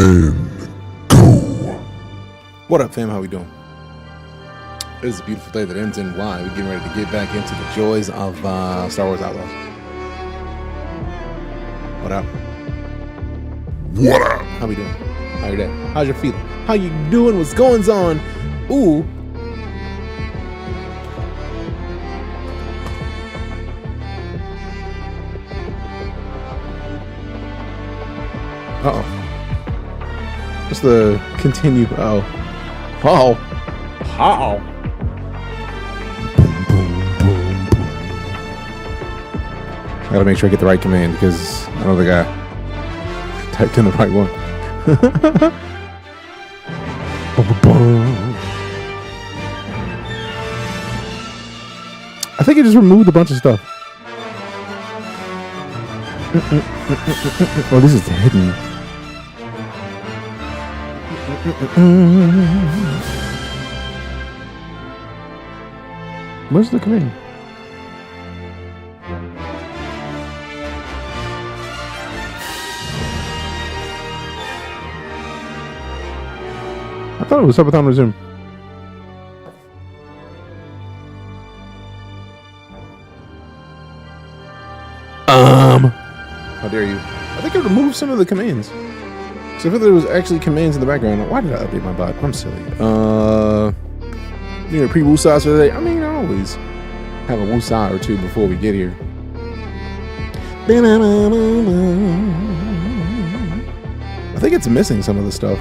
And go. What up, fam? How we doing? It is a beautiful day that ends in Y. We're getting ready to get back into the joys of Star Wars Outlaws. What up? What up? How we doing? How your day? How's your feeling? How you doing? What's going on? Ooh. Uh-oh. What's the continue? Oh. Oh. How? I gotta make sure I get the right command because I don't think I typed in the right one. I think it just removed a bunch of stuff. Oh, this is hidden. Where's the command? I thought it was Subathon resume. How dare you? I think I removed some of the commands. So if there was actually commands in the background, why did I update my bot? I'm silly. You know, pre-woosah for the day. I mean, I always have a woosah or two before we get here. I think it's missing some of the stuff.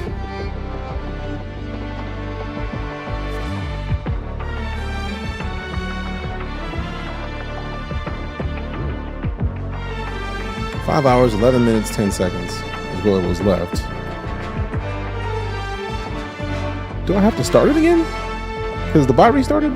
Five hours, 11 minutes, 10 seconds is what was left. Do I have to start it again? Because the bot restarted?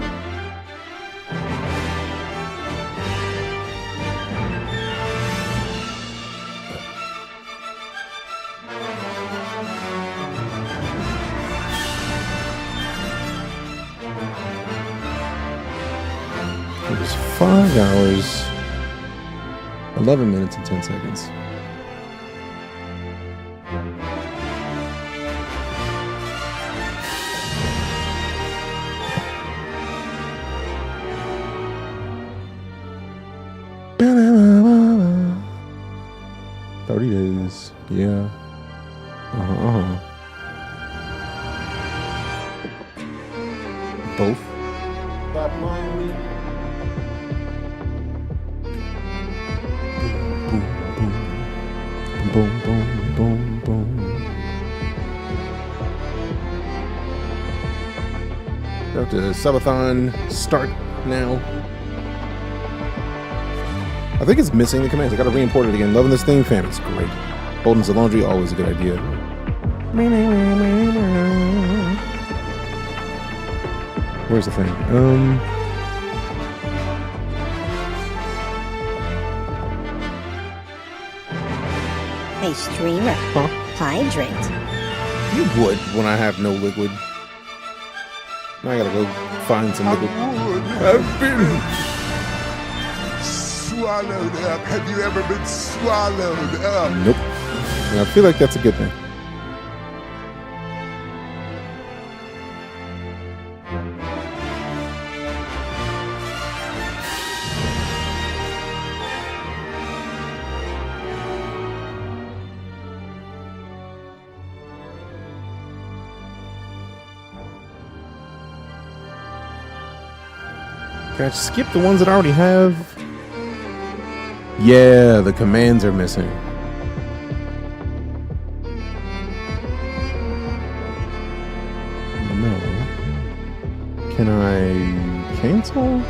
It was 5 hours, 11 minutes and 10 seconds. Days, yeah. Both. Boom, boom, boom, boom. Go to Subathon start now. I think it's missing the commands. I gotta re-import it again. Loving this theme, fam. It's great. Holding the laundry, always a good idea. Where's the thing? Hey, streamer. Huh? Hydrate. You would when I have no liquid. Now I gotta go find some liquid. I've been swallowed up. Have you ever been swallowed up? Nope. And I feel like that's a good thing. Can I skip the ones that I already have? Yeah, the commands are missing. No. Can I cancel?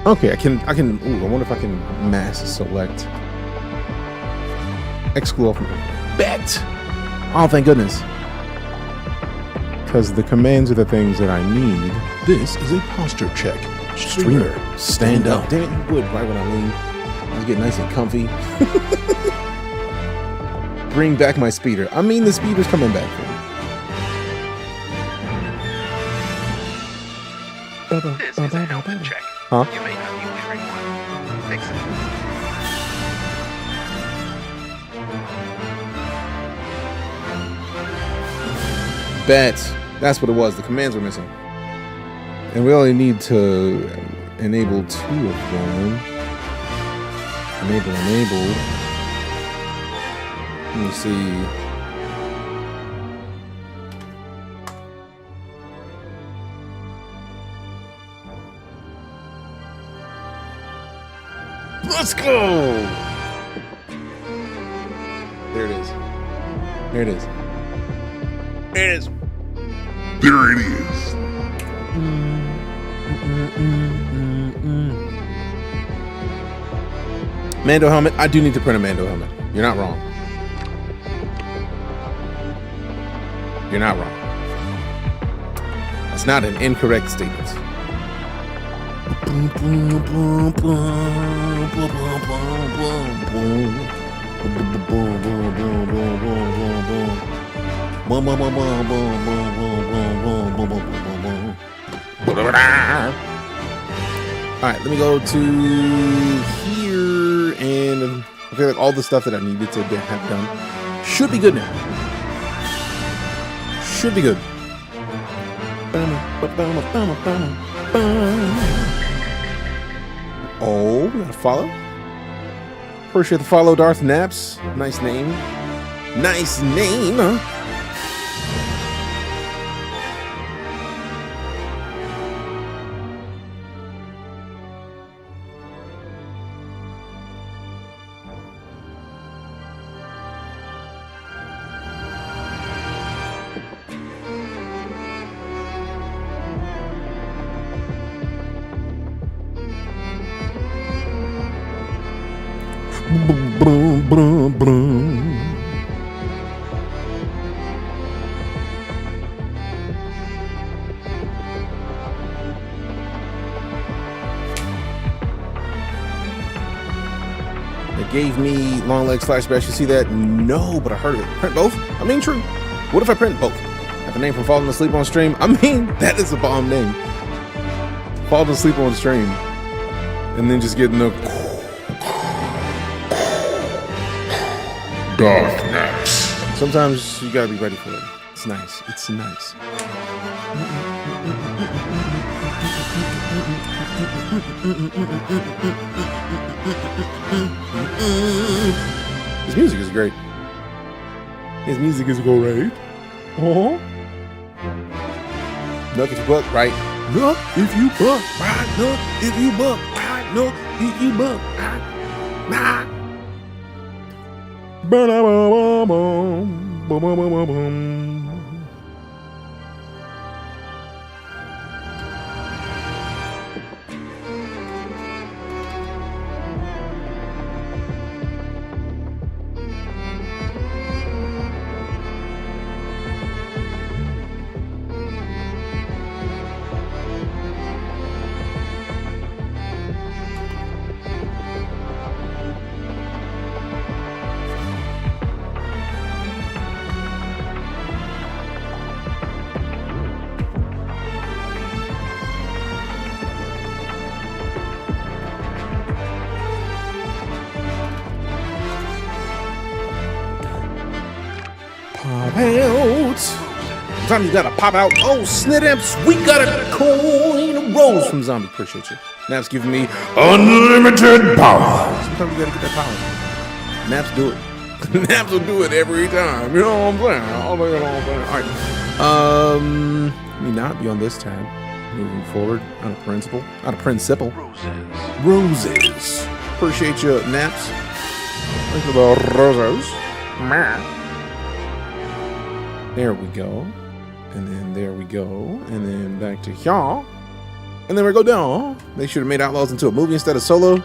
Okay, I can, ooh, I wonder if I can mass select. Exclude from bet. Oh, thank goodness. Because the commands are the things that I need. This is a posture check. Streamer, stand up. Damn it, you would right when I lean. I was getting nice and comfy. Bring back my speeder. I mean, the speeder's coming back. This is a helmet check. Huh? You may not be wearing one. Fix it. bet. That's what it was. The commands were missing. And we only need to enable 2 of them. Enable. Let me see. Let's go! There it is. There it is. There it is. There it is. Mando helmet. I do need to print a Mando helmet. You're not wrong. You're not wrong. That's not an incorrect statement. Alright, let me go to here, and I feel like all the stuff that I needed to have done should be good now. Should be good. Oh, we gotta follow. Appreciate the follow, Darth Naps. Nice name. Nice name, huh? Boom, boom, boom. It gave me long legs flashbacks. You see that? No, but I heard of it. Print both? I mean, true. What if I print both? Have a name from falling asleep on stream? I mean, that is a bomb name. Falling asleep on stream. And then just getting the Darkness. Sometimes you gotta be ready for it. It's nice. It's nice. His music is great. His music is great. Oh. Look if you buck, right? Look if you buck, right? Look if you buck, right? Look if you buck, right? Nah. Pop out. Sometimes you gotta pop out. Oh, Snidamps, we got a coin of rose from Zombie. Appreciate you. Naps giving me unlimited power. Sometimes you gotta get that power. Naps do it. Naps will do it every time. You know what I'm saying? All right. Let me not be on this tab. Moving forward, out of principle. Roses. Appreciate you, Naps. Thank you for the roses. There we go. And then there we go. And then back to y'all. And then we go down. They should have made Outlaws into a movie instead of Solo.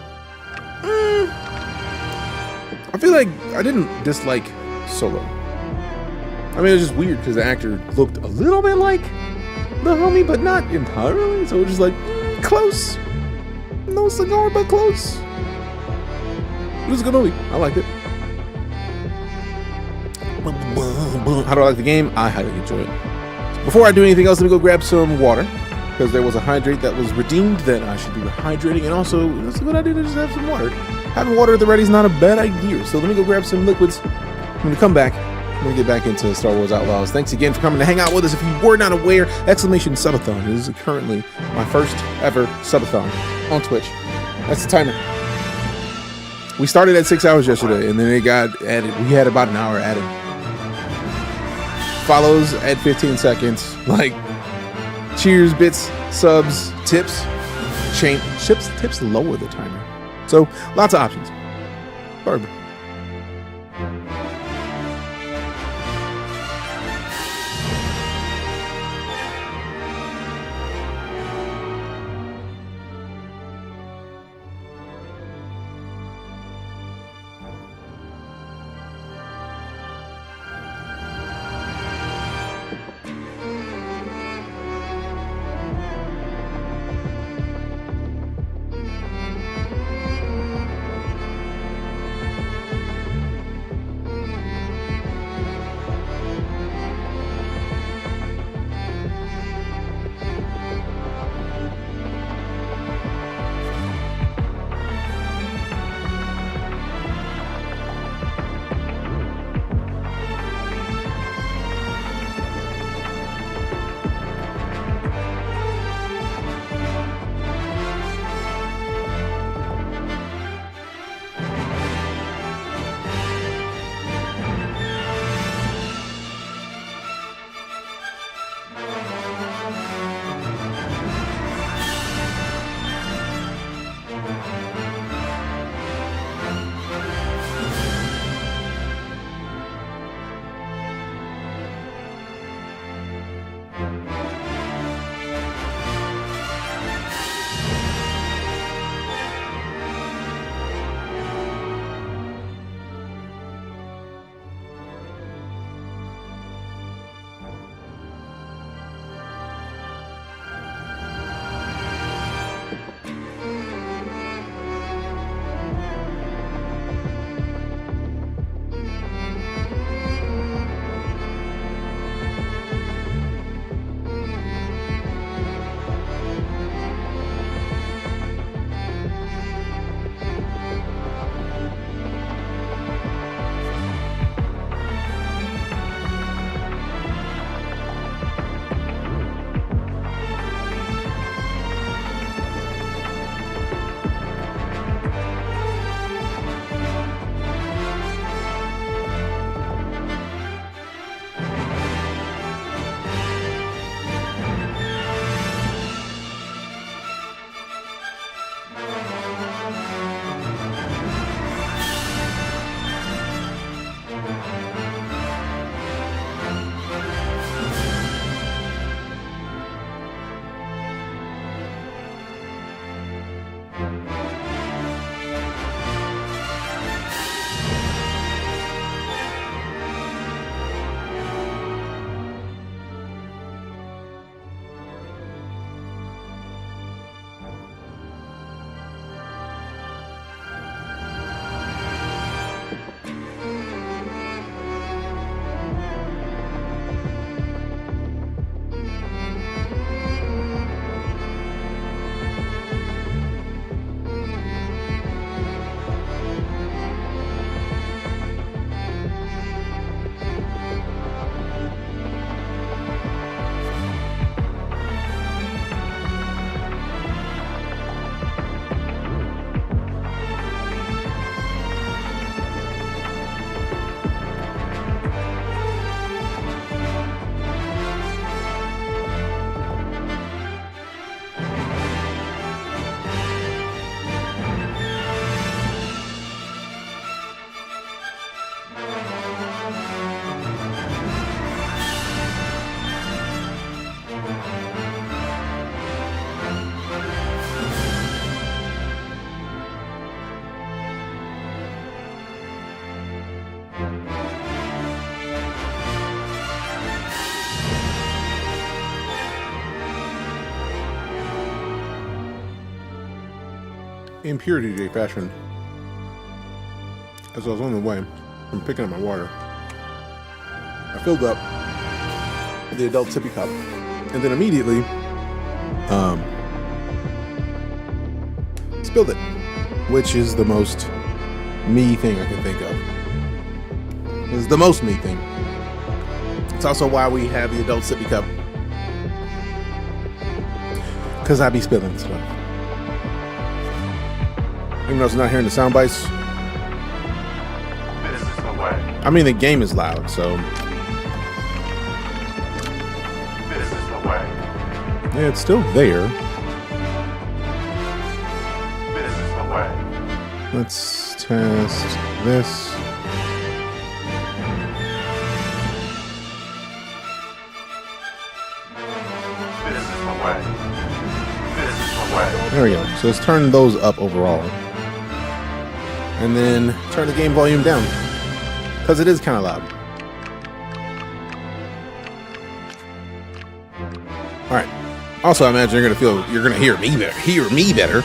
I feel like I didn't dislike Solo. I mean, it was just weird because the actor looked a little bit like the homie, but not entirely. So it was just like, close. No cigar, but close. It was a good movie. I liked it. How do I like the game? I highly enjoy it. Before I do anything else, let me go grab some water, because there was a hydrate that was redeemed that I should be hydrating, and also that's a good idea to just have some water. Having water at the ready is not a bad idea, so let me go grab some liquids. I'm going to come back, I'm gonna get back into Star Wars Outlaws. Thanks again for coming to hang out with us. If you were not aware, exclamation Subathon is currently my first ever Subathon on Twitch. That's the timer. We started at 6 hours yesterday, and then it got added. We had about an hour added. Follows at 15 seconds. Like, cheers, bits, subs, tips. Tips lower the timer. So, lots of options. Barb. in pure DJ fashion, as I was on the way from picking up my water, I filled up the adult sippy cup and then immediately spilled it, which is the most me thing I can think of. It's the most me thing It's also why we have the adult sippy cup. Because I be spilling stuff. Even though it's not hearing the sound bites. This is the way. I mean, the game is loud, so. This is the way. Yeah, it's still there. This is the way. Let's test this. This is the way. This is the way. There we go. So let's turn those up overall. And then turn the game volume down. Because it is kind of loud. Alright. Also, I imagine you're gonna hear me better.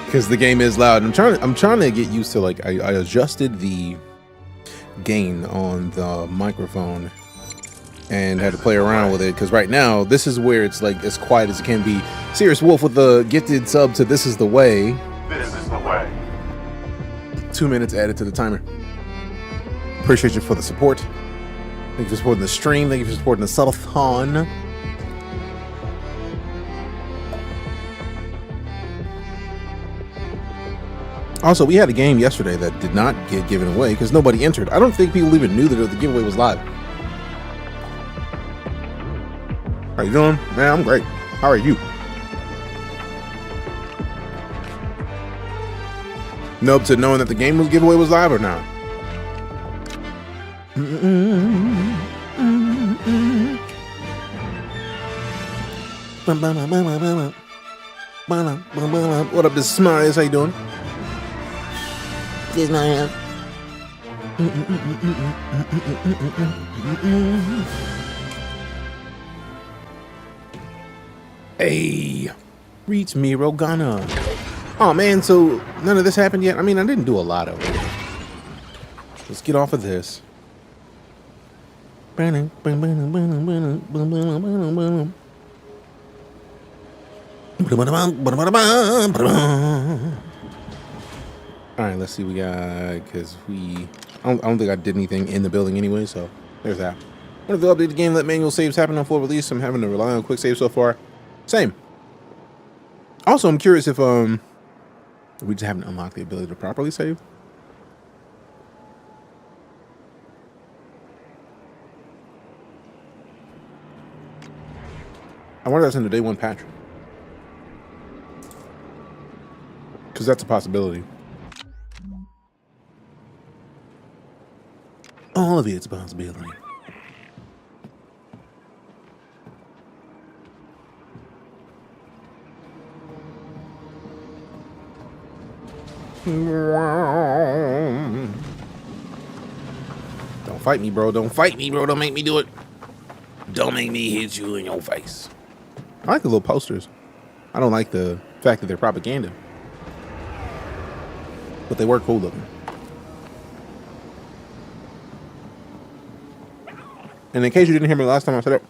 Because the game is loud. I'm trying to get used to, like, I adjusted the gain on the microphone and had to play around with it, because right now this is where it's like as quiet as it can be. Serious Wolf with the gifted sub to This Is the Way. This is the way. 2 minutes added to the timer. Appreciate you for the support. Thank you for supporting the stream. Thank you for supporting the subathon. Also, we had a game yesterday that did not get given away because nobody entered. I don't think people even knew that the giveaway was live. How you doing? Man, I'm great. How are you? Nope to knowing that the game giveaway was live or not? What up, this is Smiles? How you doing? This is my Hey, reach me, Rogana. Oh man, so none of this happened yet? I mean, I didn't do a lot of it. Let's get off of this. Alright, let's see what we got, because I don't think I did anything in the building anyway, so there's that. What if they update the game, let manual saves happen on full release? I'm having to rely on quick save so far. Same. Also, I'm curious if we just haven't unlocked the ability to properly save. I wonder if that's in the day one patch. Because that's a possibility. All of it's a possibility. Don't fight me, bro. Don't fight me, bro. Don't make me do it. Don't make me hit you in your face. I like the little posters. I don't like the fact that they're propaganda. But they were cool looking. And in case you didn't hear me last time I said it,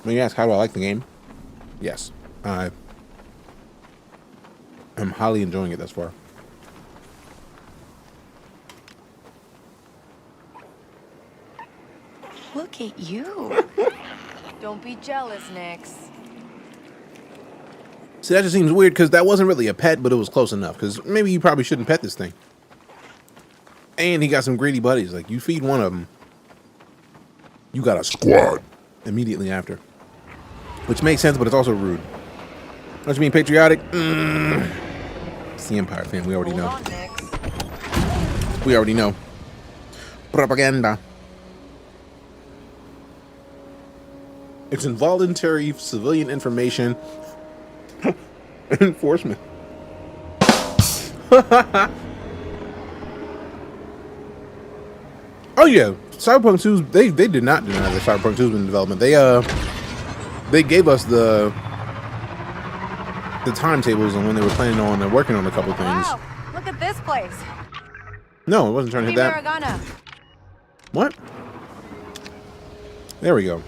when you ask how do I like the game, yes, I'm highly enjoying it thus far. Look at you. Don't be jealous, Nix. See, that just seems weird because that wasn't really a pet, but it was close enough. Because maybe you probably shouldn't pet this thing. And he got some greedy buddies. Like, you feed one of them, you got a squad immediately after. Which makes sense, but it's also rude. Don't you mean patriotic? It's the Empire fan. We already know. Hold on, Nix. We already know. Propaganda. It's involuntary civilian information enforcement. Oh yeah, Cyberpunk 2. They did not deny that Cyberpunk 2 was in development. They gave us the timetables on when they were planning on working on a couple things. Wow, look at this place. No, it wasn't trying to hit that. Maragana. What? There we go.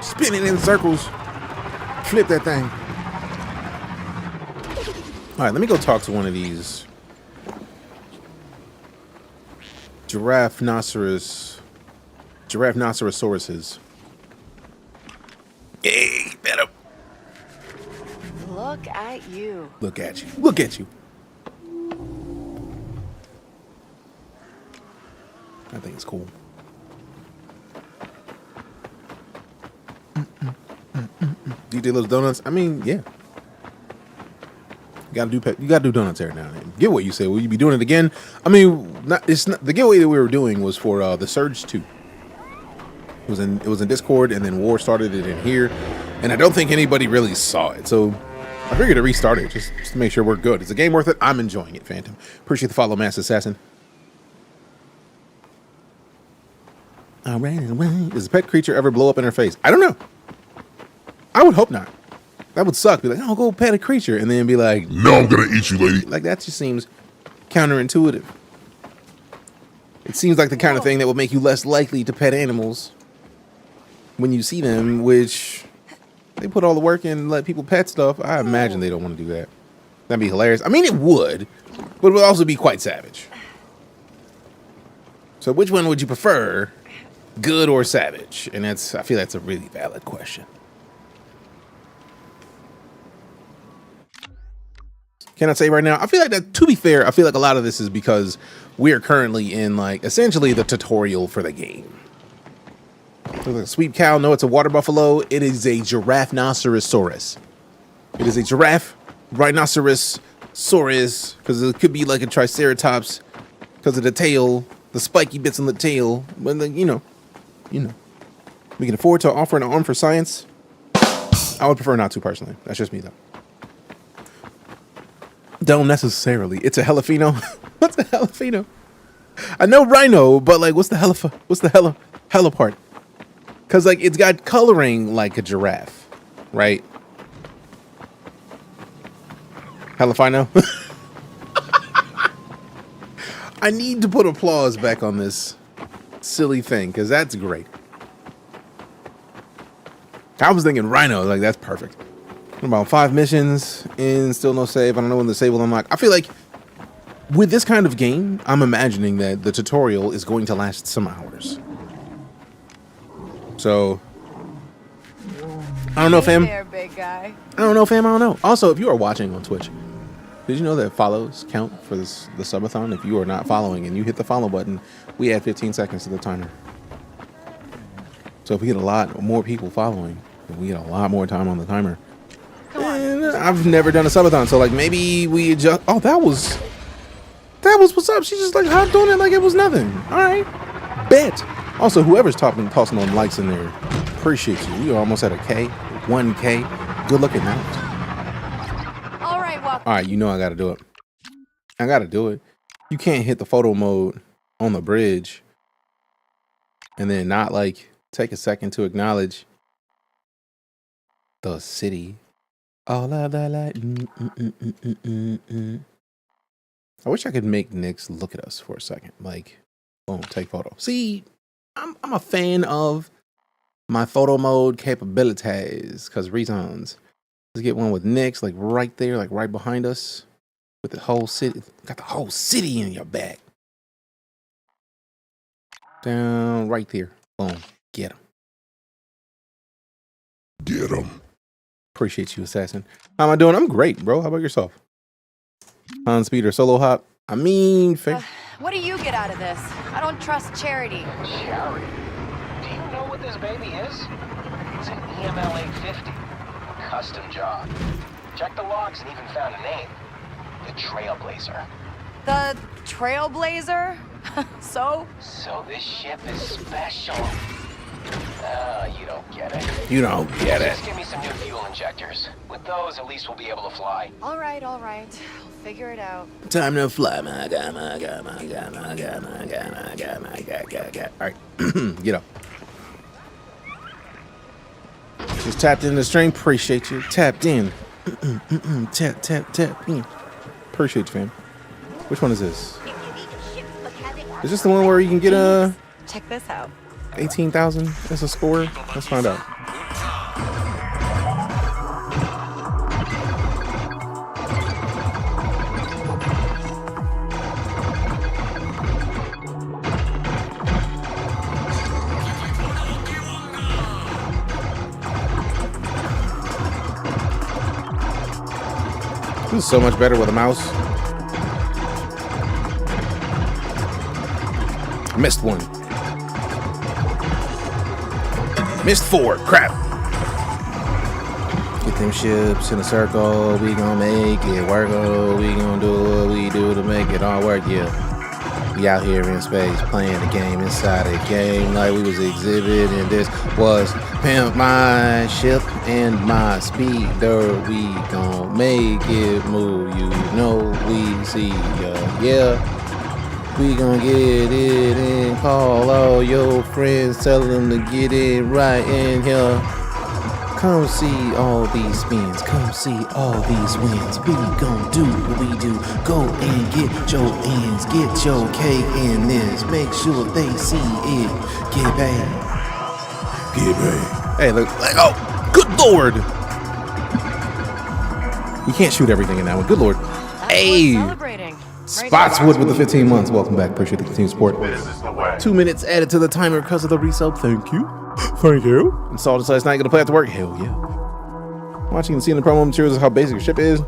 Spinning in circles. Flip that thing. All right, let me go talk to one of these Giraffe-nocerosauruses. Hey, better. Look at you. Look at you. Look at you. I think it's cool. Do you do those donuts? I mean, yeah. You gotta do donuts every now and then. Giveaway, you say? Will you be doing it again? I mean, it's not the giveaway that we were doing was for the Surge 2. It was in Discord, and then War started it in here, and I don't think anybody really saw it. So I figured to restart it just to make sure we're good. Is the game worth it? I'm enjoying it, Phantom. Appreciate the follow, Master Assassin. All right. Does a pet creature ever blow up in her face? I don't know. I would hope not. That would suck. Be like, oh, go pet a creature, and then be like, No, I'm gonna eat you, lady. like that just seems counterintuitive. It seems like the kind of thing that would make you less likely to pet animals when you see them, which they put all the work in and let people pet stuff. I imagine they don't want to do that. That'd be hilarious. I mean, it would, but it would also be quite savage. So which one would you prefer, good or savage? And I feel that's a really valid question. Can I say right now? I feel like that, to be fair, I feel like a lot of this is because we are currently in, like, essentially the tutorial for the game. So like a sweet cow, no, it's a water buffalo. It is a giraffe-nocerosaurus. It is a giraffe rhinoceros-saurus, because it could be like a triceratops because of the tail, the spiky bits on the tail. But, like, you know. We can afford to offer an arm for science. I would prefer not to, personally. That's just me, though. Don't necessarily. It's a Helafino. What's a Helafino? I know rhino, but like, what's the hella part? Because like, it's got coloring like a giraffe, right? Helafino. I need to put applause back on this silly thing because that's great. I was thinking rhino, like that's perfect. About 5 missions and still no save. I don't know when the save will unlock. I feel like with this kind of game, I'm imagining that the tutorial is going to last some hours. So I don't know, fam. There, big guy. I don't know, fam. I don't know. Also, if you are watching on Twitch, did you know that follows count for the subathon? If you are not following and you hit the follow button, we add 15 seconds to the timer. So if we get a lot more people following, we get a lot more time on the timer. And I've never done a subathon, so like maybe we adjust. Oh, that was what's up. She just like hopped on it like it was nothing. All right, bet. Also, whoever's tossing on likes in there, appreciate you. We almost at a K, 1K. Good looking out. All right, well. All right, you know I gotta do it. I gotta do it. You can't hit the photo mode on the bridge and then not like take a second to acknowledge the city. All of that light. I wish I could make Nyx look at us for a second. Like, boom, take photo. See, I'm a fan of my photo mode capabilities because reasons. Let's get one with Nyx, like right there, like right behind us, with the whole city. Got the whole city in your back. Down right there. Boom. Get him. Get him. Appreciate you, Assassin. How am I doing? I'm great, bro. How about yourself? On speed or solo hop? I mean, What do you get out of this? I don't trust Charity. Charity? Do you know what this baby is? It's an EML 850. Custom job. Checked the logs and even found a name. The Trailblazer. The Trailblazer? So this ship is special. You don't get it. You don't get it. Just give me some new fuel injectors. With those, at least we'll be able to fly. all right. I'll figure it out. Time to fly, my God, my God, my God, my God, my God, my God, my God. All right, get up. Just tapped in the stream. Appreciate you. Tapped in. Tap in. Appreciate you, fam. Which one is this? Is this the one where you can get Check this out. 18,000 as a score? Let's find out. This is so much better with a mouse. I missed one. Missed 4. Crap. Get them ships in a circle. We gon' make it work. Oh, we gon' do what we do to make it all work. Yeah. We out here in space playing the game inside a game like we was exhibit, and this was pimp my ship and my speeder. We gon' make it move. You know we see ya. Yeah. We gon' get it and call all your friends. Tell them to get it right in here. Come see all these spins. Come see all these wins. We gon' do what we do. Go and get your ends. Get your cake in this. Make sure they see it. Get paid. Get paid. Hey, look. Let go. Good Lord. We can't shoot everything in that one. Good Lord. Hey. Celebrating. Spotswood with the 15 months. Welcome back. Appreciate the continued support. This is the way. 2 minutes added to the timer because of the resub. Thank you. Thank you. Installed this last night. Gonna play after work. Hell yeah. Watching and seeing the promo materials of how basic your ship is.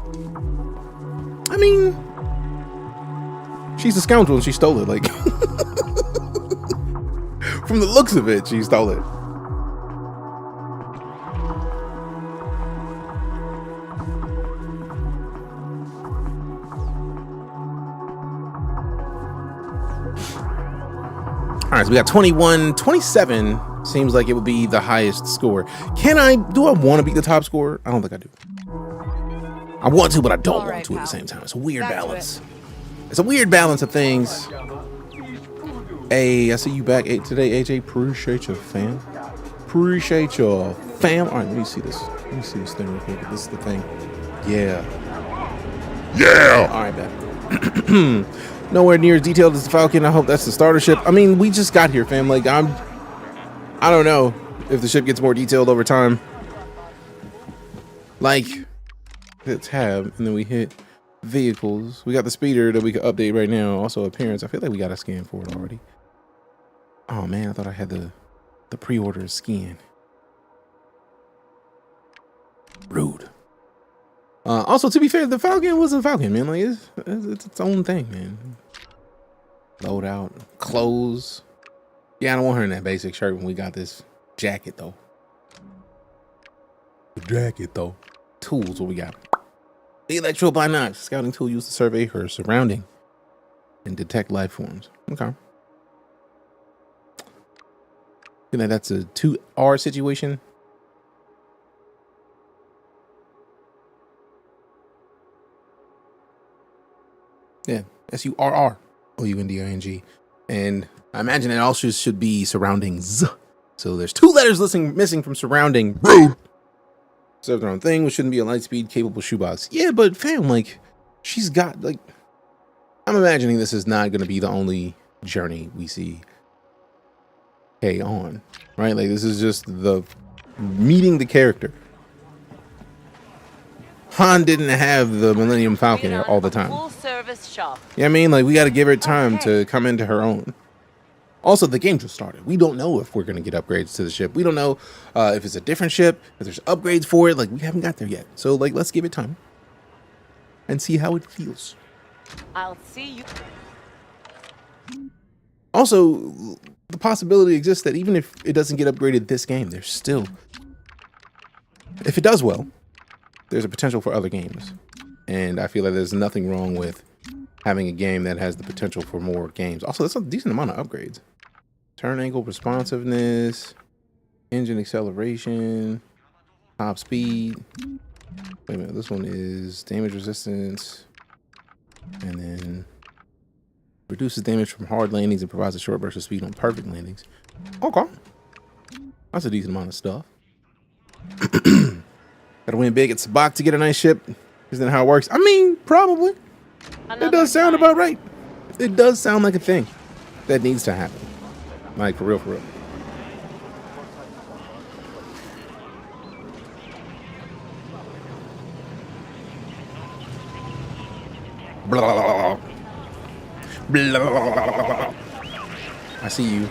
I mean, she's a scoundrel and she stole it. Like, from the looks of it, she stole it. All right, so we got 21, 27. Seems like it would be the highest score. Do I want to be the top scorer? I don't think I do. I want to, but I don't want to at the same time. It's a weird balance. It's a weird balance of things. Hey, I see you back today, AJ. Appreciate your fam. Appreciate your fam. All right, let me see this. Let me see this thing real quick. This is the thing. Yeah. Yeah! All right, back. Nowhere near as detailed as the Falcon. I hope that's the starter ship. I mean, we just got here, fam. Like, I don't know if the ship gets more detailed over time. Like, hit tab, and then we hit vehicles. We got the speeder that we can update right now. Also appearance. I feel like we got a scan for it already. Oh man, I thought I had the pre-order scan. Rude. Also, to be fair, the Falcon wasn't Falcon, man. Like, it's its own thing, man. Load out, clothes. Yeah, I don't want her in that basic shirt when we got this jacket, though. The jacket, though. Tools, what we got? The electro binocs, scouting tool used to survey her surrounding and detect life forms. Okay. You know, that's a 2R situation. Yeah, SURROUNDING. And I imagine it also should be surroundings. So there's 2 letters missing from surrounding. Serve their own thing, which shouldn't be a light-speed capable shoebox. Yeah, but fam, like, she's got, like, I'm imagining this is not going to be the only journey we see Kay on, right? Like, this is just the meeting the character. Han didn't have the Millennium Falcon all the time. Full service shop. Yeah, I mean, like, we got to give her time to come into her own. Also, the game just started. We don't know if we're going to get upgrades to the ship. We don't know if it's a different ship, if there's upgrades for it. Like, we haven't got there yet. So, like, let's give it time and see how it feels. I'll see you. Also, the possibility exists that even if it doesn't get upgraded this game, there's still, if it does well, there's a potential for other games. And I feel like there's nothing wrong with having a game that has the potential for more games. Also, that's a decent amount of upgrades. Turn angle responsiveness, engine acceleration, top speed. Wait a minute, this one is damage resistance. And then reduces damage from hard landings and provides a short burst of speed on perfect landings. Okay. That's a decent amount of stuff. Gotta win big at Sabak to get a nice ship. Isn't that how it works? I mean, probably. It does sound about right. It does sound like a thing that needs to happen. Like, for real, for real. Blah, blah, blah, blah. I see you.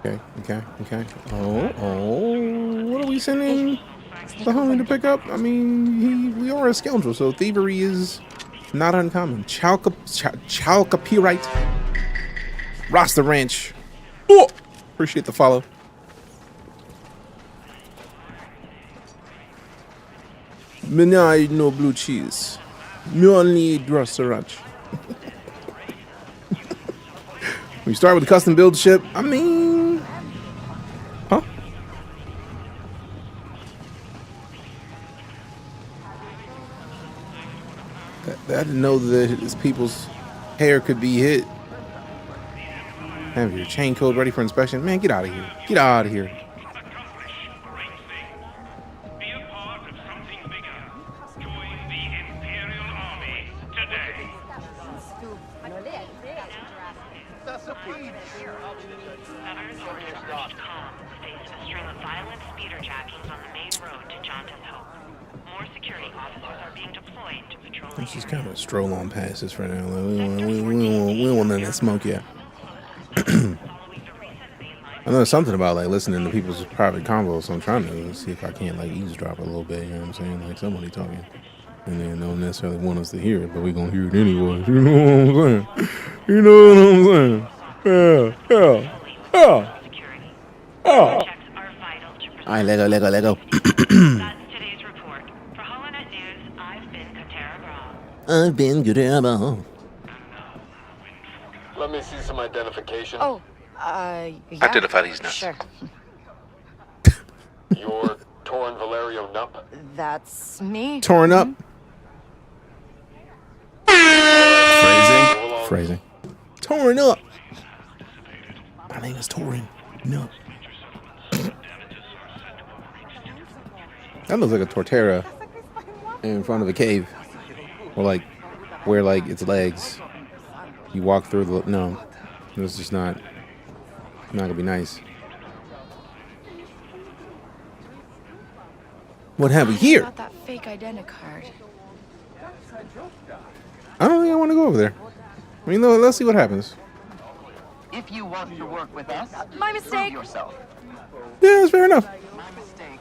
Okay. Oh, what are we sending the homie to pick up? I mean, we are a scoundrel, so thievery is not uncommon. Chow copyright. Roster Ranch. Oh, appreciate the follow. Me nah eat no blue cheese. Me only eat Roster Ranch. We start with the custom build ship. I mean, huh? I didn't know that his people's hair could be hit. Have your chain code ready for inspection. Man, get out of here. Get out of here. Be a part of something bigger. Join the Imperial Army today. Faced a string of violent speeder jackings on the main road to Johnson Hope. More security officers are being deployed to patrol the Let's just area. kind of stroll on past this right now. Like, we don't want none of that smoke yet. I know something about like listening to people's private convos, so I'm trying to see if I can't like eavesdrop a little bit. You know what I'm saying? Like somebody talking, and they don't necessarily want us to hear it, but we gonna hear it anyway. You know what I'm saying? You know what I'm saying? Yeah. Checks are vital to All right, Lego. That's today's report. For Holonet News, I've been Katara Bra. I've been good about. Let me see some identification. Oh, yeah. Identify these nuts. Sure. You're Torin Valerio Nupp. That's me. Torn up. Phrasing? Phrasing. Torn up. My name is Torin. No. That looks like a tortera in front of a cave, or like where like its legs. You walk through the no. It's just not gonna be nice. What have we here? Got that fake identi card. I don't think I want to go over there. I mean, let's see what happens. If you want to work with us, My prove mistake. yourself. Yeah, that's fair enough. My mistake.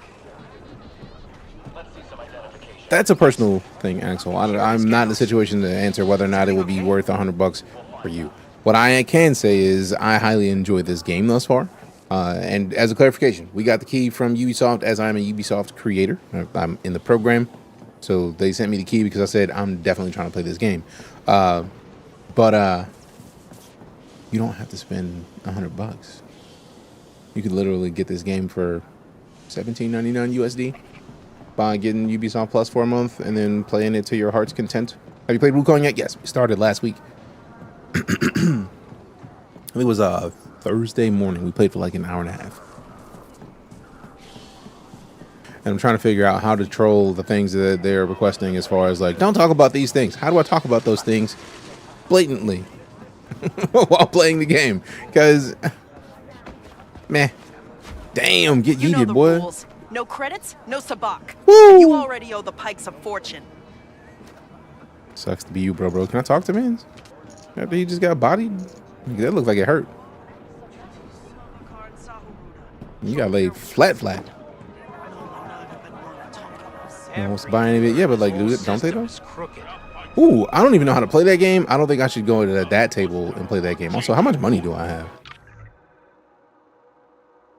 That's a personal thing, Axel. I'm not in a situation to answer whether or not it will be worth $100 for you. What I can say is I highly enjoyed this game thus far. And as a clarification, we got the key from Ubisoft, as I'm a Ubisoft creator. I'm in the program. So they sent me the key because I said I'm definitely trying to play this game. But you don't have to spend $100. You could literally get this game for $17.99 USD by getting Ubisoft Plus for a month and then playing it to your heart's content. Have you played Wukong yet? Yes, we started last week. I think it was Thursday morning. We played for like an hour and a half. And I'm trying to figure out how to troll the things that they're requesting as far as like, don't talk about these things. How do I talk about those things blatantly while playing the game? Because, meh. Damn, get You know yeeted, the boy. rules. No credits, no sabak. Woo! You already owe the Pikes a fortune. Sucks to be you, bro. Can I talk to Mans? After he just got bodied? That looked like it hurt. You got laid flat. No one wants to buy any of it. Yeah, but like, don't they though? Ooh, I don't even know how to play that game. I don't think I should go to that table and play that game. Also, how much money do I have?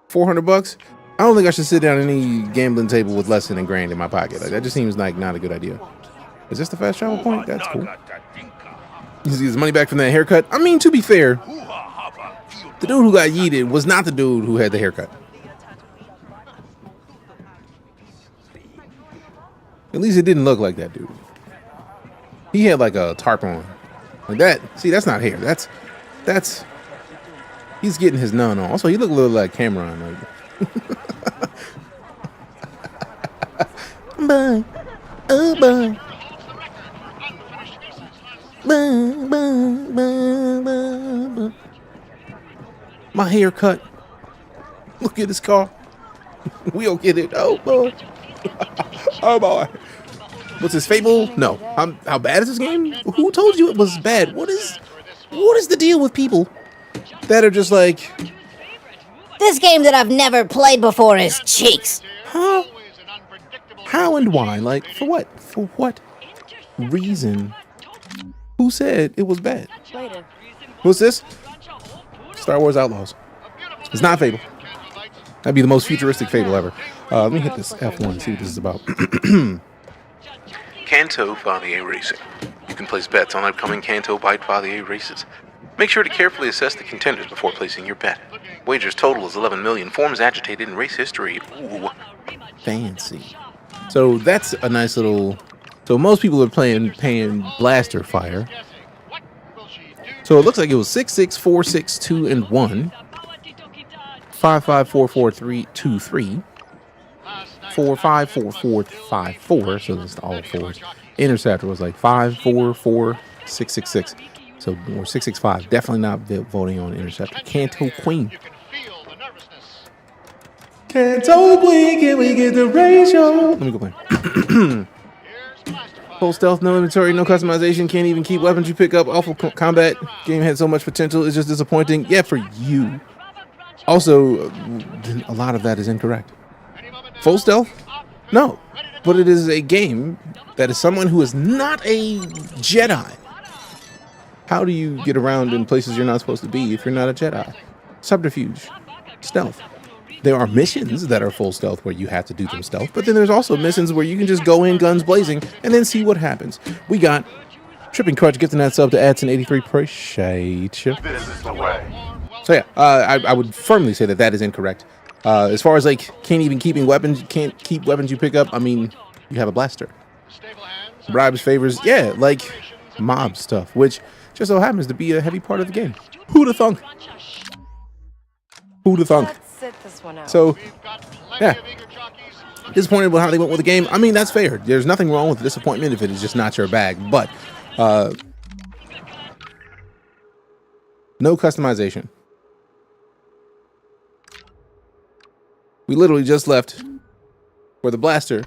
$400? I don't think I should sit down at any gambling table with less than $1,000 in my pocket. Like, that just seems like not a good idea. Is this the fast travel point? That's cool. You see his money back from that haircut? I mean, to be fair, the dude who got yeeted was not the dude who had the haircut. At least it didn't look like that dude. He had like a tarp on. Like that. See, that's not hair. That's he's getting his nun on. Also, he looked a little like Cameron. Like. Bye. Oh, bye. Bye. My haircut. Look at his car. We'll get it. Oh boy. Oh boy. What's his Fable? No. How bad is this game? Who told you it was bad? What is the deal with people that are just like, This game that I've never played before is cheeks. Huh? How and why? Like, for what? For what reason? Who said it was bad? What's this? Star Wars Outlaws. It's not Fable. That'd be the most futuristic Fable ever. Let me hit this F1 and see what this is about. Kanto Valier Racing. You can place bets on upcoming Kanto Bite Valier races. Make sure to carefully assess the contenders before placing your bet. Wager's total is 11 million. Forms agitated in race history. Ooh, fancy. So that's a nice little... So most people are paying Blaster Fire. So it looks like it was 6, 6, 4, 6, 2, and 1. 5, 5, 4, 4, 3, 2, 3. 4, 5, 4, 4, 5, 4. So it's all fours. Interceptor was like 5, 4, 4, 6, 6, 6. So or 6, 6, 5. Definitely not voting on Interceptor. Kanto Queen. Kanto Queen, can we get the ratio? Let me go play. Full stealth, no inventory, no customization, can't even keep weapons you pick up. Awful combat. Game had so much potential, it's just disappointing. Yeah, for you. Also, a lot of that is incorrect. Full stealth? No. But it is a game that is someone who is not a Jedi. How do you get around in places you're not supposed to be if you're not a Jedi? Subterfuge. Stealth. There are missions that are full stealth where you have to do them stealth, but then there's also missions where you can just go in guns blazing and then see what happens. We got Tripping Crutch gifting that sub to Adson83. Appreciate you. This is the way. So yeah, I would firmly say that is incorrect. As far as like can't keep weapons you pick up, I mean, you have a blaster. Bribes, favors, yeah, like mob stuff, which just so happens to be a heavy part of the game. Who'da thunk? Who'da thunk? Sit this one out. So, yeah. Disappointed with how they went with the game. I mean, that's fair. There's nothing wrong with disappointment if it is just not your bag. But, no customization. We literally just left where the blaster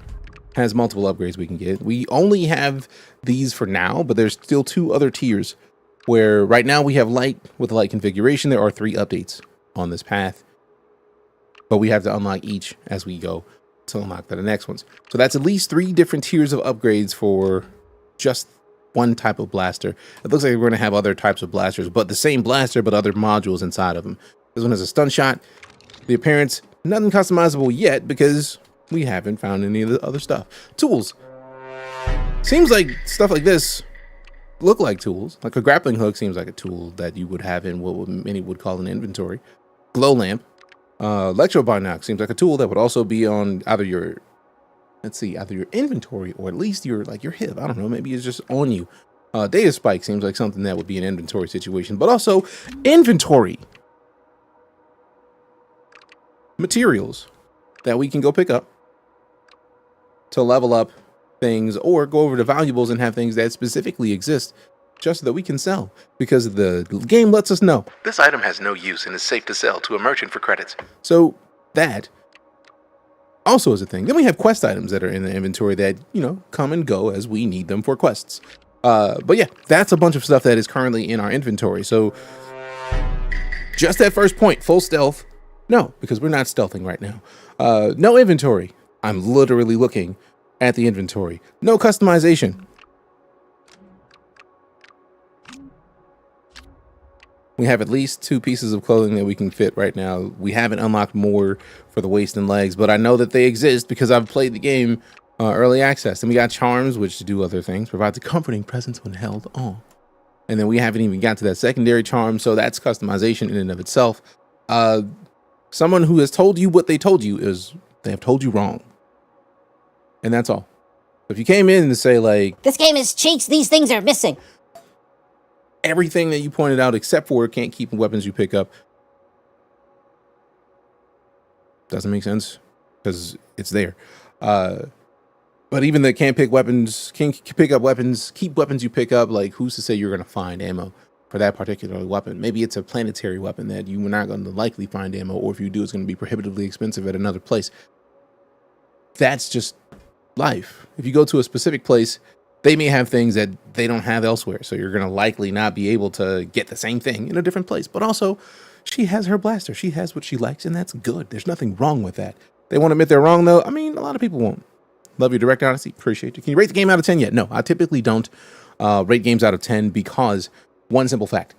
has multiple upgrades we can get. We only have these for now, but there's still 2 other tiers where right now we have light with the light configuration. There are 3 updates on this path, but we have to unlock each as we go to unlock the next ones. So that's at least 3 different tiers of upgrades for just one type of blaster. It looks like we're going to have other types of blasters, but the same blaster, but other modules inside of them. This one has a stun shot. The appearance, nothing customizable yet because we haven't found any of the other stuff. Tools. Seems like stuff like this look like tools. Like a grappling hook seems like a tool that you would have in what many would call an inventory. Glow lamp. Electrobinoc seems like a tool that would also be on either your, either your inventory or at least your hip. I don't know, maybe it's just on you. Data spike seems like something that would be an inventory situation, but also inventory materials that we can go pick up to level up things or go over to valuables and have things that specifically exist just so that we can sell, because the game lets us know this item has no use and is safe to sell to a merchant for credits. So that also is a thing. Then we have quest items that are in the inventory that, you know, come and go as we need them for quests. But yeah, that's a bunch of stuff that is currently in our inventory. So just that first point, full stealth. No, because we're not stealthing right now. No inventory. I'm literally looking at the inventory. No customization. We have at least 2 pieces of clothing that we can fit right now. We haven't unlocked more for the waist and legs, but I know that they exist because I've played the game early access. And we got charms, which do other things, provides a comforting presence when held on. And then we haven't even got to that secondary charm, so that's customization in and of itself. Someone who has told you what they told you is they have told you wrong. And that's all. If you came in and say like, this game is cheeks, these things are missing. Everything that you pointed out except for can't keep weapons you pick up doesn't make sense because it's there. But even the can't pick weapons, can't pick up weapons, keep weapons you pick up, like who's to say you're going to find ammo for that particular weapon? Maybe it's a planetary weapon that you're not going to likely find ammo, or if you do, it's going to be prohibitively expensive at another place. That's just life. If you go to a specific place, they may have things that they don't have elsewhere. So you're going to likely not be able to get the same thing in a different place. But also, she has her blaster. She has what she likes, and that's good. There's nothing wrong with that. They won't admit they're wrong, though. I mean, a lot of people won't. Love your direct honesty. Appreciate you. Can you rate the game out of 10 yet? No, I typically don't rate games out of 10 because one simple fact.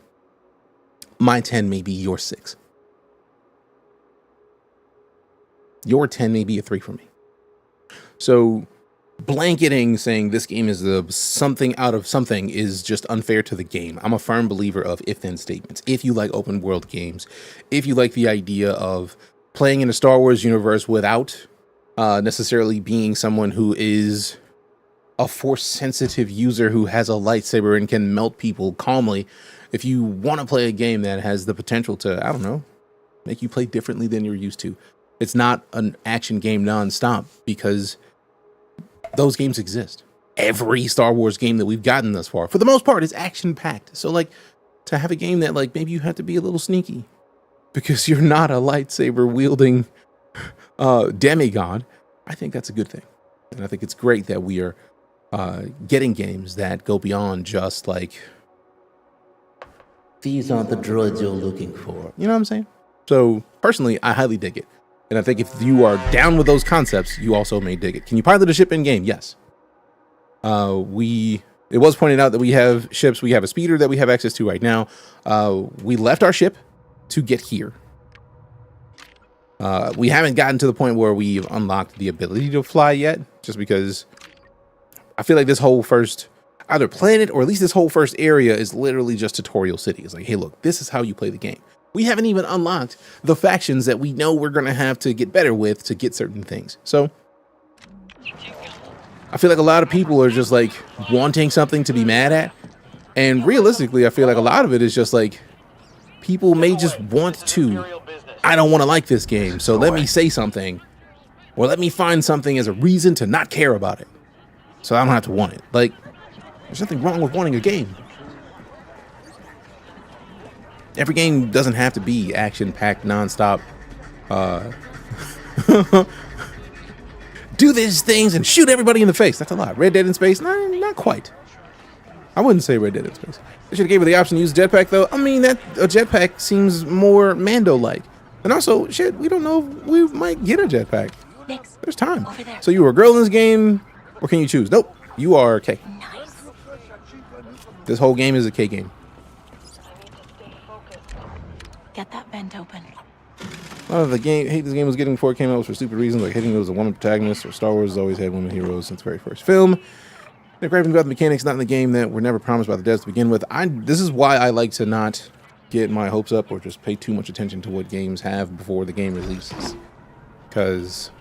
My 10 may be your 6. Your 10 may be a 3 for me. So blanketing saying this game is the something out of something is just unfair to the game. I'm a firm believer of if-then statements. If you like open world games, if you like the idea of playing in a Star Wars universe without necessarily being someone who is a force-sensitive user who has a lightsaber and can melt people calmly, if you want to play a game that has the potential to, I don't know, make you play differently than you're used to, it's not an action game nonstop because those games exist. Every Star Wars game that we've gotten thus far, for the most part, is action-packed. So, like, to have a game that, like, maybe you have to be a little sneaky because you're not a lightsaber-wielding demigod, I think that's a good thing. And I think it's great that we are getting games that go beyond just, like, these aren't the droids you're looking for. You know what I'm saying? So, personally, I highly dig it. And I think if you are down with those concepts, you also may dig it. Can you pilot a ship in game? Yes. It was pointed out that we have ships. We have a speeder that we have access to right now. We left our ship to get here. We haven't gotten to the point where we've unlocked the ability to fly yet, just because I feel like this whole first either planet or at least this whole first area is literally just tutorial city. It's like, hey, look, this is how you play the game. We haven't even unlocked the factions that we know we're going to have to get better with to get certain things. So I feel like a lot of people are just like wanting something to be mad at. And realistically, I feel like a lot of it is just like people may just want to, I don't want to like this game, so let me say something or let me find something as a reason to not care about it so I don't have to want it. Like, there's nothing wrong with wanting a game. Every game doesn't have to be action-packed, nonstop. Do these things and shoot everybody in the face. That's a lot. Red Dead in space? Not quite. I wouldn't say Red Dead in space. They should have gave her the option to use a jetpack, though. I mean, that a jetpack seems more Mando-like. And also, shit, we don't know if we might get a jetpack. There's time. So you were a girl in this game, or can you choose? Nope. You are K. Nice. This whole game is a K game. Get that vent open. A lot of the game hate this game was getting before it came out was for stupid reasons, like hating it was a woman protagonist, or Star Wars has always had women heroes since the very first film. They're griping about the mechanics not in the game that were never promised by the devs to begin with. This is why I like to not get my hopes up or just pay too much attention to what games have before the game releases. Because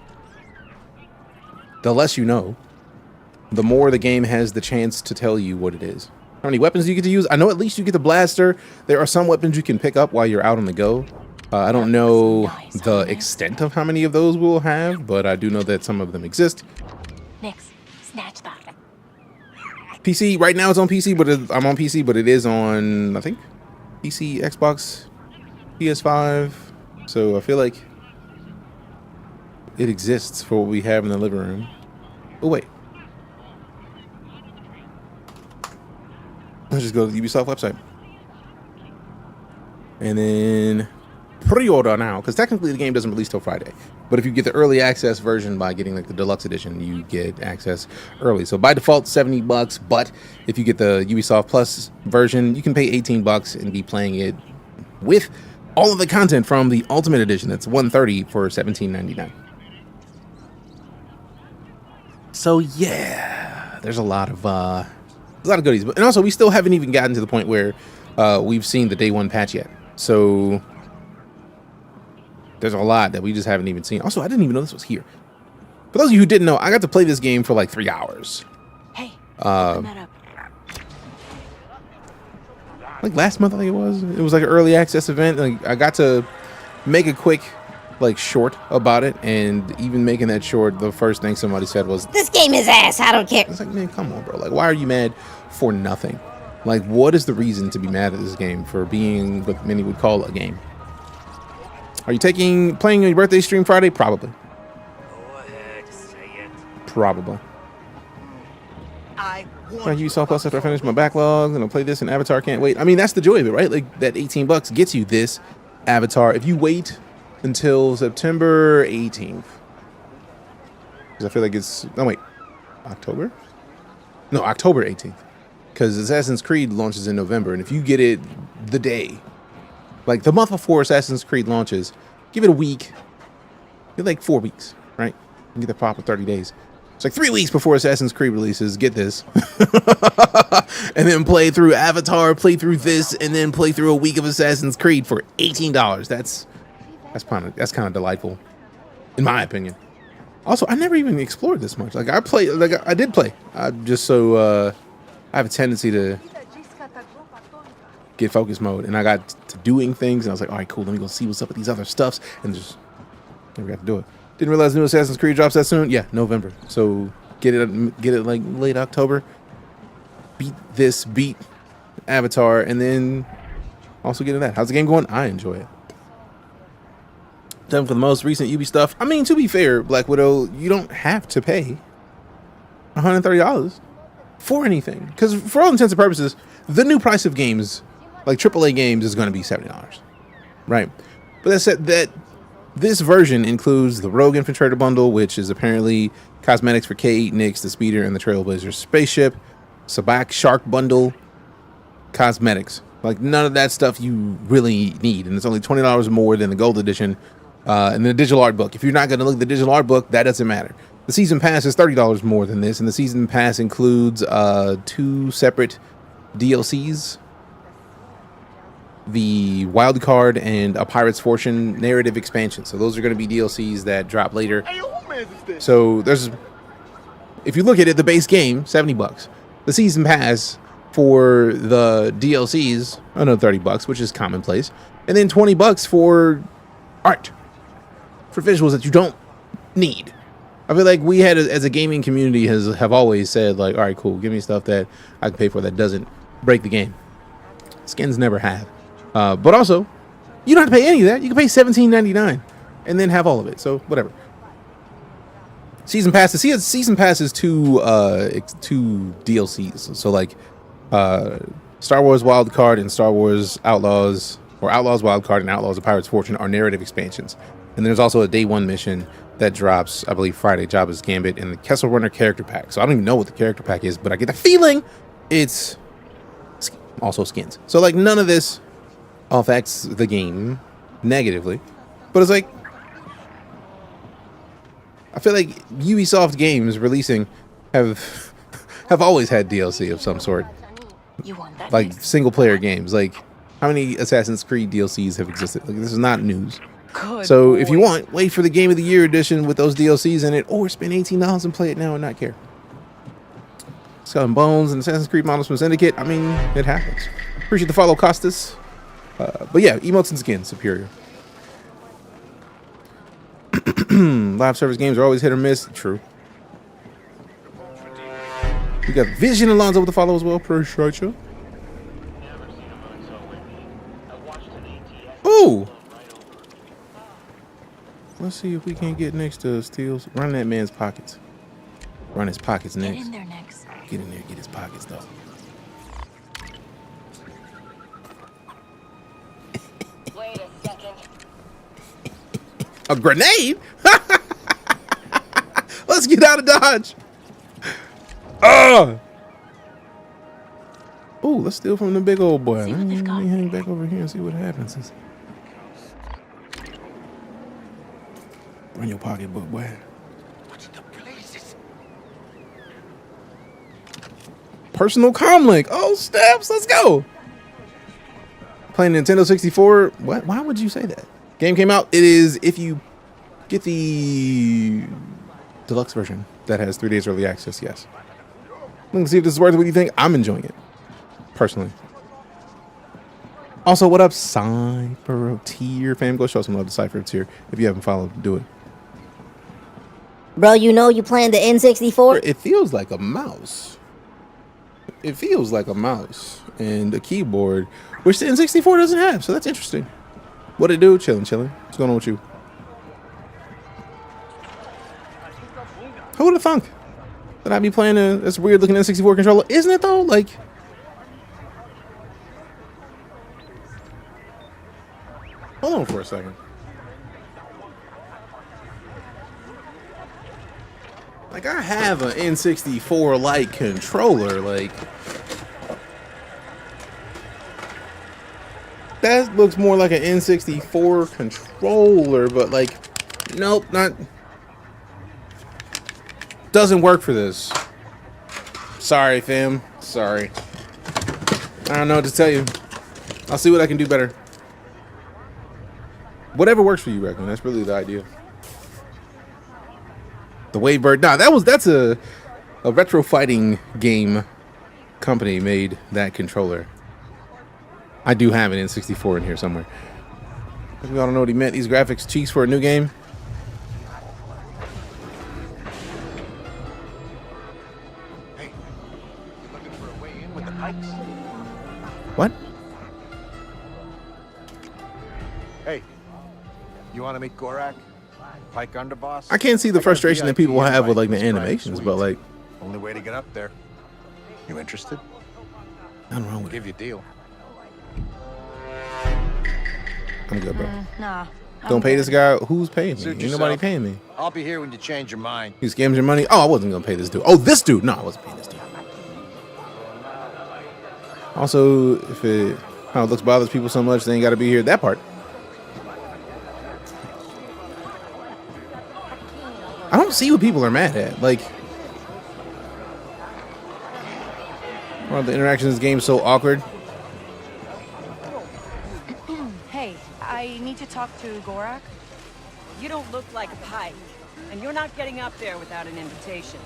the less you know, the more the game has the chance to tell you what it is. How many weapons do you get to use? I know at least you get the blaster. There are some weapons you can pick up while you're out on the go. I don't know the extent of how many of those we'll have, but I do know that some of them exist. Nix, snatch that. PC, right now it's on PC, but I'm on PC, but it is on, I think, PC, Xbox, PS5. So I feel like it exists for what we have in the living room. Oh, wait. Let's just go to the Ubisoft website. And then pre-order now, because technically the game doesn't release till Friday. But if you get the early access version by getting like the deluxe edition, you get access early. So by default, $70, but if you get the Ubisoft Plus version, you can pay $18 and be playing it with all of the content from the Ultimate Edition. That's $130 for $17.99. So yeah, there's a lot of goodies, and also we still haven't even gotten to the point where we've seen the day one patch yet. So there's a lot that we just haven't even seen. Also, I didn't even know this was here. For those of you who didn't know, I got to play this game for like 3 hours. Hey, open that up. Like last month, I think it was. It was like an early access event. Like I got to make a quick like short about it, and even making that short, the first thing somebody said was, This game is ass, I don't care. it's like, man, come on, bro. Like, why are you mad for nothing? Like, what is the reason to be mad at this game for being what many would call a game? Are you playing your birthday stream Friday? Probably. Go ahead, say it. Probably. I I use Soft Plus after I finish my backlog, and I'll play this, and Avatar can't wait. I mean, that's the joy of it, right? Like, that $18 gets you this Avatar. If you wait until September 18th, because I feel like it's October 18th, because Assassin's Creed launches in November, and if you get it the day, like the month before Assassin's Creed launches, give it a week. Get like 4 weeks, right? You get the proper 30 days. It's like 3 weeks before Assassin's Creed releases. Get this. And then play through Avatar, play through this, and then play through a week of Assassin's Creed for $18. That's kind of delightful, in my opinion. Also, I never even explored this much. Like I did play. I have a tendency to get focus mode, and I got to doing things, and I was like, all right, cool. Let me go see what's up with these other stuffs, and just never got to do it. Didn't realize new Assassin's Creed drops that soon. Yeah, November. So get it like late October. Beat Avatar, and then also get into that. How's the game going? I enjoy it. Time for the most recent Ubi stuff. I mean, to be fair, Black Widow, you don't have to pay $130 for anything, because for all intents and purposes, the new price of games, like AAA games, is going to be $70, right? But that said, that this version includes the Rogue Infiltrator bundle, which is apparently cosmetics for Kate, Nyx, the Speeder, and the Trailblazer spaceship. Sabak Shark bundle, cosmetics. Like, none of that stuff you really need, and it's only $20 more than the Gold Edition and the digital art book. If you're not going to look at the digital art book, that doesn't matter. The season pass is $30 more than this, and the season pass includes 2 separate DLCs. The Wild Card and a Pirate's Fortune narrative expansion. So those are going to be DLCs that drop later. So if you look at it, the base game, $70. The season pass for the DLCs, another $30, which is commonplace. And then $20 for art, for visuals that you don't need. I feel like we had, as a gaming community, have always said, like, all right, cool, give me stuff that I can pay for that doesn't break the game. Skins never have. But also, you don't have to pay any of that. You can pay $17.99 and then have all of it. So whatever. Season passes. See, season passes two DLCs. So like, Star Wars Wild Card and Star Wars Outlaws, or Outlaws Wild Card and Outlaws of Pirate's Fortune, are narrative expansions. And there's also a day one mission that drops, I believe, Friday, Jabba's Gambit, and the Kessel Runner character pack. So I don't even know what the character pack is, but I get the feeling it's also skins. So like, none of this affects the game negatively, but it's like, I feel like Ubisoft games releasing have always had DLC of some sort, like single player games. Like, how many Assassin's Creed DLCs have existed? Like, this is not news. So if you want, wait for the Game of the Year edition with those DLCs in it, or spend $18 and play it now and not care. Skull and Bones and Assassin's Creed Models from Syndicate. I mean, it happens. Appreciate the follow, Costas. But yeah, emotes and skins, superior. Live service games are always hit or miss. True. We got Vision Alonzo with the follow as well. Appreciate you. Ooh. Let's see if we can't get next to Steele's. Run that man's pockets. Run his pockets next. Get in there next. Get in there, get his pockets though. Wait a second. A grenade? Let's get out of Dodge. Oh, let's steal from the big old boy. Let me hang back over here and see what happens. Run your pocketbook, boy. Personal comlink. Oh, snaps. Let's go. Playing Nintendo 64. What? Why would you say that? Game came out. It is, if you get the deluxe version that has 3 days early access, yes. Let's see if this is worth it. What do you think? I'm enjoying it, personally. Also, what up, Cypher of Tier fam? Go show some love to Cypher of Tier. If you haven't followed, do it. Bro, you know you playing the N64? It feels like a mouse. It feels like a mouse and a keyboard, which the N64 doesn't have. So that's interesting. What it do? Chilling. What's going on with you? Who would have thunk that I'd be playing this weird looking N64 controller? Isn't it though? Like, Hold on for a second. Like, I have an N64 like controller, like that looks more like an N64 controller, but like, nope, not, doesn't work for this. Sorry, fam. Sorry. I don't know what to tell you. I'll see what I can do better. Whatever works for you, Reckon. That's really the idea. The Wavebird. Nah, that's a retro fighting game company made that controller. I do have an N64 in here somewhere. We all don't know what he meant. These graphics cheeks for a new game. Hey, you looking for a way in with the pikes? What? Hey, you want to meet Gorak? Pike Underboss? I can't see the frustration that people have with like the animations, but like, only way to get up there. You interested? nothing wrong I'll with it. give you a deal. I'm good, bro. Nah. Don't pay this guy. Who's paying me? Suit Ain't nobody yourself. paying me. I'll be here when you change your mind. He scams your money. Oh, I wasn't gonna pay this dude. Oh, this dude. No, I wasn't paying this dude. Also, if it how it looks bothers people so much, they ain't got to be here. That part. I don't see what people are mad at. Like, are the interactions in this game so awkward? Hey, I need to talk to Gorak. You don't look like a Pike, and you're not getting up there without an invitation.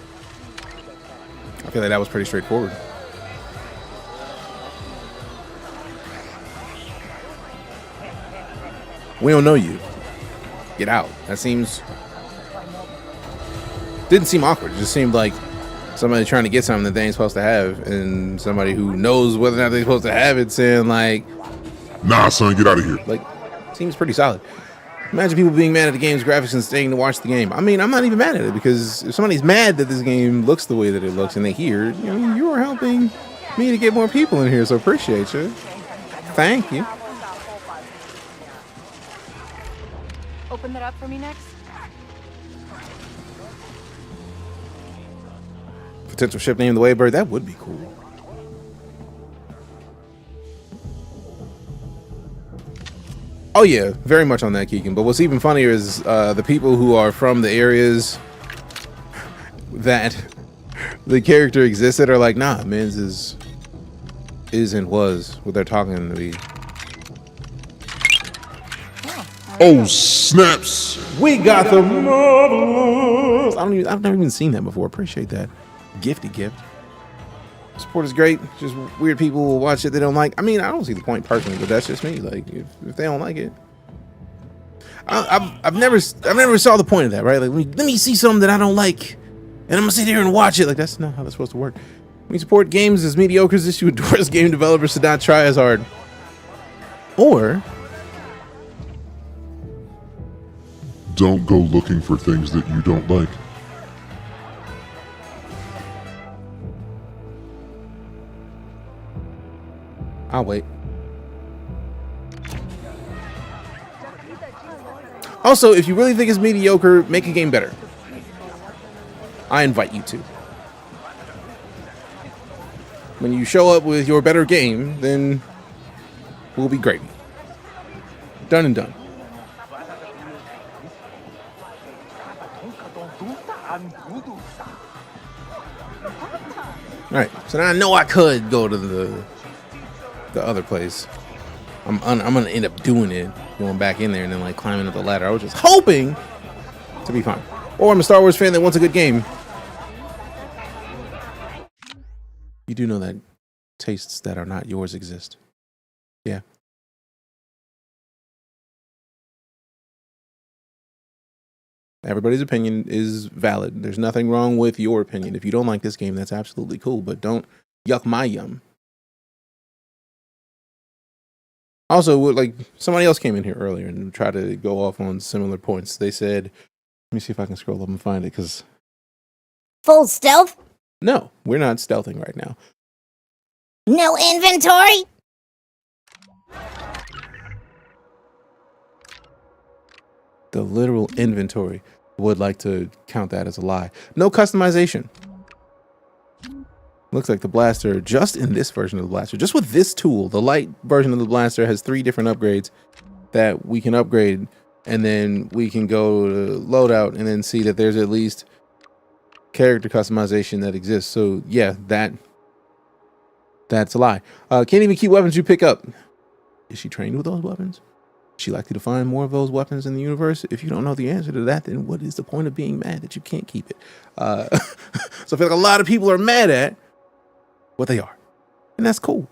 I feel like that was pretty straightforward. We don't know you. Get out. That seems... Didn't seem awkward. It just seemed like somebody trying to get something that they ain't supposed to have, and somebody who knows whether or not they're supposed to have it saying like, Nah, son, get out of here. like, seems pretty solid. Imagine people being mad at the game's graphics and staying to watch the game. I mean, I'm not even mad at it, because if somebody's mad that this game looks the way that it looks and they hear, you know, you are helping me to get more people in here, so appreciate you. Thank you. Open that up for me next. Potential ship named the Wavebird. That would be cool. Oh yeah, very much on that, Keegan. But what's even funnier is the people who are from the areas that the character existed are like, nah, Men's is and was what they're talking to me. Oh, snaps. We got the marvelous. I've never even seen that before. Appreciate that. Gifty gift. Support is great. Just weird people will watch it they don't like. I mean, I don't see the point personally, but that's just me. Like, if they don't like it, I've never saw the point of that, right? Like, let me see something that I don't like, and I'm gonna sit here and watch it. Like, that's not how that's supposed to work. When you support games as mediocre as you endorse game developers to not try as hard, or Don't go looking for things that you don't like. I'll wait. Also, if you really think it's mediocre, make a game better. I invite you to. When you show up with your better game, then we'll be gravy. Done and done. All right, so now I know I could go to the other place. I'm gonna end up doing it, going back in there and then like climbing up the ladder. I was just hoping to be fine. Or I'm a Star Wars fan that wants a good game. You do know that tastes that are not yours exist. Yeah. Everybody's opinion is valid. There's nothing wrong with your opinion. If you don't like this game, that's absolutely cool, but don't yuck my yum. Also, like, somebody else came in here earlier and tried to go off on similar points. They said, let me see if I can scroll up and find it, because... Full stealth? No, we're not stealthing right now. No inventory? The literal inventory would like to count that as a lie. No customization. Looks like the blaster, just in this version of the blaster, just with this tool, the light version of the blaster has 3 different upgrades that we can upgrade, and then we can go to loadout and then see that there's at least character customization that exists. So yeah, that's a lie. Can't even keep weapons you pick up. Is she trained with those weapons? Is she likely to find more of those weapons in the universe? If you don't know the answer to that, then what is the point of being mad that you can't keep it? So I feel like a lot of people are mad at what they are, and that's cool.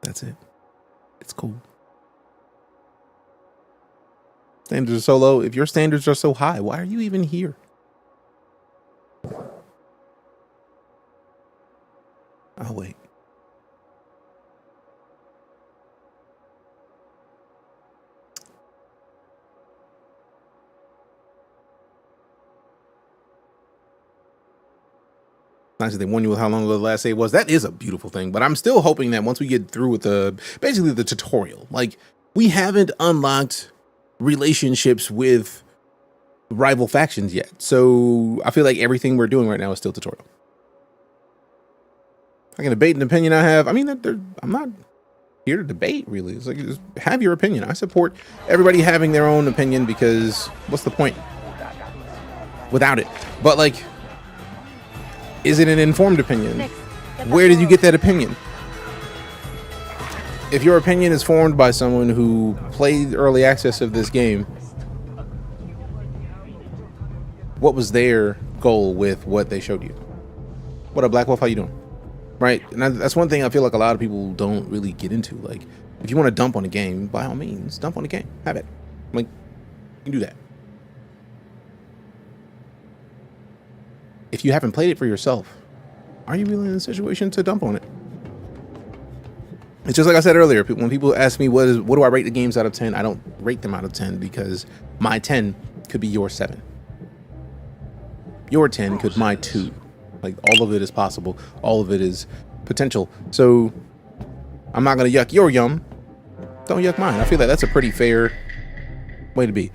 That's it. It's cool. Standards are so low. If your standards are so high, why are you even here? I'll wait. Nice that they warn you with how long the last save was. That is a beautiful thing, but I'm still hoping that once we get through with basically the tutorial, like, we haven't unlocked relationships with rival factions yet. So I feel like everything we're doing right now is still tutorial. I can debate an opinion I have. I mean, I'm not here to debate, really. It's like, just have your opinion. I support everybody having their own opinion, because what's the point without it? But like, is it an informed opinion? Where did you get that opinion? If your opinion is formed by someone who played early access of this game, what was their goal with what they showed you? What up, Black Wolf? How you doing? Right? And that's one thing I feel like a lot of people don't really get into. Like, if you want to dump on a game, by all means, dump on a game. Have it. Like, you can do that. If you haven't played it for yourself, are you really in a situation to dump on it? It's just like I said earlier, when people ask me what do I rate the games out of 10, I don't rate them out of 10, because my 10 could be your 7. Your 10 could my 2. Like, all of it is possible. All of it is potential. So I'm not going to yuck your yum. Don't yuck mine. I feel like that's a pretty fair way to be.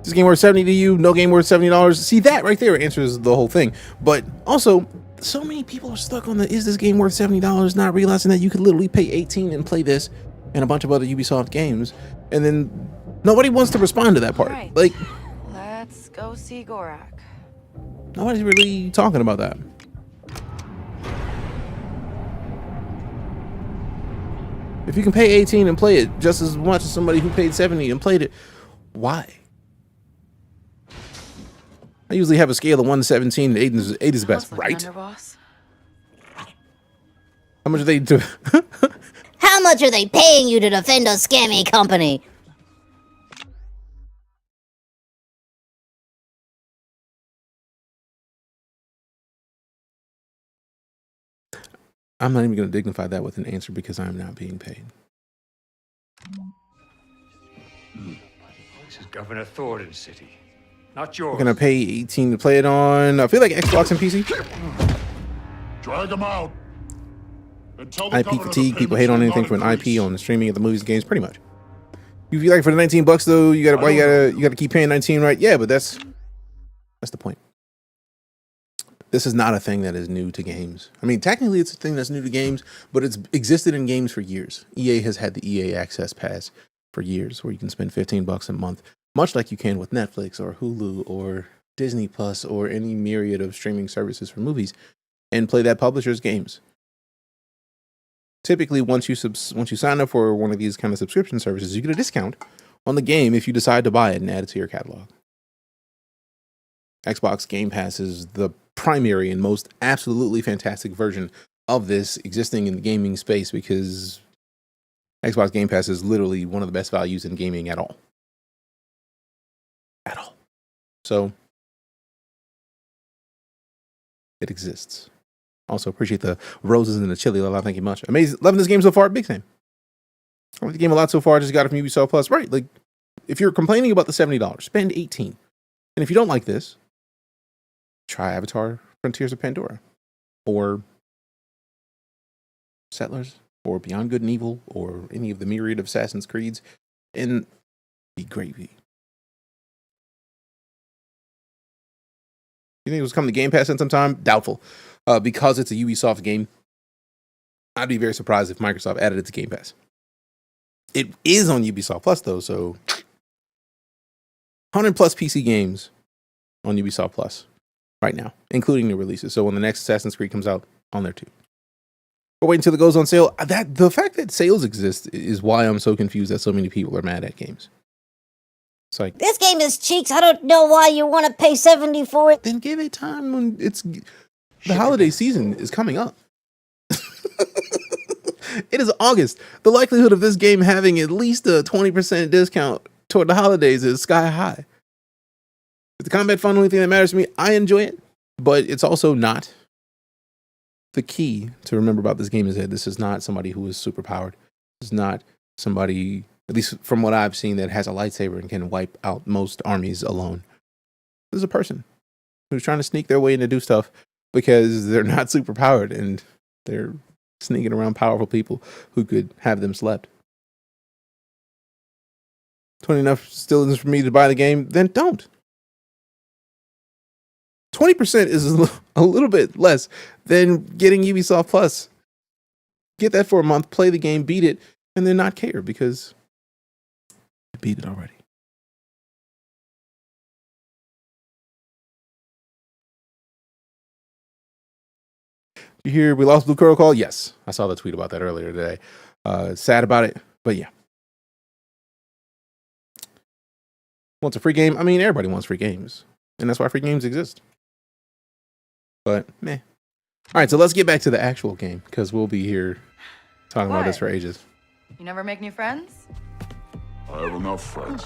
This game worth $70 to you, no game worth $70. See, that right there answers the whole thing. But also, so many people are stuck on the, is this game worth $70, not realizing that you could literally pay $18 and play this and a bunch of other Ubisoft games. And then nobody wants to respond to that part. Right. Like, Let's go see Gorak. nobody's really talking about that. If you can pay 18 and play it just as much as somebody who paid 70 and played it, why? I usually have a scale of 1 to 17, and 8 is best, right? How much are they do? How much are they paying you to defend a scammy company? I'm not even going to dignify that with an answer, because I'm not being paid. This is Governor Thornton's city, not yours. We're going to pay 18 to play it on, I feel like Xbox and PC. Drag them out. And tell the IP governor fatigue. the People hate on payments anything are from not an IP increased. on the streaming of the movies and games, pretty much. If you like for the $19 though, you gotta keep paying 19, right? Yeah, but that's the point. This is not a thing that is new to games. I mean, technically it's a thing that's new to games, but it's existed in games for years. EA has had the EA Access Pass for years, where you can spend $15 a month, much like you can with Netflix or Hulu or Disney Plus or any myriad of streaming services for movies, and play that publisher's games. Typically, once you sign up for one of these kind of subscription services, you get a discount on the game if you decide to buy it and add it to your catalog. Xbox Game Pass is the primary and most absolutely fantastic version of this existing in the gaming space, because Xbox Game Pass is literally one of the best values in gaming at all. At all. So, it exists. Also, appreciate the roses and the chili. Thank you much. Amazing. Loving this game so far. Big fan. I like the game a lot so far. Just got it from Ubisoft Plus. Right. Like, if you're complaining about the $70, spend 18. And if you don't like this, try Avatar Frontiers of Pandora. Or Settlers or Beyond Good and Evil, or any of the myriad of Assassin's Creeds, and be gravy. You think it was coming to Game Pass in some time? Doubtful. Because it's a Ubisoft game, I'd be very surprised if Microsoft added it to Game Pass. It is on Ubisoft Plus, though, so 100 plus PC games on Ubisoft Plus right now, including new releases. So when the next Assassin's Creed comes out, on there too. But wait until it goes on sale. The fact that sales exist is why I'm so confused that so many people are mad at games. It's like, this game is cheeks. I don't know why you want to pay $70 for it. Then give it time when the holiday season is coming up. It is August. The likelihood of this game having at least a 20% discount toward the holidays is sky high. Is the combat fun the only thing that matters to me? I enjoy it, but it's also not. The key to remember about this game is that this is not somebody who is super powered. This is not somebody, at least from what I've seen, that has a lightsaber and can wipe out most armies alone. This is a person who's trying to sneak their way in to do stuff because they're not super powered and they're sneaking around powerful people who could have them slept. 20 enough still isn't for me to buy the game, then don't. 20% is a little bit less than getting Ubisoft Plus. Get that for a month, play the game, beat it, and then not care because you beat it already. You hear we lost Blue Curl Call? Yes. I saw the tweet about that earlier today. Sad about it, but yeah. Wants a free game? I mean, everybody wants free games. And that's why free games exist. But, meh. All right, so let's get back to the actual game, because we'll be here talking about this for ages. You never make new friends? I have enough friends.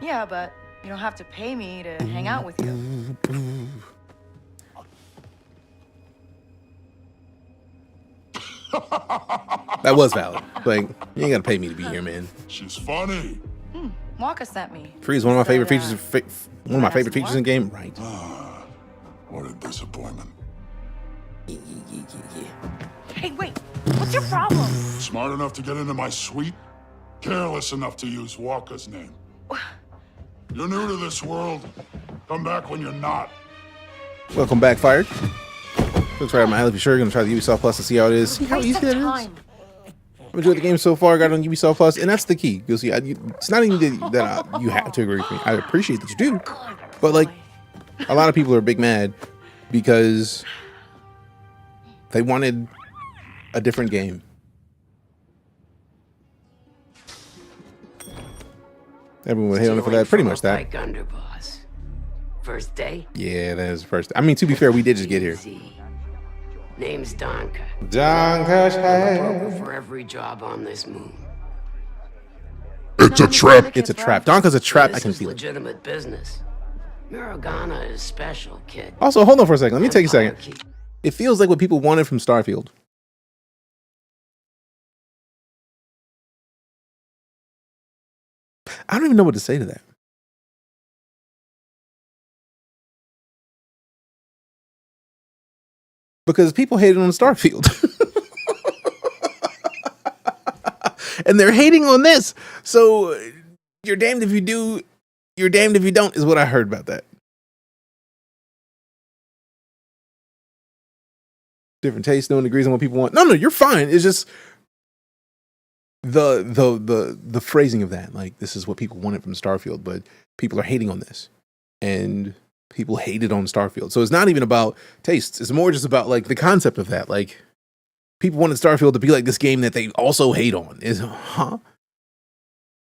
Yeah, but you don't have to pay me to hang out with you. That was valid. Like, you ain't gotta pay me to be here, man. She's funny. Waka sent me. Free is one of my favorite features. One of my favorite features in the game, right? What a disappointment. Hey, wait. What's your problem? Smart enough to get into my suite, careless enough to use Walker's name. You're new to this world. Come back when you're not. Welcome back, Fired. Looks right up my alley for sure. Gonna try the Ubisoft Plus to see how it is. See how easy that is. I've enjoyed the game so far. Got it on Ubisoft Plus, and that's the key. You'll see, it's not even that you have to agree with me. I appreciate that you do, but like, a lot of people are big mad because they wanted a different game. Everyone would hate on it for that. Pretty much that. Underboss. First day? Yeah, that is first. I mean, to be fair, we did just get here. Name's Donka. Donka for every job on this moon. It's a trap. It's a trap. Donka's a trap. I can feel it. Legitimate business. Miragana is special, kid. Also, hold on for a second. Let me take a second. It feels like what people wanted from Starfield. I don't even know what to say to that. Because people hated on Starfield. And they're hating on this. So you're damned if you do, you're damned if you don't, is what I heard about that. Different tastes, no one agrees on what people want. No, you're fine. It's just the phrasing of that. Like, this is what people wanted from Starfield, but people are hating on this. And people hated on Starfield. So it's not even about tastes. It's more just about like the concept of that. Like, people wanted Starfield to be like this game that they also hate on. It's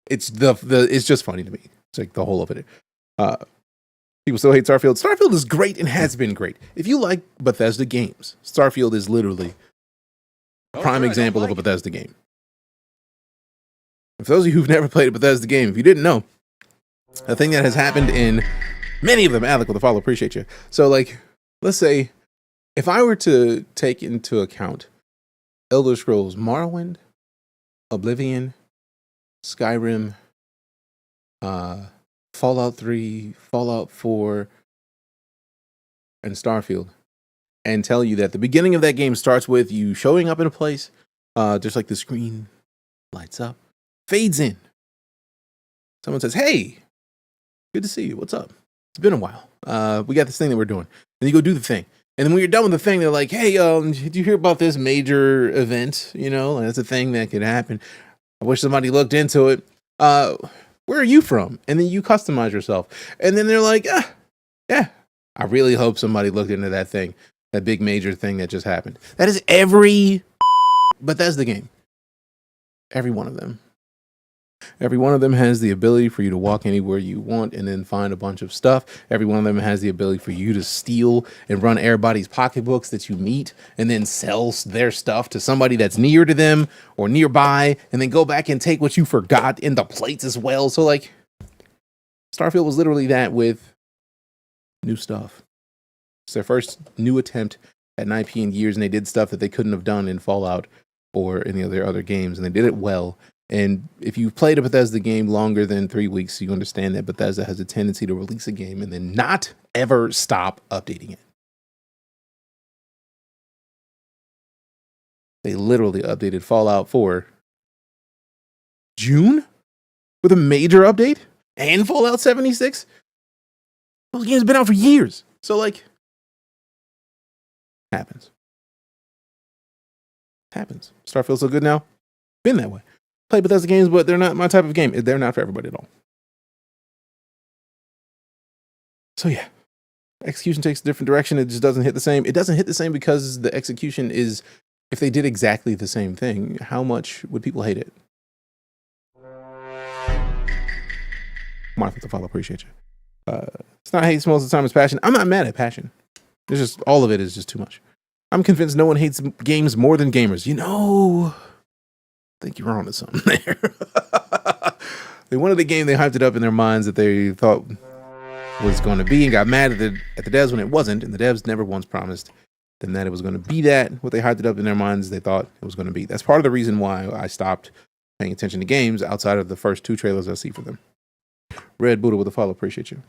it's just funny to me. It's like the whole of it. People still hate Starfield. Starfield is great and has been great. If you like Bethesda games, Starfield is literally a prime example of a Bethesda game. For those of you who've never played a Bethesda game, if you didn't know, a thing that has happened in many of them, Alec with the follow, appreciate you. So like, let's say if I were to take into account Elder Scrolls Morrowind, Oblivion, Skyrim, Fallout 3, Fallout 4, and Starfield, and tell you that the beginning of that game starts with you showing up in a place, just like the screen lights up, fades in. Someone says, "Hey, good to see you. What's up? It's been a while. We got this thing that we're doing." And you go do the thing. And then when you're done with the thing, they're like, "Hey, did you hear about this major event? You know, that's a thing that could happen. I wish somebody looked into it. Where are you from?" And then you customize yourself. And then they're like, "Yeah, I really hope somebody looked into that thing, that big major thing that just happened." That is every Bethesda game. Every one of them. Every one of them has the ability for you to walk anywhere you want and then find a bunch of stuff. Every one of them has the ability for you to steal and run everybody's pocketbooks that you meet and then sell their stuff to somebody that's near to them or nearby and then go back and take what you forgot in the plates as well. So like Starfield was literally that with new stuff. It's their first new attempt at an IP in years, and they did stuff that they couldn't have done in Fallout or any of their other games, and they did it well. And if you've played a Bethesda game longer than 3 weeks, you understand that Bethesda has a tendency to release a game and then not ever stop updating it. They literally updated Fallout 4 June with a major update, and Fallout 76. Those games have been out for years. So like, happens. Starfield's so good now. Been that way. Play Bethesda games, but they're not my type of game. They're not for everybody at all. So yeah, execution takes a different direction. It just doesn't hit the same. It doesn't hit the same because the execution is, if they did exactly the same thing, how much would people hate it? Martha to follow, appreciate you. It's not hate, most of the time it's passion. I'm not mad at passion. It's just, all of it is just too much. I'm convinced no one hates games more than gamers. You know, I think you're on to something there. They wanted a game, they hyped it up in their minds that they thought was going to be, and got mad at the devs when it wasn't. And the devs never once promised them that it was going to be that. What they hyped it up in their minds, they thought it was going to be. That's part of the reason why I stopped paying attention to games outside of the first 2 trailers I see for them. Red Buddha with a follow, appreciate you.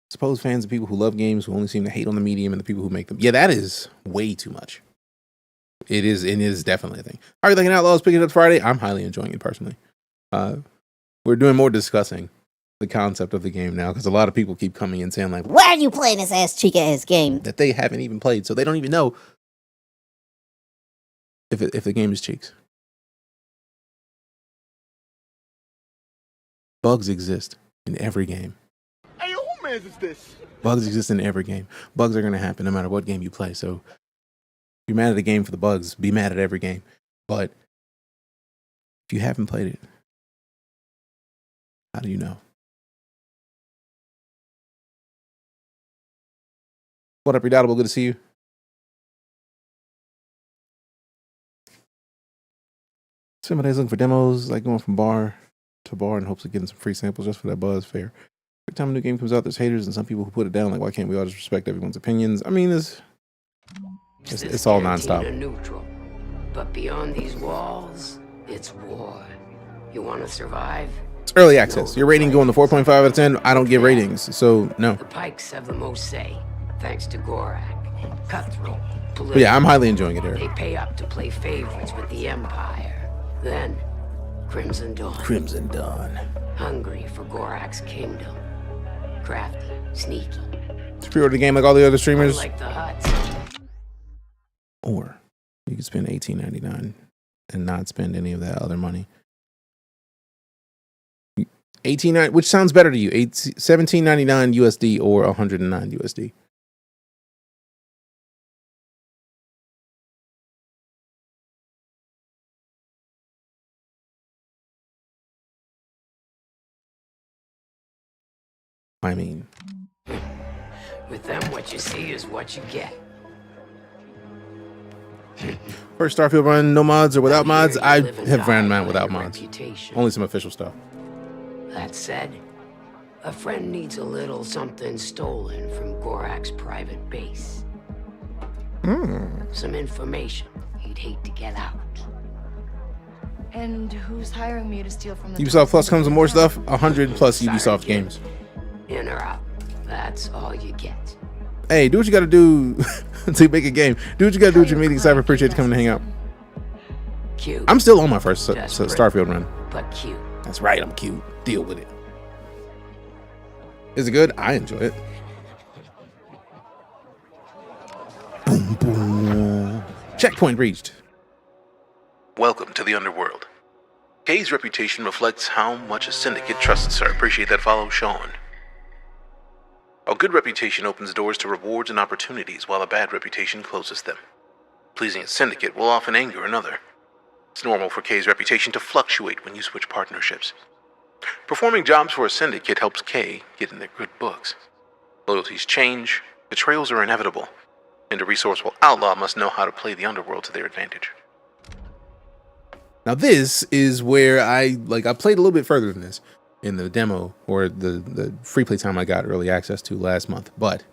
Suppose fans of people who love games who only seem to hate on the medium and the people who make them. Yeah, that is way too much. It is definitely a thing. All right, like an Outlaws picking it up Friday. I'm highly enjoying it personally. We're doing more discussing the concept of the game now because a lot of people keep coming and saying like, "Why are you playing this ass cheek ass game?" that they haven't even played, so they don't even know if the game is cheeks. Bugs exist in every game. Hey, who man is this? Bugs exist in every game. Bugs are going to happen no matter what game you play. So if you're mad at a game for the bugs, be mad at every game. But if you haven't played it, how do you know? What up, Redoubtable? Good to see you. Somebody's looking for demos, like going from bar to bar in hopes of getting some free samples just for that buzz. Fair. Every time a new game comes out, there's haters and some people who put it down. Like, why can't we all just respect everyone's opinions? I mean, it's all nonstop. Neutral, but beyond these walls, it's war. You want to survive? It's early access. Your rating going to 4.5 out of 10. I don't give ratings, so no. The Pikes have the most say, thanks to Gorak. Cutthroat. But yeah, I'm highly enjoying it, Eric. They pay up to play favorites with the Empire. Then, Crimson Dawn. Crimson Dawn. Hungry for Gorak's kingdom. Crafty, sneaky. Pre-order the game like all the other streamers. Like the Huts. Or you can spend $18.99 and not spend any of that other money. $18.99, which sounds better to you? $17.99 USD or $109 USD? I mean, with them, what you see is what you get. First Starfield run, no mods or without mods. I have ran mine without mods. Only some official stuff. That said, a friend needs a little something stolen from Gorak's private base. Some information he'd hate to get out. And who's hiring me to steal from the Ubisoft Plus comes with more stuff. 100 plus Ubisoft games. In or out, that's all you get. Hey, do what you got to do to make a game. Do what you got to do with your meetings. I appreciate you coming to hang out. Cute. I'm still on my first Starfield run. But cute. That's right, I'm cute. Deal with it. Is it good? I enjoy it. Boom, boom. Checkpoint reached. Welcome to the underworld. Kay's reputation reflects how much a syndicate trusts her. Appreciate that follow, Sean. A good reputation opens doors to rewards and opportunities, while a bad reputation closes them. Pleasing a syndicate will often anger another. It's normal for Kay's reputation to fluctuate when you switch partnerships. Performing jobs for a syndicate helps Kay get in their good books. Loyalties change, betrayals are inevitable, and a resourceful outlaw must know how to play the underworld to their advantage. Now this is where I played a little bit further than this in the demo or the free play time I got early access to last month, but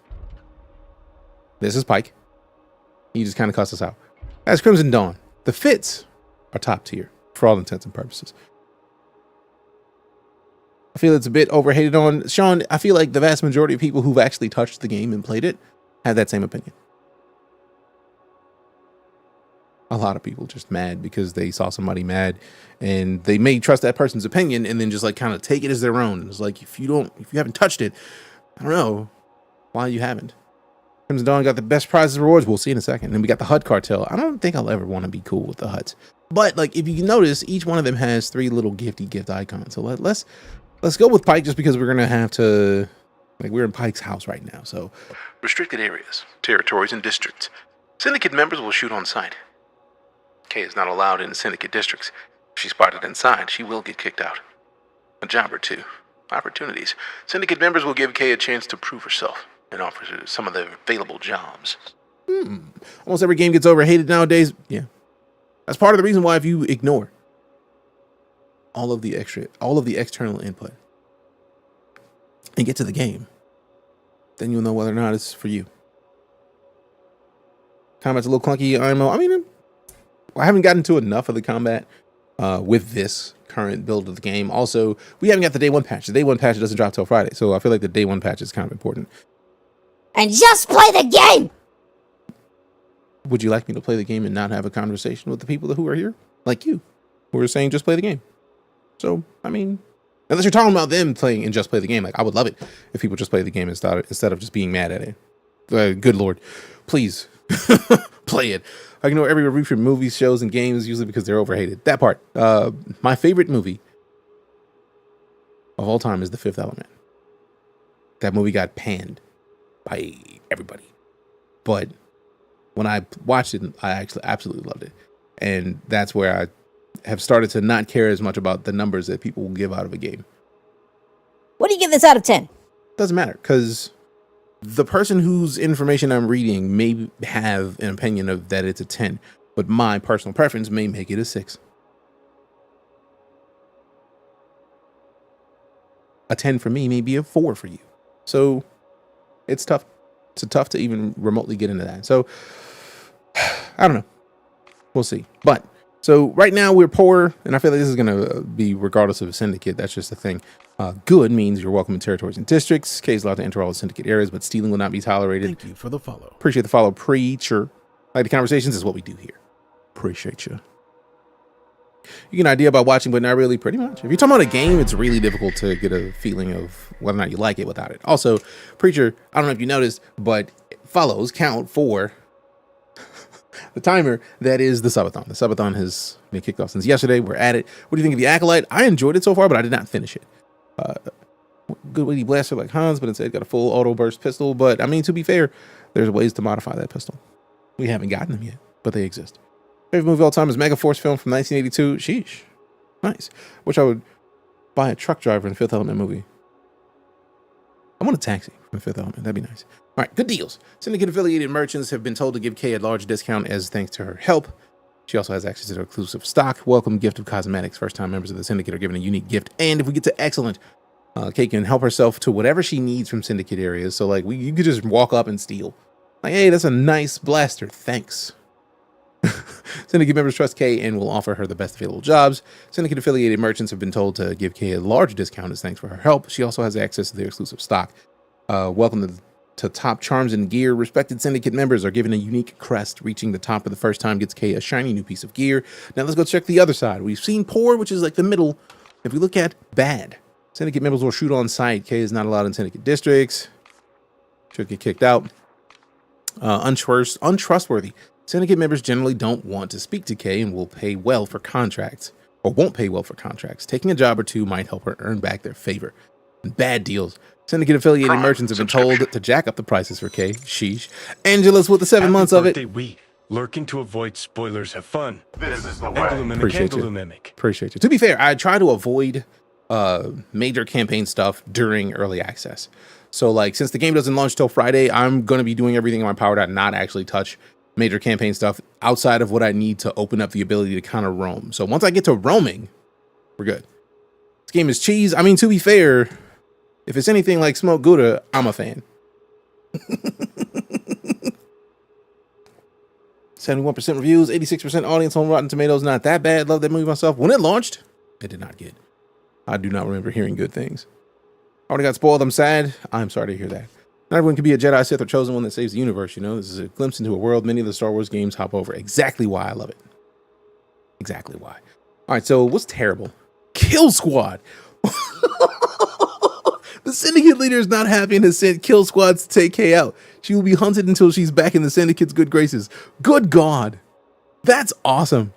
this is Pike. He just kind of cussed us out. As Crimson Dawn, the fits are top tier for all intents and purposes. I feel it's a bit overhated on. Sean, I feel like the vast majority of people who've actually touched the game and played it have that same opinion. A lot of people just mad because they saw somebody mad and they may trust that person's opinion and then just like kind of take it as their own. It's like, if you haven't touched it, I don't know why you haven't. Crimson Dawn got the best prizes and rewards. We'll see in a second. And then we got the HUD cartel. I don't think I'll ever want to be cool with the HUDs, but like, if you notice, each one of them has 3 little gift icons. So let's go with Pike, just because we're going to have to, like, we're in Pike's house right now. So restricted areas, territories, and districts. Syndicate members will shoot on sight. Kay is not allowed in syndicate districts. If she's spotted inside, she will get kicked out. A job or two. Opportunities. Syndicate members will give Kay a chance to prove herself and offer her some of the available jobs. Almost every game gets overhated nowadays. Yeah. That's part of the reason why, if you ignore all of the external input and get to the game, then you'll know whether or not it's for you. Combat's a little clunky. I haven't gotten to enough of the combat with this current build of the game. Also, we haven't got the day 1 patch. The day 1 patch doesn't drop till Friday, so I feel like the day 1 patch is kind of important. And just play the game! Would you like me to play the game and not have a conversation with the people who are here? Like you, who are saying just play the game. So, unless you're talking about them playing and just play the game, like, I would love it if people just play the game instead of just being mad at it. Good Lord, please play it. I ignore every review for movies, shows, and games, usually because they're overhated. That part. My favorite movie of all time is The Fifth Element. That movie got panned by everybody. But when I watched it, I actually absolutely loved it. And that's where I have started to not care as much about the numbers that people will give out of a game. What do you give this out of 10? Doesn't matter, because the person whose information I'm reading may have an opinion of that it's a 10, but my personal preference may make it a 6. A 10 for me may be a 4 for you. So it's tough. It's tough to even remotely get into that. So I don't know. We'll see. But so right now we're poor, and I feel like this is going to be regardless of a syndicate. That's just the thing. Good means you're welcome in territories and districts. K is allowed to enter all the syndicate areas, but stealing will not be tolerated. Thank you for the follow. Appreciate the follow, Preacher. Like the conversations is what we do here. Appreciate you. You get an idea about watching, but not really. Pretty much. If you're talking about a game, it's really difficult to get a feeling of whether or not you like it without it. Also, Preacher, I don't know if you noticed, but follows count for the timer that is the Subathon. The Subathon has been kicked off since yesterday. We're at it. What do you think of the Acolyte? I enjoyed it so far, but I did not finish it. Good witty blaster like Hans, but instead got a full auto burst pistol. But I mean, to be fair, there's ways to modify that pistol. We haven't gotten them yet, but they exist. Favorite movie of all time is Mega Force film from 1982. Sheesh. Nice. Wish I would buy a truck driver in the Fifth Element movie. I want a taxi from Fifth Element. That'd be nice. All right, good deals. Syndicate affiliated merchants have been told to give Kay a large discount as thanks to her help. She also has access to their exclusive stock. Welcome gift of cosmetics. First-time members of the Syndicate are given a unique gift. And if we get to excellent, Kay can help herself to whatever she needs from Syndicate areas. So, like, you could just walk up and steal. Like, hey, that's a nice blaster. Thanks. Syndicate members trust Kay and will offer her the best available jobs. Syndicate affiliated merchants have been told to give Kay a large discount as thanks for her help. She also has access to their exclusive stock. Welcome to to top charms and gear. Respected Syndicate members are given a unique crest. Reaching the top of the first time gets K a shiny new piece of gear. Now let's go check the other side. We've seen poor, which is like the middle. If we look at bad, Syndicate members will shoot on sight. K is not allowed in Syndicate districts. Should get kicked out. Untrustworthy. Syndicate members generally don't want to speak to K and will pay well for contracts, or won't pay well for contracts. Taking a job or two might help her earn back their favor. And bad deals. Syndicate affiliated merchants have been told to jack up the prices for K. Sheesh. Angela's with the 7 months of it. Lurking to avoid spoilers. Have fun. This is the way. Appreciate you. To be fair, I try to avoid major campaign stuff during early access. So like, since the game doesn't launch till Friday, I'm going to be doing everything in my power to not actually touch major campaign stuff outside of what I need to open up the ability to kind of roam. So once I get to roaming, we're good. This game is cheese. I mean, to be fair, if it's anything like Smoke Gouda, I'm a fan. 71% reviews, 86% audience on Rotten Tomatoes. Not that bad. Love that movie myself. When it launched, it did not get. I do not remember hearing good things. Already got spoiled. I'm sad. I'm sorry to hear that. Not everyone can be a Jedi, Sith, or chosen one that saves the universe. You know, this is a glimpse into a world many of the Star Wars games hop over. Exactly why I love it. Exactly why. All right, so what's terrible? Kill Squad. The Syndicate leader is not happy and has sent kill squads to take K out. She will be hunted until she's back in the Syndicate's good graces. Good God. That's awesome.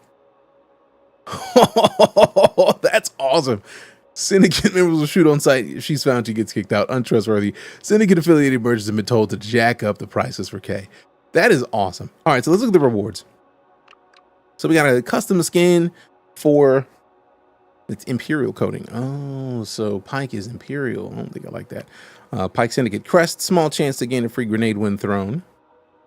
That's awesome. Syndicate members will shoot on sight. If she's found, she gets kicked out. Untrustworthy. Syndicate affiliated merchants have been told to jack up the prices for K. That is awesome. All right, so let's look at the rewards. So we got a custom skin for... It's Imperial coding. Oh, so Pike is Imperial. I don't think I like that. Pike Syndicate crest. Small chance to gain a free grenade when thrown.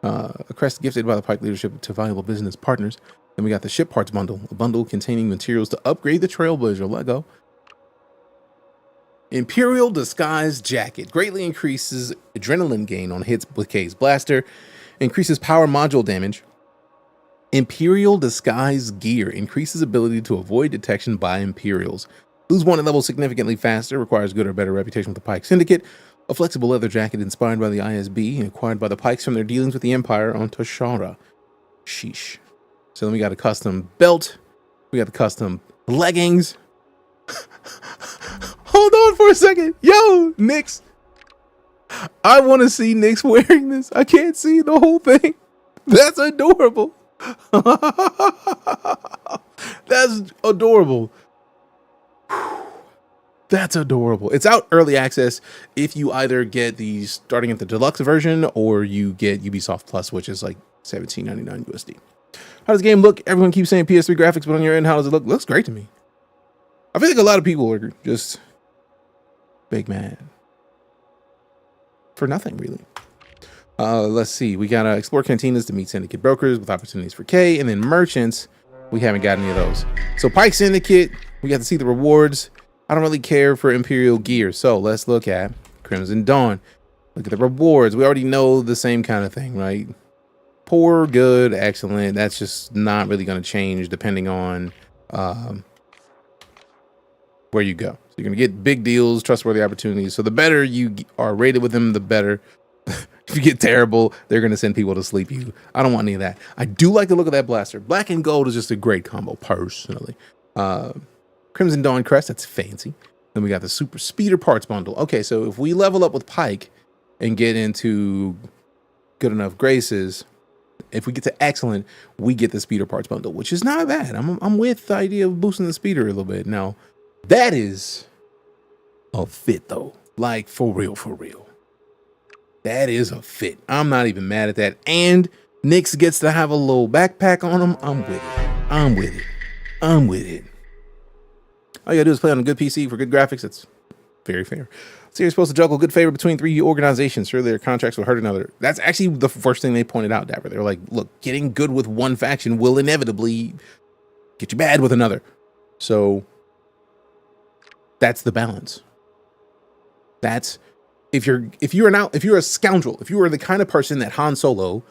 A crest gifted by the Pike leadership to valuable business partners. Then we got the ship parts bundle. A bundle containing materials to upgrade the Trailblazer. Lego. Imperial Disguise Jacket. Greatly increases adrenaline gain on hits with K's blaster. Increases power module damage. Imperial Disguise Gear increases ability to avoid detection by Imperials. Lose one level significantly faster, requires good or better reputation with the Pike Syndicate. A flexible leather jacket inspired by the ISB and acquired by the Pikes from their dealings with the Empire on Toshara. Sheesh. So then we got a custom belt. We got the custom leggings. Hold on for a second. Yo, Nyx. I want to see Nyx wearing this. I can't see the whole thing. That's adorable. That's adorable. That's adorable. It's out early access if you either get the starting at the deluxe version or you get Ubisoft Plus, which is like $17.99 USD. How does the game look? Everyone keeps saying PS3 graphics, but on your end, how does it look? Looks great to me. I feel like a lot of people are just big mad for nothing, really. Let's see. We got to explore cantinas to meet Syndicate brokers with opportunities for K, and then merchants. We haven't got any of those. So Pike Syndicate, we got to see the rewards. I don't really care for Imperial gear. So let's look at Crimson Dawn. Look at the rewards. We already know the same kind of thing, right? Poor, good, excellent. That's just not really going to change depending on where you go. So you're going to get big deals, trustworthy opportunities. So the better you are rated with them, the better. If you get terrible, they're going to send people to sleep you. I don't want any of that. I do like the look of that blaster. Black and gold is just a great combo, personally. Crimson Dawn crest, that's fancy. Then we got the super speeder parts bundle. Okay, so if we level up with Pike and get into good enough graces, if we get to excellent, we get the speeder parts bundle, which is not bad. I'm with the idea of boosting the speeder a little bit. Now, that is a fit, though. Like, for real, for real. That is a fit. I'm not even mad at that. And Nyx gets to have a little backpack on him. I'm with it. I'm with it. I'm with it. All you gotta do is play on a good PC for good graphics. That's very fair. So you're supposed to juggle good favor between 3 organizations. Sure, their contracts will hurt another. That's actually the first thing they pointed out, Dapper. They were like, look, getting good with one faction will inevitably get you bad with another. So that's the balance. That's if you're a scoundrel, if you are the kind of person that Han Solo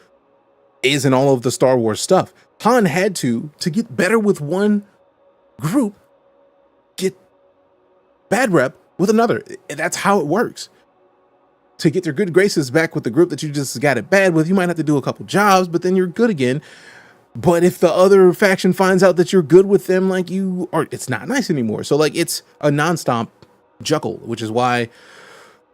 is in all of the Star Wars stuff, Han had to get better with one group, get bad rep with another. That's how it works. to get your good graces back with the group that you just got it bad with, you might have to do a couple jobs, but then you're good again. But if the other faction finds out that you're good with them, like you are, it's not nice anymore. So like it's a nonstop juggle, which is why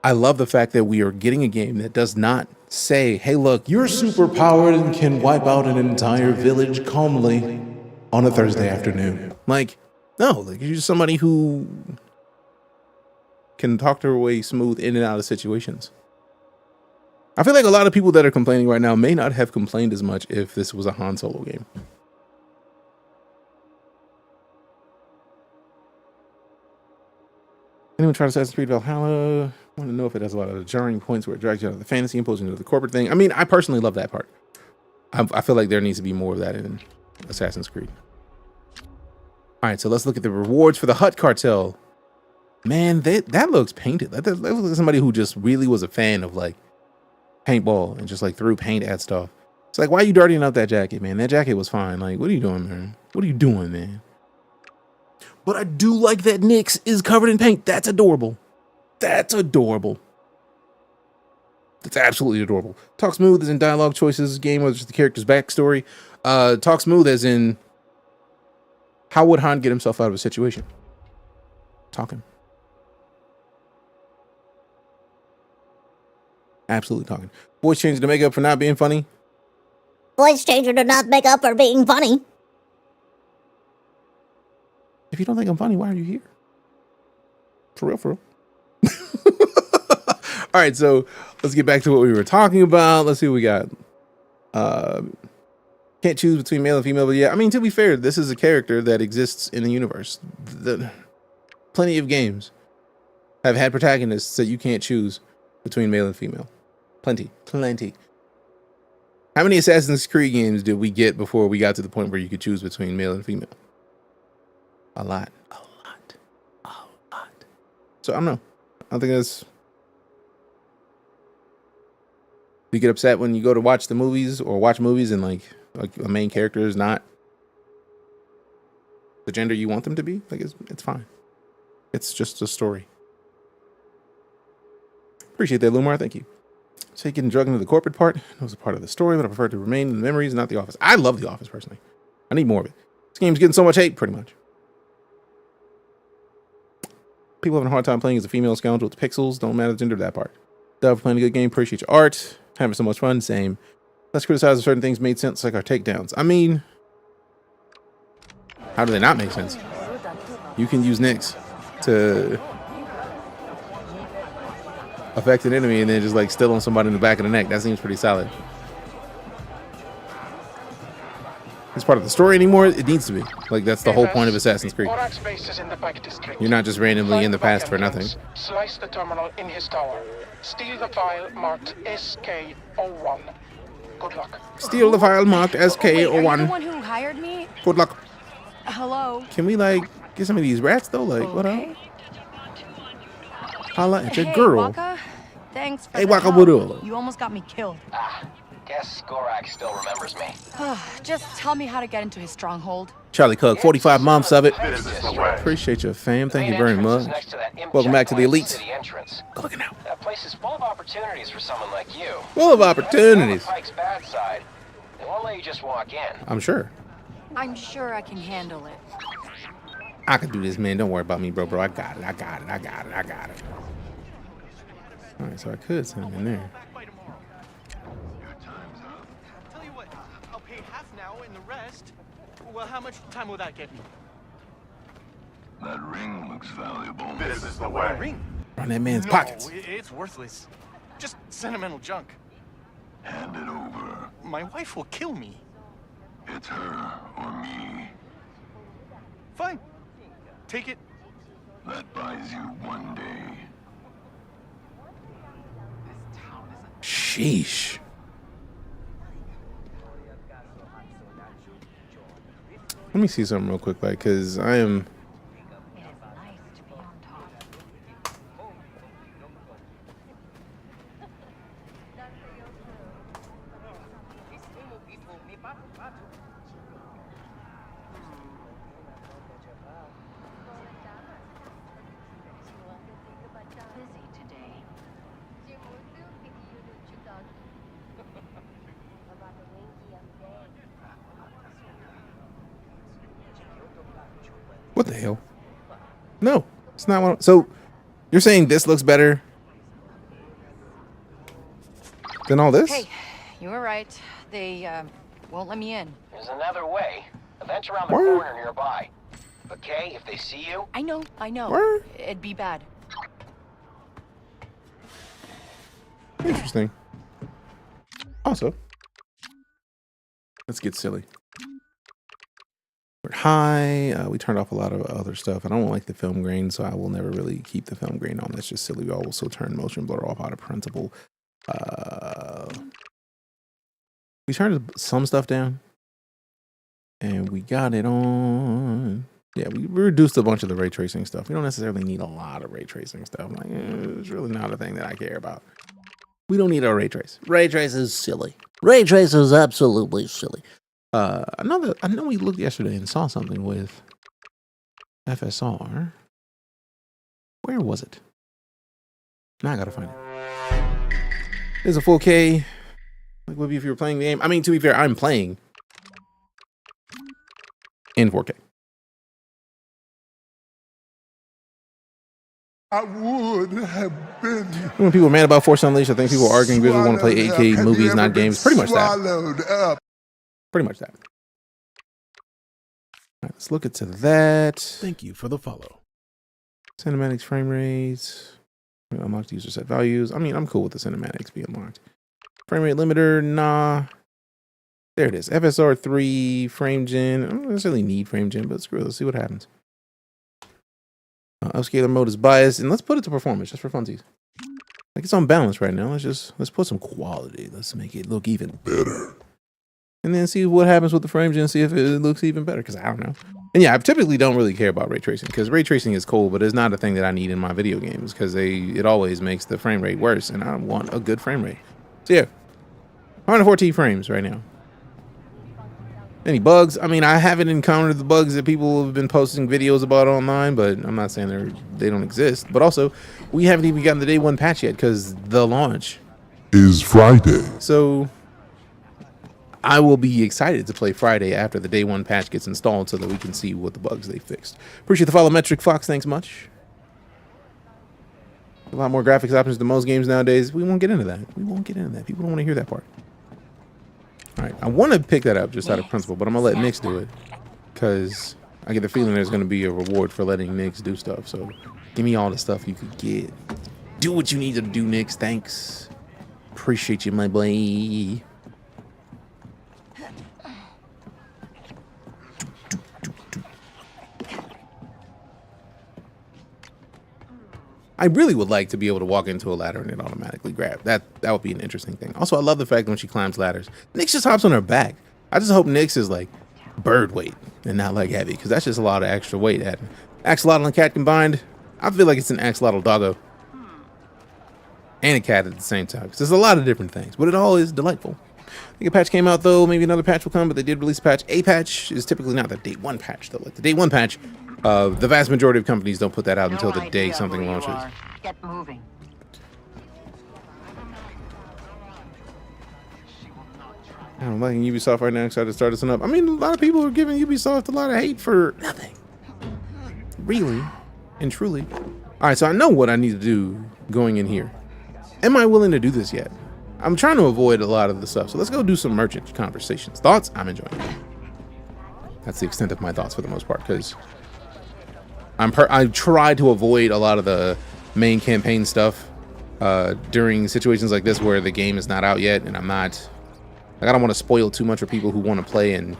I love the fact that we are getting a game that does not say, hey, look, you're super powered and can wipe out an entire village calmly on a Thursday afternoon. Like, no, like you're just somebody who can talk their way smooth in and out of situations. I feel like a lot of people that are complaining right now may not have complained as much if this was a Han Solo game. Anyone try to Assassin's Creed Valhalla? I want to know if it has a lot of jarring points where it drags you out of the fantasy and pulls you into the corporate thing. I mean, I personally love that part. I feel like there needs to be more of that in Assassin's Creed. All right, so let's look at the rewards for the Hutt Cartel. Man, that looks painted. That looks like somebody who just really was a fan of like paintball and just like threw paint at stuff. It's like, why are you dirtying up that jacket, man? That jacket was fine. Like, what are you doing, man? What are you doing, man? But I do like that Nyx is covered in paint. That's adorable. That's adorable. That's absolutely adorable. Talk Smooth is in dialogue choices game or just the character's backstory. Talk Smooth as in how would Han get himself out of a situation? Talking. Absolutely talking. Voice changer to make up for not being funny. Voice changer to not make up for being funny. If you don't think I'm funny, why are you here? For real, for real. All right, so let's get back to what we were talking about. Let's see what we got. Can't choose between male and female, but yeah, I mean, to be fair, this is a character that exists in the universe. Plenty of games have had protagonists that you can't choose between male and female. Plenty. How many Assassin's Creed games did we get before we got to the point where you could choose between male and female? A lot. So I don't know. I don't think that's... You get upset when you go to watch the movies or watch movies and like a main character is not the gender you want them to be. Like it's fine. It's just a story. Appreciate that, Lumar. Thank you. So getting drugged into the corporate part. That was a part of the story, but I prefer to remain in the memories, not the office. I love the office personally. I need more of it. This game's getting so much hate, pretty much. People having a hard time playing as a female scoundrel with pixels. Don't matter the gender of that part. Dove playing a good game. Appreciate your art. Having so much fun. Same. Let's criticize if certain things made sense, like our takedowns. I mean, how do they not make sense? You can use Nyx to affect an enemy and then just like still on somebody in the back of the neck. That seems pretty solid. It's part of the story anymore. It needs to be. Like that's the whole point of Assassin's Creed. You're not just randomly in the past for nothing. Slice the terminal in his tower. Steal the file marked SK01. Good luck. Steal the file marked SK01. Wait, are you the one who hired me? Good luck. Hello. Can we like get some of these rats though? Like what up? Holla at your girl. Waka. Thanks for hey, the Waka, help. what up? You almost got me killed. Guess Gorak still remembers me. Just tell me how to get into his stronghold. Charlie Cook, 45 months of it. Appreciate your fam. Thank you very much. Welcome back to the Elite. Go looking out. That place is full of opportunities for someone like you. Full of opportunities. Pike's bad side. They won't let you just walk in. I'm sure. I'm sure I can handle it. I can do this, man. Don't worry about me, bro. I got it. All right, so I could send him in there. Tell you what, I'll pay half now and the rest. Well, how much time will that get me? That ring looks valuable. This is the way. Ring? Run that man's pockets. It's worthless. Just sentimental junk. Hand it over. My wife will kill me. It's her or me. Fine. Take it. That buys you one day. Sheesh. Let me see something real quick, like, because I am... What the hell? No, it's not one. So you're saying this looks better than all this? Hey, you were right. They won't let me in. There's another way. A vent's around the corner nearby. But Kay, if they see you... I know. Where? It'd be bad. Interesting. Also, let's get silly. We're high. We turned off a lot of other stuff. I don't like the film grain, so I will never really keep the film grain on. That's just silly. We also turn motion blur off out of principle. We turned some stuff down, and we got it on. Yeah, we reduced a bunch of the ray tracing stuff. We don't necessarily need a lot of ray tracing stuff. Like, it's really not a thing that I care about. We don't need our ray trace. Ray trace is silly. Ray trace is absolutely silly. I know we looked yesterday and saw something with FSR. Where was it? Now I gotta find it. There's a 4K. Like, what if you were playing the game? I mean, to be fair, I'm playing in 4K. I would have been. When people are mad about Force Unleashed, I think people are arguing visual want to play 8K movies, not games. Pretty much that. Pretty much that. All right, let's look into that. Thank you for the follow. Cinematics, frame rates. Unlocked user set values. I mean, I'm cool with the cinematics being unlocked. Frame rate limiter, nah. There it is. FSR 3 frame gen. I don't necessarily need frame gen, but screw it. Let's see what happens. Upscaler mode is biased, and let's put it to performance just for funsies. Like, it's on balance right now. Let's put some quality. Let's make it look even better. And then see what happens with the frame gen, see if it looks even better, because I don't know. And yeah, I typically don't really care about ray tracing, because ray tracing is cool, but it's not a thing that I need in my video games, because it always makes the frame rate worse, and I want a good frame rate. So yeah, 114 frames right now. Any bugs? I mean, I haven't encountered the bugs that people have been posting videos about online, but I'm not saying they don't exist. But also, we haven't even gotten the day one patch yet, because the launch is Friday. So I will be excited to play Friday after the day one patch gets installed, so that we can see what the bugs they fixed. Appreciate the follow, Metric Fox. Thanks much. A lot more graphics options than most games nowadays. We won't get into that. We won't get into that. People don't want to hear that part. All right, I want to pick that up just out of principle, but I'm going to let Nyx do it, because I get the feeling there's going to be a reward for letting Nyx do stuff. So give me all the stuff you could get. Do what you need to do, Nyx. Thanks. Appreciate you, my boy. I really would like to be able to walk into a ladder and it automatically grab. That would be an interesting thing. Also, I love the fact that when she climbs ladders, Nyx just hops on her back. I just hope Nyx is like bird weight and not like heavy, because that's just a lot of extra weight. Axolotl and cat combined, I feel like it's an axolotl doggo and a cat at the same time. Because there's a lot of different things, but it all is delightful. I think a patch came out though. Maybe another patch will come, but they did release a patch. A patch is typically not the day one patch though. Like the day one patch, the vast majority of companies don't put that out until the day something launches. Get moving. I'm liking Ubisoft right now. Excited to start this one up. I mean, a lot of people are giving Ubisoft a lot of hate for nothing. Really and truly. All right, so I know what I need to do going in here. Am I willing to do this yet? I'm trying to avoid a lot of the stuff. So let's go do some merchant conversations. Thoughts? I'm enjoying it. That's the extent of my thoughts for the most part, because I try to avoid a lot of the main campaign stuff during situations like this where the game is not out yet, and I don't want to spoil too much for people who want to play and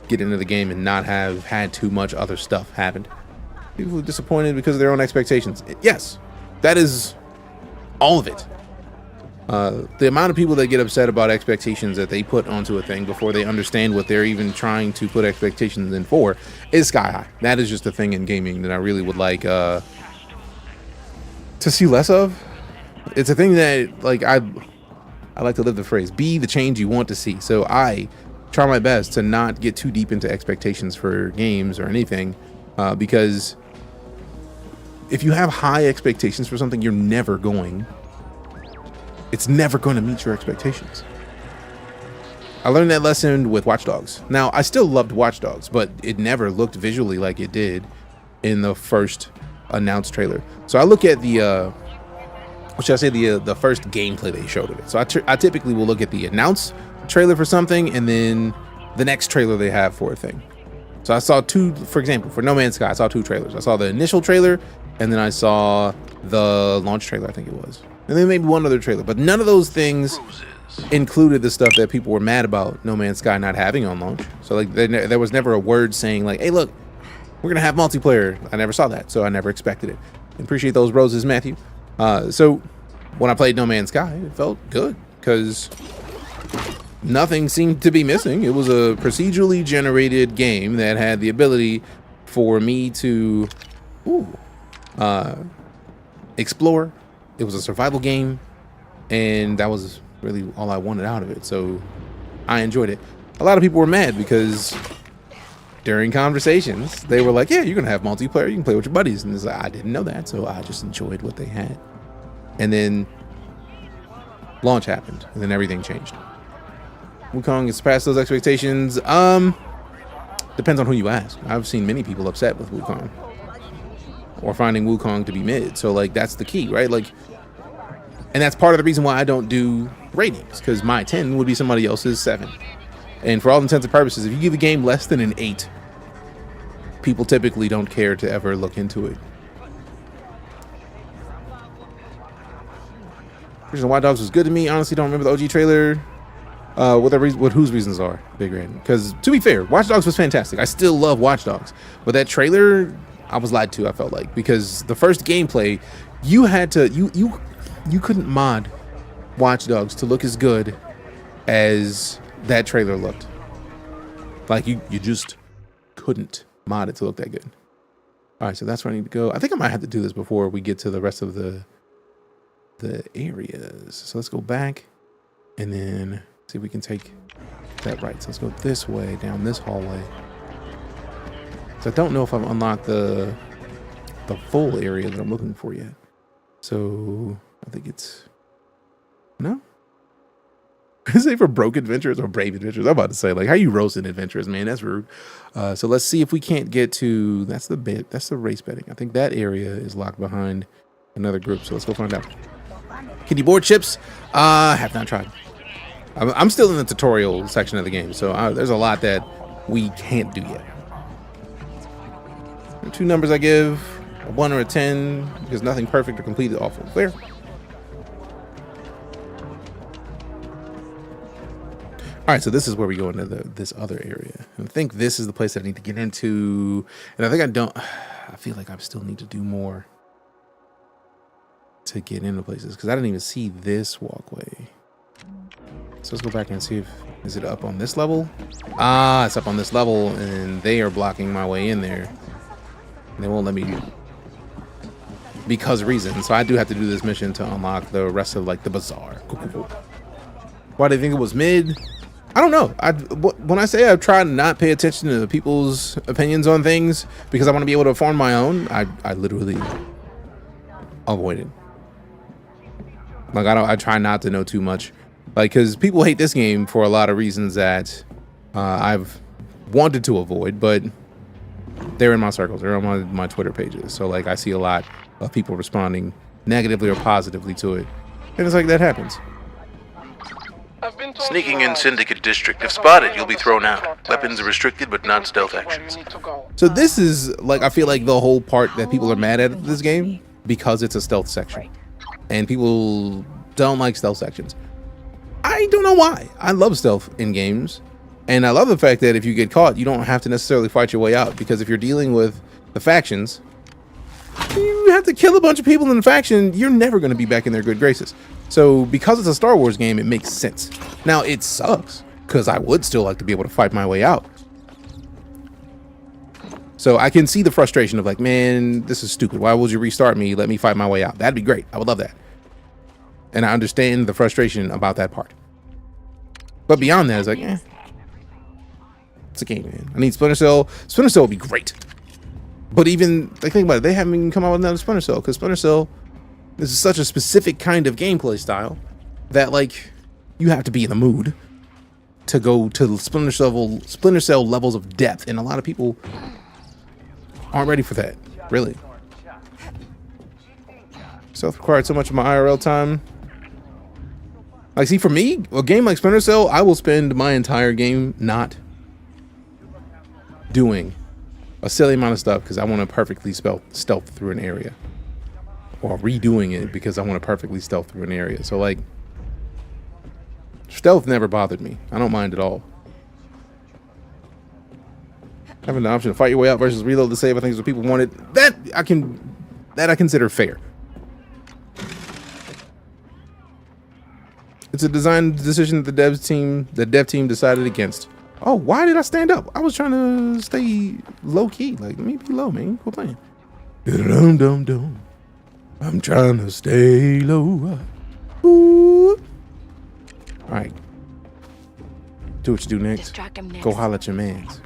get into the game and not have had too much other stuff happen. People are disappointed because of their own expectations. Yes, that is all of it. The amount of people that get upset about expectations that they put onto a thing before they understand what they're even trying to put expectations in for is sky high. That is just a thing in gaming that I really would like to see less of. It's a thing that, like, I like to live the phrase, be the change you want to see. So I try my best to not get too deep into expectations for games or anything, because if you have high expectations for something, it's never going to meet your expectations. I learned that lesson with Watch Dogs. Now, I still loved Watch Dogs, but it never looked visually like it did in the first announced trailer. So I look at the the first gameplay they showed of it. So I typically will look at the announced trailer for something and then the next trailer they have for a thing. So I saw two, for example, for No Man's Sky, I saw two trailers. I saw the initial trailer and then I saw the launch trailer, I think it was. And then maybe one other trailer, but none of those things included the stuff that people were mad about No Man's Sky not having on launch. So like there was never a word saying like, hey, look, we're gonna have multiplayer. I never saw that, so I never expected it. Appreciate those roses, Matthew. So when I played No Man's Sky, it felt good because nothing seemed to be missing. It was a procedurally generated game that had the ability for me to explore. It was a survival game, and that was really all I wanted out of it. So I enjoyed it. A lot of people were mad because during conversations, they were like, yeah, you're going to have multiplayer. You can play with your buddies. And it's like, I didn't know that, so I just enjoyed what they had. And then launch happened, and then everything changed. Wukong has passed those expectations. Depends on who you ask. I've seen many people upset with Wukong or finding Wukong to be mid. So like that's the key, right? Like, and that's part of the reason why I don't do ratings, because my 10 would be somebody else's 7. And for all intents and purposes, if you give a game less than an 8, people typically don't care to ever look into it. Reason Watch Dogs was good to me. Honestly, don't remember the OG trailer. What whose reasons are Big Red? Because to be fair, Watch Dogs was fantastic. I still love Watch Dogs, but that trailer, I was lied to. I felt like, because the first gameplay, you had to you couldn't mod Watch Dogs to look as good as that trailer looked. Like you just couldn't mod it to look that good. All right, so that's where I need to go. I think I might have to do this before we get to the rest of the areas. So let's go back and then see if we can take that right. So let's go this way down this hallway. So I don't know if I've unlocked the full area that I'm looking for yet. So I think it's no. Is it for broke adventurers or brave adventurers? I'm about to say, like, how you roasting adventurers, man? That's rude. So let's see if we can't get to that's the race betting. I think that area is locked behind another group. So let's go find out. Can you board ships? Have not tried. I'm still in the tutorial section of the game, so there's a lot that we can't do yet. There are 2 numbers I give, a 1 or a 10, because nothing perfect or completely awful. Clear. All right, so this is where we go into this other area. I think this is the place that I need to get into, and I think I feel like I still need to do more to get into places, because I didn't even see this walkway. So let's go back and see is it up on this level? Ah, it's up on this level, and they are blocking my way in there. And they won't let me because of reasons. So I do have to do this mission to unlock the rest of like the bazaar. Why do you think it was mid? I don't know. When I say I've tried to not pay attention to people's opinions on things because I want to be able to form my own, I literally avoid it. Like I try not to know too much, like, because people hate this game for a lot of reasons that I've wanted to avoid, but they're in my circles, they're on my Twitter pages. So like I see a lot of people responding negatively or positively to it, and it's like that happens. Sneaking in Syndicate District. If spotted, you'll be thrown out. Weapons are restricted, but not stealth actions. So this is like, I feel like the whole part that people are mad at this game, because it's a stealth section. And people don't like stealth sections. I don't know why. I love stealth in games. And I love the fact that if you get caught, you don't have to necessarily fight your way out. Because if you're dealing with the factions, you have to kill a bunch of people in the faction, you're never going to be back in their good graces. So because it's a Star Wars game, it makes sense. Now it sucks, because I would still like to be able to fight my way out. So I can see the frustration of like, man, this is stupid. Why would you restart me? Let me fight my way out. That'd be great. I would love that. And I understand the frustration about that part. But beyond that, it's like, it's a game, man. I need Splinter Cell. Splinter Cell would be great. But even, like, think about it, they haven't even come out with another Splinter Cell, because Splinter Cell, this is such a specific kind of gameplay style that, like, you have to be in the mood to go to Splinter Cell levels of depth, and a lot of people aren't ready for that. Really. Stealth required so much of my IRL time. Like, see, for me, a game like Splinter Cell, I will spend my entire game not doing a silly amount of stuff because I want to perfectly stealth through an area. Or redoing it because I want to perfectly stealth through an area. So, like, stealth never bothered me. I don't mind at all. Having the option to fight your way out versus reload to save, I think is what people wanted. That I consider fair. It's a design decision that the dev team decided against. Oh, why did I stand up? I was trying to stay low key. Like, let me be low, man. Quit playing. Dum dum dum. I'm trying to stay low. Ooh. All right. Do what you do next. Go holler at your mans.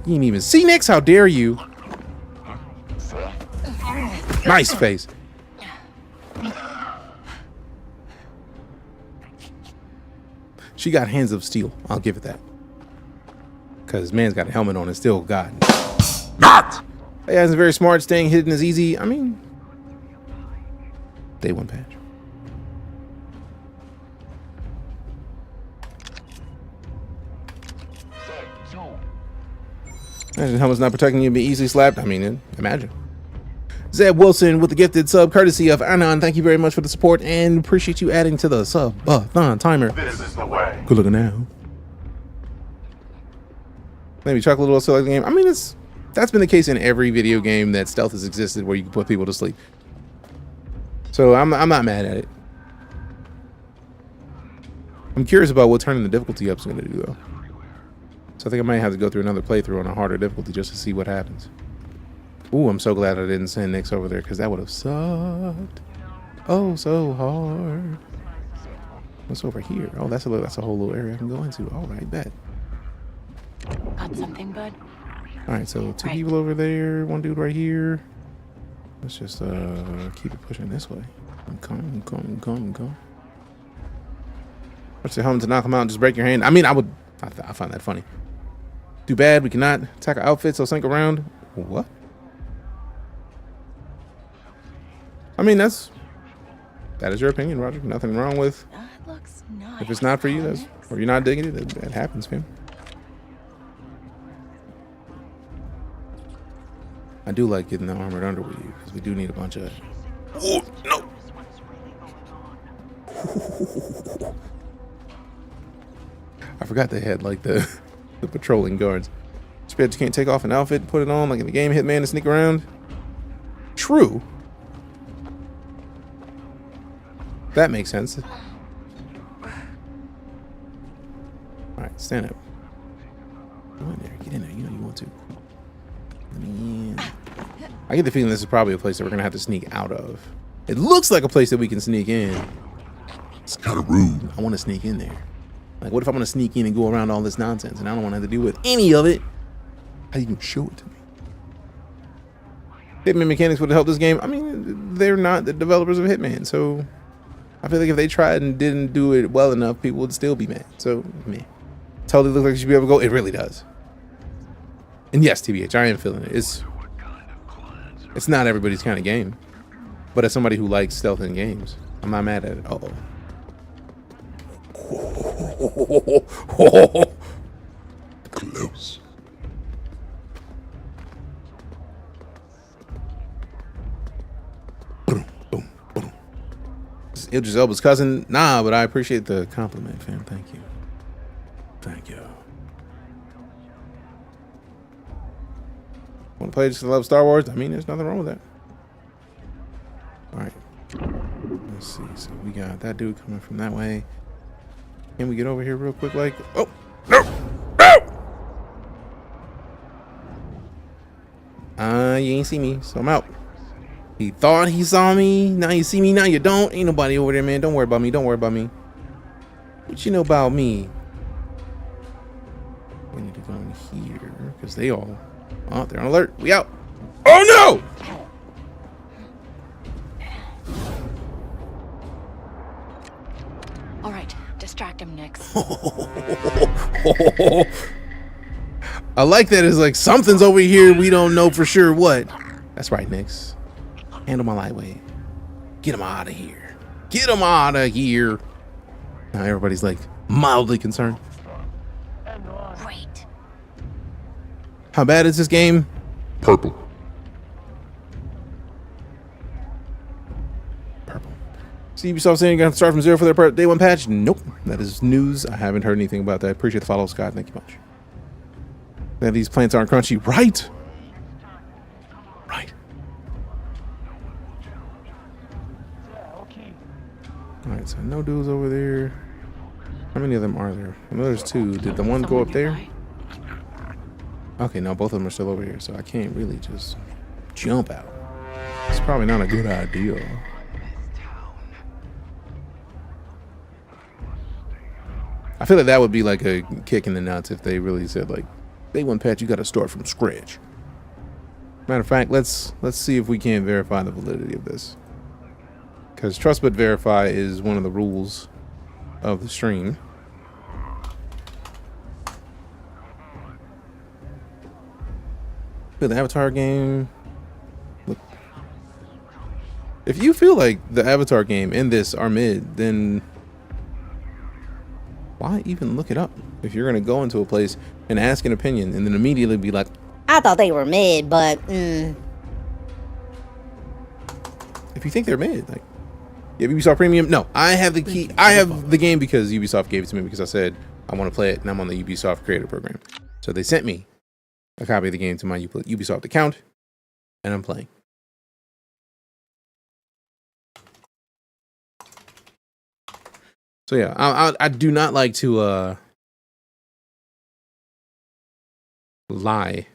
You didn't even see Nix. How dare you? Nice face. She got hands of steel. I'll give it that. Because man's got a helmet on and still got not. Yeah, it's very smart. Staying hidden is easy. I mean, day one patch. Imagine helmet's not protecting you and be easily slapped. I mean, imagine. Zeb Wilson with the gifted sub, courtesy of Anon. Thank you very much for the support and appreciate you adding to the Subathon timer. This is the way. Good looking now. Maybe chocolate will select the game. I mean, that's been the case in every video game that stealth has existed where you can put people to sleep. So I'm not mad at it. I'm curious about what turning the difficulty up is going to do though. So I think I might have to go through another playthrough on a harder difficulty just to see what happens. Ooh, I'm so glad I didn't send Nix over there because that would have sucked. Oh, so hard. What's over here? Oh, that's a whole little area I can go into. All right, bet. Got something, bud? All right, so two people over there, one dude right here. Let's just keep it pushing this way. I'm coming. What's the helmet to knock him out and just break your hand? I mean, I find that funny. Too bad we cannot attack our outfit, so sink around. What? I mean, that is your opinion, Roger. Nothing wrong with. That looks nice. If it's not for you, or you're not digging it, that happens, fam. I do like getting the armored underwear because we do need a bunch of. Oh no! I forgot they had like the patrolling guards. Just bet you can't take off an outfit, put it on like in the game Hitman and sneak around. True. That makes sense. All right, stand up. Go in there. Get in there. You know you want to. Let me in. I get the feeling this is probably a place that we're gonna have to sneak out of. It looks like a place that we can sneak in. It's kind of rude. I want to sneak in there. Like, what if I want to sneak in and go around all this nonsense and I don't want to have to deal with any of it? How you gonna show it to me? Hitman mechanics would help this game. I mean, they're not the developers of Hitman, so I feel like if they tried and didn't do it well enough, people would still be mad. So, meh. Totally looks like you should be able to go. It really does. And yes, TBH, I am feeling it. It's not everybody's kind of game. But as somebody who likes stealth in games, I'm not mad at it. Uh-oh. Close. Boom, boom, boom. Idris Elba's cousin? Nah, but I appreciate the compliment, fam. Thank you. Thank you. Want to play just to love Star Wars? I mean, there's nothing wrong with that. All right. Let's see. So we got that dude coming from that way. Can we get over here real quick? Like, oh, no, no. You ain't see me, so I'm out. He thought he saw me. Now you see me. Now you don't. Ain't nobody over there, man. Don't worry about me. Don't worry about me. What you know about me? We need to go in here because they all. Oh, they're on alert. We out. Oh no! All right, distract him, Nix. I like that it's like something's over here. We don't know for sure what. That's right, Nix. Handle my lightweight. Get him out of here. Get him out of here. Now everybody's like mildly concerned. Great. How bad is this game? Purple. Purple. So Ubisoft saying you're going to start from zero for their day one patch? Nope. That is news. I haven't heard anything about that. Appreciate the follow, Scott. Thank you much. That these plants aren't crunchy. Right. Right. Alright, so no dudes over there. How many of them are there? I know there's two. Did the one go up there? Okay, no, both of them are still over here, so I can't really just jump out. It's probably not a good idea. I feel like that would be like a kick in the nuts if they really said like, day one patch, you got to start from scratch. Matter of fact, let's see if we can verify the validity of this. Because trust but verify is one of the rules of the stream. The Avatar game. Look. If you feel like the Avatar game and this are mid, then why even look it up? If you're going to go into a place and ask an opinion and then immediately be like, I thought they were mid, but if you think they're mid, like, you have Ubisoft Premium? No, I have the key. I have the game because Ubisoft gave it to me because I said I want to play it and I'm on the Ubisoft Creator Program. So they sent me a copy of the game to my Ubisoft account and I'm playing. So yeah, I do not like to lie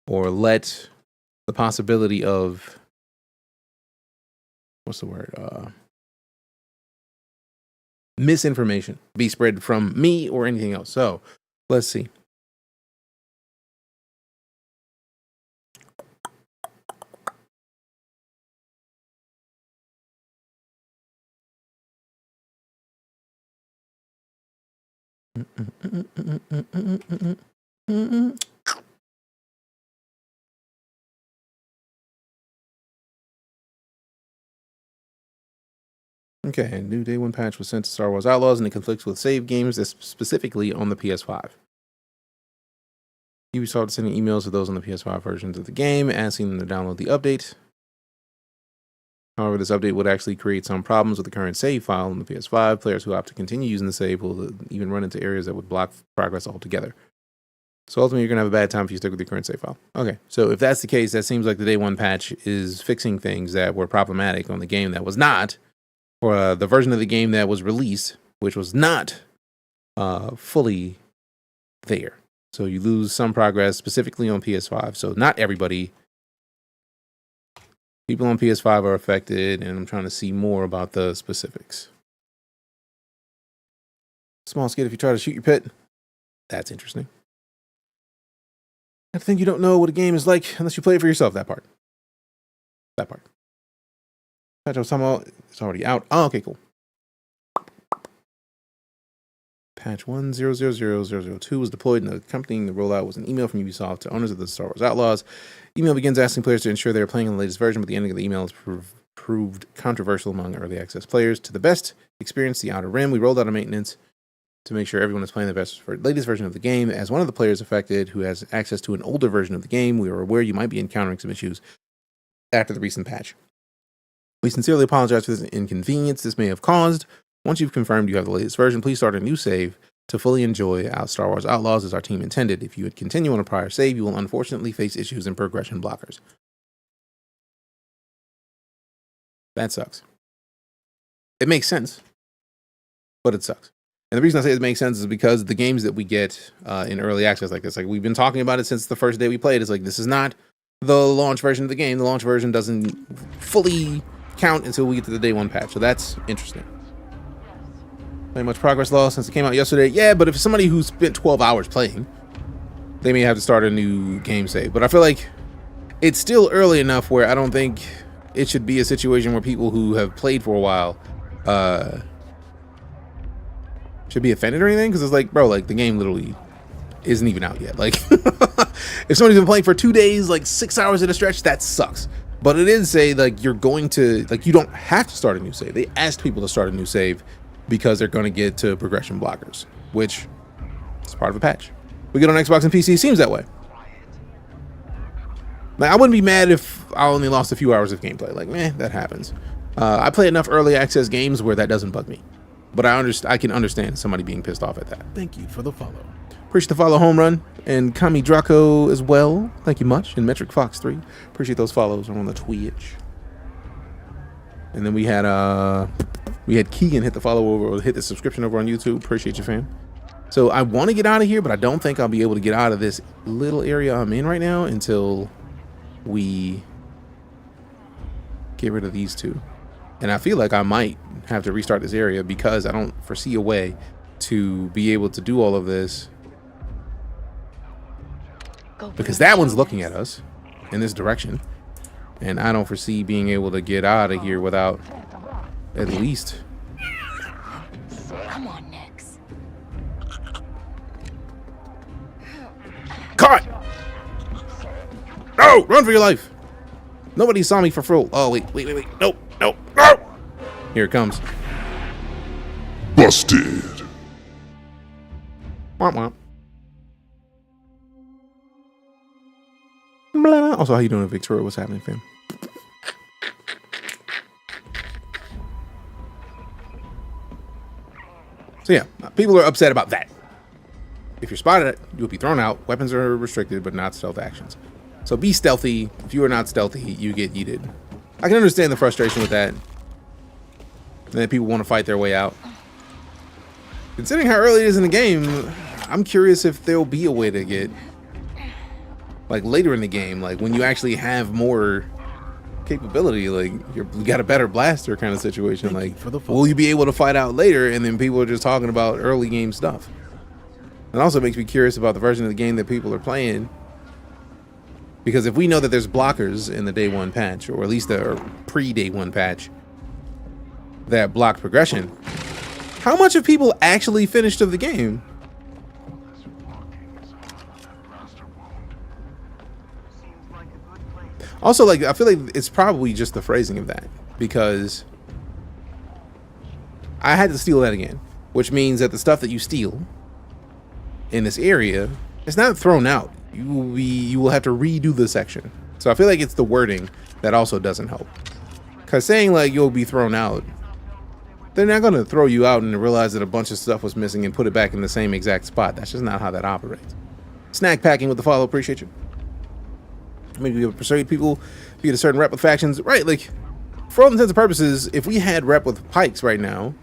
or let the possibility of what's the word? Misinformation be spread from me or anything else. So let's see. Okay, new day one patch was sent to Star Wars Outlaws and it conflicts with save games, specifically on the PS5. Ubisoft is sending emails to those on the PS5 versions of the game, asking them to download the update. However, this update would actually create some problems with the current save file on the PS5. Players who opt to continue using the save will even run into areas that would block progress altogether. So ultimately, you're going to have a bad time if you stick with your current save file. Okay, so if that's the case, that seems like the day one patch is fixing things that were problematic on the game that was not, or the version of the game that was released, which was not fully there. So you lose some progress, specifically on PS5. So not everybody. People on PS5 are affected, and I'm trying to see more about the specifics. Small skid if you try to shoot your pet. That's interesting. I think you don't know what a game is like unless you play it for yourself. That part. That part. Patch I was talking about, it's already out. Oh, okay, cool. Patch 1.0.0.0.0.2 was deployed, and accompanying the rollout was an email from Ubisoft to owners of the Star Wars Outlaws. Email begins asking players to ensure they are playing on the latest version, but the ending of the email is proved controversial among early access players. To the best experience the Outer Rim, we rolled out a maintenance to make sure everyone is playing the latest version of the game. As one of the players affected who has access to an older version of the game, we are aware you might be encountering some issues after the recent patch. We sincerely apologize for this inconvenience this may have caused. Once you've confirmed you have the latest version, please start a new save to fully enjoy our Star Wars Outlaws as our team intended. If you would continue on a prior save, you will unfortunately face issues and progression blockers. That sucks. It makes sense, but it sucks. And the reason I say it makes sense is because the games that we get in early access like this, like we've been talking about it since the first day we played, it's like this is not the launch version of the game. The launch version doesn't fully count until we get to the day one patch. So that's interesting. Not much progress lost since it came out yesterday. Yeah, but if somebody who spent 12 hours playing, they may have to start a new game save. But I feel like it's still early enough where I don't think it should be a situation where people who have played for a while should be offended or anything. Because it's like, bro, like the game literally isn't even out yet. Like, if somebody's been playing for 2 days, like 6 hours at a stretch, that sucks. But it did say like you're going to, like, you don't have to start a new save. They asked people to start a new save because they're going to get to progression blockers, which is part of a patch. We get on Xbox and PC, it seems that way. Like, I wouldn't be mad if I only lost a few hours of gameplay. Like, meh, that happens. I play enough early access games where that doesn't bug me. But I can understand somebody being pissed off at that. Thank you for the follow. Appreciate the follow, Home Run, and Kami Draco as well. Thank you much. And Metric Fox 3. Appreciate those follows on the Twitch. And then we had Keegan hit the follow over, or hit the subscription over on YouTube. Appreciate you, fam. So I want to get out of here, but I don't think I'll be able to get out of this little area I'm in right now until we get rid of these two. And I feel like I might have to restart this area because I don't foresee a way to be able to do all of this. Because that one's looking at us in this direction. And I don't foresee being able to get out of here without at least... Come on, Nix. Caught! No! Run for your life! Nobody saw me for full. Oh, wait. Nope. No! Here it comes. Busted. Womp womp. Blah. Also, how you doing, Victoria? What's happening, fam? So yeah, people are upset about that. If you're spotted, you'll be thrown out. Weapons are restricted, but not stealth actions. So be stealthy. If you are not stealthy, you get yeeted. I can understand the frustration with that. And then people want to fight their way out. Considering how early it is in the game, I'm curious if there'll be a way to get, like, later in the game, like when you actually have more capability, like you got a better blaster kind of situation. Like, will you be able to fight out later? And then people are just talking about early game stuff. It also makes me curious about the version of the game that people are playing. Because if we know that there's blockers in the day one patch, or at least the pre-day one patch, that block progression, how much have people actually finished of the game? Also, like, I feel like it's probably just the phrasing of that, because I had to steal that again, which means that the stuff that you steal in this area is not thrown out. You will have to redo the section. So I feel like it's the wording that also doesn't help. Because saying like you'll be thrown out, they're not going to throw you out and realize that a bunch of stuff was missing and put it back in the same exact spot. That's just not how that operates. Snack packing with the follow, appreciate you. Maybe we persuade people to get a certain rep with factions. Right, like, for all intents and purposes, if we had rep with pikes right now,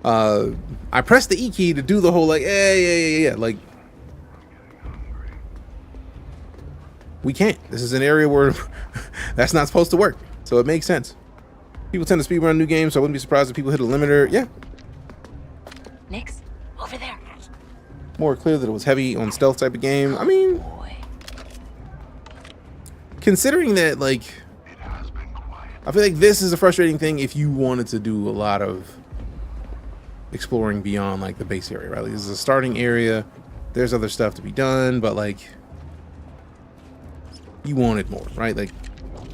I pressed the E key to do the whole like, yeah, like, we can't. This is an area where that's not supposed to work. So it makes sense. People tend to speedrun new games, so I wouldn't be surprised if people hit a limiter. Yeah. Nix, over there. More clear that it was heavy on stealth type of game. I mean, considering that, like, I feel like this is a frustrating thing if you wanted to do a lot of exploring beyond like the base area, right? Like, this is a starting area. There's other stuff to be done, but like, you wanted more, right? Like,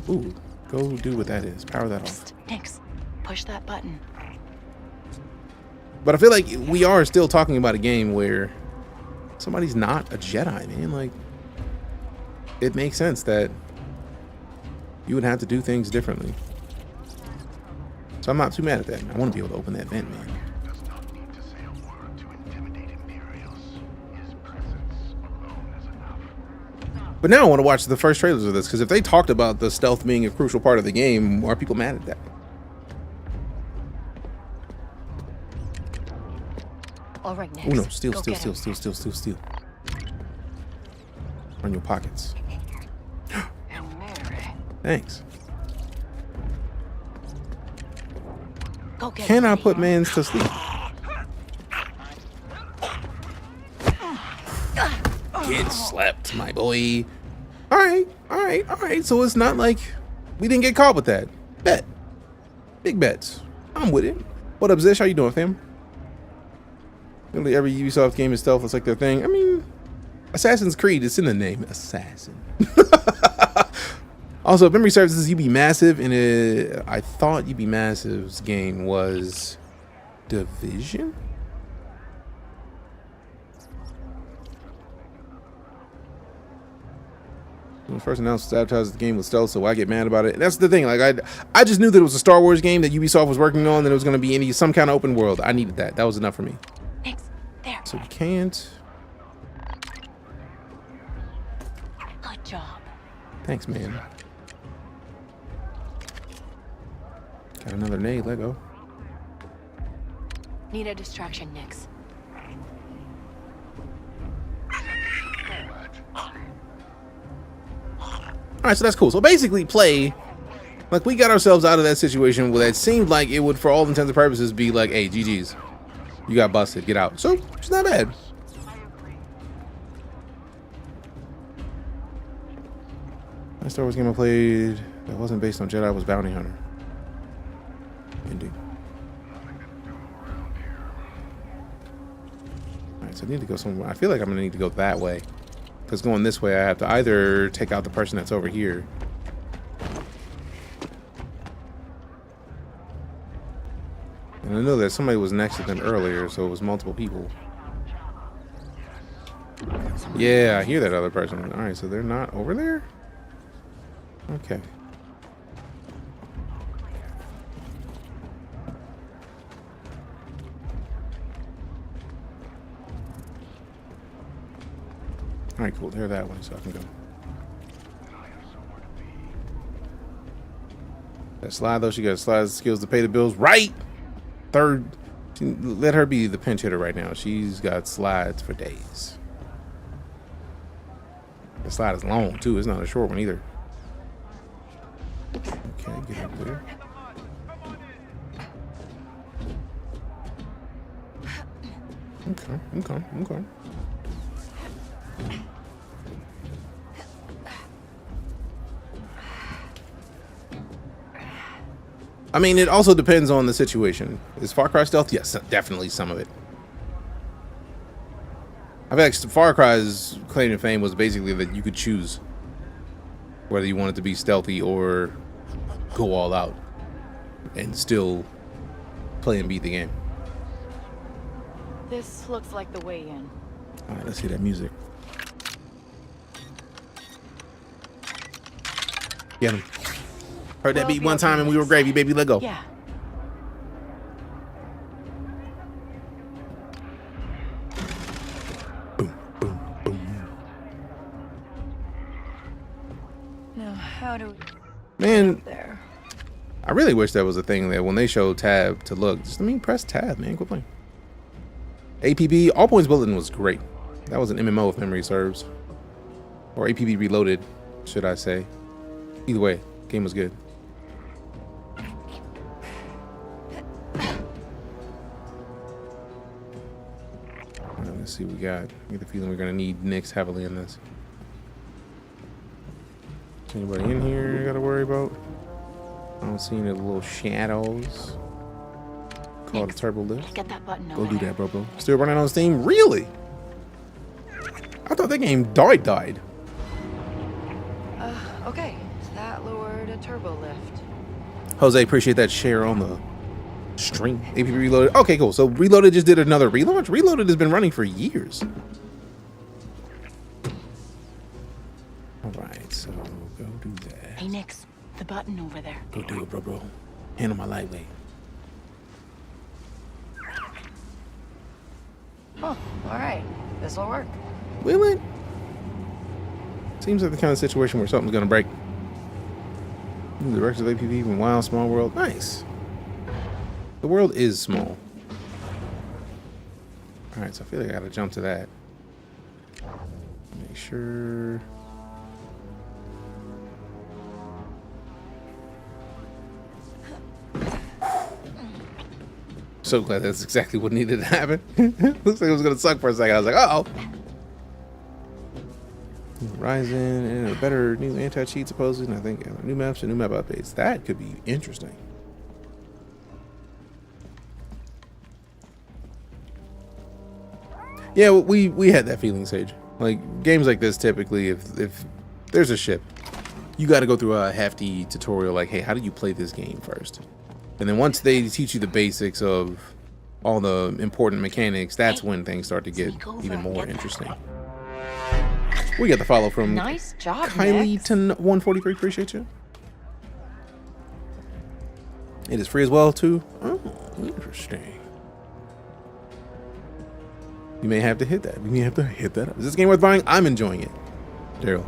ooh, go do what that is. Power that off. Nix, push that button. But I feel like we are still talking about a game where somebody's not a Jedi, man. Like, it makes sense that you would have to do things differently. So I'm not too mad at that. I want to be able to open that vent, man. But now I want to watch the first trailers of this, because if they talked about the stealth being a crucial part of the game, are people mad at that? All right, Nix. Oh no, steal. Run your pockets. Thanks. Go get Can I put mans to sleep? Get slept, my boy. All right. So it's not like we didn't get caught with that. Bet. Big bets. I'm with it. What up, Zish? How you doing, fam? Nearly every Ubisoft game is stealth. It's like their thing. I mean, Assassin's Creed, it's in the name, Assassin. Also, if memory serves, this is UB Massive, and I thought UB Massive's game was Division? When first announced sabotage the game with stealth, so I get mad about it. And that's the thing, like I just knew that it was a Star Wars game that Ubisoft was working on, that it was going to be some kind of open world. I needed that. That was enough for me. Thanks. There. So we can't. Good job. Thanks, man. Got another nade. Let go. Need a distraction, Nix. All right, so that's cool. So basically, play like we got ourselves out of that situation where that seemed like it would, for all intents and purposes, be like, "Hey, GG's, you got busted. Get out." So it's not bad. Last Star Wars game I played that wasn't based on Jedi was Bounty Hunter. Indeed. All right, so I need to go somewhere. I feel like I'm gonna need to go that way. Because going this way, I have to either take out the person that's over here. And I know that somebody was next to them earlier, so it was multiple people. Yeah, I hear that other person. Alright, so they're not over there? Okay. Alright, cool. They're that way, so I can go. That slide, though, she got slide skills to pay the bills. Right! Third, let her be the pinch hitter right now. She's got slides for days. The slide is long, too. It's not a short one, either. Okay, get up there. Okay. I mean, it also depends on the situation. Is Far Cry stealth? Yes, definitely some of it. I feel like Far Cry's claim to fame was basically that you could choose whether you wanted to be stealthy or go all out and still play and beat the game. This looks like the way in. All right, let's hear that music. Get him. Heard that beat one time and we were gravy, baby. Let go. Yeah. Boom, boom, boom. Now, how do we Man, there? I really wish that was a thing that when they show tab to look, just press tab, man. Quit playing. APB, All Points Bulletin was great. That was an MMO if memory serves. Or APB Reloaded, should I say. Either way, game was good. Let's see what we got. I get the feeling we're gonna need Nix heavily in this. Anybody in here I gotta worry about? I don't see any little shadows. Call it a turbo lift. Get that button Go do that, bro. Still running on Steam? Really? I thought that game died. Okay. That lowered a turbo lift. Jose, appreciate that share on the stream. AP Reloaded. Okay, cool. So Reloaded just did another relaunch. Reloaded has been running for years. All right, so go do that. Hey, Nix, the button over there. Go do it, bro. Handle my lightweight. Oh, all right. This'll work. Will it? Seems like the kind of situation where something's gonna break. The director of APV from Wild Small World. Nice. The world is small. Alright, so I feel like I gotta jump to that. Make sure. So glad that's exactly what needed to happen. Looks like it was gonna suck for a second. I was like, uh-oh. Horizon and a better new anti-cheat supposedly, and I think new maps and new map updates. That could be interesting. Yeah, we had that feeling, Sage. Like games like this, typically, if there's a ship, you got to go through a hefty tutorial. Like, hey, how do you play this game first? And then once they teach you the basics of all the important mechanics, that's when things start to get even more interesting. We got the follow from Nice job, Kylie143. Appreciate you. It is free as well too. Oh, interesting. You may have to hit that. You may have to hit that up. Is this game worth buying? I'm enjoying it, Daryl.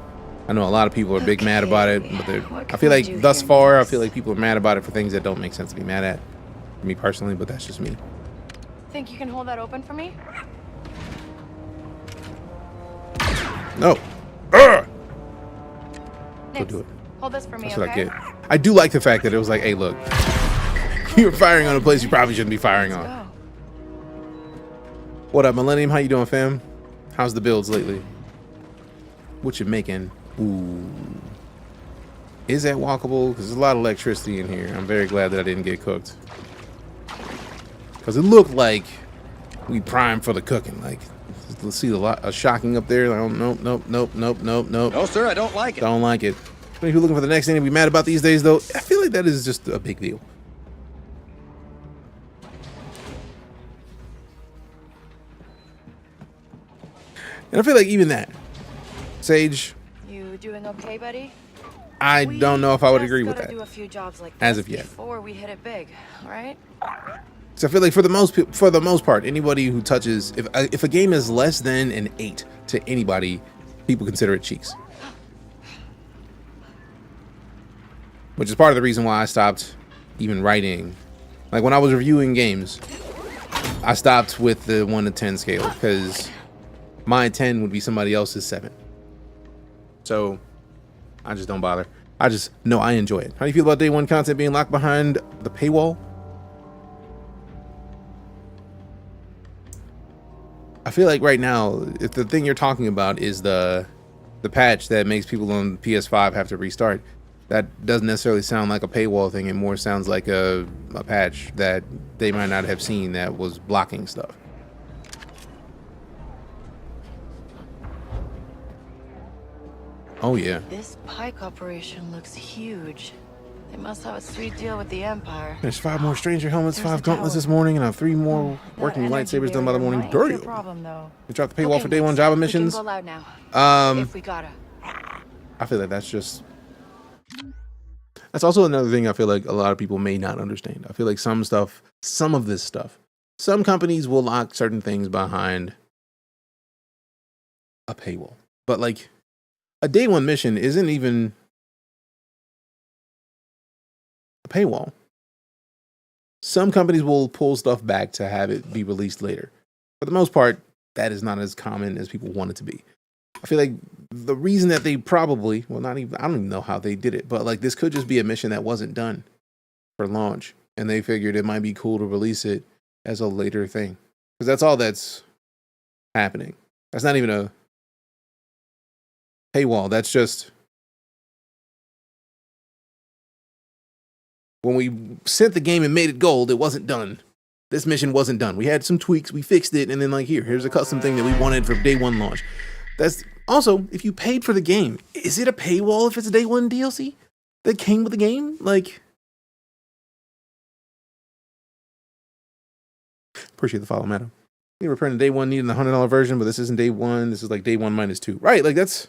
I know a lot of people are big mad about it, but I feel like thus far, I feel like people are mad about it for things that don't make sense to be mad at. For me personally, but that's just me. Think you can hold that open for me? No. Go do it. Hold this for me, That's what okay? I get. I do like the fact that it was like, hey, look, you're firing on a place you probably shouldn't be firing on. What up, Millennium? How you doing, fam? How's the builds lately? What you making? Ooh. Is that walkable? Because there's a lot of electricity in here. I'm very glad that I didn't get cooked. Because it looked like we primed for the cooking. Like, let's see a shocking up there. Like, oh, nope. No, sir, I don't like it. Don't like it. If you're looking for the next thing to be mad about these days, though, I feel like that is just a big deal. And I feel like even that, Sage, You doing okay, buddy? I don't know if I would agree with that Do a few jobs like as of yet. Before we hit it big, all right? So I feel like for the most part, anybody who touches, if a game is less than an 8 to anybody, people consider it cheeks. Which is part of the reason why I stopped even writing. Like when I was reviewing games, I stopped with the 1 to 10 scale because my 10 would be somebody else's 7. So I just don't bother. I just know I enjoy it. How do you feel about day 1 content being locked behind the paywall? I feel like right now, if the thing you're talking about is the patch that makes people on PS5 have to restart, that doesn't necessarily sound like a paywall thing. It more sounds like a patch that they might not have seen that was blocking stuff. Oh yeah. This Pike operation looks huge. They must have a sweet deal with the Empire. There's 5 more stranger helmets, 5 gauntlets this morning, and I have 3 more working lightsabers done by the morning. Damn. We dropped the paywall for day 1 Java missions. We can go loud now, if we gotta. I feel like that's also another thing I feel like a lot of people may not understand. I feel like some of this stuff, some companies will lock certain things behind a paywall. But like a day 1 mission isn't even a paywall. Some companies will pull stuff back to have it be released later. For the most part, that is not as common as people want it to be. I feel like the reason that they probably, well, not even, I don't even know how they did it, but like this could just be a mission that wasn't done for launch. And they figured it might be cool to release it as a later thing. Because that's all that's happening. That's not even a paywall. That's just when we sent the game and made it gold, it wasn't done. This mission wasn't done. We had some tweaks, we fixed it, and then like here's a custom thing that we wanted for day 1 launch. That's also, if you paid for the game, is it a paywall if it's a day 1 DLC that came with the game? Like, appreciate the follow, madam. We were printing day 1 needing the $100 version, but this isn't day 1. This is like day 1 minus 2. Right, like that's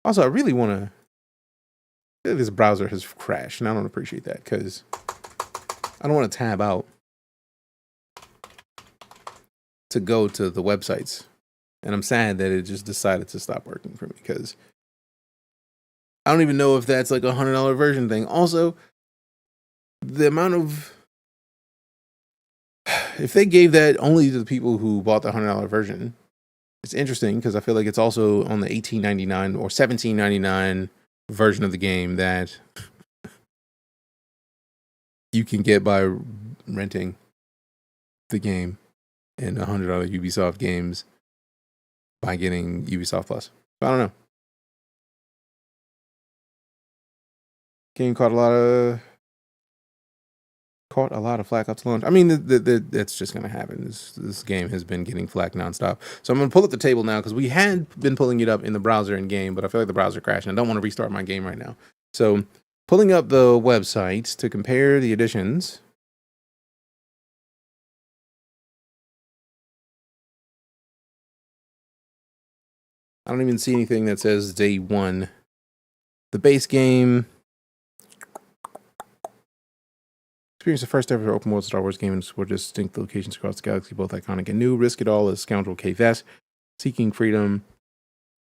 also, I really want to, I feel like this browser has crashed, and I don't appreciate that because I don't want to tab out to go to the websites. And I'm sad that it just decided to stop working for me because I don't even know if that's like a $100 version thing. Also, the amount of, if they gave that only to the people who bought the $100 version, it's interesting because I feel like it's also on the $18.99 or $17.99 version of the game that you can get by renting the game and $100 Ubisoft games by getting Ubisoft Plus. I don't know. Game caught a caught a lot of flack up to launch. I mean, that's just going to happen. This game has been getting flack nonstop. So I'm going to pull up the table now because we had been pulling it up in the browser in game, but I feel like the browser crashed and I don't want to restart my game right now. So pulling up the website to compare the editions. I don't even see anything that says day one. The base game. Experience the first ever open world Star Wars game and explore distinct locations across the galaxy, both iconic and new. Risk it all as scoundrel K-Vest, seeking freedom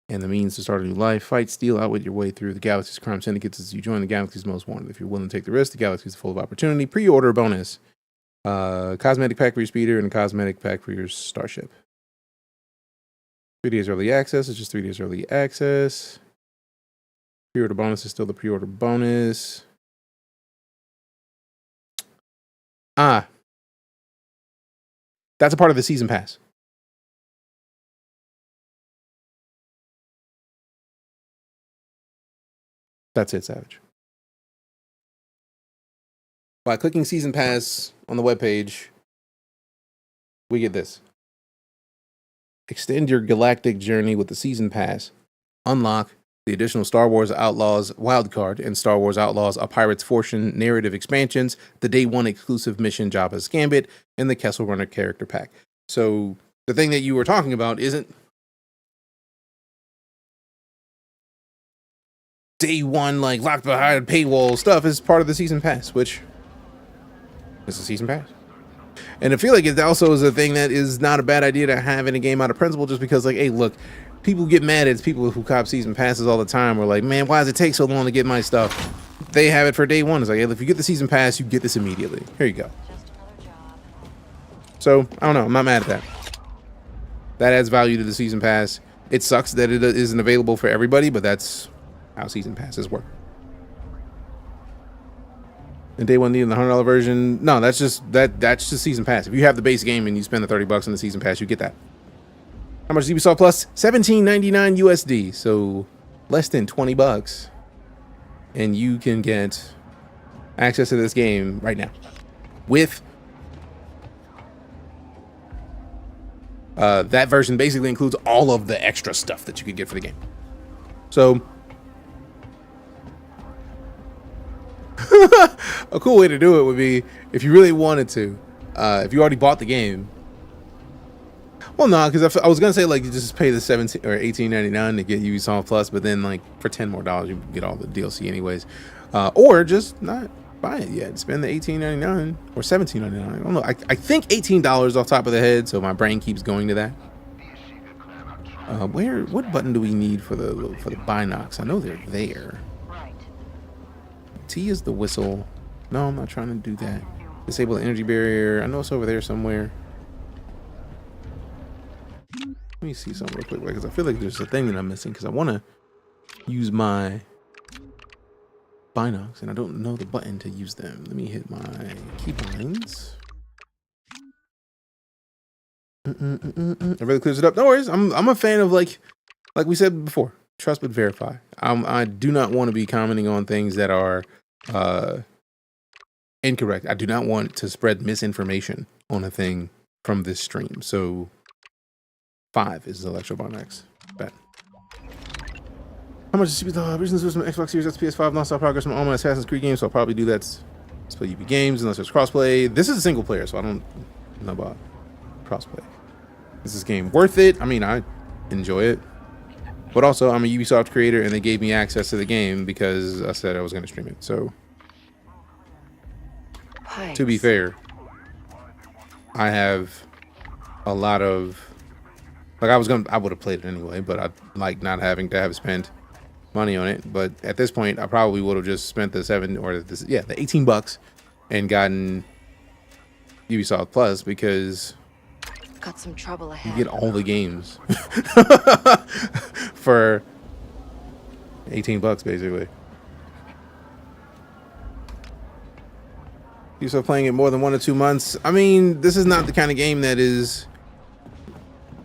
and the means to start a new life. Fight, steal, outwit your way through the galaxy's crime syndicates as you join the galaxy's most wanted. If you're willing to take the risk, the galaxy is full of opportunity. Pre-order bonus. Cosmetic pack for your speeder and a cosmetic pack for your starship. 3 days early access. It's just 3 days early access. Pre-order bonus is still the pre-order bonus. That's a part of the season pass. That's it, Savage. By clicking season pass on the webpage, we get this. Extend your galactic journey with the season pass. Unlock the additional Star Wars Outlaws wildcard and Star Wars Outlaws A Pirate's Fortune narrative expansions, the day one exclusive mission Jabba's Gambit, and the Kessel Runner character pack. So the thing that you were talking about isn't day one, like locked behind paywall stuff, is part of the season pass, which is a season pass. And I feel like it also is a thing that is not a bad idea to have in a game out of principle, just because, like, hey, look, people get mad at people who cop season passes all the time. We're like, man, why does it take so long to get my stuff? They have it for day one. It's like, hey, if you get the season pass, you get this immediately. Here you go. So, I don't know. I'm not mad at that. That adds value to the season pass. It sucks that it isn't available for everybody, but that's how season passes work. And day one needing the $100 version. No, that's just season pass. If you have the base game and you spend the $30 on the season pass, you get that. How much is Ubisoft Plus? $17.99 USD. So less than $20. And you can get access to this game right now. With that version basically includes all of the extra stuff that you could get for the game. So a cool way to do it would be, if you really wanted to, if you already bought the game. Well, no, because I was gonna say, like, you just pay the $17 or $18.99 to get Ubisoft Plus, but then, like, for $10 more you get all the DLC anyways, or just not buy it yet. Spend the $18.99 or $17.99. I don't know. I think $18 off top of the head, so my brain keeps going to that. What button do we need for the binocs? I know they're there. T is the whistle. No, I'm not trying to do that. Disable the energy barrier. I know it's over there somewhere. Let me see something real quick, because I feel like there's a thing that I'm missing, because I want to use my binocs and I don't know the button to use them. Let me hit my keybinds. It really clears it up. No worries. I'm a fan of, like we said before, trust but verify. I do not want to be commenting on things that are incorrect. I do not want to spread misinformation on a thing from this stream. So 5 is Electro Binocs. Bet. How much is Subathon? Recent news from Xbox Series X, PS5, non-stop progress from all my Assassin's Creed games, so I'll probably do that. Let's play UB games unless there's crossplay. This is a single player, so I don't know about crossplay. Is this game worth it? I mean, I enjoy it. But also, I'm a Ubisoft creator, and they gave me access to the game because I said I was going to stream it. So, to be fair, I have a lot of, like, I would have played it anyway, but I like not having to have spent money on it. But at this point, I probably would have just spent the the 18 bucks and gotten Ubisoft Plus, because got some trouble ahead. you get all the games for 18 bucks basically. You start playing it more than 1 or 2 months. I mean, this is not the kind of game that is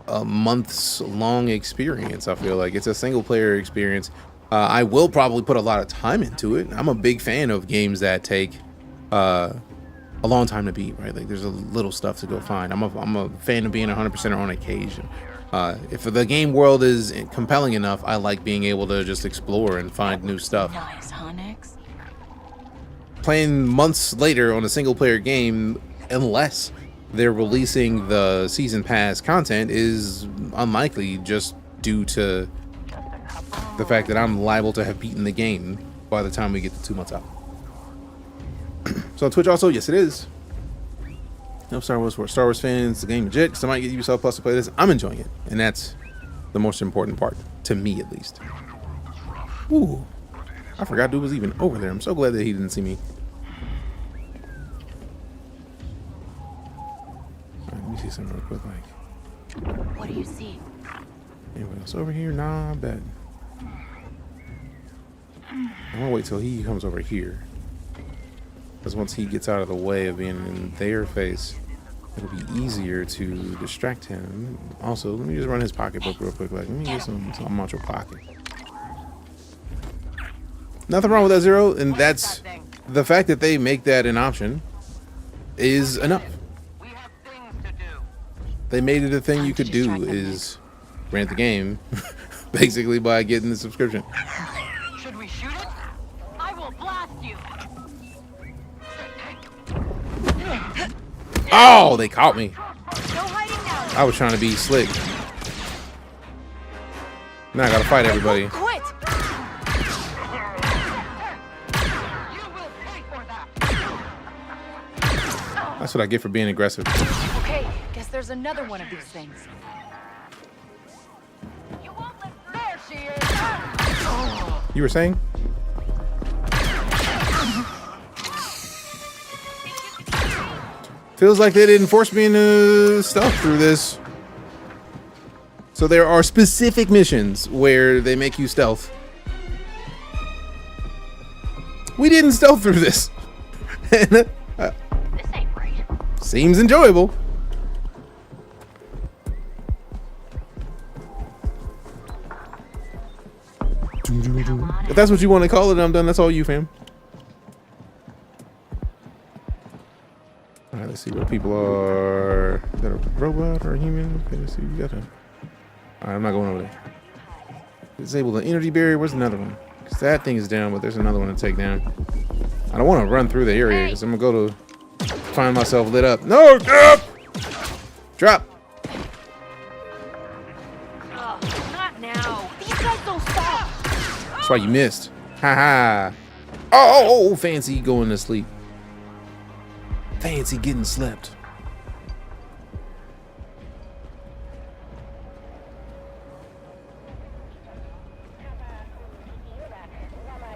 a months long experience. I feel like it's a single player experience. I will probably put a lot of time into it. I'm a big fan of games that take a long time to beat, right? Like there's a little stuff to go find. I'm a fan of being 100% on occasion. If the game world is compelling enough, I like being able to just explore and find new stuff. Nice, huh, Nix? Playing months later on a single player game, unless they're releasing the season pass content, is unlikely just due to the fact that I'm liable to have beaten the game by the time we get to 2 months out. So on Twitch also, yes it is. No Star Wars for Star Wars fans, the game legit. Somebody get Ubisoft Plus to play this. I'm enjoying it, and that's the most important part, to me at least. Ooh, I forgot dude was even over there. I'm so glad that he didn't see me. Alright, let me see something real quick. Like, What do you see? anyone else over here? Nah, I bet. I'm gonna wait till he comes over here. Because once he gets out of the way of being in their face, it'll be easier to distract him. Also, let me just run his pocketbook real quick. Like, let me get some macho pocket. Nothing wrong with that, Zero. And that's the fact that they make that an option is enough. They made it a thing you could do is rent the game basically by getting the subscription. Should we shoot it? I will blast you. Oh, they caught me. No hiding now. I was trying to be slick. Now I gotta fight everybody. Quit. That's what I get for being aggressive. Okay, guess there's another one of these things. There she is. You were saying? Feels like they didn't force me into stealth through this. So there are specific missions where they make you stealth. We didn't stealth through this. And, This ain't right. seems enjoyable. If that's what you want to call it, I'm done. That's all you, fam. All right, let's see what people are. Is that a robot or a human? Okay, let's see. We got a. All right, I'm not going over there. Disable the energy barrier. Where's another one? Because that thing is down, but there's another one to take down. I don't want to run through the area because I'm going to go to find myself lit up. No, drop! Drop. Not now. These guys don't stop. That's why you missed. Ha ha. Oh, fancy going to sleep. Fancy getting slept.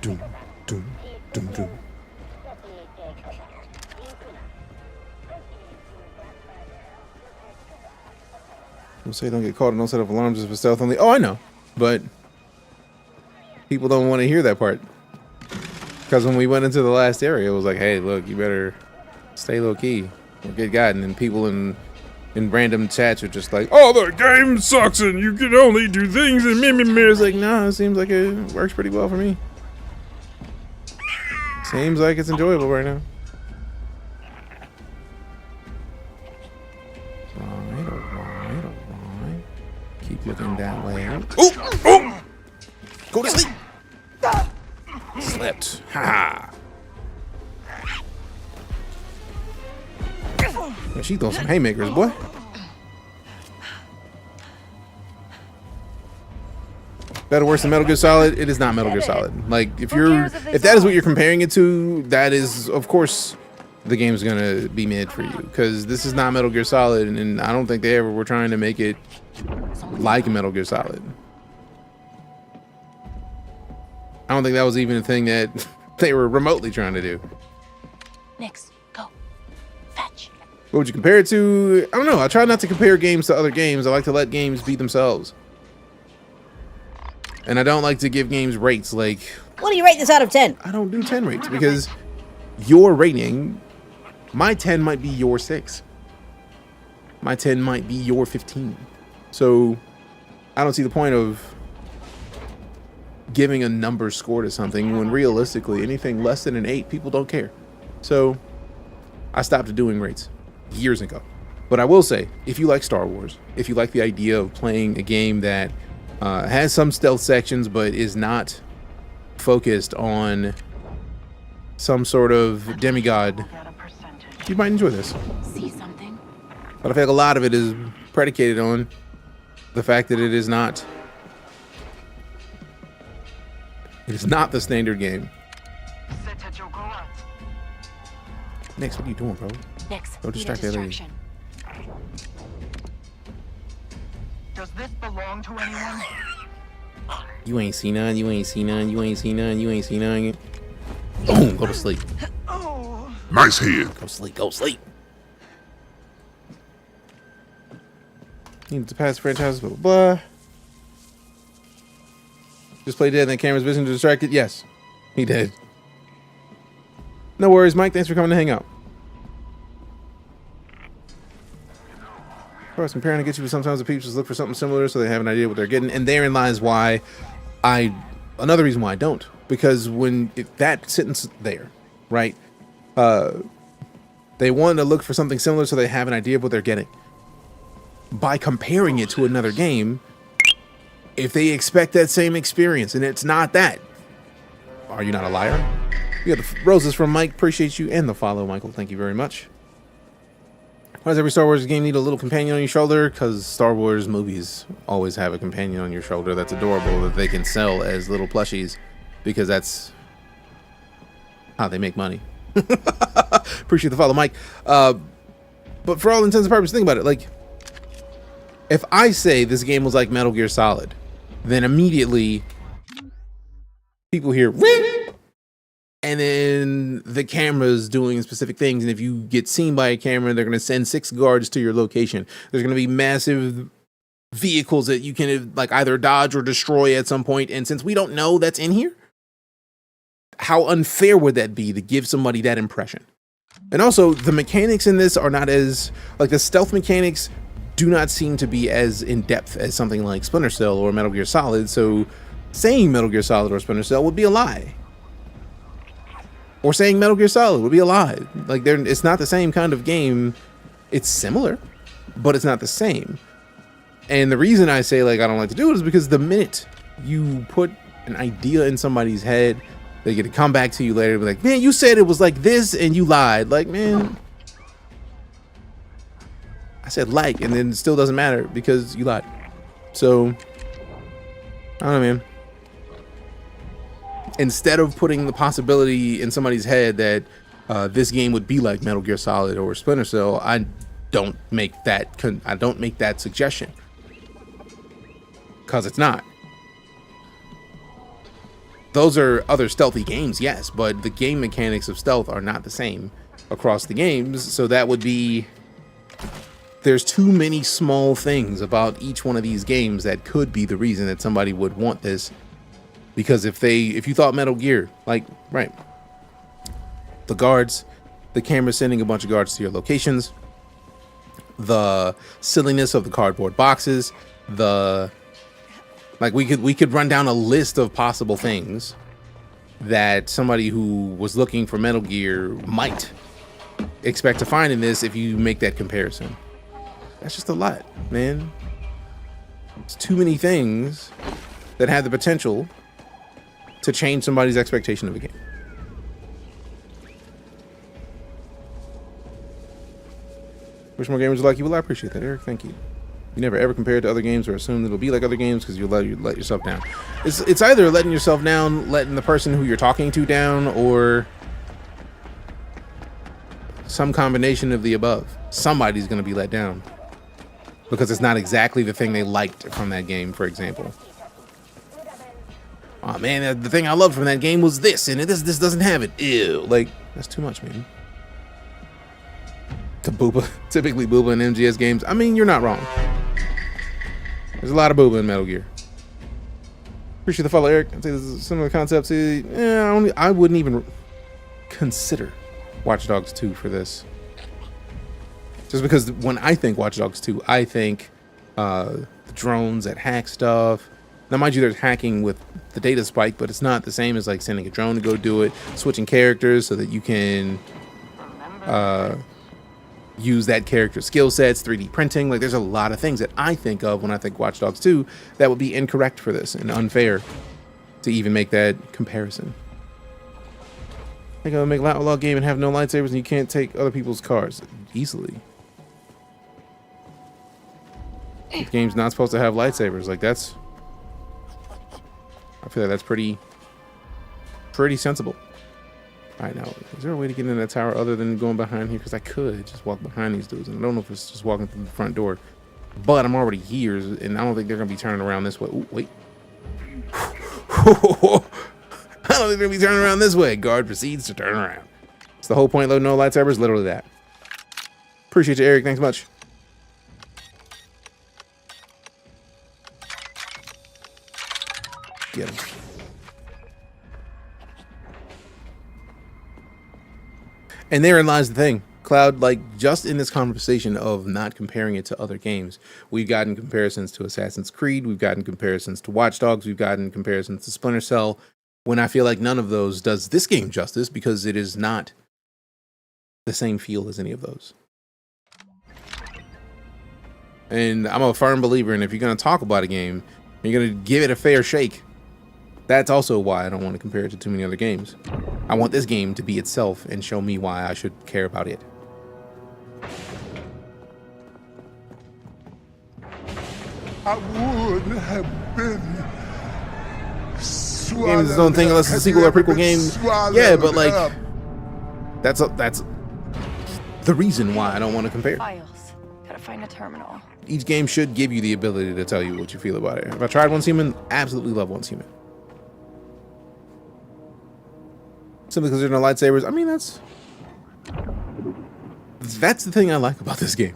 Doom, doom, doom, doom. Don't say don't get caught and don't set up alarms just for stealth only. Oh, I know. But people don't want to hear that part. Because when we went into the last area, it was like, hey, look, you better stay low key or get gotten. And people in random chats are just like, oh, the game sucks and you can only do things and me. It's like, nah, it seems like it works pretty well for me. Seems like it's enjoyable right now. Alright. Keep looking that way. Oh! Go to sleep! Slept. Ha! Man, she throwing some haymakers, boy. Better, worse than Metal Gear Solid? It is not Metal Gear Solid. Like, if that is what you're comparing it to, that is, of course, the game's gonna be mid for you. Because this is not Metal Gear Solid, and I don't think they ever were trying to make it like Metal Gear Solid. I don't think that was even a thing that they were remotely trying to do. Nix, go. Fetch. What would you compare it to? I don't know. I try not to compare games to other games. I like to let games be themselves. And I don't like to give games rates like... What do you rate this out of 10? I don't do 10 rates because your rating, my 10 might be your 6. My 10 might be your 15. So I don't see the point of giving a number score to something when realistically anything less than an 8, people don't care. So I stopped doing raids years ago. But I will say, if you like Star Wars, if you like the idea of playing a game that has some stealth sections but is not focused on some sort of demigod, you might enjoy this. See something? But I feel like a lot of it is predicated on the fact that it is not the standard game. Next, what are you doing, bro? Next, Don't distract that lady. Does this belong to anyone? You ain't seen none, you ain't seen none, you ain't seen none, you ain't seen none. Boom, go to sleep. Nice head. Go sleep, go sleep. Need to pass franchise, blah, blah, blah. Just play dead and the camera's vision to distract it? Yes, he did. No worries, Mike. Thanks for coming to hang out. Of course, comparing to get you, but sometimes the peeps just look for something similar so they have an idea what they're getting. And therein lies why another reason why I don't. Because when that sentence there, right? They want to look for something similar so they have an idea of what they're getting. By comparing it to another game, if they expect that same experience and it's not that, are you not a liar? You got the roses from Mike. Appreciate you and the follow, Michael. Thank you very much. Why does every Star Wars game need a little companion on your shoulder? Because Star Wars movies always have a companion on your shoulder that's adorable that they can sell as little plushies because that's how they make money. Appreciate the follow, Mike. But for all intents and purposes, think about it. Like, if I say this game was like Metal Gear Solid, then immediately people hear and then the camera's doing specific things, and if you get seen by a camera, they're going to send 6 guards to your location. There's going to be massive vehicles that you can like either dodge or destroy at some point, and since we don't know that's in here, how unfair would that be to give somebody that impression? And also, the mechanics in this are not as like the stealth mechanics do not seem to be as in depth as something like Splinter Cell or Metal Gear Solid, so saying Metal Gear Solid or Splinter Cell would be a lie. Or saying Metal Gear Solid would be a lie. Like, it's not the same kind of game. It's similar, but it's not the same. And the reason I say, like, I don't like to do it is because the minute you put an idea in somebody's head, they get to come back to you later and be like, man, you said it was like this and you lied. Like, man, I said like, and then it still doesn't matter because you lied. So, I don't know, man. Instead of putting the possibility in somebody's head that this game would be like Metal Gear Solid or Splinter Cell, I don't make that suggestion because it's not. Those are other stealthy games, yes, but the game mechanics of stealth are not the same across the games. So that would be, there's too many small things about each one of these games that could be the reason that somebody would want this. Because if you thought Metal Gear, like, right, the guards, the camera sending a bunch of guards to your locations, the silliness of the cardboard boxes, like we could run down a list of possible things that somebody who was looking for Metal Gear might expect to find in this if you make that comparison. That's just a lot, man. It's too many things that have the potential to change somebody's expectation of a game. Wish more gamers like you. Well, I appreciate that, Eric. Thank you. You never ever compare it to other games or assume that it'll be like other games because you let yourself down. It's either letting yourself down, letting the person who you're talking to down, or some combination of the above. Somebody's going to be let down because it's not exactly the thing they liked from that game, for example. Oh man, the thing I loved from that game was this, and this doesn't have it. Ew, like that's too much, man. Typically booba in MGS games. I mean, you're not wrong. There's a lot of booba in Metal Gear. Appreciate the follow, Eric. I'd say this is a similar concept. I wouldn't even consider Watch Dogs 2 for this. Just because when I think Watch Dogs 2, I think the drones that hack stuff. Now, mind you, there's hacking with the data spike, but it's not the same as like sending a drone to go do it, switching characters so that you can use that character skill sets, 3D printing. Like, there's a lot of things that I think of when I think Watch Dogs 2 that would be incorrect for this and unfair to even make that comparison. Like, I'll make an outlaw game and have no lightsabers and you can't take other people's cars easily. The game's not supposed to have lightsabers. Like, that's, I feel like that's pretty sensible. All right, now, is there a way to get into that tower other than going behind here? Because I could just walk behind these dudes, and I don't know if it's just walking through the front door. But I'm already here, and I don't think they're going to be turning around this way. Ooh, wait. I don't think they're going to be turning around this way. Guard proceeds to turn around. It's the whole point, load no lightsabers, literally that. Appreciate you, Eric. Thanks much. Get him. And therein lies the thing, Cloud, like, just in this conversation of not comparing it to other games, we've gotten comparisons to Assassin's Creed, we've gotten comparisons to Watch Dogs, we've gotten comparisons to Splinter Cell, when I feel like none of those does this game justice because it is not the same feel as any of those. And I'm a firm believer in if you're going to talk about a game, you're going to give it a fair shake. That's also why I don't want to compare it to too many other games. I want this game to be itself and show me why I should care about it. I would have been Game is its own thing unless it's a sequel or prequel game. Yeah, but like that's the reason why I don't want to compare. Files. Gotta find a terminal. Each game should give you the ability to tell you what you feel about it. If I tried Once Human, absolutely love Once Human. Simply because there's no lightsabers. I mean, that's the thing I like about this game.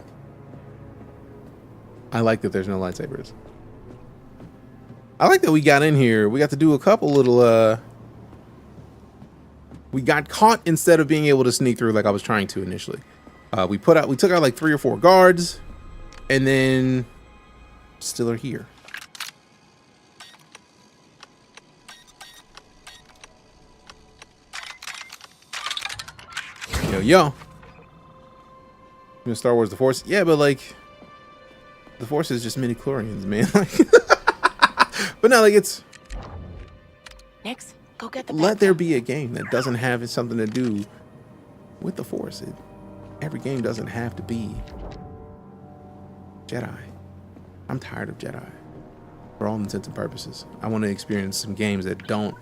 I like that there's no lightsabers. I like that we got in here. We got to do a couple little we got caught instead of being able to sneak through like I was trying to initially. We took out like 3 or 4 guards and then still are here. Yo. You know, Star Wars The Force? Yeah, but like the Force is just midi-chlorians, man. But no, like it's Nix, go get the let there be a game that doesn't have something to do with the Force. Every game doesn't have to be Jedi. I'm tired of Jedi. For all intents and purposes. I want to experience some games that don't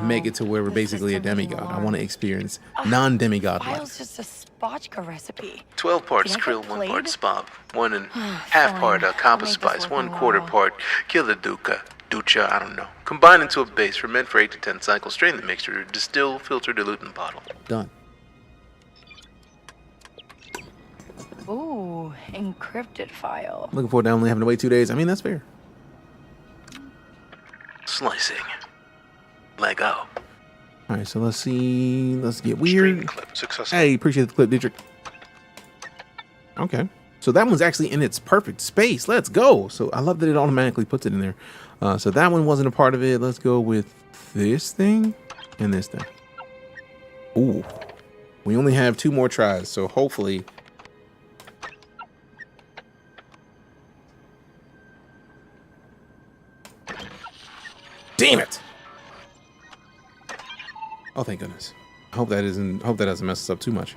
make it to where we're basically a demigod. I want to experience non-demigod life. File's just a spotchka recipe. 12 parts krill, 1 part spop, 1 and half part copper spice, 1/4 part killer ducha, I don't know. Combine into a base, ferment for 8 to 10 cycles, strain the mixture, distill, filter, dilute, and bottle. Done. Ooh, encrypted file. Looking forward to only having to wait 2 days. I mean, that's fair. Slicing. Lego. All right, so let's see. Let's get weird. Hey, appreciate the clip, Dietrich. Okay, so that one's actually in its perfect space. Let's go. So I love that it automatically puts it in there. So that one wasn't a part of it. Let's go with this thing and this thing. Ooh, we only have 2 more tries, so hopefully. Damn it! Oh, thank goodness. I hope that doesn't mess us up too much.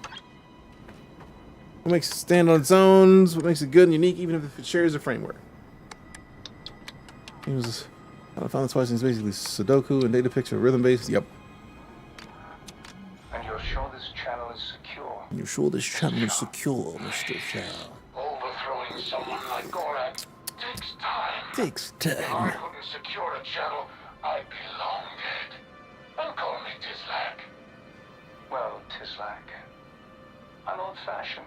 What makes it stand on its own? What makes it good and unique, even if it shares a framework? I found this question is basically Sudoku and data picture rhythm based. Yep. And you're sure this channel is secure? You're sure this channel is secure, Mr. Chow? Overthrowing someone like Gorak takes time. Takes If I time. couldn't secure a channel, I'd be long dead. And call me Tislak. Well, Tislak, I'm old-fashioned.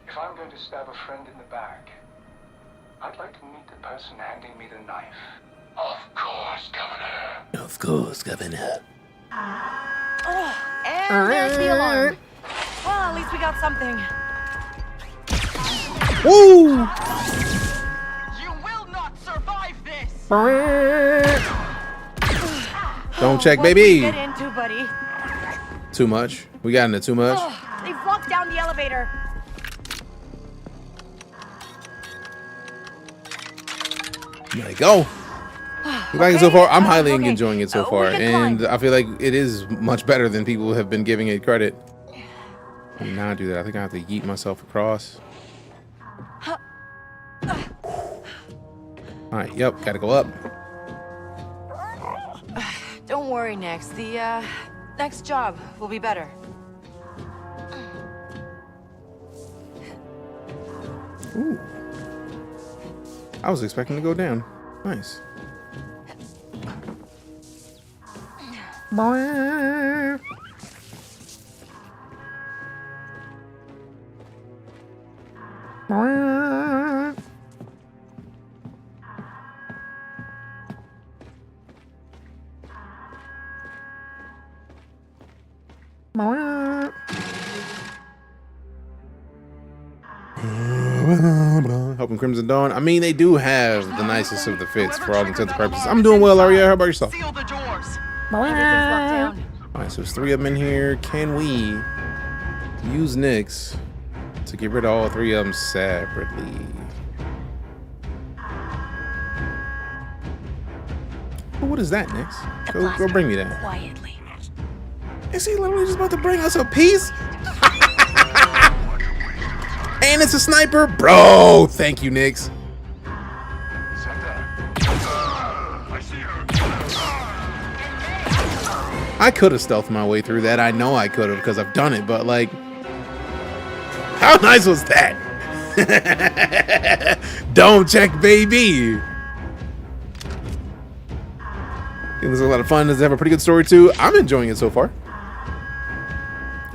If I'm going to stab a friend in the back, I'd like to meet the person handing me the knife. Of course, Governor. Of course, Governor. And there's the alarm. Well, at least we got something. Woo! You will not survive this! Don't check, What did we baby. get into, buddy? Too much. We got into too much. They've locked down the elevator. There you go. You like it so far? I'm highly enjoying it so far, and I feel like it is much better than people have been giving it credit. Let me not do that. I think I have to yeet myself across. All right. Yep. Gotta go up. Don't worry, Nix. The next job will be better. Ooh. I was expecting to go down. Nice. Boing. Boing. Boing. Helping Crimson Dawn. I mean, they do have the nicest of the fits for all intents and purposes. I'm doing well, Aria. How about yourself? Seal the doors. All right, so there's 3 of them in here. Can we use Nyx to get rid of all 3 of them separately? Oh, what is that, Nyx? Go bring me that. Quietly. Is he literally just about to bring us a piece? And it's a sniper? Bro, thank you, Nyx. I could have stealthed my way through that. I know I could have because I've done it, but like, how nice was that? Don't check, baby. It was a lot of fun. Does it have a pretty good story too? I'm enjoying it so far.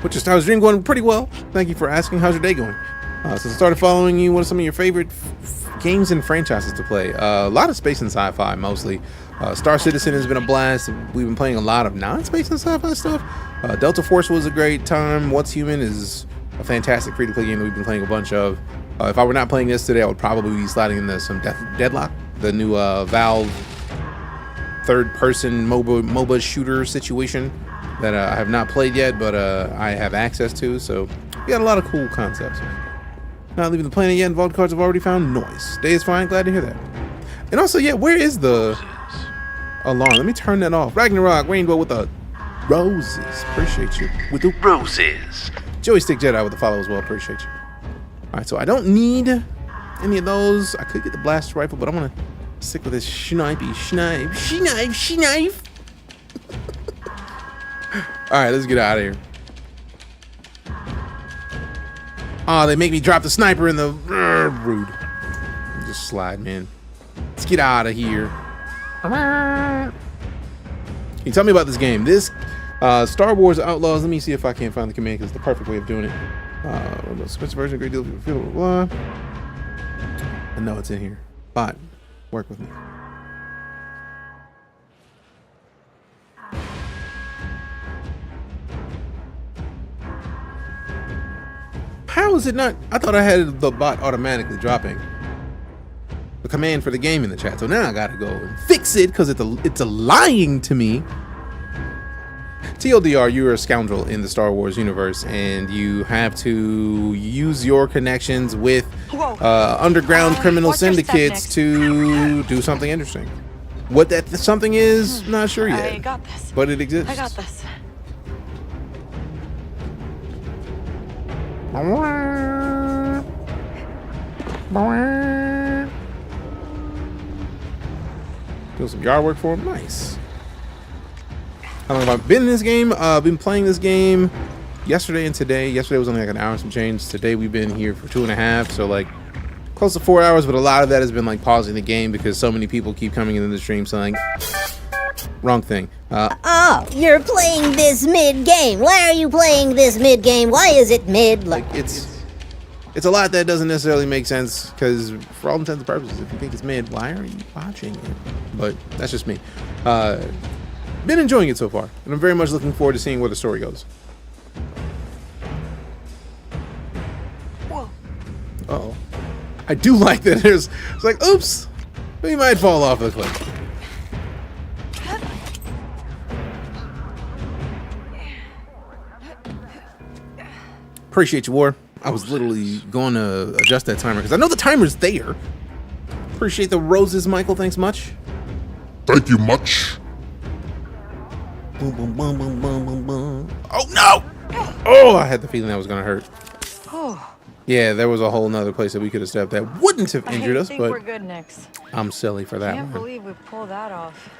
What's your Star Dream going? Pretty well. Thank you for asking. How's your day going? Since I started following you, what are some of your favorite games and franchises to play? A lot of space and sci-fi, mostly. Star Citizen has been a blast. We've been playing a lot of non-space and sci-fi stuff. Delta Force was a great time. What's Human is a fantastic free-to-play game that we've been playing a bunch of. If I were not playing this today, I would probably be sliding into some Deadlock, the new Valve third-person MOBA shooter situation that I have not played yet, but I have access to. So we got a lot of cool concepts. Not leaving the planet yet. Vault cards I've already found. Noise. Day is fine. Glad to hear that. And also, yeah, where is the alarm? Let me turn that off. Ragnarok Rainbow with the roses. Appreciate you. With the roses. Joystick Jedi with the follow as well. Appreciate you. All right, so I don't need any of those. I could get the blaster rifle, but I'm gonna stick with this snipe. All right, let's get out of here. Oh, they make me drop the sniper in the rude. Just slide, man. Let's get out of here. Can you tell me about this game? This Star Wars Outlaws. Let me see if I can find the command because it's the perfect way of doing it. Switch version, great deal of blah, blah, blah. I know it's in here. But work with me. How is it not? I thought I had the bot automatically dropping the command for the game in the chat. So now I gotta go and fix it because it's a lying to me. TLDR, you're a scoundrel in the Star Wars universe, and you have to use your connections with underground criminal syndicates to do something interesting. What that something is, not sure yet. I got this. But it exists. I got this. Do some yard work for him. Nice. How long have I been in this game? I've been playing this game yesterday and today. Yesterday was only like an hour and some change. Today we've been here for 2.5, so like close to 4 hours. But a lot of that has been like pausing the game because so many people keep coming into the stream saying wrong thing. Oh, you're playing this mid-game. Why are you playing this mid-game? Why is it mid? Like it's a lot that doesn't necessarily make sense because for all intents and purposes, if you think it's mid, why are you watching it? But that's just me. Been enjoying it so far, and I'm very much looking forward to seeing where the story goes. Whoa. Uh-oh. I do like that it's like, oops, we might fall off the cliff. Appreciate you, War. I was literally going to adjust that timer because I know the timer's there. Appreciate the roses, Michael. Thanks much. Thank you much. Boom, boom, boom, boom, boom, boom, boom. Oh, no! Oh, I had the feeling that was going to hurt. Oh. Yeah, there was a whole nother place that we could have stepped that wouldn't have injured us, I think but we're good, Nix. I'm silly for that Can't one. believe we pulled that off.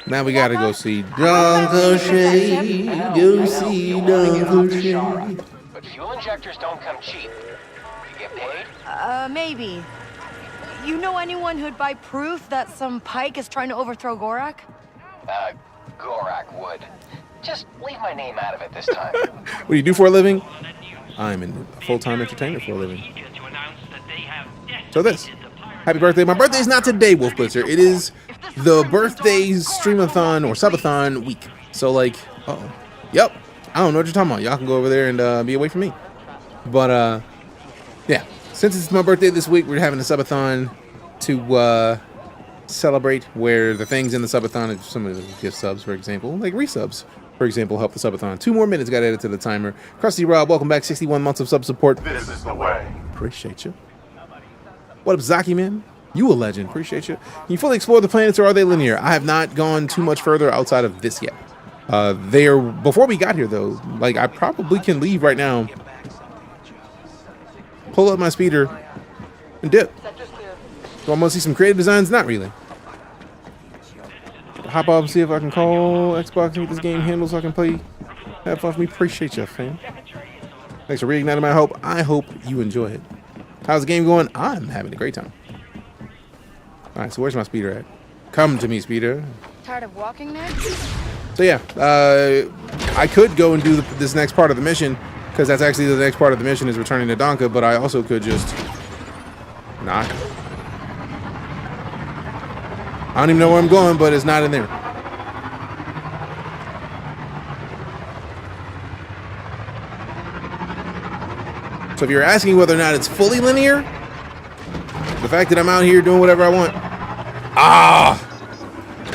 Now we got to go see Don Crochet. Go see Don Crochet. But fuel injectors don't come cheap. You get paid? Maybe. You know anyone who'd buy proof that some pike is trying to overthrow Gorak? Gorak would. Just leave my name out of it this time. What do you do for a living? I'm a full-time entertainer for a living. So this. Happy birthday. My birthday is not today, Wolf Blitzer. It is the birthday streamathon or subathon week. So, like, uh-oh. Yep. I don't know what you're talking about. Y'all can go over there and be away from me. But, yeah. Since it's my birthday this week, we're having a subathon to celebrate, where the things in the subathon, if somebody gives subs, for example, like resubs, for example, help the subathon. 2 more minutes got added to the timer. Krusty Rob, welcome back. 61 months of sub support. This is the way. Appreciate you. What up, Zaki, man? You a legend. Appreciate you. Can you fully explore the planets, or are they linear? I have not gone too much further outside of this yet. They are, before we got here, though, like, I probably can leave right now, pull up my speeder, and dip. Do I want to see some creative designs? Not really. Hop up and see if I can call Xbox and get this game handled so I can play. Have fun for me. Appreciate you, fam. Thanks for reigniting my hope. I hope you enjoy it. How's the game going? I'm having a great time. All right, so where's my speeder at? Come to me, speeder. Tired of walking there? So yeah, I could go and do this next part of the mission, because that's actually the next part of the mission is returning to Donka, but I also could just not. I don't even know where I'm going, but it's not in there. So if you're asking whether or not it's fully linear, the fact that I'm out here doing whatever I want.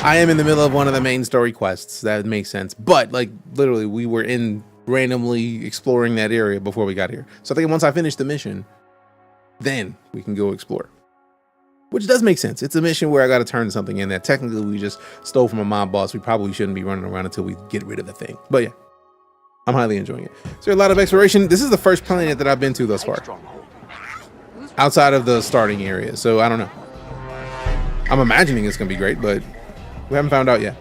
I am in the middle of one of the main story quests. That makes sense. But, like, literally, we were in randomly exploring that area before we got here. So I think once I finish the mission, then we can go explore. Which does make sense. It's a mission where I got to turn something in that technically we just stole from a mob boss. We probably shouldn't be running around until we get rid of the thing. But yeah, I'm highly enjoying it. So a lot of exploration. This is the first planet that I've been to thus far, outside of the starting area. So I don't know. I'm imagining it's going to be great, but we haven't found out yet.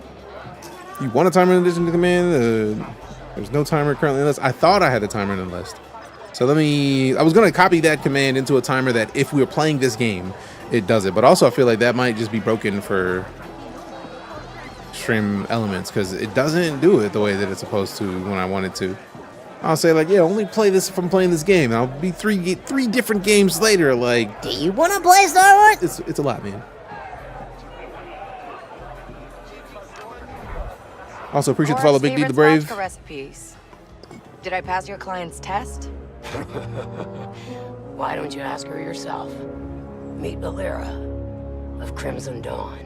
You want a timer in addition to command? There's no timer currently in the list. I thought I had the timer in the list. So I was going to copy that command into a timer that if we were playing this game, it does it. But also I feel like that might just be broken for stream elements, because it doesn't do it the way that it's supposed to when I want it to. I'll say, like, yeah, only play this if I'm playing this game. And I'll be three different games later. Like, do you want to play Star Wars? It's a lot, man. Also appreciate the follow, Big D the Brave. Recipes. Did I pass your client's test? Why don't you ask her yourself? Meet Valera of Crimson Dawn.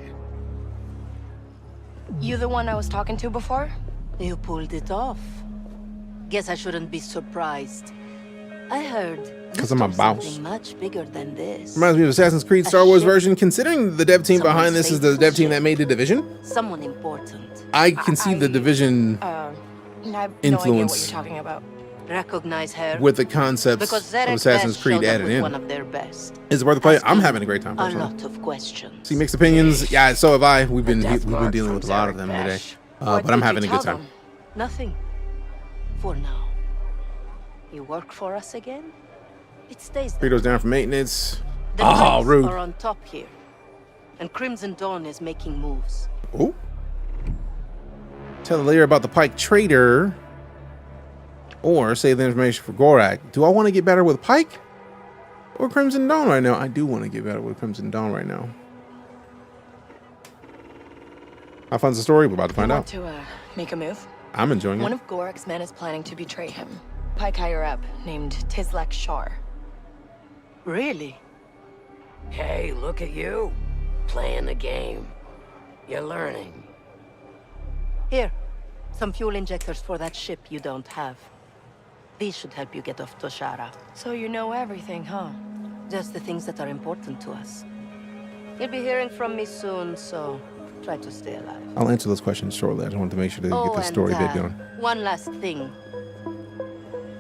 You the one I was talking to before? You pulled it off. Guess I shouldn't be surprised. I heard. Because I'm a boss. Something much bigger than this. Reminds me of Assassin's Creed Star Wars version. Considering the dev team behind this is the dev team that made The Division, someone important. I can see the Division I have influence no idea what you're talking about. Recognize her with the concepts of Assassin's Creed added in. One of their best. Is it worth the play? I'm having a great time personally. A lot of questions. See mixed opinions. Yeah, so have I. We've been dealing with a lot of them today. But I'm having a good time. Nothing. For now. You work for us again? It stays there. Frito's down for maintenance. The rude. Are on top here. And Crimson Dawn is making moves. Oh. Tell the leader about the Pike Trader. Or save the information for Gorak. Do I want to get better with Pike or Crimson Dawn right now? I do want to get better with Crimson Dawn right now. How fun's the story? We're about to find out. Want to make a move? I'm enjoying it. One of Gorak's men is planning to betray him. Pike higher up, named Tislak Shar. Really? Hey, look at you. Playing the game. You're learning. Here. Some fuel injectors for that ship you don't have. These should help you get off Toshara. So you know everything, huh? Just the things that are important to us. You'll be hearing from me soon, so try to stay alive. I'll answer those questions shortly. I just wanted to make sure to get the story bit going. One last thing.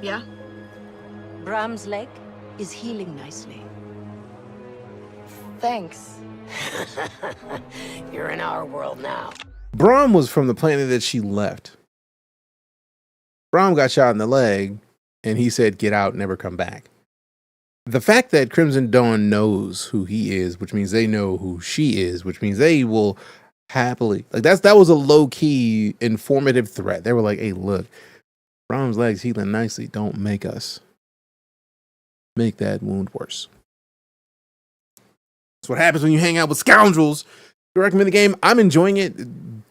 Yeah? Bram's leg is healing nicely. Thanks. You're in our world now. Bram was from the planet that she left. Bram got shot in the leg, and he said, "Get out, never come back." The fact that Crimson Dawn knows who he is, which means they know who she is, which means they will happily, like that was a low-key informative threat. They were like, "Hey, look, Bram's leg's healing nicely. Don't make us make that wound worse." That's what happens when you hang out with scoundrels. To recommend the game, I'm enjoying it.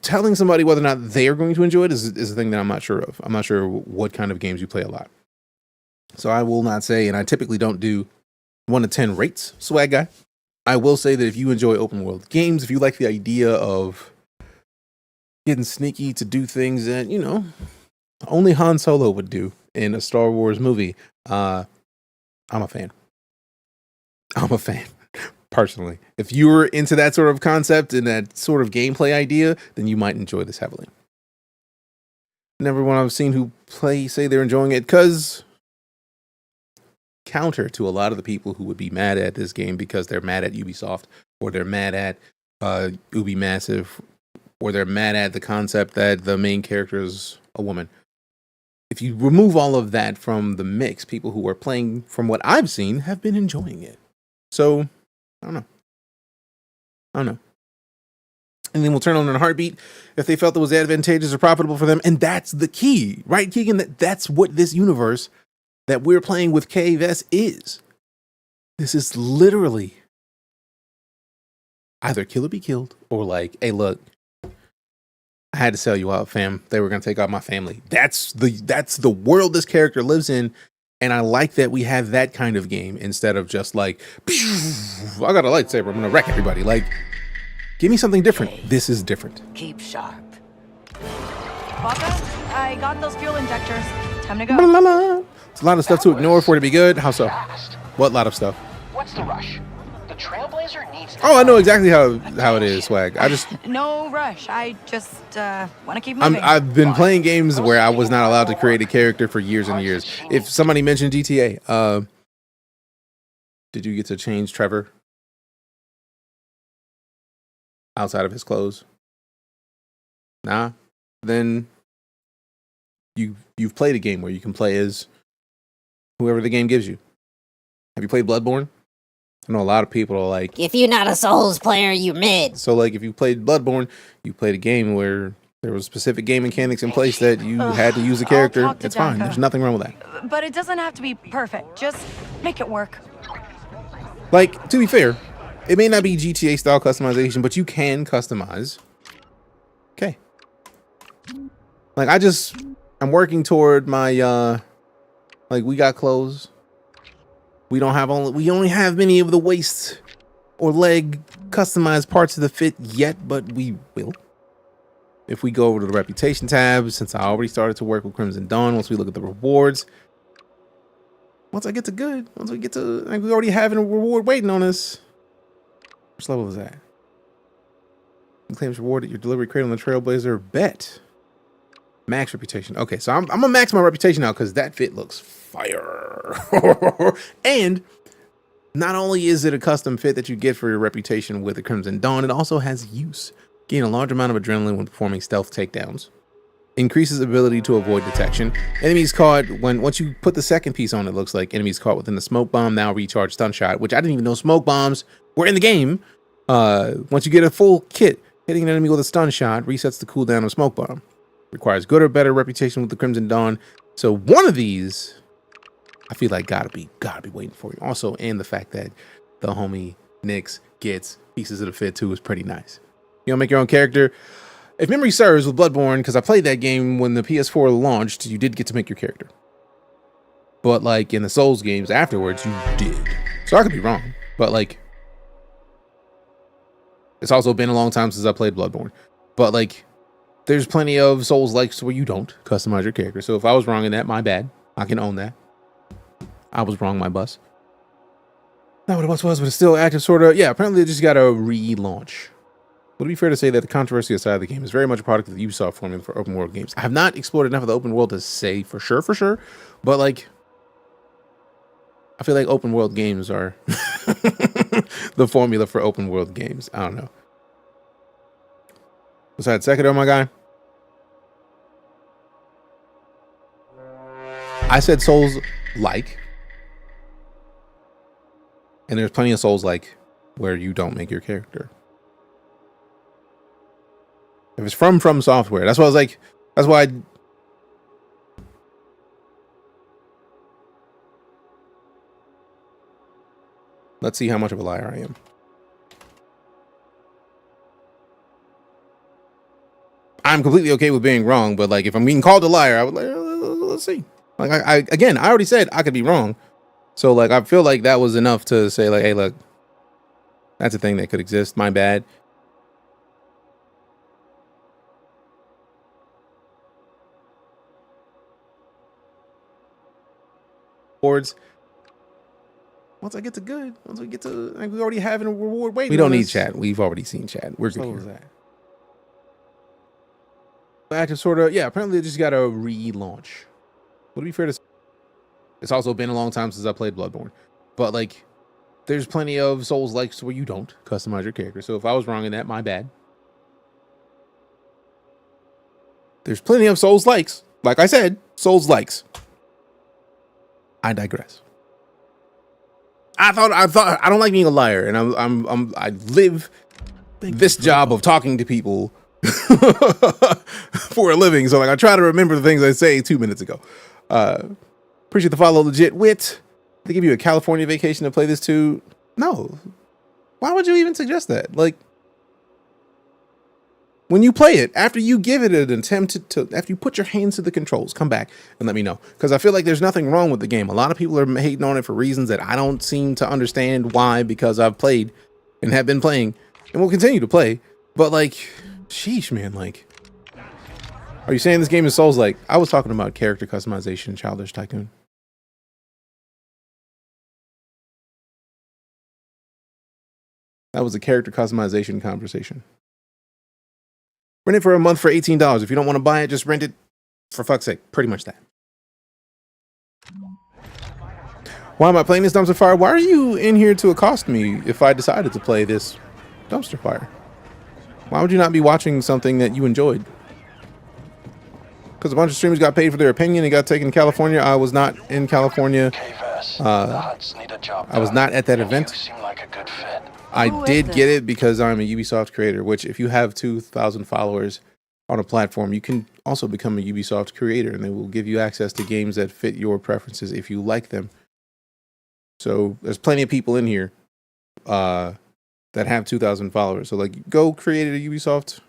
Telling somebody whether or not they're going to enjoy it is a thing that I'm not sure of. I'm not sure what kind of games you play a lot. So I will not say, and I typically don't do 1 to 10 rates, swag guy. I will say that if you enjoy open world games, if you like the idea of getting sneaky to do things that, you know, only Han Solo would do in a Star Wars movie, I'm a fan. I'm a fan. Personally, if you're into that sort of concept and that sort of gameplay idea, then you might enjoy this heavily. And everyone I've seen who play say they're enjoying it, because counter to a lot of the people who would be mad at this game because they're mad at Ubisoft, or they're mad at Ubi Massive, or they're mad at the concept that the main character is a woman. If you remove all of that from the mix, people who are playing, from what I've seen, have been enjoying it. So I don't know. And then we'll turn on in a heartbeat if they felt it was advantageous or profitable for them. And that's the key, right, Keegan? That's what this universe that we're playing with KVS is. This is literally either kill or be killed, or like, hey, look, I had to sell you out, fam. They were going to take out my family. That's the world this character lives in. And I like that we have that kind of game instead of just like, I got a lightsaber, I'm going to wreck everybody. Like, give me something different. This is different. Keep sharp. Baka, I got those fuel injectors. Time to go. It's a lot of stuff to ignore for it to be good. How so? What lot of stuff? What's the rush? The Trailblazer needs. Oh, I know exactly how it is, swag. I just no rush. I just want to keep moving. I've been playing games where I was not allowed to create a character for years and years. If somebody mentioned GTA, did you get to change Trevor outside of his clothes? Nah. Then you've played a game where you can play as whoever the game gives you. Have you played Bloodborne? I know a lot of people are like, if you're not a Souls player, you're mid. So like if you played Bloodborne, you played a game where there was specific game mechanics in place that you had to use a character. It's fine. There's nothing wrong with that. But it doesn't have to be perfect. Just make it work. Like, to be fair, it may not be GTA style customization, but you can customize. Okay. Like I'm working toward my like, we got clothes. We only have many of the waist or leg customized parts of the fit yet, but we will. If we go over to the reputation tab, since I already started to work with Crimson Dawn, once we look at the rewards, once we get to, like, we already have a reward waiting on us. Which level is that? You claim reward at your delivery crate on the Trailblazer. Bet. Max reputation. Okay, so I'm gonna max my reputation out because that fit looks fire. And not only is it a custom fit that you get for your reputation with the Crimson Dawn, it also has use. Gain a large amount of adrenaline when performing stealth takedowns. Increases ability to avoid detection. Enemies caught once you put the second piece on, it looks like enemies caught within the smoke bomb now recharge stun shot, which I didn't even know smoke bombs were in the game. Once you get a full kit, hitting an enemy with a stun shot resets the cooldown of smoke bomb. Requires good or better reputation with the Crimson Dawn. So one of these, I feel like gotta be waiting for you. Also, and the fact that the homie Nyx gets pieces of the fit too is pretty nice. You know, make your own character. If memory serves, with Bloodborne, because I played that game when the PS4 launched, you did get to make your character. But like in the Souls games afterwards, you did. So I could be wrong, but like, it's also been a long time since I played Bloodborne. But like, there's plenty of Souls likes where you don't customize your character. So if I was wrong in that, my bad. I can own that. I was wrong, my bus. Not what it once was, but it's still active, sort of. Yeah, apparently they just got a relaunch. Would it be fair to say that the controversy aside, the game is very much a product of the Ubisoft formula for open world games? I have not explored enough of the open world to say for sure, but like, I feel like open world games are the formula for open world games. I don't know. Besides Sekiro, my guy, I said Souls-like, and there's plenty of Souls-like where you don't make your character. If it's from Software, that's why I was like, that's why let's see how much of a liar I am. I'm completely okay with being wrong, but like if I'm being called a liar, I would like, let's see. Like I already said I could be wrong. So like I feel like that was enough to say like, hey, look, that's a thing that could exist. My bad. Boards. Once I get to good, once we get to like we already have a reward waiting. We don't need chat. We've already seen chat. We're good here. Active sort of, yeah, apparently they just got a relaunch. Would it be fair to say it's also been a long time since I played Bloodborne, but like there's plenty of Souls likes where you don't customize your character. So if I was wrong in that, my bad. There's plenty of Souls likes. Like I said, Souls likes. I digress. I thought I don't like being a liar, and I live this job of talking to people for a living. So like I try to remember the things I say 2 minutes ago. Appreciate the follow, legit wit. They give you a California vacation to play this too. No. Why would you even suggest that? Like when you play it, after you give it an attempt to after you put your hands to the controls, come back and let me know. Because I feel like there's nothing wrong with the game. A lot of people are hating on it for reasons that I don't seem to understand why, because I've played and have been playing and will continue to play. But like, sheesh, man, like, are you saying this game is Souls-like? I was talking about character customization, Childish Tycoon. That was a character customization conversation. Rent it for a month for $18. If you don't want to buy it, just rent it for fuck's sake. Pretty much that. Why am I playing this dumpster fire? Why are you in here to accost me if I decided to play this dumpster fire? Why would you not be watching something that you enjoyed? Because a bunch of streamers got paid for their opinion and got taken to California. I was not in California. I was not at that event. I did get it because I'm a Ubisoft creator, which if you have 2,000 followers on a platform, you can also become a Ubisoft creator and they will give you access to games that fit your preferences if you like them. So there's plenty of people in here that have 2,000 followers. So like go create a Ubisoft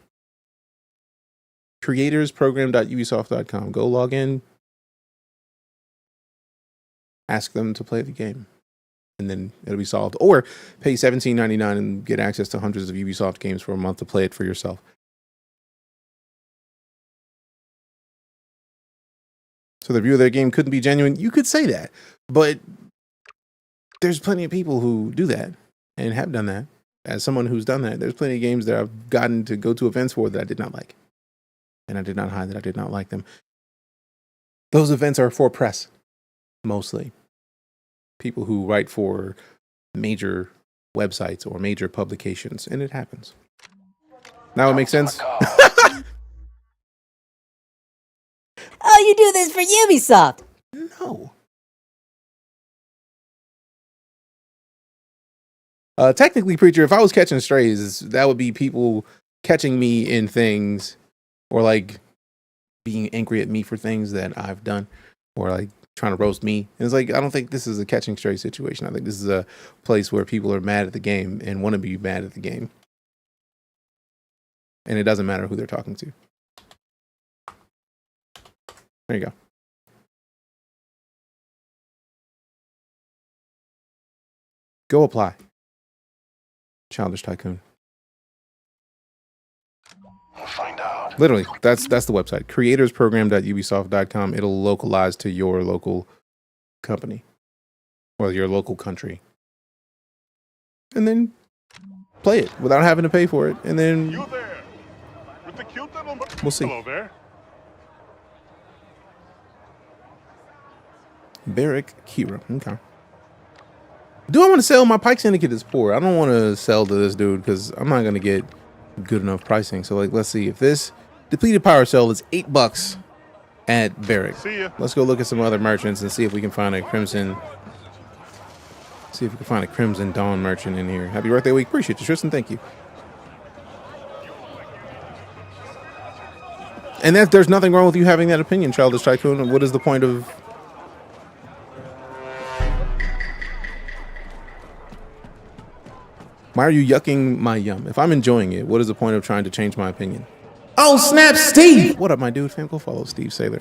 creatorsprogram.ubisoft.com. Go log in, ask them to play the game, and then it'll be solved. Or pay $17.99 and get access to hundreds of Ubisoft games for a month to play it for yourself. So the review of their game couldn't be genuine. You could say that, but there's plenty of people who do that and have done that. As someone who's done that, there's plenty of games that I've gotten to go to events for that I did not like. And I did not hide that I did not like them. Those events are for press, mostly. People who write for major websites or major publications, and it happens. Now it makes sense? Oh, you do this for Ubisoft? No. Technically, Preacher, if I was catching strays, that would be people catching me in things or like being angry at me for things that I've done or like trying to roast me. And it's like, I don't think this is a catching stray situation. I think this is a place where people are mad at the game and want to be mad at the game. And it doesn't matter who they're talking to. There you go. Go apply. Childish Tycoon. We'll find out. Literally, that's the website. creatorsprogram.ubisoft.com. It'll localize to your local company or your local country. And then play it without having to pay for it. And then we'll see. Hello there. Barrick Kira. Okay. Do I want to sell? My Pike Syndicate is poor. I don't want to sell to this dude because I'm not going to get good enough pricing. So, like, let's see. If this depleted power cell is $8 at Barrick, let's go look at some other merchants and see if we can find a Crimson. See if we can find a Crimson Dawn merchant in here. Happy birthday week. Appreciate you, Tristan. Thank you. And that there's nothing wrong with you having that opinion, Childish Tycoon. What is the point of... Why are you yucking my yum? If I'm enjoying it, what is the point of trying to change my opinion? Oh, snap, Steve! What up, my dude? Fam, go follow Steve Sailor.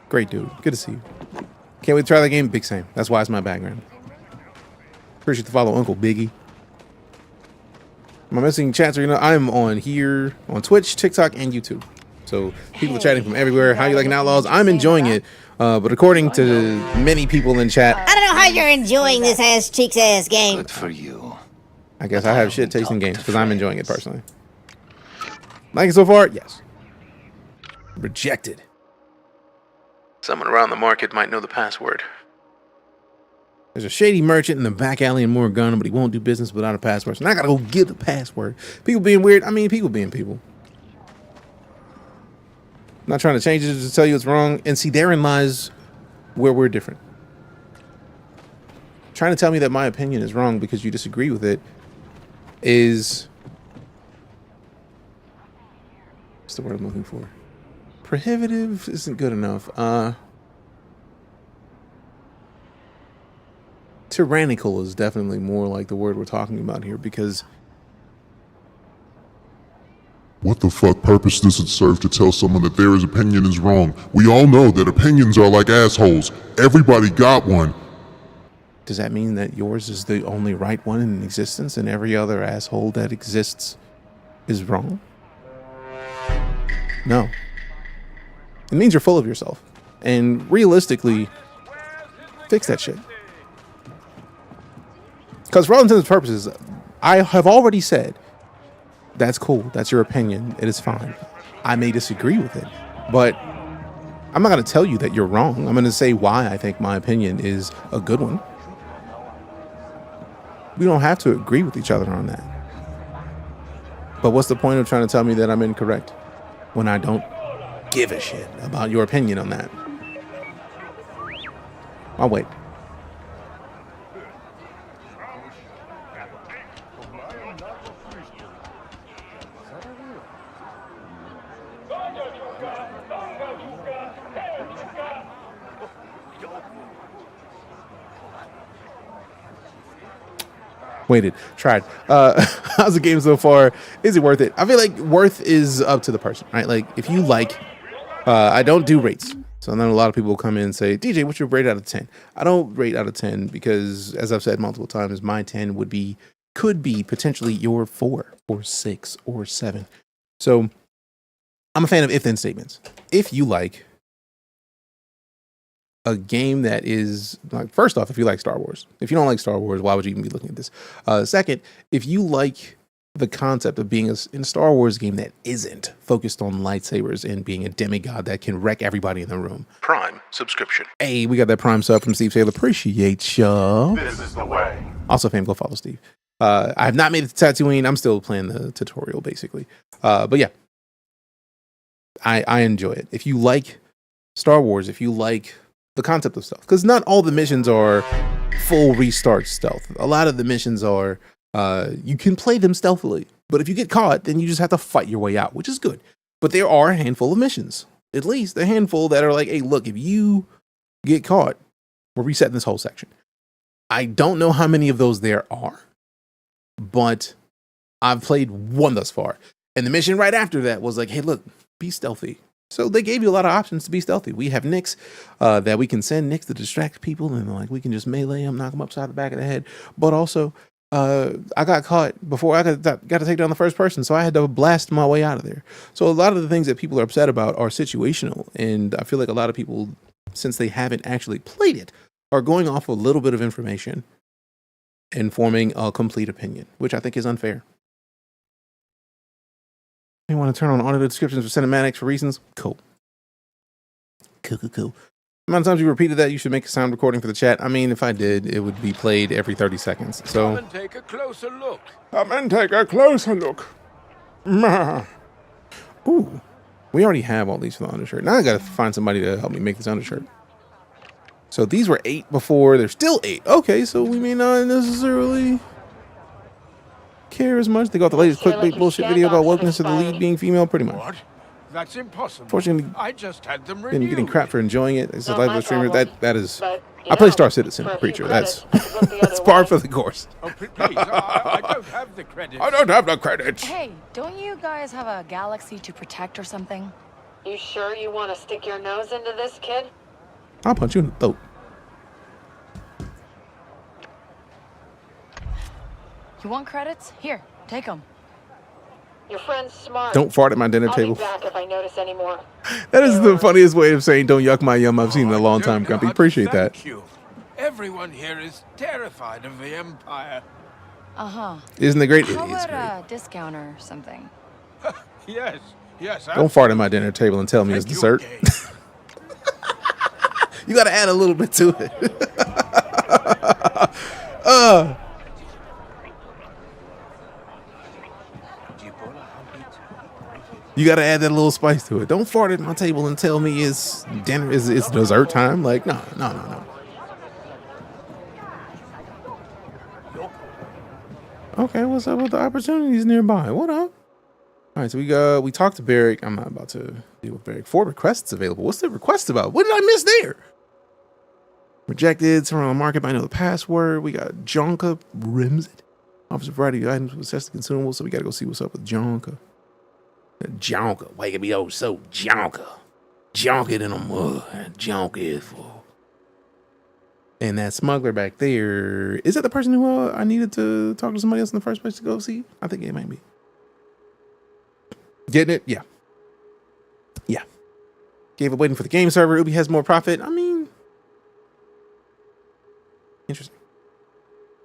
Great dude. Good to see you. Can't wait to try that game. Big same. That's why it's my background. Appreciate the follow, Uncle Biggie. Am I missing chats? You know, I'm on here on Twitch, TikTok, and YouTube. So people are chatting from everywhere. How you liking Outlaws? I'm enjoying it. But according to many people in chat, I don't know how you're enjoying this ass cheeks ass game. Good for you. I guess I have shit tasting games because I'm enjoying it personally. Like it so far? Yes. Rejected. Someone around the market might know the password. There's a shady merchant in the back alley in Morgana, but he won't do business without a password. So now I gotta go get the password. People being weird. I mean, people being people. I'm not trying to change it to tell you it's wrong. And see, therein lies where we're different. Trying to tell me that my opinion is wrong because you disagree with it is... What's the word I'm looking for? Prohibitive isn't good enough. Tyrannical is definitely more like the word we're talking about here because... What the fuck purpose does it serve to tell someone that their opinion is wrong? We all know that opinions are like assholes. Everybody got one. Does that mean that yours is the only right one in existence and every other asshole that exists is wrong? No. It means you're full of yourself. And realistically, fix that shit. Because for all intents and purposes, I have already said, that's cool. That's your opinion. It is fine. I may disagree with it, but I'm not going to tell you that you're wrong. I'm going to say why I think my opinion is a good one. We don't have to agree with each other on that. But what's the point of trying to tell me that I'm incorrect when I don't give a shit about your opinion on that? I'll wait. Waited, tried. How's the game so far? Is it worth it? I feel like worth is up to the person, right? Like if you like, I don't do rates. So then a lot of people will come in and say, DJ, what's your rate out of 10? I don't rate out of 10 because as I've said multiple times, my 10 could be potentially your 4 or 6 or 7. So I'm a fan of if-then statements. If you like a game that is like, first off, if you like Star Wars, if you don't like Star Wars, why would you even be looking at this? Second, if you like the concept of being in a Star Wars game that isn't focused on lightsabers and being a demigod that can wreck everybody in the room. Prime subscription. Hey, we got that Prime sub from Steve Taylor. Appreciate ya. This is the way. Also, fam, go follow Steve. I have not made it to Tatooine. I'm still playing the tutorial, basically. But yeah, I enjoy it. If you like Star Wars, if you like the concept of stealth, because not all the missions are full restart stealth. A lot of the missions are you can play them stealthily, but if you get caught, then you just have to fight your way out, which is good. But there are a handful of missions, at least a handful that are like, hey, look, if you get caught, we're resetting this whole section. I don't know how many of those there are, but I've played one thus far. And the mission right after that was like, hey, look, be stealthy. So they gave you a lot of options to be stealthy. We have Nyx that we can send Nyx to distract people, and like we can just melee them, knock them upside the back of the head. But also, I got caught before I got to take down the first person, so I had to blast my way out of there. So a lot of the things that people are upset about are situational, and I feel like a lot of people, since they haven't actually played it, are going off a little bit of information and forming a complete opinion, which I think is unfair. You want to turn on audio descriptions for cinematics for reasons? Cool. Cool. The amount of times you repeated that, you should make a sound recording for the chat. I mean, if I did, it would be played every 30 seconds. So Come and take a closer look. Ooh, we already have all these for the undershirt. Now I got to find somebody to help me make this undershirt. So these were 8 before. They're still 8. Okay, so we may not necessarily care as much. They got the latest clickbait bullshit video about wokeness of the lead being female, pretty much. What? That's impossible. Fortunately, I just had them been renewed. getting crap for enjoying it. It's a live streamer. That is. I play Star Citizen Preacher. That's par for the course. Oh, please, I don't have the credits. I don't have the credits. Hey, don't you guys have a galaxy to protect or something? You sure you want to stick your nose into this, kid? I'll punch you in the throat. You want credits? Here, take them. Your friend's smart. Don't fart at my dinner table. I'll be back if I notice any more. That is the funniest way of saying "don't yuck my yum." I've seen in a long time, Grumpy. Appreciate that. Thank you. Everyone here is terrified of the Empire. Uh-huh. Isn't it great? How It's about great. a discount or something? Yes. Don't fart at my dinner table and tell me it's dessert. You got to add a little bit to it. You got to add that little spice to it. Don't fart at my table and tell me it's dinner. It's dessert time. Like, no. Okay, what's up with the opportunities nearby? What up? All right, so we talked to Barrick. I'm not about to deal with Barrick. 4 requests available. What's the request about? What did I miss there? Rejected. Someone on the market might know the password. We got Jonka Rims it. Offers a variety of items with access to consumables, so we got to go see what's up with Jonka. Jonka, wake me up so Jonka. Jonk it in a mud. Jonk is full. And that smuggler back there, is that the person who I needed to talk to somebody else in the first place to go see? I think it might be. Getting it? Yeah. Gave up waiting for the game server. Ubi has more profit. I mean, interesting.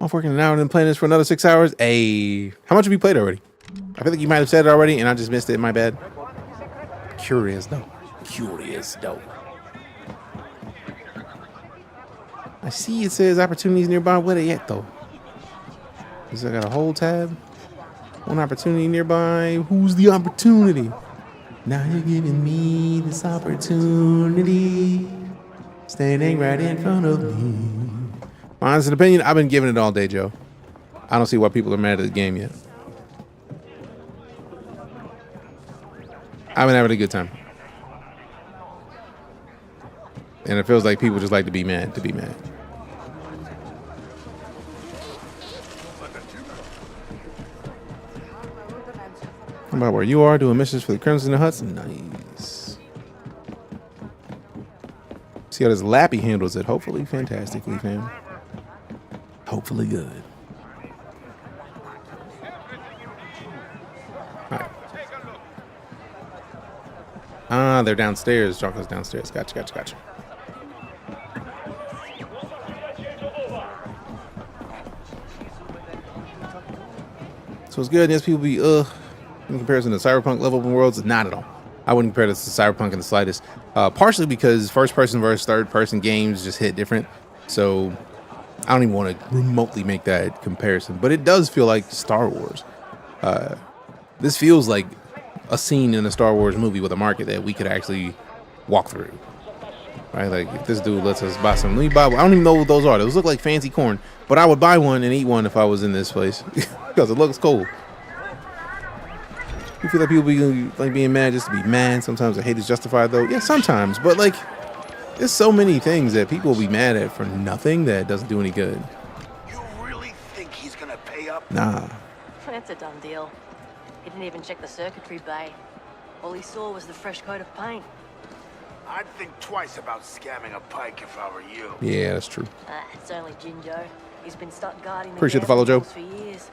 I'm working an hour and then playing this for another 6 hours. Hey, how much have you played already? I feel like you might have said it already and I just missed it. My bad. Curious though. I see it says opportunities nearby. Where they at though? Is I got a whole tab? One opportunity nearby. Who's the opportunity? Now you're giving me this opportunity. Standing right in front of me. My honest opinion, I've been giving it all day, Joe. I don't see why people are mad at the game yet. I've been having a good time. And it feels like people just like to be mad. How about where you are doing missions for the Crimson Huts? Nice. See how this Lappy handles it. Hopefully fantastically, fam. Hopefully good. Ah, they're downstairs. Jonka's downstairs. Gotcha. So it's good. Yes, people be in comparison to Cyberpunk level open worlds. Not at all. I wouldn't compare this to Cyberpunk in the slightest. Partially because first person versus third person games just hit different. So I don't even want to remotely make that comparison. But it does feel like Star Wars. This feels like a scene in a Star Wars movie with a market that we could actually walk through. Right? Like, if this dude lets us buy some, I don't even know what those are. Those look like fancy corn. But I would buy one and eat one if I was in this place. Because it looks cool. You feel like people be like being mad just to be mad. Sometimes the hate is justified though. Yeah, sometimes. But like, there's so many things that people will be mad at for nothing that doesn't do any good. You really think he's gonna pay up? Nah. That's a done deal. He didn't even check the circuitry bay. All he saw was the fresh coat of paint. I'd think twice about scamming a pike if I were you. Yeah, that's true. It's only Jinjo. He's been stuck guarding Appreciate the follow, Joe. for years.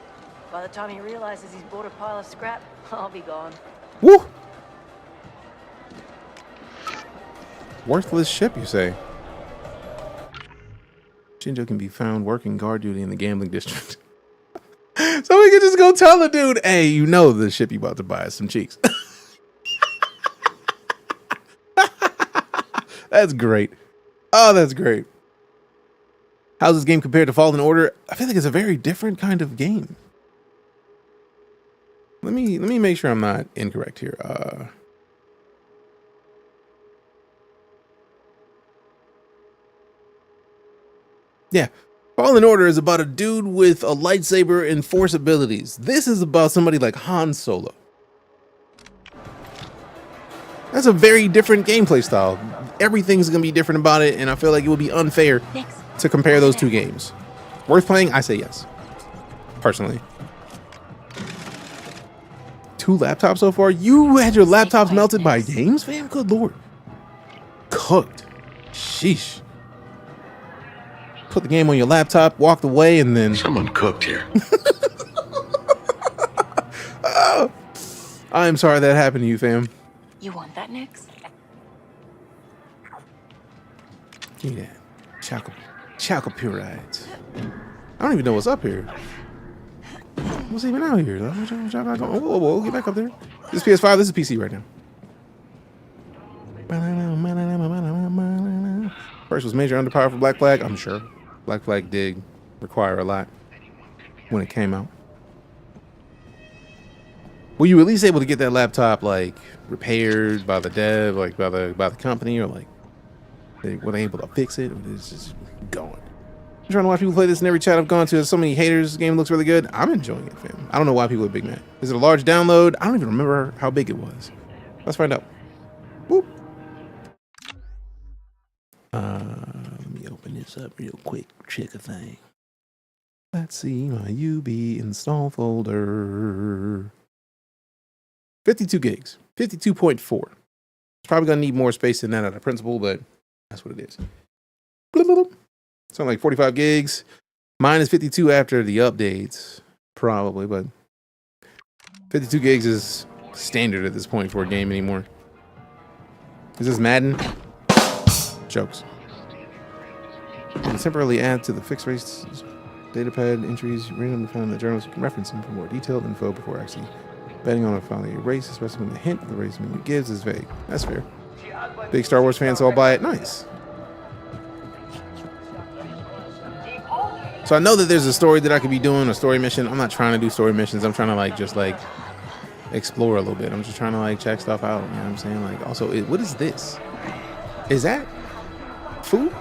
By the time he realizes he's bought a pile of scrap, I'll be gone. Woo! Worthless ship, you say? Shinjo can be found working guard duty in the gambling district. So we can just go tell the dude, hey, you know the ship you about to buy is some cheeks. That's great. Oh, that's great. How's this game compared to Fallen Order? I feel like it's a very different kind of game. Let me make sure I'm not incorrect here. Yeah. Fallen Order is about a dude with a lightsaber and force abilities. This is about somebody like Han Solo. That's a very different gameplay style. Everything's going to be different about it, and I feel like it would be unfair to compare those two games. Worth playing? I say yes. Personally. 2 laptops so far? You had your laptops melted by games, fam? Good lord. Cooked. Sheesh. Put the game on your laptop, walked away, and then... Someone cooked here. Oh, I'm sorry that happened to you, fam. You want that, Nix? Give me that. Chocolate purides. I don't even know what's up here. What's even out here? Whoa, whoa, get back up there. This is PS5, this is PC right now. First was major underpower for Black Flag, I'm sure. Black Flag did require a lot when it came out. Were you at least able to get that laptop like repaired by the dev, like by the company, or like were they able to fix it, or it's just gone? I'm trying to watch people play this in every chat I've gone to. There's so many haters. This game looks really good. I'm enjoying it, fam. I don't know why people are big mad. Is it a large download? I don't even remember how big it was. Let's find out. Whoop. Let me open this up real quick. Check a thing. Let's see my UB install folder. 52 gigs. 52.4. It's probably gonna need more space than that out of principle, but that's what it is. Something like 45 gigs. Mine is 52 after the updates, probably, but 52 gigs is standard at this point for a game anymore. Is this Madden? Jokes. You can temporarily add to the fixed rates datapad entries randomly found in the journals. You can reference them for more detailed info before actually betting on a finally erase, especially when the hint the race menu gives is vague. That's fair. Big Star Wars fans, so I'll buy it. Nice. So I know that there's a story that I could be doing, a story mission. I'm not trying to do story missions. I'm trying to just explore a little bit. I'm just trying to check stuff out. You know what I'm saying? Also, what is this? Is that food?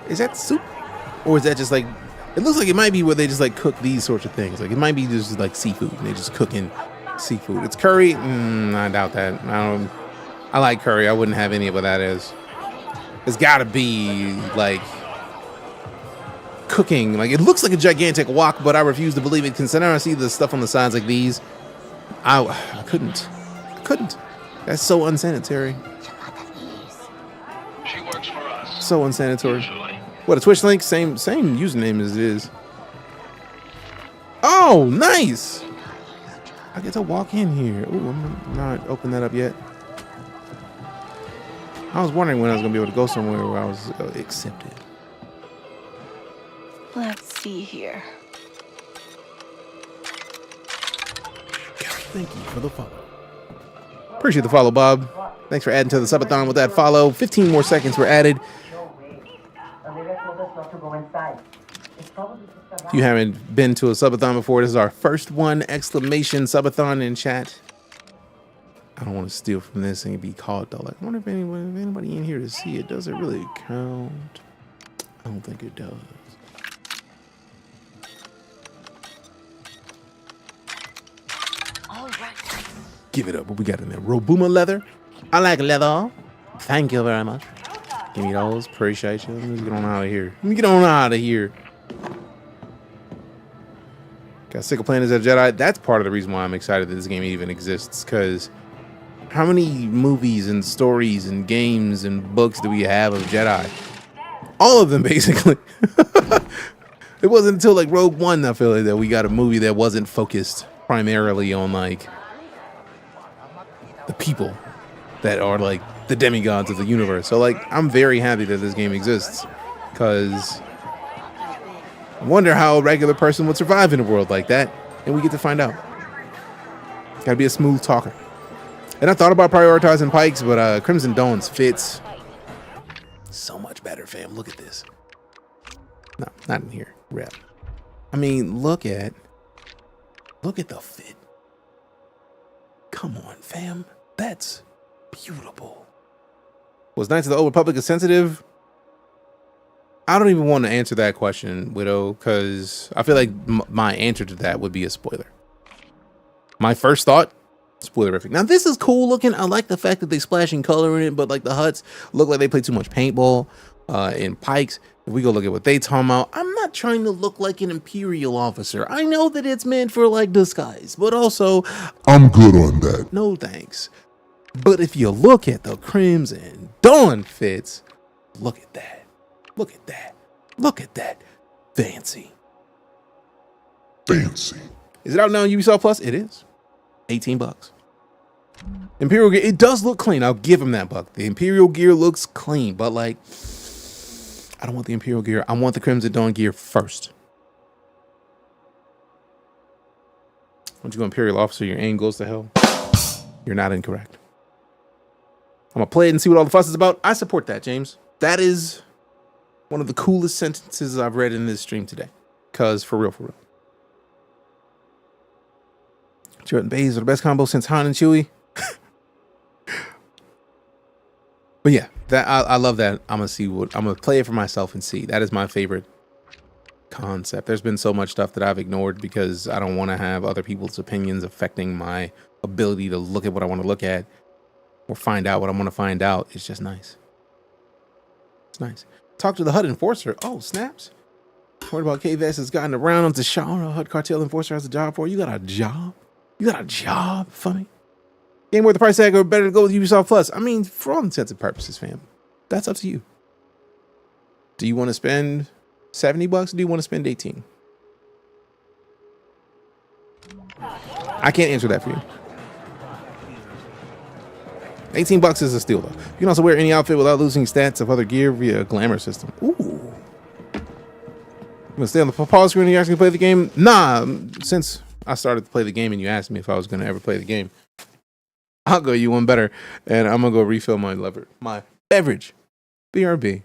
Is that soup? Or is that just it looks like it might be where they just cook these sorts of things. It might be just seafood. And they just cooking seafood. It's curry? I doubt that. I like curry. I wouldn't have any of what that is. It's gotta be cooking. It looks like a gigantic wok, but I refuse to believe it. Considering I see the stuff on the sides like these, I couldn't. That's so unsanitary. She works for us. So unsanitary. What, a Twitch link? Same username as it is. Oh, nice. I get to walk in here. Ooh, I'm not open that up yet. I was wondering when I was gonna be able to go somewhere where I was accepted. Let's see here. Thank you for the follow. Appreciate the follow, Bob. Thanks for adding to the subathon with that follow. 15 more seconds were added. If you haven't been to a subathon before, this is our first one! Subathon in chat. I don't want to steal from this and be caught though. I wonder if anybody in here to see it. Does it really count? I don't think it does. All right. Give it up. What we got in there? Robuma leather. I like leather. Thank you very much. Give me those. Appreciate you. Let me get on out of here. Got sick of playing as a Jedi. That's part of the reason why I'm excited that this game even exists, because How many movies and stories and games and books do we have of Jedi? All of them, basically. It wasn't until like Rogue One, I feel like, that we got a movie that wasn't focused primarily on like the people that are like the demigods of the universe. So like, I'm very happy that this game exists, because I wonder how a regular person would survive in a world like that, and we get to find out. Gotta be a smooth talker. And I thought about prioritizing Pikes, but Crimson Dawn's fits so much better, fam. Look at this. No, not in here. Rep. I mean, look at the fit. Come on, fam. That's beautiful. Was Knights of the Old Republic sensitive? I don't even want to answer that question, Widow, because I feel like my answer to that would be a spoiler. My first thought, spoilerific. Now, this is cool looking. I like the fact that they splashing color in it, but like the huts look like they play too much paintball. In Pikes, if we go look at what they talking about, I'm not trying to look like an Imperial officer. I know that it's meant for like disguise, but also I'm good on that. No thanks. But if you look at the Crimson Dawn fits, look at that. Look at that. Look at that. Fancy. Fancy. Is it out now on Ubisoft Plus? It is. $18. Imperial gear, it does look clean. I'll give him that buck. The Imperial gear looks clean, but like, I don't want the Imperial gear. I want the Crimson Dawn gear first. Once you go Imperial officer, your aim goes to hell. You're not incorrect. I'm gonna play it and see what all the fuss is about. I support that, James. That is one of the coolest sentences I've read in this stream today. Cause for real. Chewette and Baze are the best combo since Han and Chewie. But yeah, that I love that. I'm gonna play it for myself and see. That is my favorite concept. There's been so much stuff that I've ignored because I don't want to have other people's opinions affecting my ability to look at what I want to look at or find out what I want to find out. It's just nice. It's nice. Talk to the HUD enforcer. Oh, snaps. What about KVS has gotten around onto Shaw? A HUD cartel enforcer has a job for you. You got a job? You got a job? Funny. Game worth the price tag, or better to go with Ubisoft Plus? I mean, for all intents and purposes, fam. That's up to you. Do you want to spend $70 or do you want to spend 18? I can't answer that for you. $18 is a steal, though. You can also wear any outfit without losing stats of other gear via a glamour system. Ooh. You gonna stay on the pause screen and you actually play the game? Nah, since I started to play the game and you asked me if I was gonna ever play the game, I'll go you one better, and I'm gonna go refill my beverage. BRB.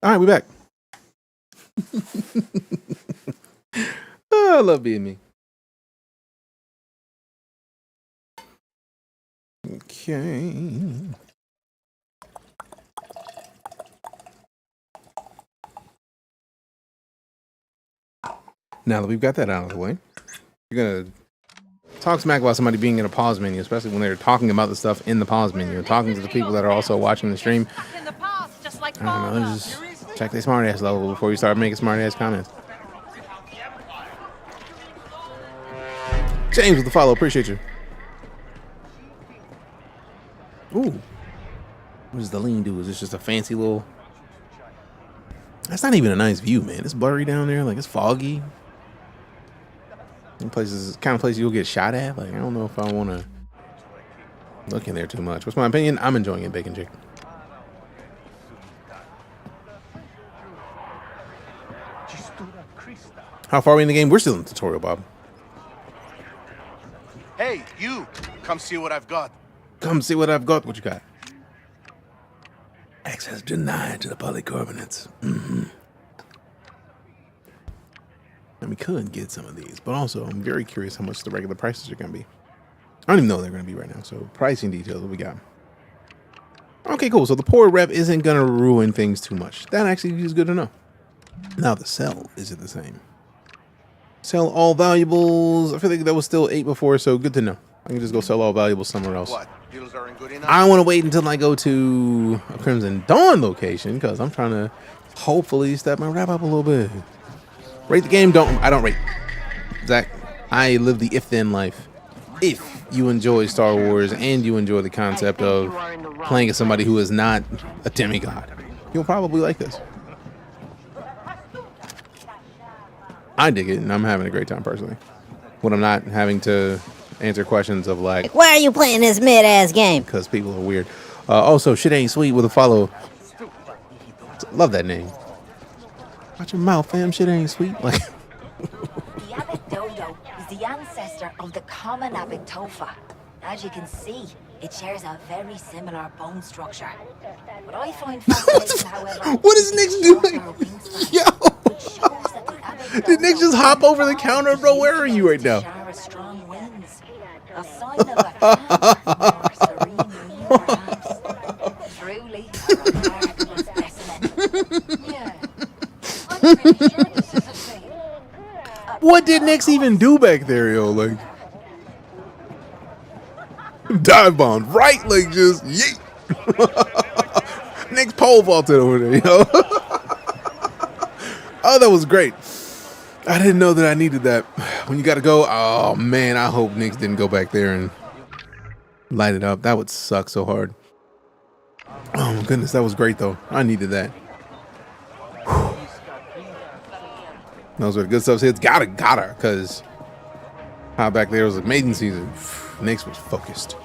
All right, we back. Oh, I love being me. Okay. Now that we've got that out of the way, you're gonna talk smack about somebody being in a pause menu, especially when they're talking about the stuff in the pause menu, talking to the people that are also watching the stream. I don't know, just check their smart ass level before you start making smart ass comments. James with the follow, appreciate you. Ooh, what does the lean do? Is this just a fancy little? That's not even a nice view, man. It's blurry down there, like it's foggy. Some places, kind of place you'll get shot at. Like, I don't know if I want to look in there too much. What's my opinion? I'm enjoying it, Bacon Jake. How far are we in the game? We're still in the tutorial, Bob. Hey, you! Come see what I've got. Come see what I've got. What you got? Access denied to the polycarbonates. And we could get some of these, but also I'm very curious how much the regular prices are going to be. I don't even know what they're going to be right now. So pricing details, what we got? Okay, cool. So the poor rep isn't going to ruin things too much. That actually is good to know. Now the sell, is it the same? Sell all valuables. I feel like that was still 8 before, so good to know. I can just go sell all valuables somewhere else. What? Deals aren't good enough? I want to wait until I go to a Crimson Dawn location because I'm trying to hopefully step my rap up a little bit. Rate the game. I don't rate. Zach, I live the if-then life. If you enjoy Star Wars and you enjoy the concept of playing as somebody who is not a demigod, you'll probably like this. I dig it, and I'm having a great time personally. When I'm not having to answer questions of like, why are you playing this mid-ass game? Because people are weird. Also, shit ain't sweet with a follow. Love that name. Watch your mouth, fam. Shit ain't sweet. Like. The Abbot Dodo is the ancestor of the common Abbot Topha. As you can see, it shares a very similar bone structure. But I find fascinating, however, what is Nick's doing? Yo! Did Nick just hop over the counter, bro? Where are you right now? A sign of a truly a remarkable specimen. Yeah. I'm pretty sure this is a thing. What did Nick's even do back there, yo? Like, dive bomb, right? Like, just yeet. Nick's pole vaulted over there, yo. Oh, that was great. I didn't know that I needed that. When you got to go, oh man, I hope Nick's didn't go back there and light it up. That would suck so hard. Oh my goodness, that was great though. I needed that. Whew. Those were good stuff. Hits gotta, because how back there was like maiden season. Nick's was focused.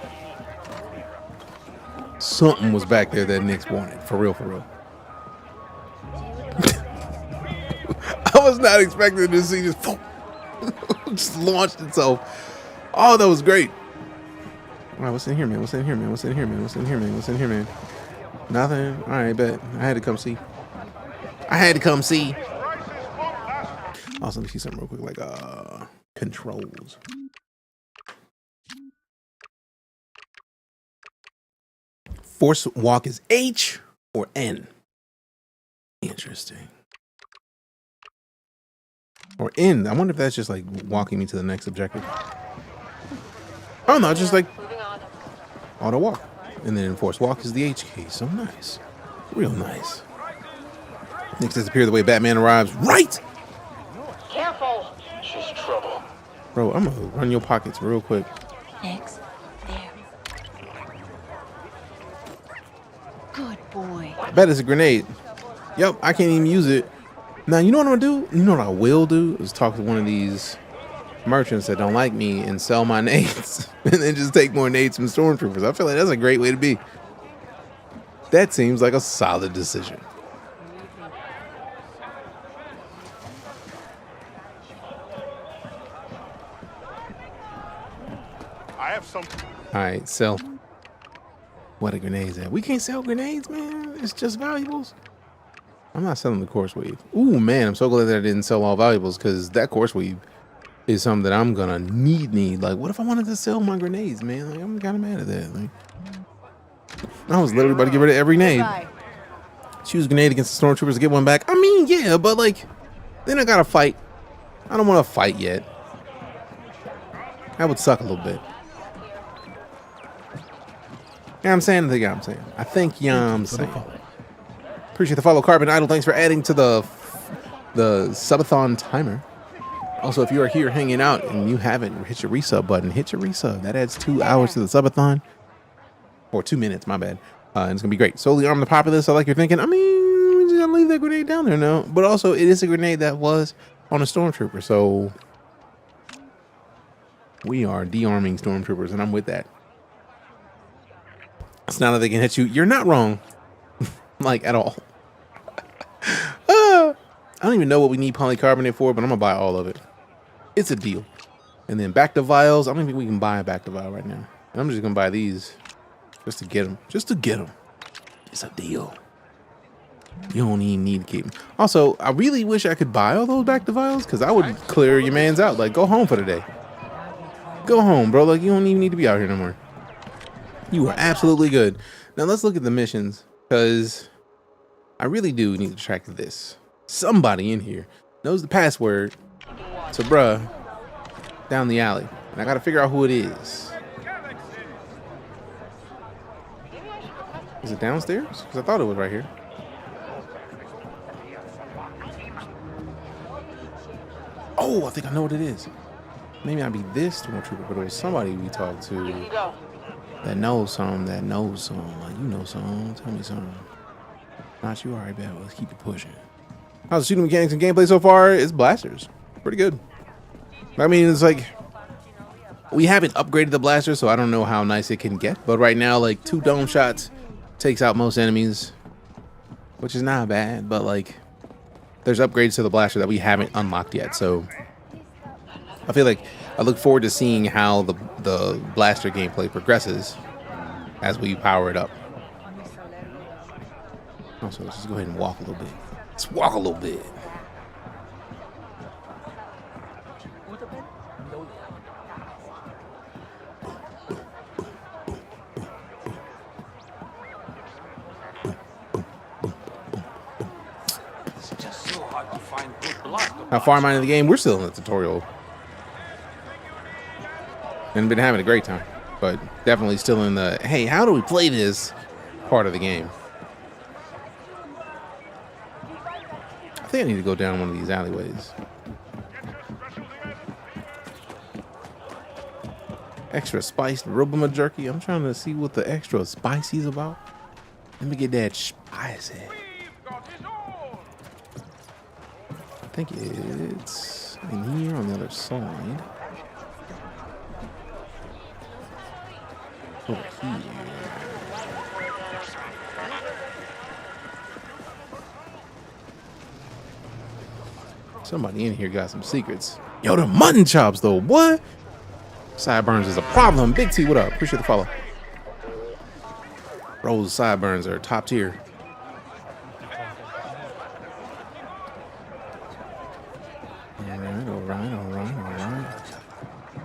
Something was back there that Nick's wanted. For real, for real. I was not expecting to see this just launched itself. Oh, that was great. All right, what's in here, man? What's in here, man? What's in here, man? What's in here, man? What's in here, man? Nothing. All right, bet. I had to come see. Also, let me see something real quick, like controls. Force walk is H or N. Interesting. Or N. I wonder if that's just like walking me to the next objective. Oh no, just like auto walk. And then force walk is the H key. So nice. Real nice. Next disappear the way Batman arrives. Right! Careful! She's trouble. Bro, I'm gonna run your pockets real quick. Next. There. Good boy. I bet it's a grenade. Yep, I can't even use it. Now, you know what I'm gonna do? You know what I will do? Is talk to one of these merchants that don't like me and sell my nades. And then just take more nades from stormtroopers. I feel like that's a great way to be. That seems like a solid decision. I have some. Alright, sell. What are grenades at? We can't sell grenades, man. It's just valuables. I'm not selling the course weave. Ooh, man, I'm so glad that I didn't sell all valuables because that course weave is something that I'm gonna need. Like, what if I wanted to sell my grenades, man? Like, I'm kind of mad at that. Like, I was literally about to get rid of every grenade. Choose a grenade against the stormtroopers to get one back. I mean, yeah, but like, then I gotta fight. I don't want to fight yet. That would suck a little bit. Yeah, I'm saying. I think I'm saying. Appreciate the follow, Carbon Idol. Thanks for adding to the subathon timer. Also, if you are here hanging out and you haven't hit your resub button, hit your resub. That adds 2 hours to the subathon. Or 2 minutes, my bad. And it's gonna be great. Solely arm the populace. I like your thinking. I mean, we just gotta leave that grenade down there now. But also, it is a grenade that was on a stormtrooper, so we are de-arming stormtroopers, and I'm with that. It's not that they can hit you. You're not wrong, like at all. I don't even know what we need polycarbonate for, but I'm gonna buy all of it. It's a deal. And then back to vials. I don't think we can buy a back to vial right now. And I'm just gonna buy these. Just to get them. Just to get them. It's a deal. You don't even need to keep them. Also, I really wish I could buy all those back to vials because I would clear your man's out. Like, go home for the day. Go home, bro. Like, you don't even need to be out here no more. You are absolutely good. Now, let's look at the missions because I really do need to track this. Somebody in here knows the password to bruh down the alley. And I got to figure out who it is. Is it downstairs? Because I thought it was right here. Oh, I think I know what it is. Maybe I'd be this stormtrooper, but it was somebody we talked to that knows something, Like, you know something. Tell me something. Not you. All right, bad. Let's keep it pushing. How's the shooting mechanics and gameplay so far? It's blasters. Pretty good. I mean, it's like, we haven't upgraded the blaster, so I don't know how nice it can get. But right now, like, 2 dome shots takes out most enemies, which is not bad, but like there's upgrades to the blaster that we haven't unlocked yet, so I feel like I look forward to seeing how the blaster gameplay progresses as we power it up. Also, let's just go ahead and walk a little bit. Let's walk a little bit. How far am I in the game? We're still in the tutorial. And been having a great time. But definitely still in the, hey, how do we play this part of the game? I think I need to go down one of these alleyways. Extra spiced rubber jerky. I'm trying to see what the extra spicy is about. Let me get that spicy. I think it's in here on the other side. Over here. Somebody in here got some secrets. Yo, the mutton chops though, what? Sideburns is a problem. Big T, what up? Appreciate the follow. Bros, sideburns are top tier. Alright.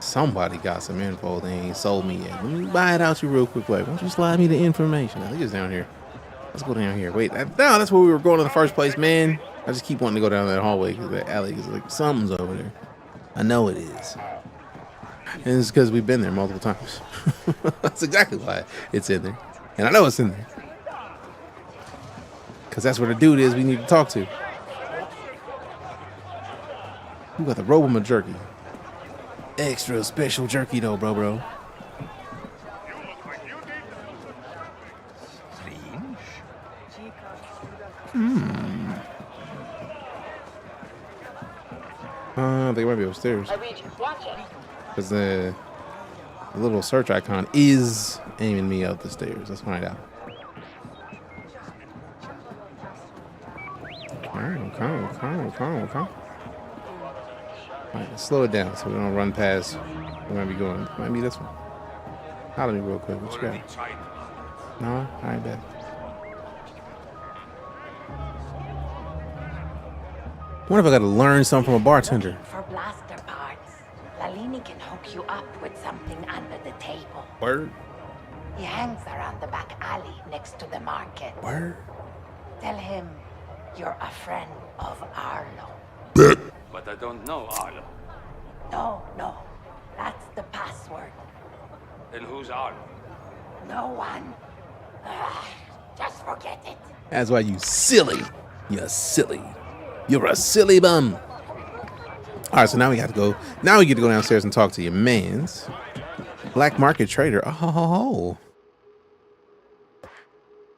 Somebody got some info they ain't sold me yet. Let me buy it out you real quick. Wait, why don't you slide me the information? I think it's down here. Let's go down here. Wait, that's where we were going in the first place, man. I just keep wanting to go down that hallway because that alley is like something's over there. I know it is. And it's because we've been there multiple times. That's exactly why it's in there. And I know it's in there. Because that's where the dude is we need to talk to. You got the Roboma jerky. Extra special jerky though, bro. They might be upstairs. Because the little search icon is aiming me up the stairs. Let's find out. Okay. Alright, let's slow it down so we don't run past where we might be going. Might be this one. Holler me real quick. What you got? No? Alright, bet. What if I got to learn something from a bartender? For blaster parts, Lalini can hook you up with something under the table. Word. He hangs around the back alley next to the market. Word. Tell him you're a friend of Arlo. But I don't know Arlo. No. That's the password. Then who's Arlo? No one. Just forget it. That's why you silly. You're silly. You're a silly bum. All right, so now we got to go. Now we get to go downstairs and talk to your mans. Black market trader. Oh.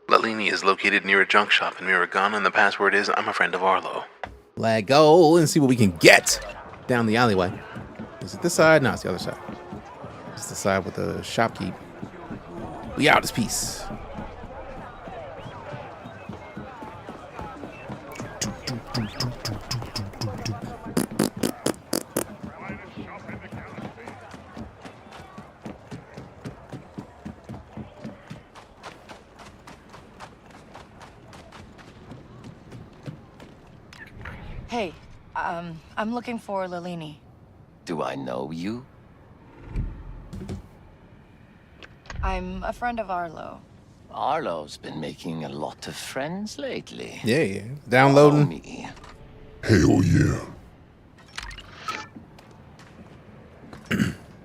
Lalini is located near a junk shop in Miragon, and the password is I'm a friend of Arlo. Let's go and see what we can get down the alleyway. Is it this side? No, it's the other side. It's the side with the shopkeep. We out this piece. Hey, I'm looking for Lalini. Do I know you? I'm a friend of Arlo. Arlo's been making a lot of friends lately. Yeah. Downloading. Me. Hell yeah.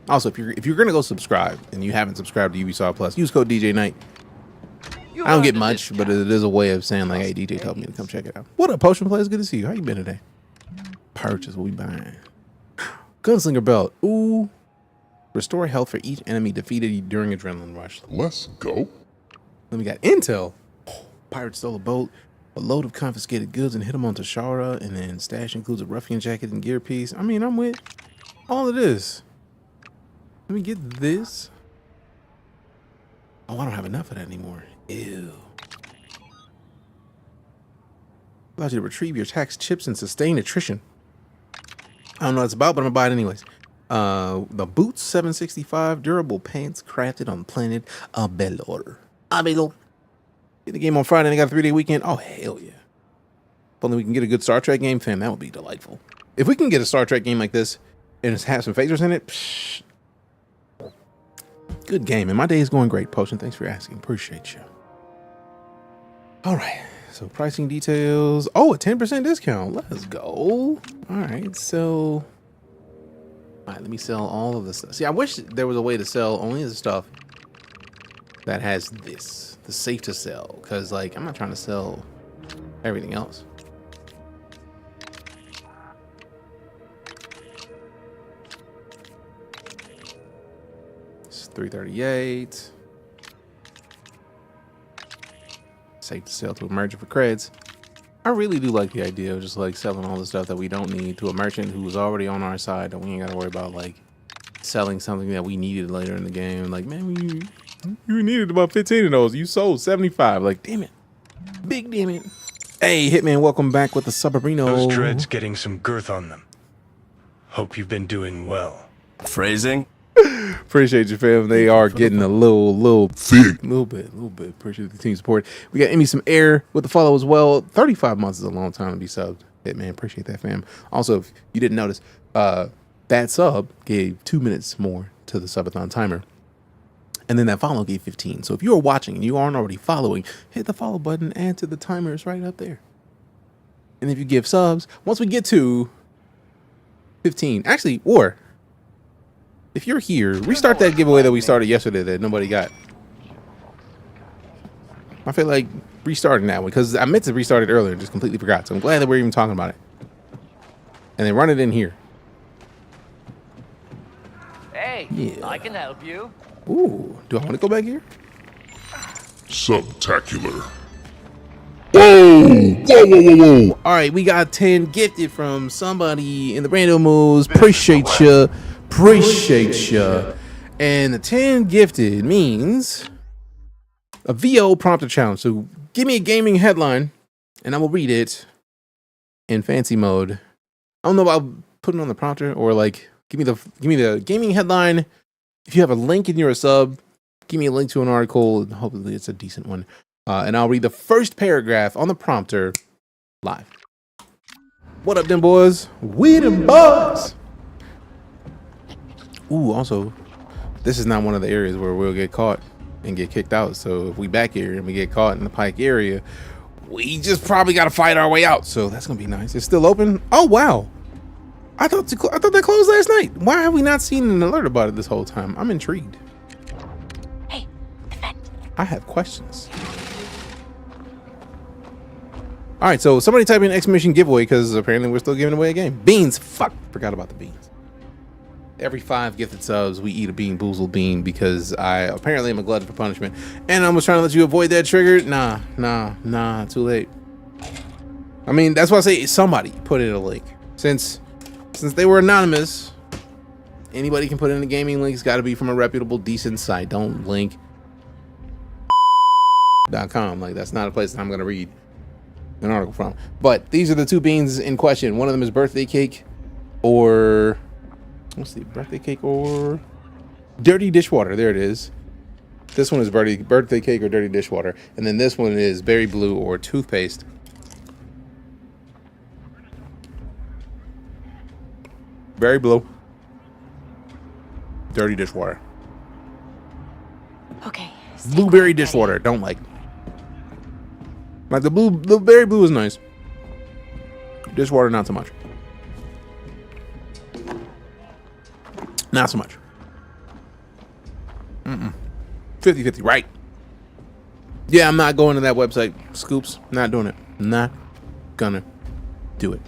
Also, if you're gonna go subscribe and you haven't subscribed to Ubisoft Plus, use code DeejayKnight. I don't get much, but it is a way of saying like, "Hey, DJ told me to come check it out." What up, Potion Players? Good to see you. How you been today? Purchase what we buying. Gunslinger belt. Ooh. Restore health for each enemy defeated during adrenaline rush. Let's go. Then we got intel. Pirate stole a boat, a load of confiscated goods, and hit them onto Shara. And then stash includes a ruffian jacket and gear piece. I mean, I'm with all of this. Let me get this. Oh, I don't have enough of that anymore. Ew. Allows you to retrieve your tax chips and sustain attrition. I don't know what it's about, but I'm gonna buy it anyways. The boots, 765, durable pants crafted on planet Abelor. Get the game on Friday and I got a 3-day weekend. Oh, hell yeah. If only we can get a good Star Trek game, fam, that would be delightful. If we can get a Star Trek game like this and it's have some phasers in it, psh, good game. And my day is going great, Potion. Thanks for asking. Appreciate you. All right. So pricing details. Oh, a 10% discount. Let's go. All right. So, all right, let me sell all of this stuff. See, I wish there was a way to sell only the stuff that has this, the safe to sell. Because, like, I'm not trying to sell everything else. It's 338. Safe to sell to a merchant for creds. I really do like the idea of just like selling all the stuff that we don't need to a merchant who's already on our side, that we ain't gotta worry about like selling something that we needed later in the game. Like, man, you needed about 15 of those. You sold 75. Like, damn it. Big damn it. Hey, Hitman, welcome back with the Subarino. Those dreads getting some girth on them. Hope you've been doing well. Phrasing? Appreciate you, fam. They are getting a little thick. Little bit. Appreciate the team support. We got Emmy some air with the follow as well. 35 months is a long time to be subbed. Hitman, appreciate that, fam. Also, if you didn't notice, that sub gave 2 minutes more to the subathon timer. And then that follow gave 15. So if you are watching and you aren't already following, hit the follow button, add to the timer. It's right up there. And if you give subs, once we get to 15, actually, or if you're here, restart that giveaway that we started yesterday that nobody got. I feel like restarting that one because I meant to restart it earlier and just completely forgot. So I'm glad that we're even talking about it. And then run it in here. Hey, yeah. I can help you. Ooh, do I want to go back here? Subtacular. Whoa. All right, we got 10 gifted from somebody in the random moves. Appreciate you. And the 10 gifted means a VO prompter challenge. So give me a gaming headline and I will read it in fancy mode. I don't know about putting on the prompter or like give me the gaming headline. If you have a link in your sub, give me a link to an article and hopefully it's a decent one. And I'll read the first paragraph on the prompter live. What up, them boys? We them boys. Ooh, also, this is not one of the areas where we'll get caught and get kicked out. So if we back here and we get caught in the Pike area, we just probably got to fight our way out. So that's gonna be nice. It's still open. Oh wow! I thought they closed last night. Why have we not seen an alert about it this whole time? I'm intrigued. Hey, defend. I have questions. All right, so somebody type in exclamation giveaway because apparently we're still giving away a game. Beans. Fuck, forgot about the beans. Every 5 gifted subs, we eat a bean boozled bean because I apparently am a glutton for punishment. And I was trying to let you avoid that trigger. Nah, too late. I mean, that's why I say somebody put in a link. Since they were anonymous, anybody can put in a gaming link. It's got to be from a reputable, decent site. Don't link .com. Like, that's not a place that I'm going to read an article from. But these are the 2 beans in question. One of them is birthday cake or... Let's see, birthday cake or dirty dishwater. There it is. This one is birthday cake or dirty dishwater. And then this one is berry blue or toothpaste. Berry blue. Dirty dishwater. Okay. Blueberry dishwater. Don't like. Like the berry blue is nice. Dishwater, not so much. Not so much. 50-50, right? Yeah, I'm not going to that website. Scoops, not doing it. Not gonna do it.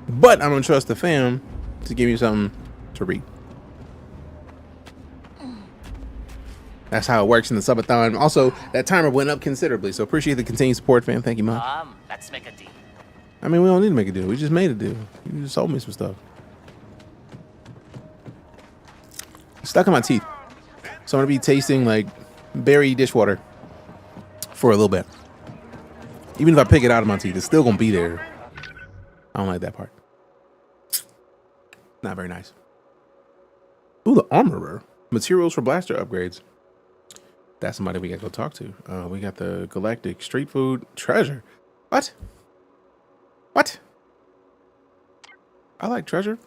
But I'm gonna trust the fam to give you something to read. That's how it works in the subathon. Also, that timer went up considerably, so appreciate the continued support, fam. Thank you much. Let's make a deal. I mean, we don't need to make a deal. We just made a deal. You just sold me some stuff. Stuck in my teeth, so I'm gonna be tasting like berry dishwater for a little bit. Even if I pick it out of my teeth, it's still gonna be there. I don't like that part. Not very nice. Ooh, the armorer. Materials for blaster upgrades. That's somebody we gotta go talk to. We got the galactic street food treasure. What? I like treasure.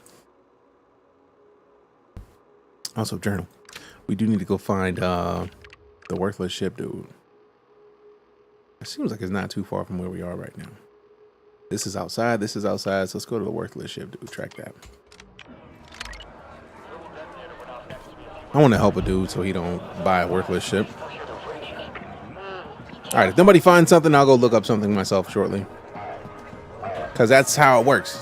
Also, journal. We do need to go find the worthless ship dude. It seems like it's not too far from where we are right now. This is outside. So let's go to the worthless ship dude. Track that. I want to help a dude so he don't buy a worthless ship. All right, if nobody finds something, I'll go look up something myself shortly. Cause that's how it works.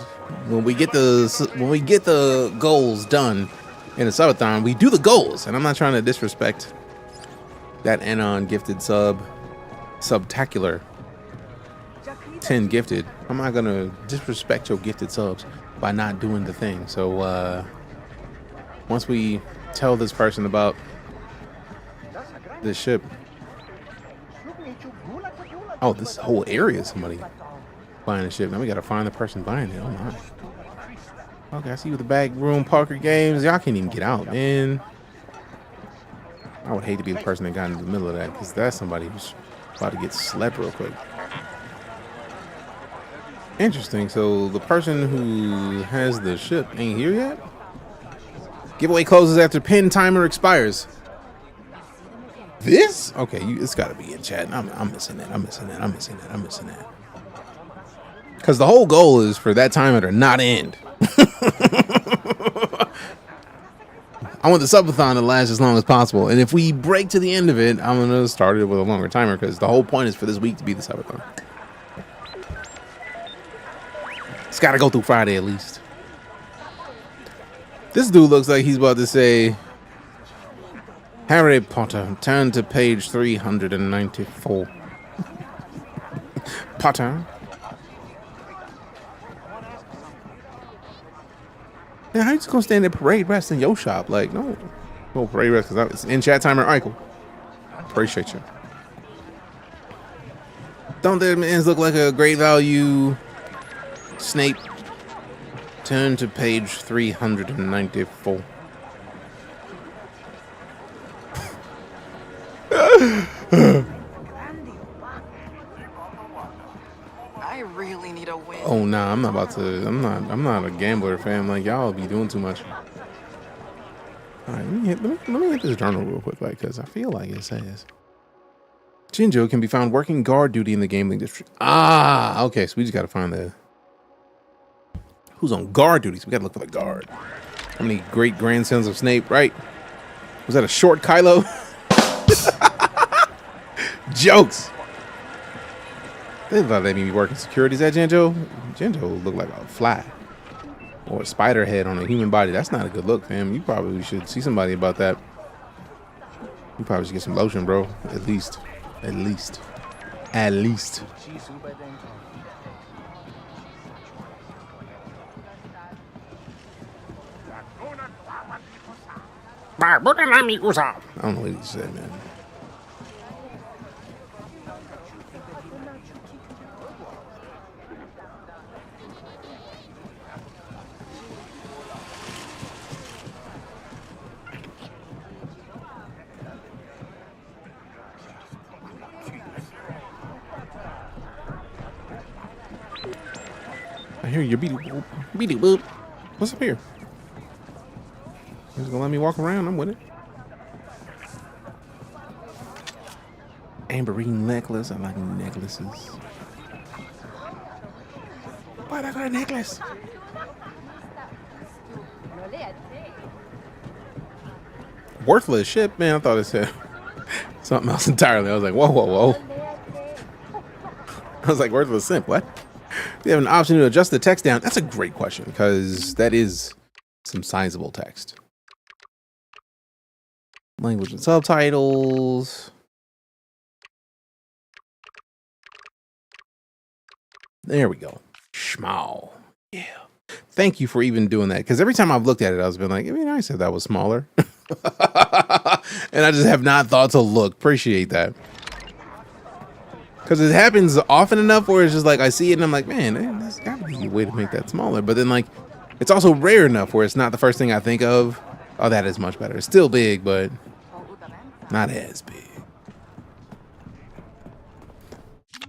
When we get the goals done in the subathon, we do the goals, and I'm not trying to disrespect that Anon gifted subtacular 10 gifted. I'm not gonna disrespect your gifted subs by not doing the thing. So once we tell this person about this ship, oh, this whole area is somebody buying a ship. Now we gotta find the person buying it. Oh my. Okay, I see you with the back room poker games. Y'all can't even get out, man. I would hate to be the person that got into the middle of that, because that's somebody who's about to get slept real quick. Interesting. So the person who has the ship ain't here yet? Giveaway closes after pin timer expires. This? Okay, it's got to be in chat. I'm missing that. I'm missing that. Because the whole goal is for that timer to not end. I want the subathon to last as long as possible, and if we break to the end of it, I'm gonna start it with a longer timer, because the whole point is for this week to be the subathon. It's got to go through Friday at least. This dude looks like he's about to say, Harry Potter, turn to page 394. Potter. Yeah, how you just gonna stand at parade rest in your shop? Like, no parade rest, because it's in chat timer. Eichel. Appreciate you. Don't their mans look like a great value? Snape. Turn to page 394. I really need a win. Oh nah, I'm not about to. I'm not a gambler, fam. Like y'all be doing too much. All right, let me hit this journal real quick, like, cause I feel like it says Jinjo can be found working guard duty in the gambling district. Ah, okay, so we just gotta find the who's on guard duty. So we gotta look for the guard. How many great grandsons of Snape, right? Was that a short Kylo? Jokes. They thought they may be working security. Is that Jinjo? Jinjo looked like a fly or a spider head on a human body. That's not a good look, fam. You probably should see somebody about that. You probably should get some lotion, bro. At least. At least. At least. I don't know what he said, man. I hear you, beady boop. What's up here? He's gonna let me walk around. I'm with it. Amberine necklace. I like necklaces. Why I got a necklace? Worthless ship, man. I thought it said something else entirely. I was like, whoa, whoa, whoa. I was like, worthless simp. What? We have an option to adjust the text down. That's a great question because that is some sizable text. Language and subtitles. There we go. Schmow. Yeah. Thank you for even doing that. Because every time I've looked at it, I was been like, it'd be nice if that was smaller. And I just have not thought to look. Appreciate that. Because it happens often enough where it's just like I see it and I'm like, man, there's got to be a way to make that smaller. But then like it's also rare enough where it's not the first thing I think of. Oh, that is much better. It's still big, but not as big.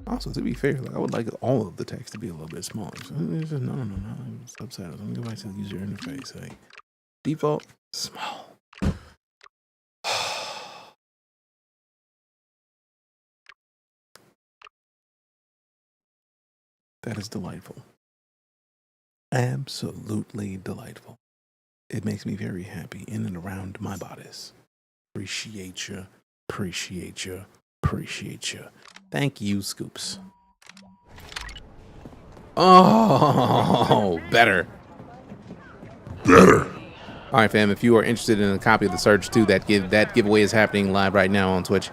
Also, to be fair, like I would like all of the text to be a little bit smaller. So it's just, no. Subtitles. Let me go back to the user interface. Like default, small. That is delightful. Absolutely delightful. It makes me very happy in and around my bodice. Appreciate you. Appreciate you. Appreciate you. Thank you, Scoops. Oh, better. Better. All right, fam. If you are interested in a copy of the Surge 2, that giveaway is happening live right now on Twitch.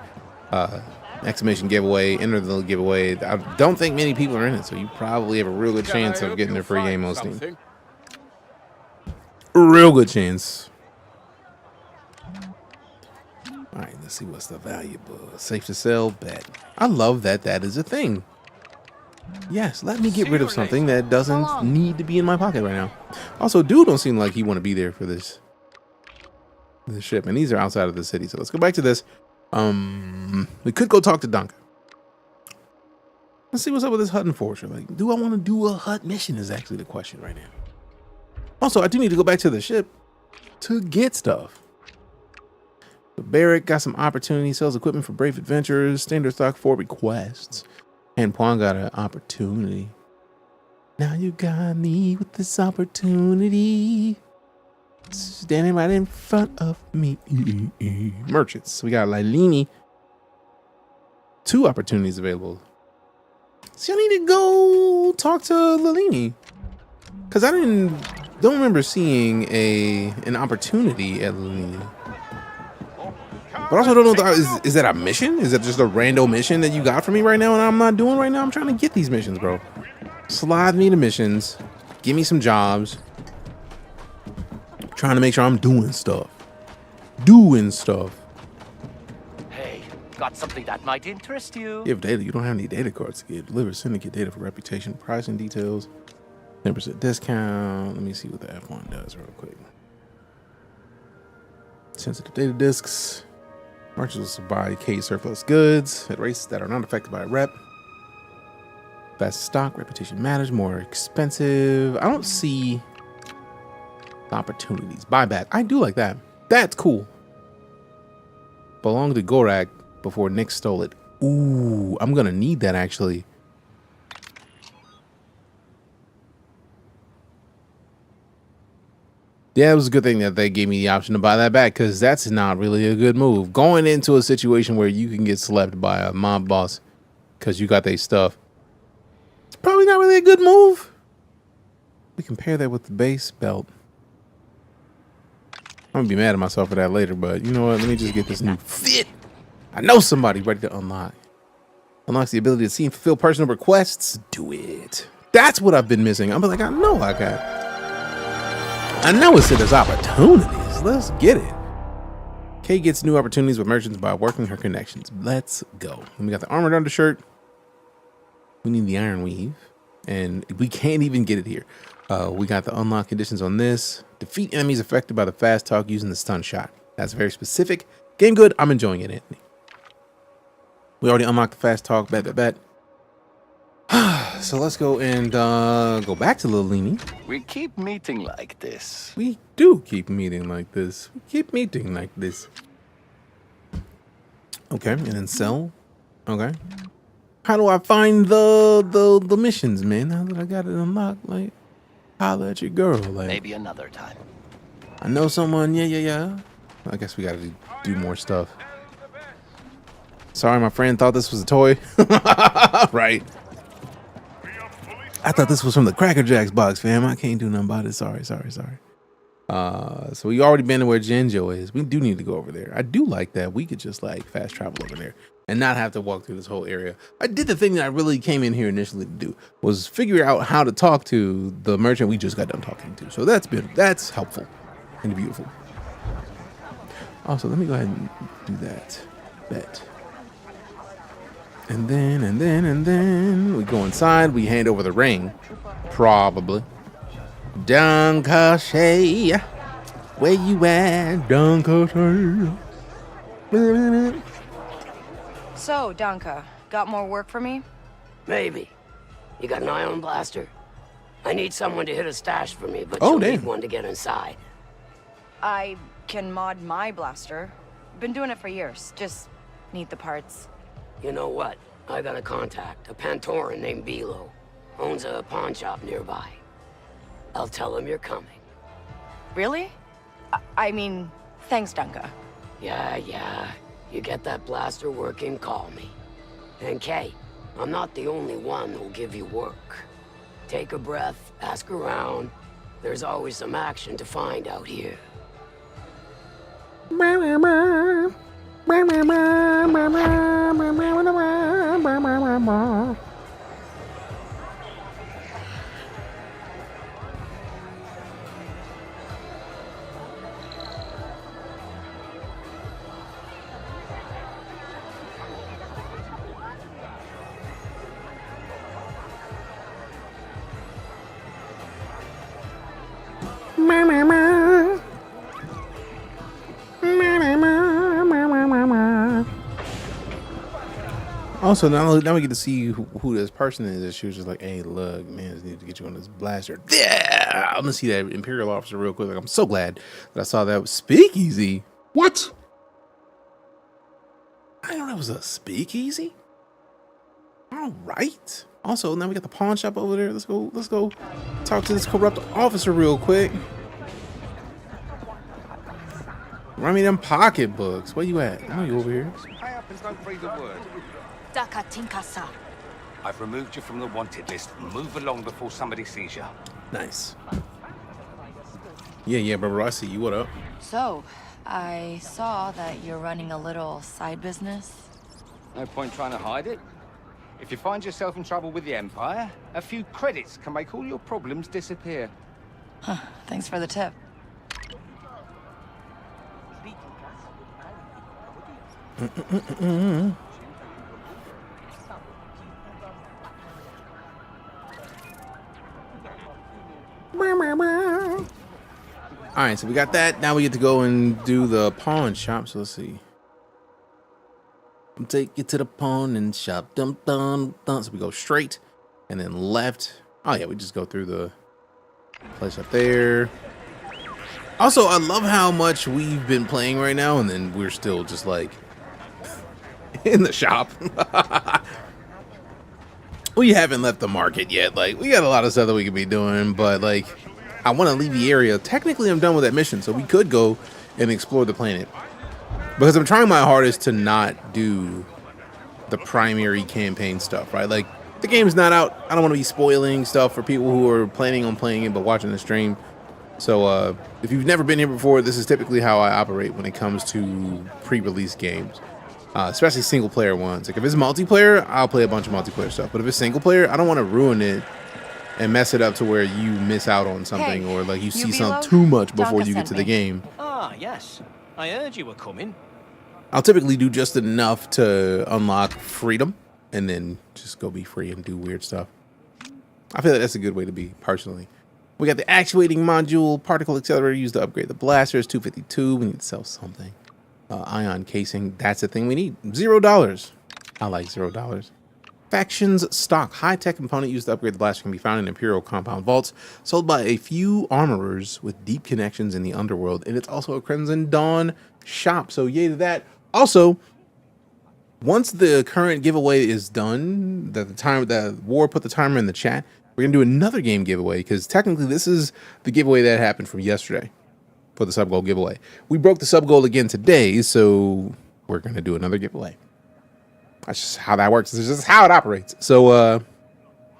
Exclamation giveaway, enter the little giveaway. I don't think many people are in it, so you probably have a real good chance of getting a free game on Steam. Real good chance. All right, let's see what's the valuable. Safe to sell, bet. I love that that is a thing. Yes, let me get rid of something that doesn't need to be in my pocket right now. Also, dude don't seem like he want to be there for this ship, and these are outside of the city. So let's go back to this. We could go talk to Duncan. Let's see what's up with this hut enforcer. Like, do I want to do a hut mission is actually the question right now. Also, I do need to go back to the ship to get stuff. The Barrack got some opportunity, sells equipment for brave adventurers, standard stock for requests. And Puan got an opportunity. Now you got me with this opportunity. Standing right in front of me. Merchants. We got Lilini. 2 opportunities available. So I need to go talk to Lilini. Because I don't remember seeing an opportunity at Lilini. But also don't know, is that a mission? Is that just a rando mission that you got for me right now and I'm not doing right now? I'm trying to get these missions, bro. Slide me the missions. Give me some jobs. Trying to make sure I'm doing stuff. Hey, got something that might interest you. You have data. You don't have any data cards to get. Deliver syndicate data for reputation, pricing details, 10% discount. Let me see what the F1 does real quick. Sensitive data discs. Merchants will buy cage surplus goods at races that are not affected by a rep. Best stock, reputation matters, more expensive. I don't see opportunities. Buyback. I do like that. That's cool. Belonged to Gorak before Nick stole it. Ooh, I'm gonna need that actually. Yeah, it was a good thing that they gave me the option to buy that back, because that's not really a good move. Going into a situation where you can get slept by a mob boss because you got their stuff, it's probably not really a good move. We compare that with the base belt. I'm gonna be mad at myself for that later, but you know what? Let me just get this new fit. I know somebody ready to unlock. Unlocks the ability to see and fulfill personal requests. Do it. That's what I've been missing. I'm like, I know it said there's opportunities. Let's get it. Kay gets new opportunities with merchants by working her connections. Let's go. And we got the armored undershirt. We need the iron weave. And we can't even get it here. We got the unlock conditions on this. Defeat enemies affected by the fast talk using the stun shot. That's very specific. Game good. I'm enjoying it, Anthony. We already unlocked the fast talk. Bet. So let's go and go back to Lil Leany. We keep meeting like this. We do keep meeting like this. We keep meeting like this. Okay, and then sell. Okay. How do I find the missions, man? Now that I got it unlocked, like, holla at your girl. Like, maybe another time. I know someone. Yeah. I guess we got to do more stuff. Sorry, my friend thought this was a toy. Right. I thought this was from the Cracker Jacks box, fam. I can't do nothing about it. Sorry. So we already been to where Jinjo is. We do need to go over there. I do like that. We could just like fast travel over there and not have to walk through this whole area. I did the thing that I really came in here initially to do, was figure out how to talk to the merchant we just got done talking to. So that's helpful and beautiful. Also, let me go ahead and do that. Bet. And then we go inside. We hand over the ring, probably. Dunkashay, where you at, Dunkashay? So, Danka, got more work for me? Maybe. You got an ion blaster? I need someone to hit a stash for me, but you'll need one to get inside. I can mod my blaster. Been doing it for years. Just need the parts. You know what? I got a contact, a Pantoran named Bilo. Owns a pawn shop nearby. I'll tell him you're coming. Really? I mean, thanks, Danka. Yeah. You get that blaster working, call me. And Kay, I'm not the only one who'll give you work. Take a breath, ask around. There's always some action to find out here. Also, now we get to see who this person is. She was just like, hey, look, man, I just need to get you on this blaster. Yeah, I'm gonna see that Imperial officer real quick. Like, I'm so glad that I saw that speakeasy. What? I know that was a speakeasy. All right. Also, now we got the pawn shop over there. Let's go talk to this corrupt officer real quick. Run me them pocketbooks. Where you at? I know you over here. Pay up and don't breathe a word. I've removed you from the wanted list. Move along before somebody sees you. Nice. Yeah, bro. I see you. What up? So, I saw that you're running a little side business. No point trying to hide it. If you find yourself in trouble with the Empire, a few credits can make all your problems disappear. Huh, thanks for the tip. All right, so we got that. Now we get to go and do the pawn shop. So let's see. Take you to the pawn and shop. Dum. So we go straight, and then left. Oh yeah, we just go through the place up there. Also, I love how much we've been playing right now, and then we're still just like in the shop. We haven't left the market yet. Like, we got a lot of stuff that we could be doing, but like, I want to leave the area. Technically, I'm done with that mission, so we could go and explore the planet. Because I'm trying my hardest to not do the primary campaign stuff, right? Like, the game's not out. I don't want to be spoiling stuff for people who are planning on playing it but watching the stream. So if you've never been here before, this is typically how I operate when it comes to pre-release games, especially single player ones. Like if it's multiplayer, I'll play a bunch of multiplayer stuff. But if it's single player, I don't want to ruin it and mess it up to where you miss out on something, or like you see something too much before you get to the game. Ah, yes. I heard you were coming. I'll typically do just enough to unlock freedom and then just go be free and do weird stuff. I feel like that's a good way to be, personally. We got the actuating module, particle accelerator used to upgrade the blasters, 252. We need to sell something. Ion casing, that's the thing we need. $0. I like $0. Factions stock, high-tech component used to upgrade the blaster can be found in Imperial compound vaults, sold by a few armorers with deep connections in the underworld, and it's also a Crimson Dawn shop, so yay to that. Also, once the current giveaway is done, that War put the timer in the chat, we're gonna do another game giveaway, because technically this is the giveaway that happened from yesterday for the sub goal giveaway. We broke the sub goal again today, so we're gonna do another giveaway. That's just how that works. This is just how it operates. So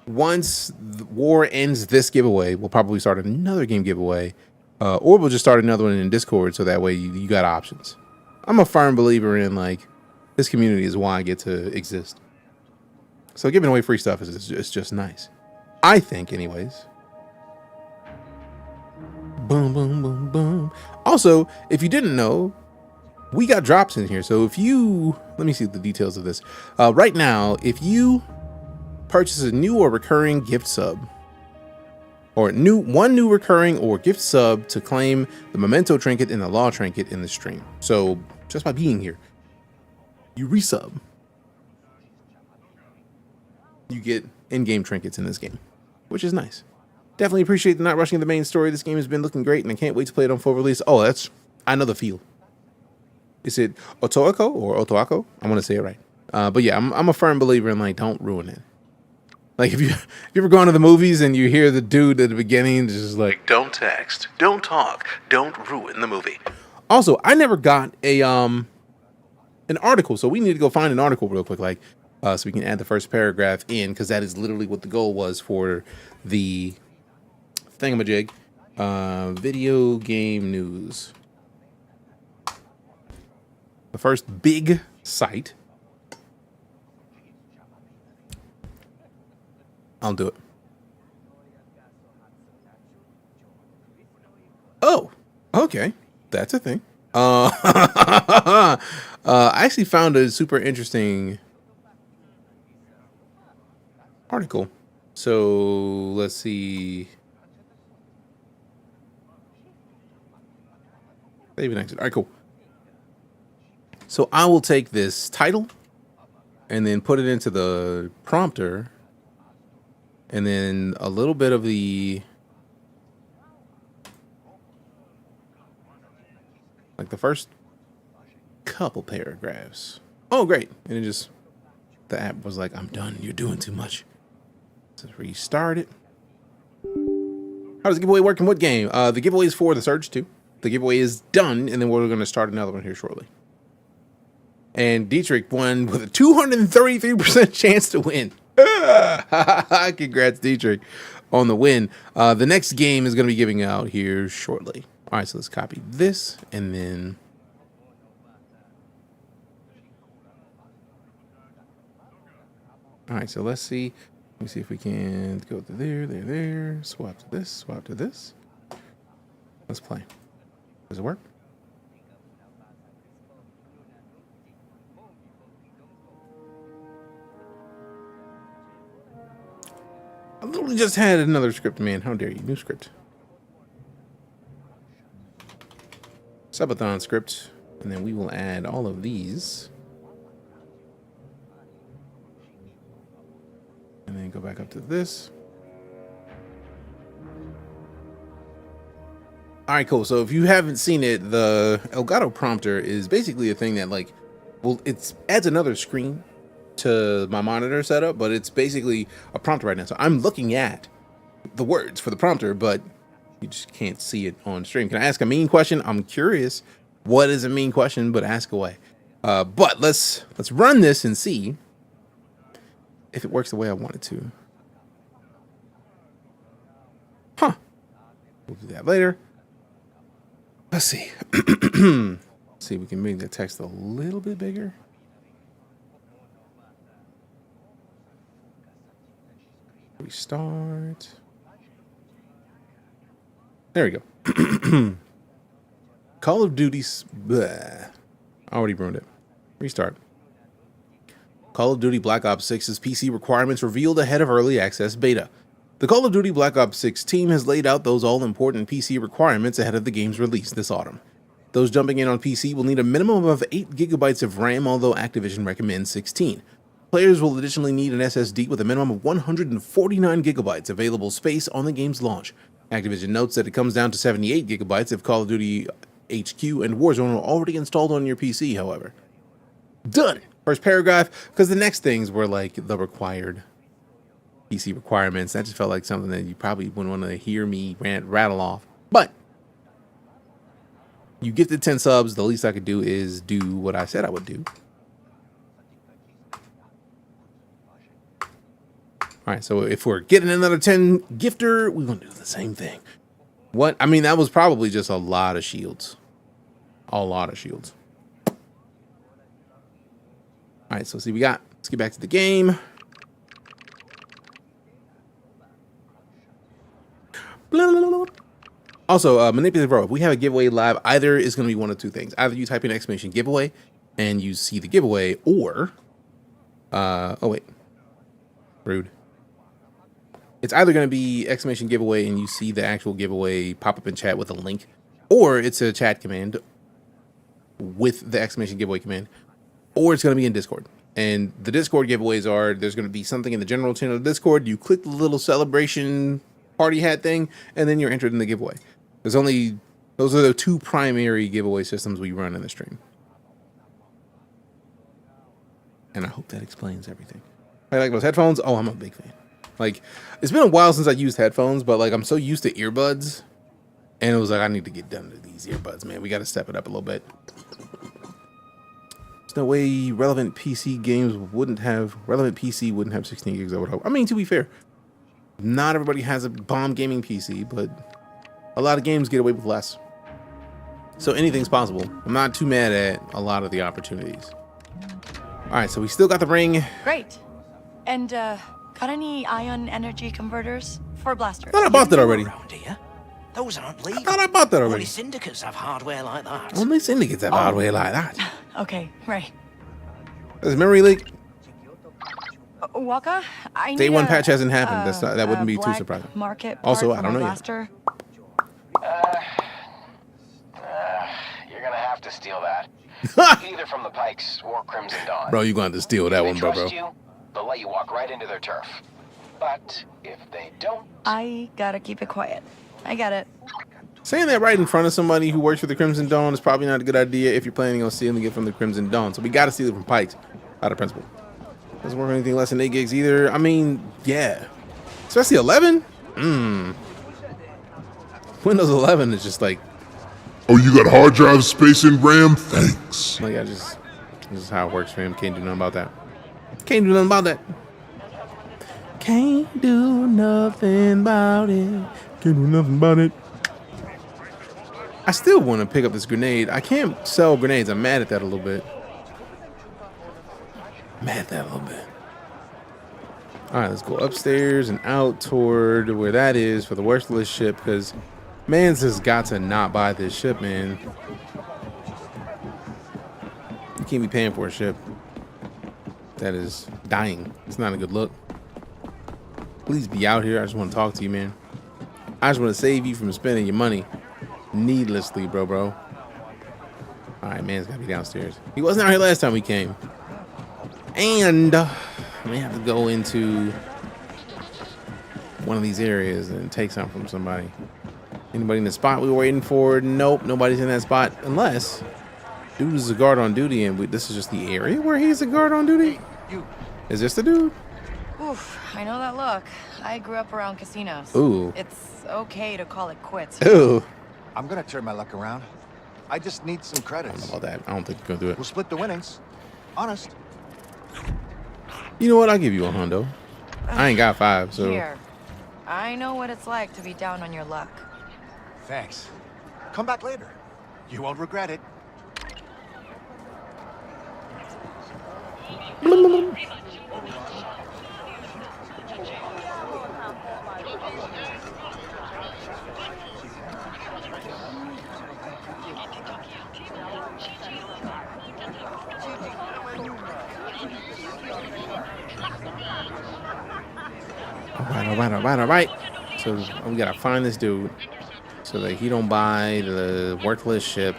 once the War ends this giveaway, we'll probably start another game giveaway, or we'll just start another one in Discord, so that way you got options. I'm a firm believer in, like, this community is why I get to exist. So giving away free stuff is just nice, I think, anyways. Boom, boom, boom, boom. Also, if you didn't know, we got drops in here. So if you, let me see the details of this. Right now, if you purchase a new or recurring gift sub, or one new recurring or gift sub to claim the memento trinket and the law trinket in the stream. So just by being here, you resub, you get in-game trinkets in this game, which is nice. Definitely appreciate the not rushing the main story. This game has been looking great, and I can't wait to play it on full release. Oh, I know the feel. Is it Otoako or Otoako? I want to say it right. But yeah, I'm a firm believer in, like, don't ruin it. Like, if you ever go into the movies and you hear the dude at the beginning just like, don't text, don't talk, don't ruin the movie. Also, I never got an article, so we need to go find an article real quick, like, so we can add the first paragraph in, because that is literally what the goal was for the thingamajig. Video game news. The first big site. I'll do it. Oh, okay. That's a thing. I actually found a super interesting article. So let's see. Save and exit. All right, cool. So I will take this title and then put it into the prompter, and then a little bit of the, like, the first couple paragraphs. Oh, great. And it just, the app was like, I'm done. You're doing too much. So restart it. How does the giveaway work in what game? The giveaway is for the Surge 2. The giveaway is done, and then we're going to start another one here shortly. And Dietrich won with a 233% chance to win. Congrats, Dietrich, on the win. The next game is going to be giving out here shortly. All right, so let's copy this, and then all right, so let's see. Let me see if we can go to there. Swap to this, swap to this. Let's play. Does it work? I literally just had another script, man. How dare you? New script. Subathon script. And then we will add all of these. And then go back up to this. All right, cool. So if you haven't seen it, the Elgato prompter is basically a thing that like, well, it adds another screen to my monitor setup, but it's basically a prompter right now. So I'm looking at the words for the prompter, but you just can't see it on stream. Can I ask a mean question? I'm curious. What is a mean question? But ask away. But let's run this and see if it works the way I want it to. Huh. We'll do that later. Let's see. See if we can make the text a little bit bigger. Restart. There we go. Call of Duty. Bleh. I already ruined it. Restart. Call of Duty Black Ops 6's PC requirements revealed ahead of early access beta. The Call of Duty Black Ops 6 team has laid out those all-important PC requirements ahead of the game's release this autumn. Those jumping in on PC will need a minimum of 8 GB of RAM, although Activision recommends 16. Players will additionally need an SSD with a minimum of 149 GB available space on the game's launch. Activision notes that it comes down to 78 GB if Call of Duty HQ and Warzone are already installed on your PC, however. Done! First paragraph, because the next things were like the required PC requirements. That just felt like something that you probably wouldn't want to hear me rattle off. But you gifted 10 subs. The least I could do is do what I said I would do. All right, so if we're getting another 10 gifter, we're going to do the same thing. What? I mean, that was probably just a lot of shields. A lot of shields. All right, so see, let's get back to the game. Also, manipulative row. If we have a giveaway live, either is going to be one of two things. Either you type in exclamation giveaway and you see the giveaway, or oh wait, rude. It's either going to be exclamation giveaway and you see the actual giveaway pop up in chat with a link, or it's a chat command with the exclamation giveaway command, or it's going to be in Discord. And the Discord giveaways are, there's going to be something in the general channel of Discord. You click the little celebration party hat thing, and then you're entered in the giveaway. Those are the two primary giveaway systems we run in the stream. And I hope that explains everything. I like those headphones. Oh, I'm a big fan. Like, it's been a while since I used headphones, but like I'm so used to earbuds, and it was like I need to get done to these earbuds, man. We got to step it up a little bit. There's no way relevant PC wouldn't have 16 gigs. I would hope. I mean, to be fair, not everybody has a bomb gaming PC, but a lot of games get away with less. So anything's possible. I'm not too mad at a lot of the opportunities. All right, so we still got the ring. Great. And got any ion energy converters for blasters? I thought I bought that already. Those aren't legal. I thought I bought that already. Only syndicates have hardware like that. Only syndicates have hardware like that. Okay, right. There's a memory leak. Waka, I Day need one a, patch hasn't happened. That wouldn't be too surprising. Market Also, I part don't from know a yet. blaster. You're gonna have to steal that. Either from the Pikes or Crimson Dawn. Bro, you going to have to steal that one, bro. Trust you, they'll let you walk right into their turf. But if they don't... I gotta keep it quiet. I get it. Saying that right in front of somebody who works for the Crimson Dawn is probably not a good idea if you're planning on stealing it from the Crimson Dawn. So we got to steal it from Pikes, out of principle. Doesn't work on anything less than 8 gigs either. I mean, yeah. Especially 11? Windows 11 is just like... Oh, you got hard drive space and RAM? Thanks. Like, this is how it works for him. Can't do nothing about that. Can't do nothing about that. Can't do nothing about it. Can't do nothing about it. I still want to pick up this grenade. I can't sell grenades. I'm mad at that a little bit. All right, let's go upstairs and out toward where that is for the worthless ship, because man's has got to not buy this ship, man. You can't be paying for a ship that is dying. It's not a good look. Please be out here. I just want to talk to you, man. I just want to save you from spending your money needlessly, bro. All right, man's got to be downstairs. He wasn't out here last time we came. And we have to go into one of these areas and take something from somebody. Anybody in the spot we were waiting for? Nope, nobody's in that spot. Unless dude is a guard on duty and this is just the area where he's a guard on duty? Is this the dude? Oof, I know that look. I grew up around casinos. Ooh. It's okay to call it quits. Ooh. I'm gonna turn my luck around. I just need some credits. I don't know about that. I don't think you're gonna do it. We'll split the winnings. Honest. You know what? I'll give you a hundo. I ain't got 5, so. Here. I know what it's like to be down on your luck. Thanks. Come back later. You won't regret it. All right. So we gotta find this dude so that he don't buy the worthless ship.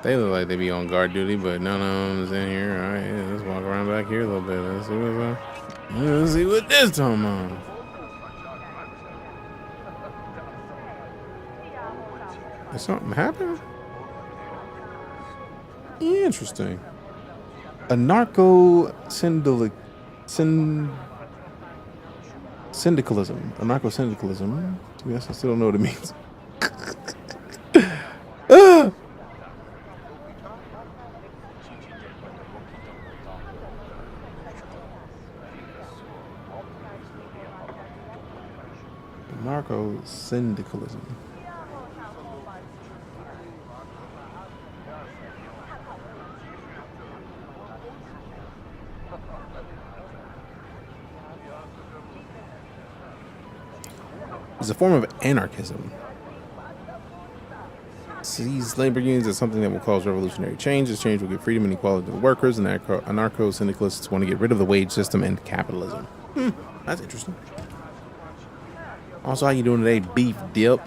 They look like they be on guard duty, but none of them's in here. All right, yeah, let's walk around back here a little bit. Let's see what this time on. Did something happen? Interesting. A narco syndicalism. A narco syndicalism. Yes, I still don't know what it means. Narco syndicalism. It's a form of anarchism. Sees labor unions as something that will cause revolutionary change. This change will give freedom and equality to the workers, and anarcho-syndicalists want to get rid of the wage system and capitalism. That's interesting. Also, how you doing today, Beef Dip?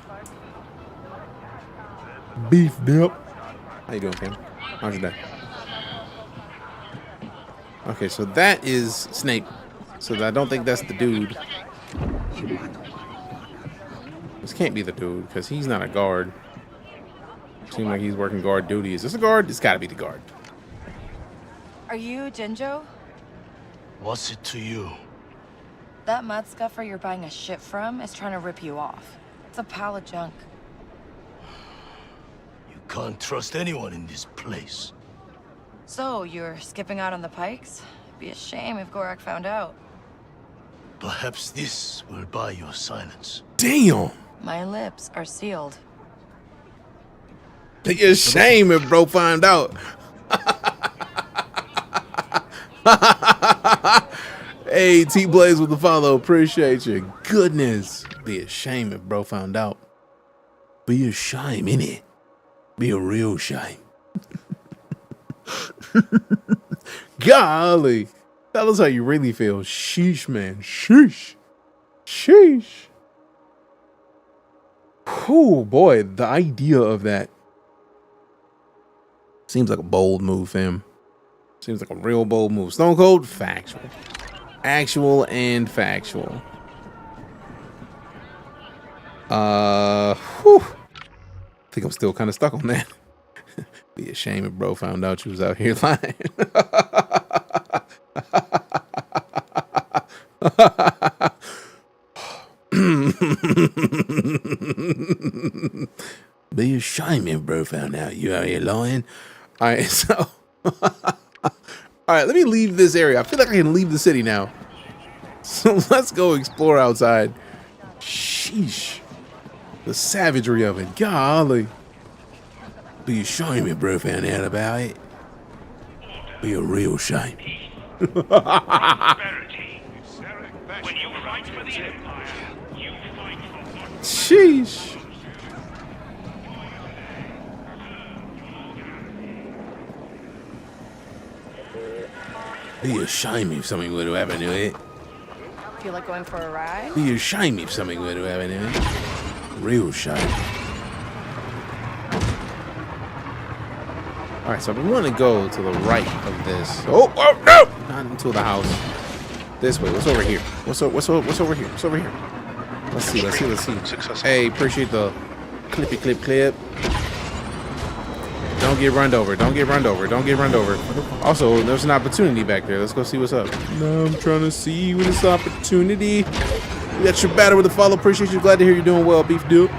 Beef Dip. How you doing, Cam? How's your day? Okay, so that is Snake. So I don't think that's the dude. This can't be the dude, because he's not a guard. Seems like he's working guard duty. Is this a guard? It's got to be the guard. Are you Jinjo? What's it to you? That mud scuffer you're buying a ship from is trying to rip you off. It's a pile of junk. You can't trust anyone in this place. So, you're skipping out on the pikes? It'd be a shame if Gorak found out. Perhaps this will buy your silence. Damn! My lips are sealed. It's a shame if bro found out. Hey, T-Blaze with the follow. Appreciate you. Goodness. Be a shame if bro found out. Be a shame, innit? Be a real shame. Golly. Tell us how you really feel. Sheesh, man. Sheesh. Sheesh. Oh, boy. The idea of that. Seems like a bold move, fam. Seems like a real bold move. Stone Cold, factual. Actual and factual. Whew. I think I'm still kind of stuck on that. Be a shame if bro found out you was out here lying. Be a shame if bro found out you out here lying. All right, so all right, let me leave this area. I feel like I can leave the city now. So let's go explore outside. Sheesh. The savagery of it. Golly. Be a shame if bro found out about it. Be a real shame. Sheesh. Be a shame if something were to happen to it. Feel like going for a ride? Be a shame if something were to happen to it. Real shame. All right, so we want to go to the right of this. Oh, no! Not into the house. This way. What's over here? What's over here? What's over here? Let's see. Hey, appreciate the clip. Don't get run over. Also, there's an opportunity back there. Let's go see what's up. No, I'm trying to see with this opportunity. We got your battle with the follow. Appreciate you. Glad to hear you're doing well, Beef Dude.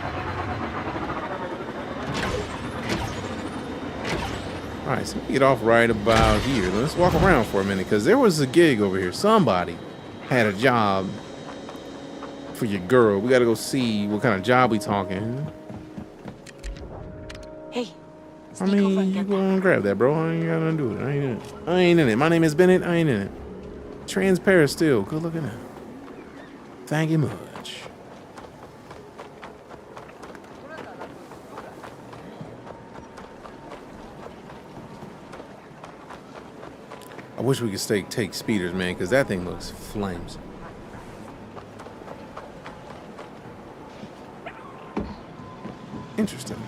Alright, so we get off right about here. Let's walk around for a minute, because there was a gig over here. Somebody had a job for your girl. We gotta go see what kind of job we talking. Hey. I mean, you go and grab that, bro. I ain't gotta do it. I ain't in it. My name is Bennett. I ain't in it. Transparent still. Good looking out. Thank you much. I wish we could take speeders, man, because that thing looks flames. Interesting.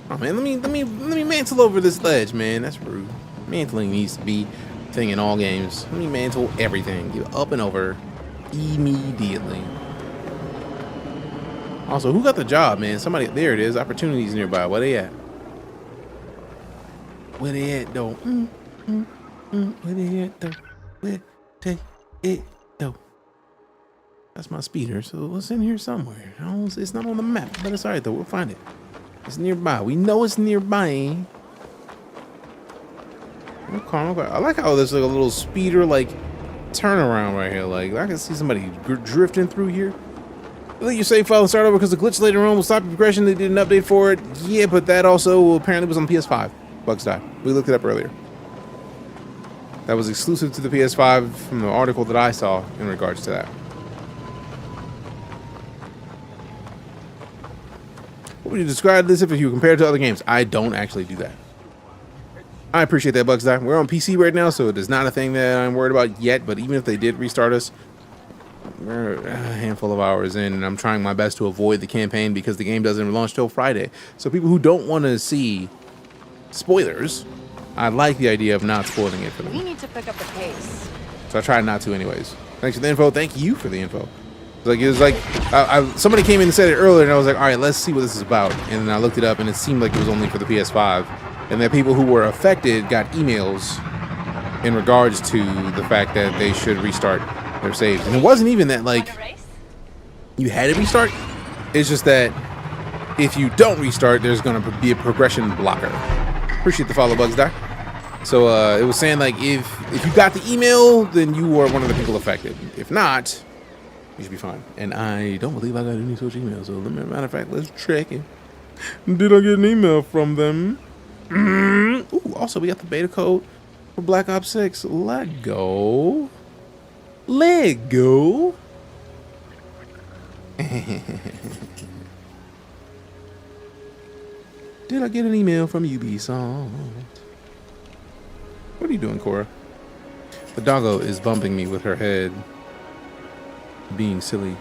Oh man, let me mantle over this ledge, man. That's rude. Mantling needs to be a thing in all games. Let me mantle everything. Get up and over immediately. Also, who got the job, man? Somebody. There it is. Opportunities nearby. Where they at? Where they at, though? Where they at, though? Where they at, though? That's my speeder, so it's in here somewhere. It's not on the map, but it's alright, though. We'll find it. It's nearby. We know it's nearby. Okay. I like how there's like a little speeder, like, turnaround right here. Like, I can see somebody drifting through here. Let your save file and start over because the glitch later on will stop your progression. They did an update for it. Yeah, but that also apparently was on PS5. Bugs die. We looked it up earlier. That was exclusive to the PS5 from the article that I saw in regards to that. What would you describe this if you compare it to other games? I don't actually do that. I appreciate that, Bugs die. We're on PC right now, so it is not a thing that I'm worried about yet, but even if they did restart us, we're a handful of hours in, and I'm trying my best to avoid the campaign because the game doesn't launch till Friday. So people who don't want to see spoilers, I like the idea of not spoiling it for them. We need to pick up the pace. So I try not to anyways. Thanks for the info. Thank you for the info. It was like somebody came in and said it earlier, and I was like, all right, let's see what this is about. And then I looked it up, and it seemed like it was only for the PS5. And that people who were affected got emails in regards to the fact that they should restart their saves. And it wasn't even that, like, you had to restart. It's just that if you don't restart, there's going to be a progression blocker. Appreciate the follow, Bugs die. So it was saying, like, if you got the email, then you were one of the people affected. If not, you should be fine. And I don't believe I got any such emails. So, matter of fact, let's check it. Did I get an email from them? Ooh, also, we got the beta code for Black Ops 6. Let go. Let go. Did I get an email from Ubisoft? What are you doing, Cora? The doggo is bumping me with her head, being silly,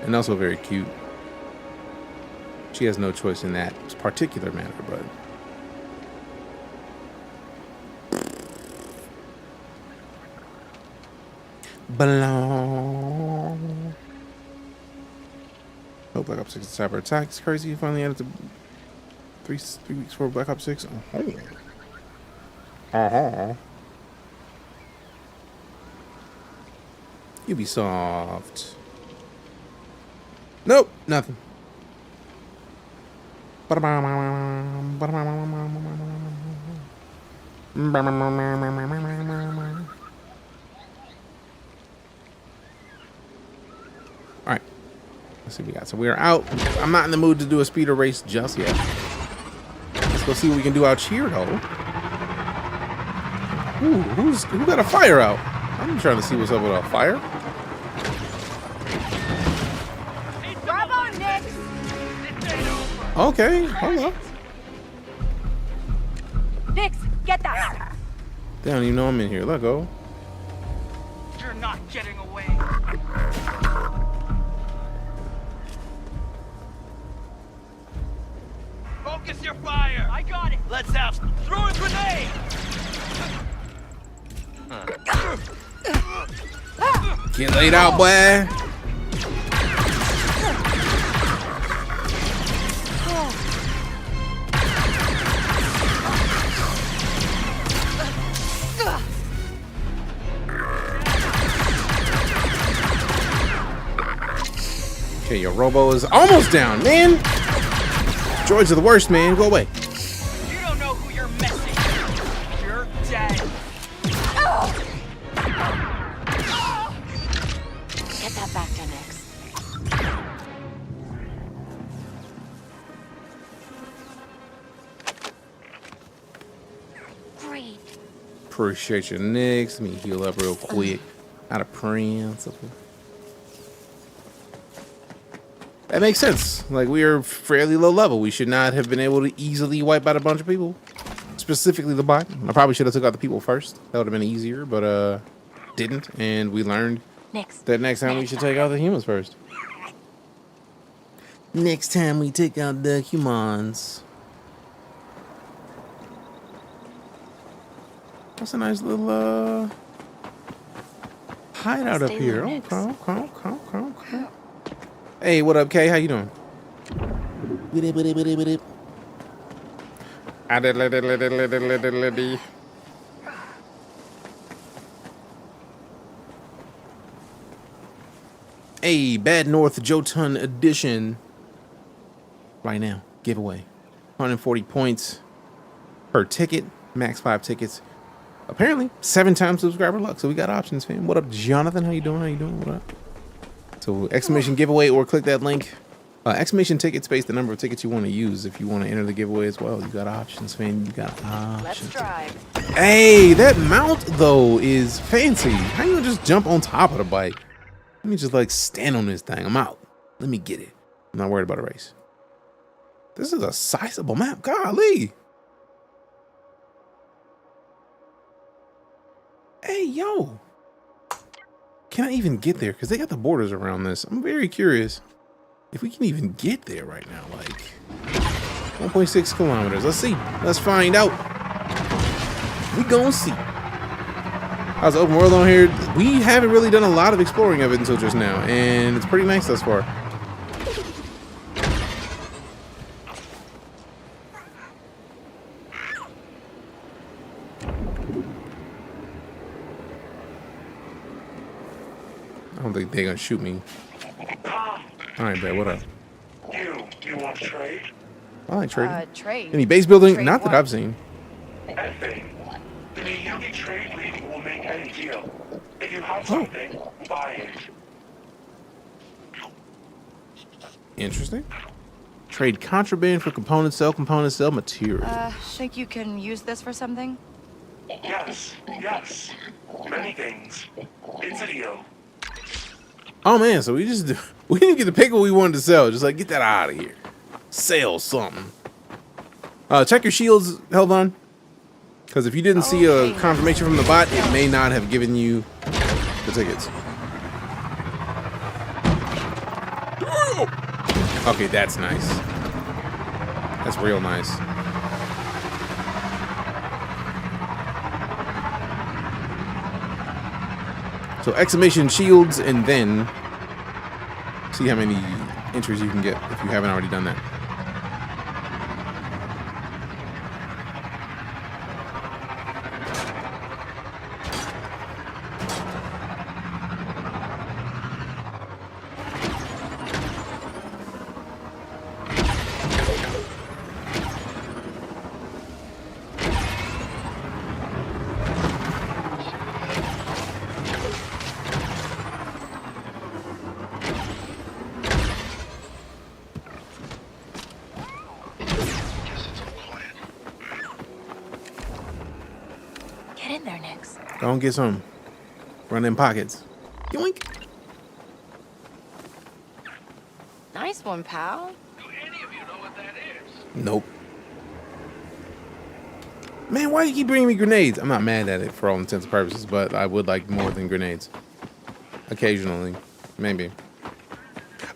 and also very cute. She has no choice in that particular matter, but belong. Oh, Black Ops 6 cyber attack is crazy. Finally added to 3 weeks for Black Ops 6. Ubisoft. Nope, nothing. Alright. Let's see what we got. So we are out. I'm not in the mood to do a speeder race just yet. Let's go see what we can do out here, though. Ooh, who got a fire out? I'm trying to see what's up with a fire. Bravo, Nick! Okay, hold up. Nix, get that! They don't even know I'm in here. Let go. You're not getting away. Focus your fire. I got it. Let's have some. Throw a grenade. Get laid out, boy. Okay, your Robo is almost down, man. Droids are the worst, man. Go away. You don't know who you're messing with. You're dead. Get that back to Nix. Great. Appreciate your nicks. Let me heal up real quick. Out of principle. That makes sense. Like, we are fairly low level. We should not have been able to easily wipe out a bunch of people. Specifically the bot. I probably should have took out the people first. That would have been easier, but didn't. And we learned that next time we should take out the humans first. Next time we take out the humans. That's a nice little hideout up here. Okay. Hey, what up, Kay? How you doing? Hey, Bad North Jotun edition. Right now, giveaway. 140 points per ticket, max 5 tickets. Apparently, 7 times subscriber luck. So we got options, fam. What up, Jonathan? How you doing? How you doing? What up? So exclamation giveaway, or click that link. Exclamation ticket space, the number of tickets you want to use if you want to enter the giveaway as well. You got options, fam. You got options. Let's drive. Hey, that mount though is fancy. How you gonna just jump on top of the bike? Let me just like stand on this thing. I'm out. Let me get it. I'm not worried about a race. This is a sizable map. Golly. Hey, yo. Can I even get there? Because they got the borders around this. I'm very curious if we can even get there right now. Like 1.6 kilometers. Let's see. Let's find out. We gonna see. How's the open world on here? We haven't really done a lot of exploring of it until just now. And it's pretty nice thus far. I don't think they're gonna shoot me. Alright, bet. What up? You want to trade? I like trading. Trade. Any base building? Trade Not that what? I've seen. Anything. The Miyagi Trade League will make any deal. If you have something, buy it. Interesting. Trade contraband for components, sell material. Think you can use this for something? Yes. Many things. It's a deal. Oh man, so we didn't get to pick what we wanted to sell. Just like, get that out of here. Sell something. Check your shields, Helvon. Because if you didn't see a confirmation from the bot, it may not have given you the tickets. Okay, that's nice. That's real nice. So exclamation shields, and then see how many entries you can get if you haven't already done that. Get in there, Nix. Go and get some. Run in pockets. Yoink. Nice one, pal. Nope. Man, why do you keep bringing me grenades? I'm not mad at it for all intents and purposes, but I would like more than grenades. Occasionally. Maybe.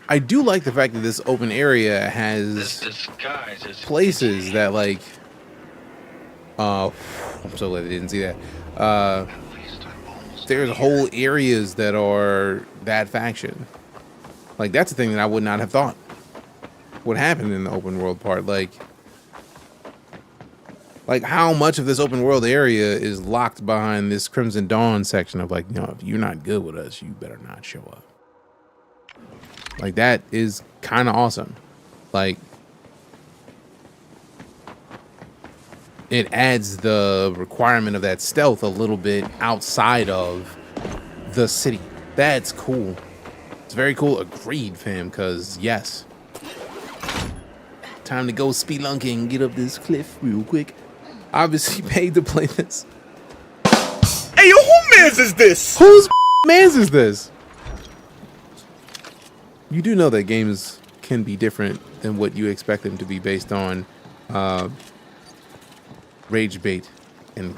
I do like the fact that this open area has places that, like, I'm so glad I didn't see that. There's whole areas that are that faction. Like, that's a thing that I would not have thought would happen in the open world part. Like how much of this open world area is locked behind this Crimson Dawn section of like, if you're not good with us, you better not show up. Like, that is kind of awesome. Like, it adds the requirement of that stealth a little bit outside of the city. That's cool. It's very cool. Agreed, fam, because yes. Time to go spelunking and get up this cliff real quick. Obviously paid to play this. Hey, yo, who mans is this? Whose mans is this? You do know that games can be different than what you expect them to be based on rage bait and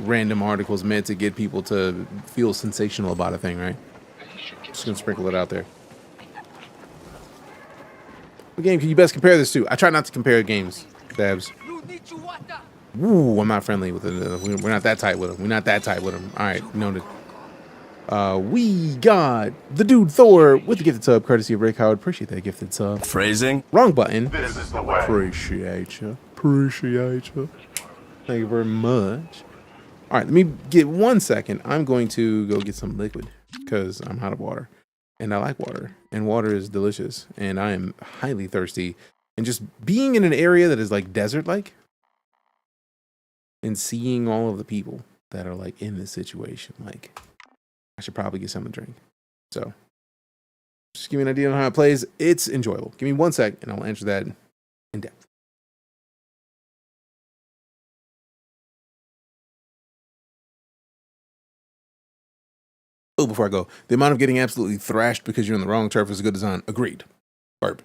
random articles meant to get people to feel sensational about a thing, right? Just gonna sprinkle it out there. What game can you best compare this to? I try not to compare games, Dabs. Ooh, I'm not friendly with it. We're not that tight with him. We're not that tight with him. All right, noted. We got the dude Thor with the gifted sub, courtesy of Rick Howard. Appreciate that gifted sub. Phrasing. Wrong button. This is the way. Appreciate you. Appreciate you. Thank you very much. All right, let me get 1 second. I'm going to go get some liquid because I'm out of water. And I like water. And water is delicious. And I am highly thirsty. And just being in an area that is like desert-like and seeing all of the people that are like in this situation, like, I should probably get something to drink. So just give me an idea on how it plays. It's enjoyable. Give me 1 sec and I'll answer that in depth. Oh, before I go, the amount of getting absolutely thrashed because you're on the wrong turf is a good design. Agreed. Burp.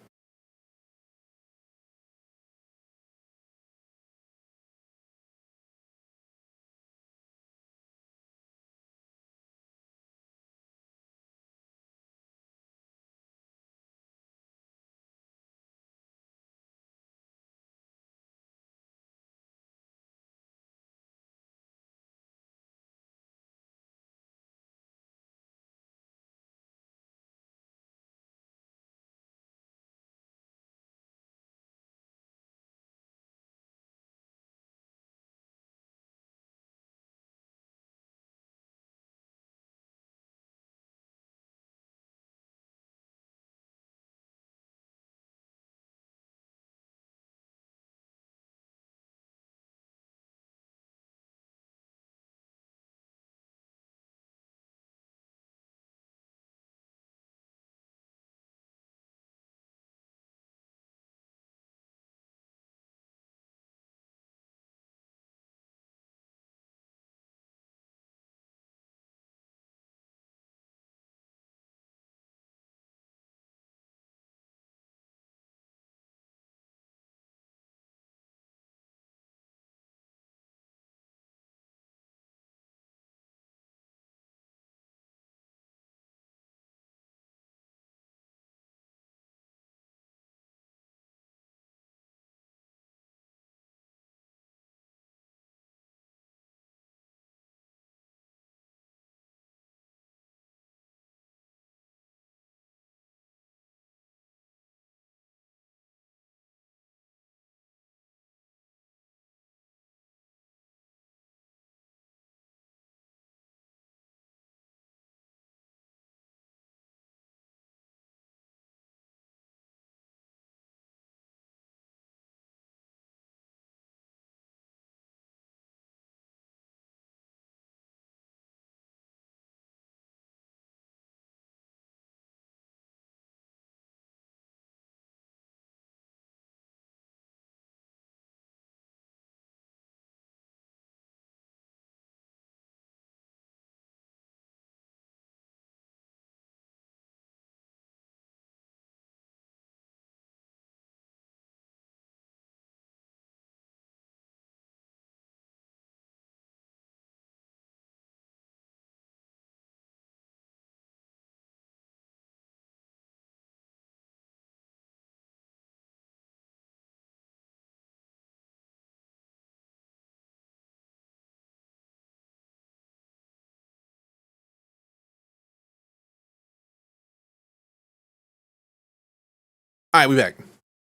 All right, we back.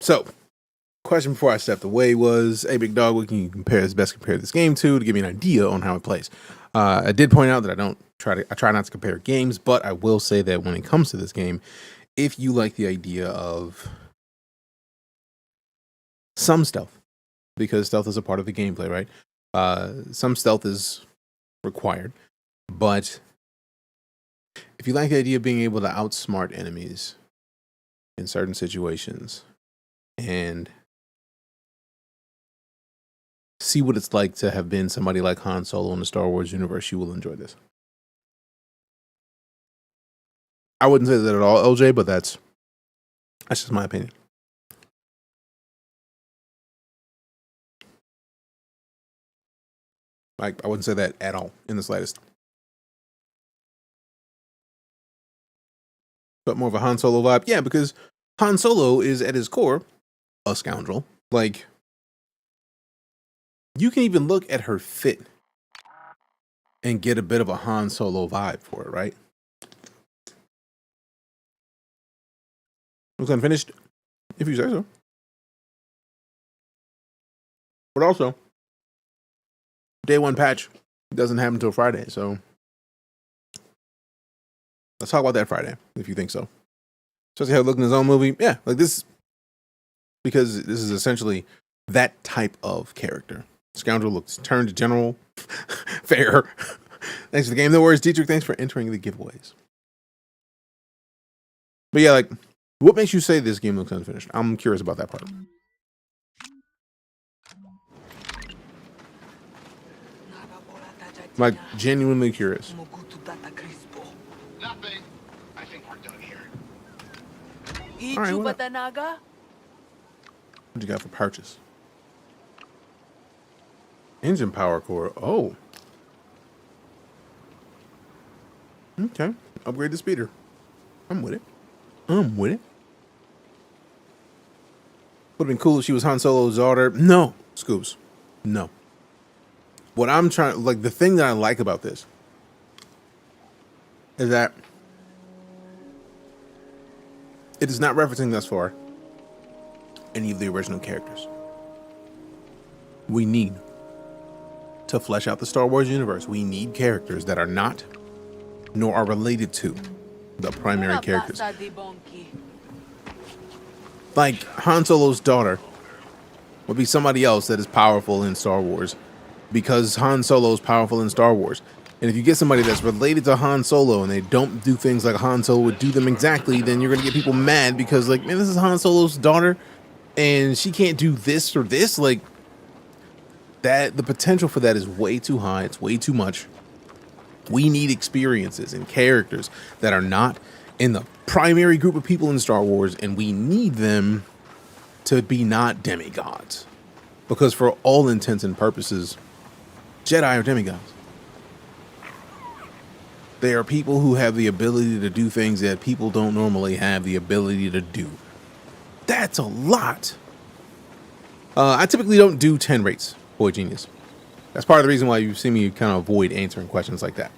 So, question before I stepped away was, hey, big dog, what can you compare this game to give me an idea on how it plays? I did point out that I try not to compare games, but I will say that when it comes to this game, if you like the idea of some stealth, because stealth is a part of the gameplay, right? Some stealth is required, but if you like the idea of being able to outsmart enemies in certain situations and see what it's like to have been somebody like Han Solo in the Star Wars universe, you will enjoy this. I wouldn't say that at all, LJ, but that's just my opinion. Like, I wouldn't say that at all in the slightest. But more of a Han Solo vibe. Yeah, because Han Solo is at his core a scoundrel. Like, you can even look at her fit and get a bit of a Han Solo vibe for it, right? Looks unfinished, if you say so. But also, day one patch doesn't happen until Friday, so let's talk about that Friday, if you think so. Especially how it looked in his own movie. Yeah, like this, because this is essentially that type of character. Scoundrel looks turned to general. Fair. Thanks for the game. No worries, Dietrich. Thanks for entering the giveaways. But yeah, like, what makes you say this game looks unfinished? I'm curious about that part. Like, genuinely curious. Nothing. I think we're done here. All right, what you got for purchase? Engine power core. Oh. Okay. Upgrade the speeder. I'm with it. Would have been cool if she was Han Solo's daughter. No, Scoops. No. What I'm trying, like, the thing that I like about this is that it is not referencing thus far any of the original characters. We need to flesh out the Star Wars universe. We need characters that are not, nor are related to, the primary characters. Like, Han Solo's daughter would be somebody else that is powerful in Star Wars, because Han Solo is powerful in Star Wars. And if you get somebody that's related to Han Solo and they don't do things like Han Solo would do them exactly, then you're going to get people mad because, like, man, this is Han Solo's daughter and she can't do this or this. Like, that, the potential for that is way too high. It's way too much. We need experiences and characters that are not in the primary group of people in Star Wars, and we need them to be not demigods. Because for all intents and purposes, Jedi are demigods. They are people who have the ability to do things that people don't normally have the ability to do. That's a lot. I typically don't do 10 rates, Boy Genius. That's part of the reason why you see me kind of avoid answering questions like that.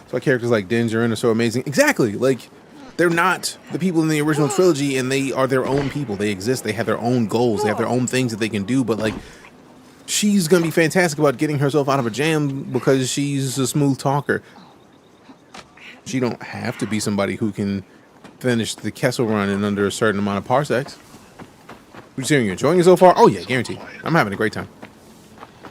So characters like Din Djarin are so amazing. Exactly. Like, they're not the people in the original trilogy, and they are their own people. They exist. They have their own goals. They have their own things that they can do. But, like, she's going to be fantastic about getting herself out of a jam because she's a smooth talker. She don't have to be somebody who can finish the Kessel Run in under a certain amount of parsecs. What you enjoying it so far? Oh, yeah, guaranteed. I'm having a great time.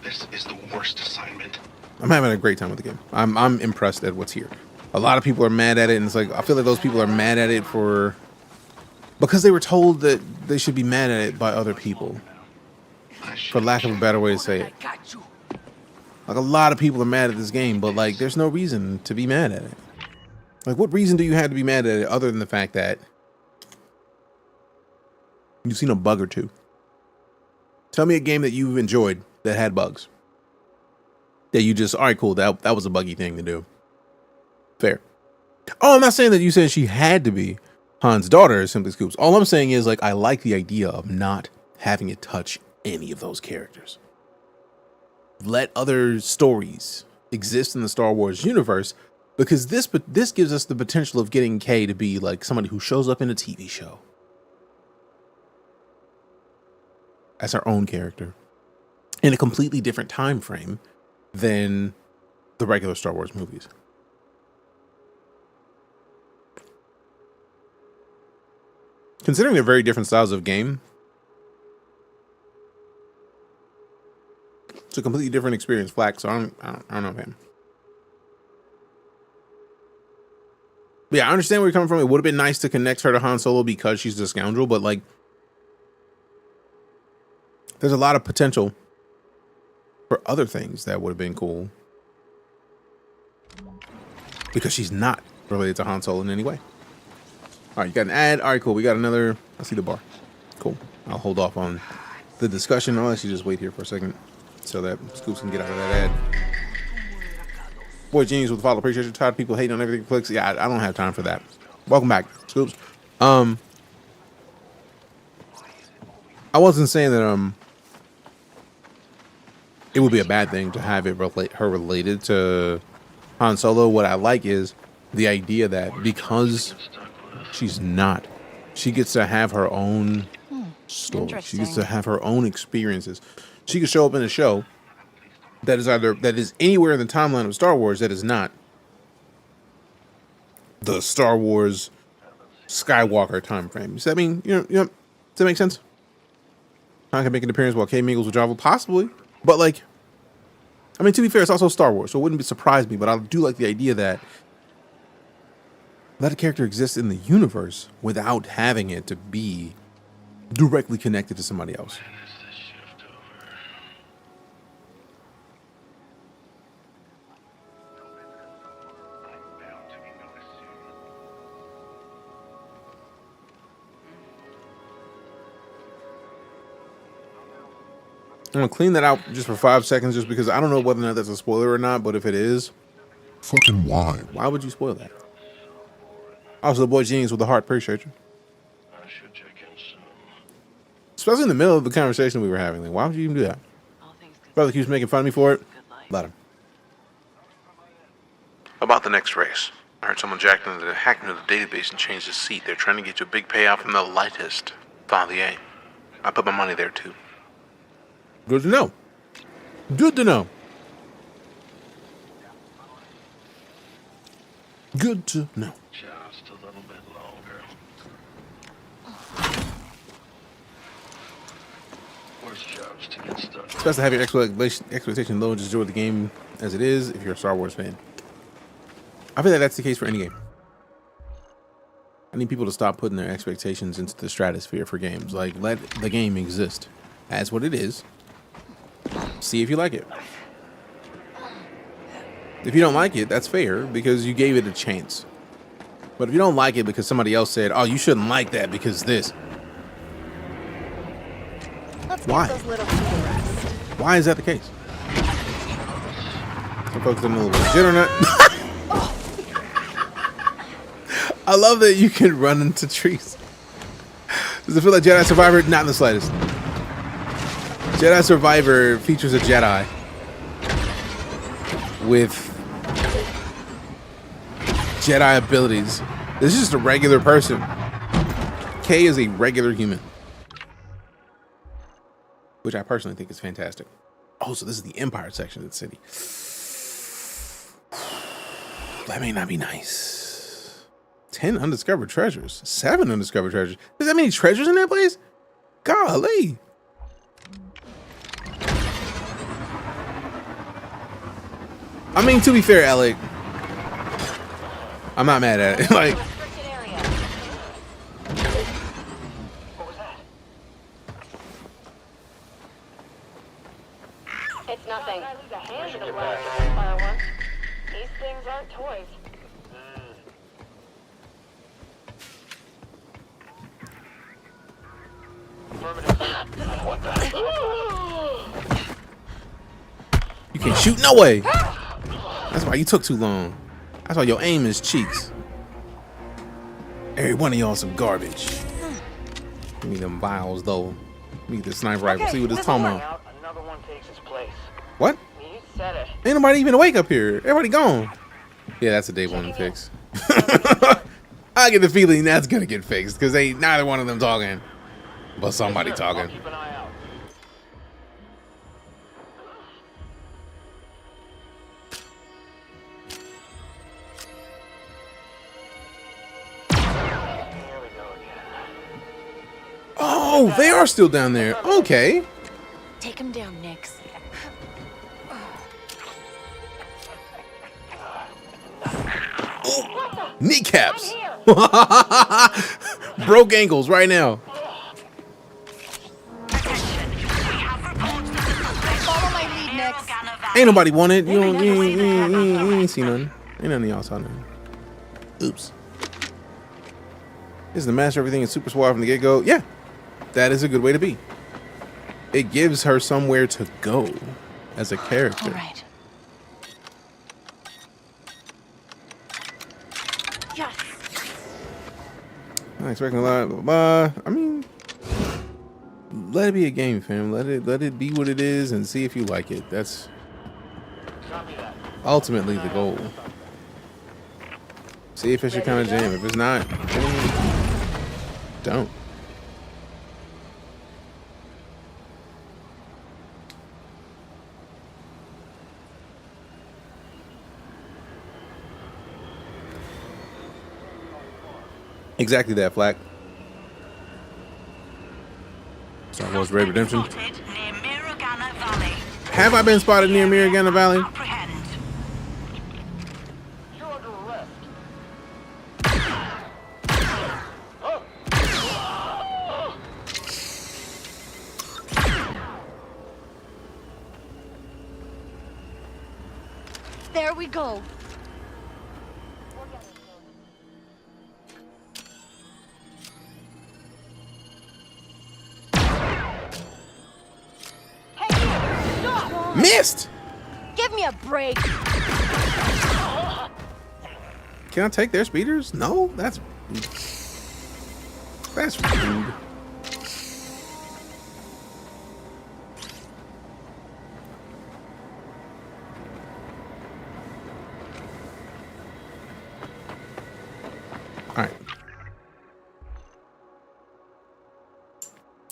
This is the worst assignment. I'm having a great time with the game. I'm impressed at what's here. A lot of people are mad at it, and it's like, I feel like those people are mad at it because they were told that they should be mad at it by other people. For lack of a better way to say it. Like, a lot of people are mad at this game, but, like, there's no reason to be mad at it. Like, what reason do you have to be mad at it other than the fact that you've seen a bug or two? Tell me a game that you've enjoyed that had bugs. That you just, all right, cool, that was a buggy thing to do. Fair. Oh, I'm not saying that you said she had to be Han's daughter, Simply Scoops. All I'm saying is, like, I like the idea of not having it touch any of those characters. Let other stories exist in the Star Wars universe, because this gives us the potential of getting Kay to be like somebody who shows up in a TV show. as her own character in a completely different time frame than the regular Star Wars movies. Considering they're very different styles of game, it's a completely different experience, Flack. So I don't know, man. But yeah, I understand where you're coming from. It would have been nice to connect her to Han Solo because she's the scoundrel, but like, there's a lot of potential for other things that would have been cool because she's not related to Han Solo in any way. All right, you got an ad. All right, cool. We got another. I see the bar. Cool. I'll hold off on the discussion. I'll actually just wait here for a second so that Scoops can get out of that ad. Boy Genius with the follow. Appreciate you. Tired of people hating on everything clicks. Yeah, I don't have time for that. Welcome back, Scoops. I wasn't saying that it would be a bad thing to have it her related to Han Solo. What I like is the idea that because she's not, she gets to have her own story. She gets to have her own experiences. She could show up in a show that is anywhere in the timeline of Star Wars that is not the Star Wars Skywalker time frame. Does that mean, does that make sense? Han can make an appearance while Kay mingles with Java, possibly. But like, I mean, to be fair, it's also Star Wars, so it wouldn't surprise me. But I do like the idea that let a character exist in the universe without having it to be directly connected to somebody else. I'm gonna clean that out just for 5 seconds, just because I don't know whether or not that's a spoiler or not. But if it is, fucking why? Why would you spoil that? Also, the boy Genius with the heart. Appreciate you. Especially in the middle of the conversation we were having. Like, why would you even do that? Brother keeps making fun of me for it. Let him. About the next race. I heard someone hacked into the database and changed his seat. They're trying to get you a big payout from the lightest. Follow the A. I put my money there too. Good to know. Good to know. Good to know. Just a little bit longer. Worst jobs to get started. It's best to have your expectation low and just enjoy the game as it is if you're a Star Wars fan. I feel like that's the case for any game. I need people to stop putting their expectations into the stratosphere for games. Like, let the game exist as what it is. See if you like it. If you don't like it, that's fair because you gave it a chance. But if you don't like it because somebody else said, "Oh, you shouldn't like that because this," why? Why is that the case? I'm focusing a little bit of jitter nut. I love that you can run into trees. Does it feel like Jedi Survivor? Not in the slightest. Jedi Survivor features a Jedi with Jedi abilities. This is just a regular person. Kay is a regular human, which I personally think is fantastic. Oh, so this is the Empire section of the city. That may not be nice. 10 undiscovered treasures. 7 undiscovered treasures. There's that many treasures in that place? Golly. I mean, to be fair, Alec, I'm not mad at it. Like, It's nothing. These things aren't toys. you can't shoot, no way. That's why you took too long. That's why your aim is cheeks. Every one of y'all some garbage. Give me them vials though. Give me the sniper rifle. See what it's talking about. Another one takes its place. What? You said it. Ain't nobody even awake up here. Everybody gone. Yeah, that's a day one fix. I get the feeling that's gonna get fixed because ain't neither one of them talking, but somebody talking. Oh, they are still down there. Okay. Take him down, Nix. Kneecaps. Broke ankles right now. Follow my lead, Nix. Ain't nobody want it. You ain't seen nothing. Ain't none of y'all saw nothing. Oops. Is the master everything is super suave from the get-go? Yeah. That is a good way to be. It gives her somewhere to go as a character. All right. Yes. I'm not expecting a lot. I mean, let it be a game, fam. Let it be what it is and see if you like it. That's ultimately the goal. See if it's your kind of jam. If it's not, then don't. Exactly that, Flack. Star Wars Red Redemption. Have I been spotted near Miragana Valley? There we go. Missed! Give me a break. Can I take their speeders? No, that's rude. All right.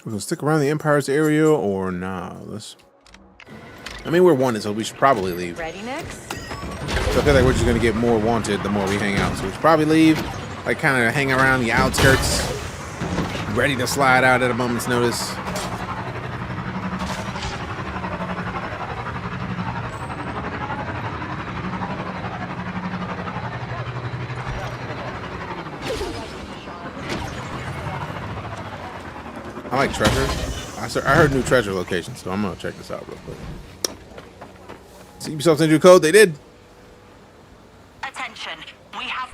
We're gonna stick around the Empire's area or nah? I mean, we're wanted, so we should probably leave. Ready, Nix? So I feel like we're just gonna get more wanted the more we hang out. So we should probably leave, like kind of hang around the outskirts, ready to slide out at a moment's notice. I like treasure. I heard new treasure locations, so I'm gonna check this out real quick. See, Ubisoft sent you a code. They did. Attention, we have.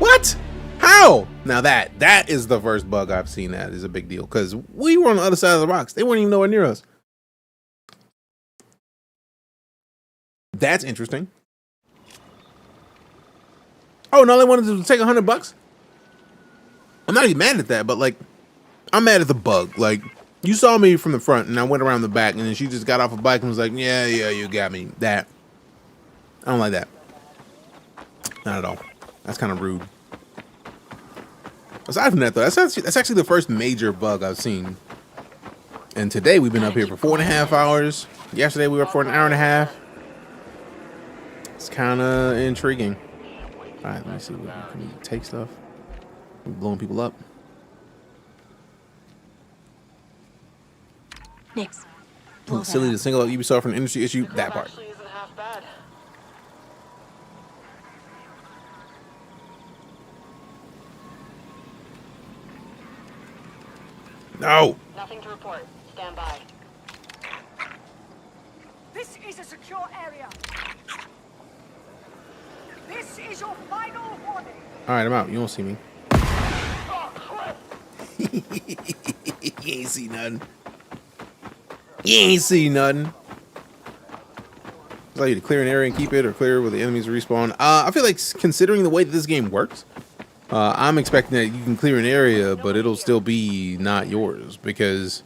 What? How? Now that is the first bug I've seen that is a big deal because we were on the other side of the rocks. They weren't even nowhere near us. That's interesting. Oh no, they wanted to take $100. I'm not even mad at that, but like, I'm mad at the bug. Like, you saw me from the front, and I went around the back, and then she just got off a bike and was like, "Yeah, you got me." That I don't like that. Not at all. That's kind of rude. Aside from that, though, that's actually the first major bug I've seen. And today we've been up here for 4.5 hours. Yesterday we were up for an hour and a half. It's kind of intriguing. All right, let me see. Can we take stuff? We're blowing people up. Nix. Silly to single out Ubisoft for an industry issue. That part. No. Nothing to report. Stand by. This is a secure area. This is your final warning. All right, I'm out. You don't see me. You ain't see nothing. You ain't see nothing. It's like you to clear an area and keep it, or clear where the enemies respawn. I feel like considering the way that this game works, I'm expecting that you can clear an area, but it'll still be not yours because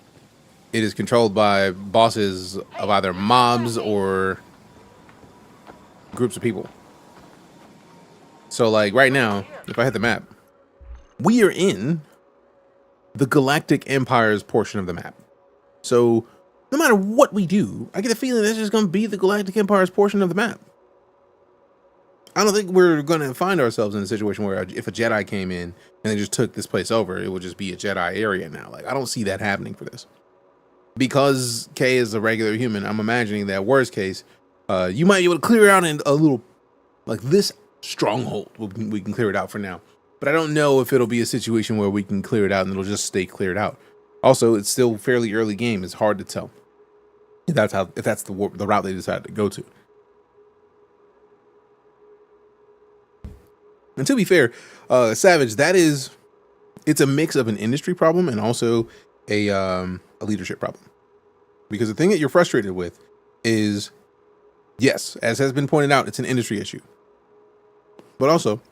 it is controlled by bosses of either mobs or groups of people. So like right now, if I hit the map, we are in the Galactic Empire's portion of the map. So no matter what we do, I get a feeling that's just going to be the Galactic Empire's portion of the map. I don't think we're going to find ourselves in a situation where if a Jedi came in and they just took this place over, it would just be a Jedi area now. Like, I don't see that happening for this. Because Kay is a regular human, I'm imagining that worst case, you might be able to clear out in a little, like this stronghold. We can clear it out for now. But I don't know if it'll be a situation where we can clear it out and it'll just stay cleared out. Also, it's still fairly early game. It's hard to tell if that's the route they decided to go to. And to be fair, Savage, it's a mix of an industry problem and also a leadership problem. Because the thing that you're frustrated with is, yes, as has been pointed out, it's an industry issue. But also,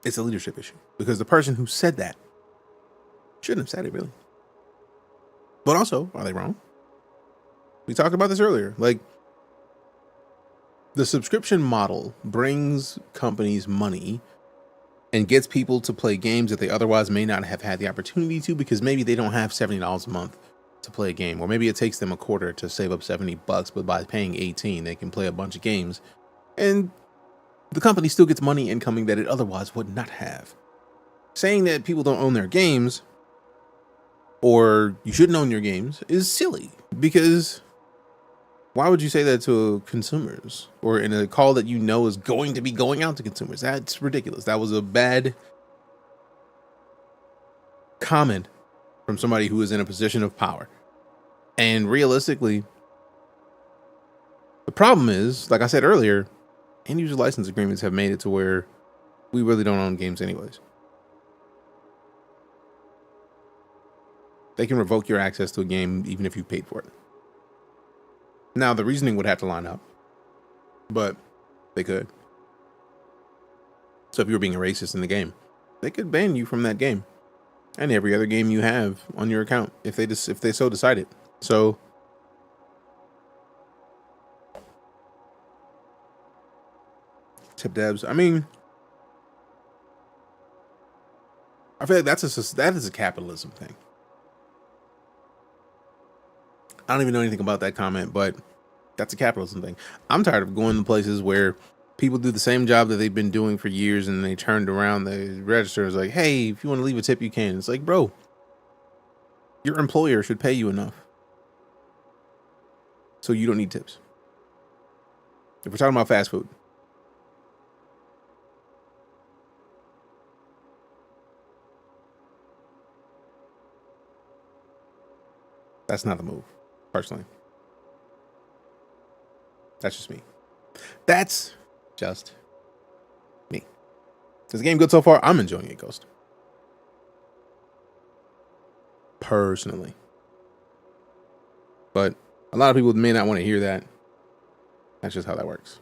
it's a leadership issue. Because the person who said that shouldn't have said it, really. But also, are they wrong? We talked about this earlier. Like, the subscription model brings companies money and gets people to play games that they otherwise may not have had the opportunity to, because maybe they don't have $70 a month to play a game, or maybe it takes them a quarter to save up $70, but by paying $18 they can play a bunch of games, and the company still gets money incoming that it otherwise would not have. Saying that people don't own their games, or you shouldn't own your games, is silly, because why would you say that to consumers, or in a call that you know is going to be going out to consumers? That's ridiculous. That was a bad comment from somebody who is in a position of power. And realistically, the problem is, like I said earlier, end user license agreements have made it to where we really don't own games anyways. They can revoke your access to a game even if you paid for it. Now, the reasoning would have to line up, but they could. So if you were being a racist in the game, they could ban you from that game and every other game you have on your account if they so decided. So tip devs. I mean, I feel like that is a capitalism thing. I don't even know anything about that comment, but that's a capitalism thing. I'm tired of going to places where people do the same job that they've been doing for years, and they turned around, the register is like, hey, if you want to leave a tip, you can. It's like, bro, your employer should pay you enough, so you don't need tips. If we're talking about fast food, that's not the move, personally. That's just me. That's just me. Is the game good so far? I'm enjoying it, Ghost. Personally. But a lot of people may not want to hear that. That's just how that works.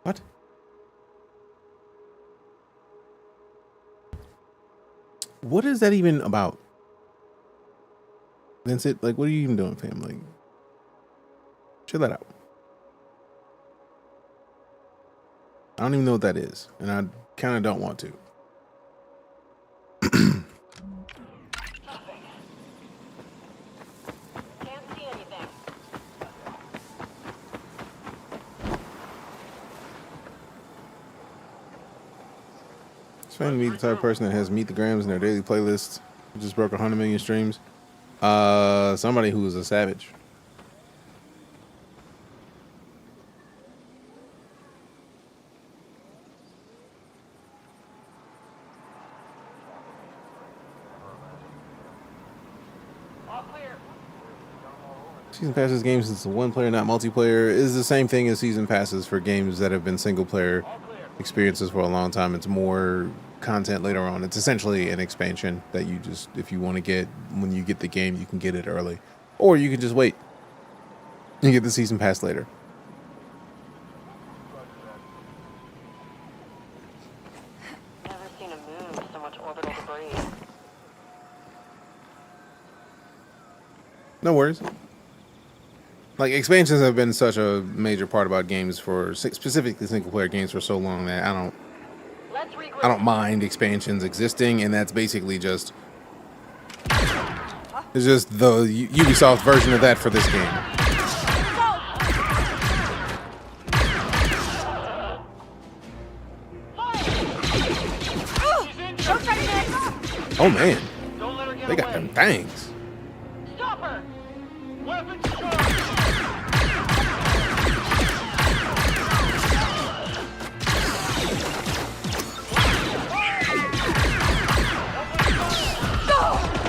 What? What is that even about? Vincent, like, what are you even doing, fam? Like, chill that out. I don't even know what that is, and I kind of don't want to. Trying to meet the type of person that has Meet the Grams in their daily playlist. Who just broke 100 million streams. Somebody who is a savage. Season passes games is one player, not multiplayer, is the same thing as season passes for games that have been single player experiences for a long time. It's more content later on. It's essentially an expansion that you just, if you want to get, when you get the game, you can get it early. Or you can just wait and get the season pass later. Never seen a moon with so much orbital debris. No worries. Like, expansions have been such a major part about games for, specifically single player games, for so long that I don't mind expansions existing, and that's basically just, it's just the Ubisoft version of that for this game. Oh man, they got them things. Stop her! Weapons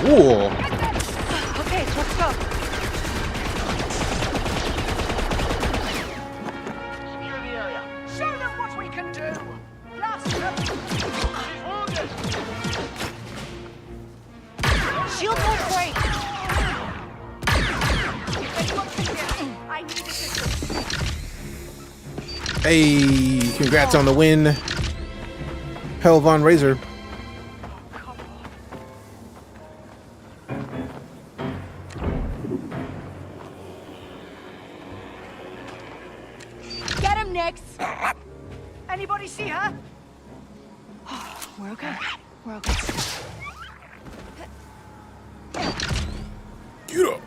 Whoa. Okay, let's go. secure the area. Show them what we can do. Blast them. Shield won't break. I need assistance. Hey, congrats on the win, Hell Von Razor. Get him, Nix. Anybody see her? We're okay. We're okay. Get up.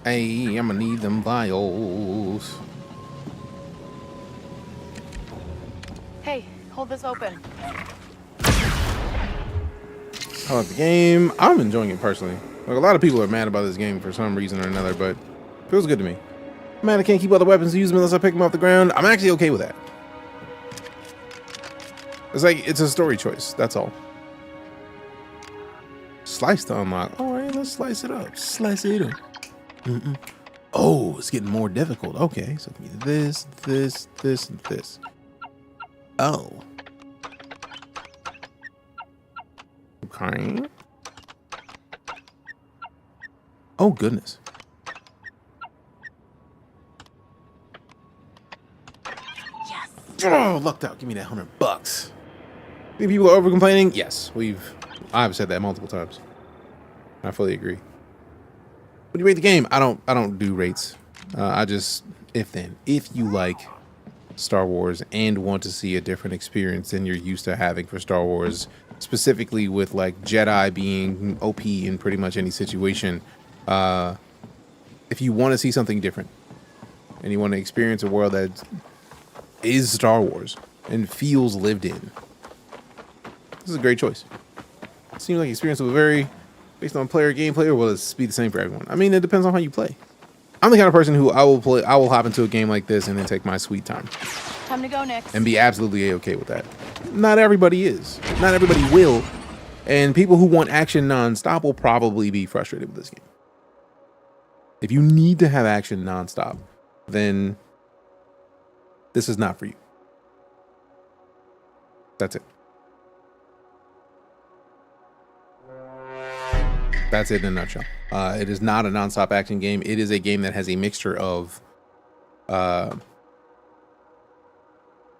Hey, I'm gonna need them vials. Hey, hold this open. I like the game. I'm enjoying it personally. Like, a lot of people are mad about this game for some reason or another, but it feels good to me. I'm mad I can't keep all the weapons to use them unless I pick them off the ground. I'm actually okay with that. It's like, it's a story choice. That's all. Slice to unlock. All right, let's slice it up. Slice it up. Oh, it's getting more difficult. Okay, so give me this, this, this, and this. Oh. Okay. Oh, goodness. Yes. Oh, lucked out. Give me that $100. Think people are over complaining? Yes, I've said that multiple times. I fully agree. When you rate the game, I don't do rates. I just, if you like Star Wars and want to see a different experience than you're used to having for Star Wars, specifically with like Jedi being OP in pretty much any situation, if you want to see something different and you want to experience a world that is Star Wars and feels lived in, this is a great choice. It seems like experience will vary based on player gameplay, or will it be the same for everyone? I mean, it depends on how you play. I'm the kind of person who I will hop into a game like this and then take my sweet time. Time to go, Nix. And be absolutely okay with that. Not everybody is. Not everybody will. And people who want action nonstop will probably be frustrated with this game. If you need to have action nonstop, then this is not for you. That's it. That's it in a nutshell. It is not a nonstop action game. It is a game that has a mixture of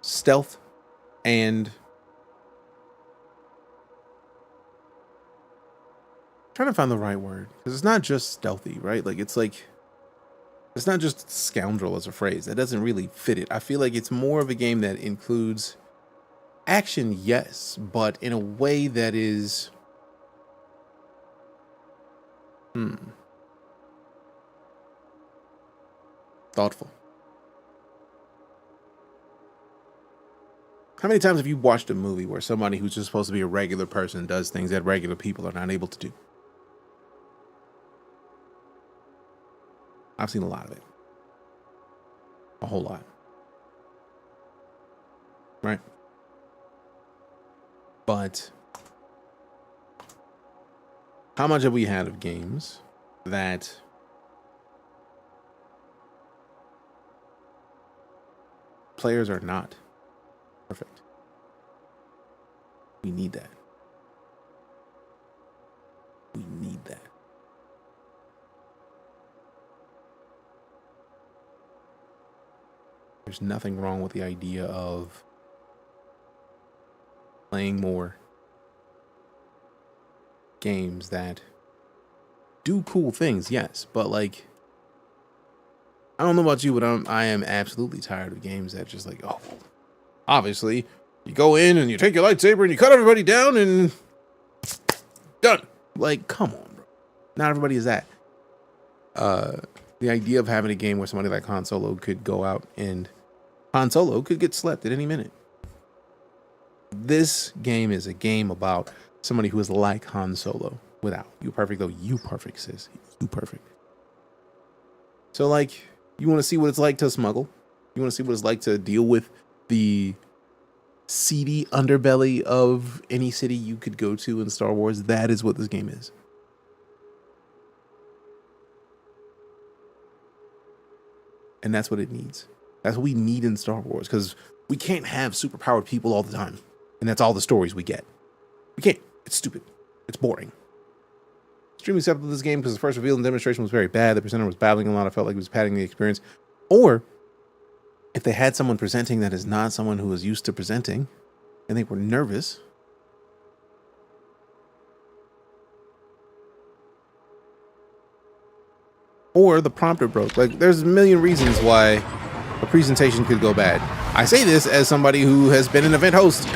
stealth and trying to find the right word, because it's not just stealthy, right? Like, it's not just scoundrel as a phrase. That doesn't really fit it. I feel like it's more of a game that includes action, yes, but in a way that is thoughtful. How many times have you watched a movie where somebody who's just supposed to be a regular person does things that regular people are not able to do? I've seen a lot of it. A whole lot. Right? But how much have we had of games that players are not perfect. We need that. We need that. There's nothing wrong with the idea of playing more games that do cool things, yes, but like, I don't know about you, but I am absolutely tired of games that just like, oh, obviously you go in and you take your lightsaber and you cut everybody down and done. Like, come on, bro. Not everybody is that. The idea of having a game where somebody like Han Solo could go out and Han Solo could get slept at any minute. This game is a game about somebody who is like Han Solo without. You perfect though. You perfect, sis. You perfect. So like, you want to see what it's like to smuggle. You want to see what it's like to deal with the seedy underbelly of any city you could go to in Star Wars. That is what this game is. And that's what it needs. That's what we need in Star Wars, because we can't have superpowered people all the time. And that's all the stories we get. We can't. It's stupid. It's boring. Extremely skeptical of this game because the first reveal and demonstration was very bad. The presenter was babbling a lot. I felt like he was padding the experience. Or if they had someone presenting that is not someone who is used to presenting and they were nervous, or the prompter broke. Like, there's a million reasons why a presentation could go bad. I say this as somebody who has been an event host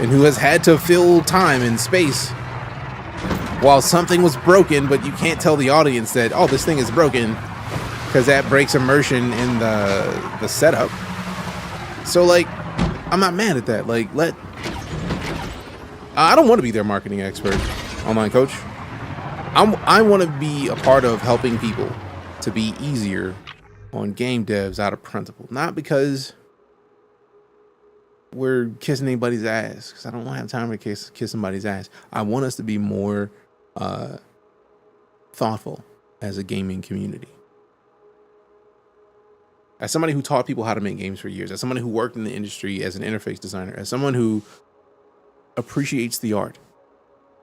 and who has had to fill time and space while something was broken, but you can't tell the audience that, oh, this thing is broken, because that breaks immersion in the setup. So, like, I'm not mad at that. Like, I don't want to be their marketing expert, online coach. I want to be a part of helping people to be easier on game devs out of principle, not because we're kissing anybody's ass, because I don't want to have time to kiss somebody's ass. I want us to be more thoughtful as a gaming community. As somebody who taught people how to make games for years, as somebody who worked in the industry as an interface designer, as someone who appreciates the art,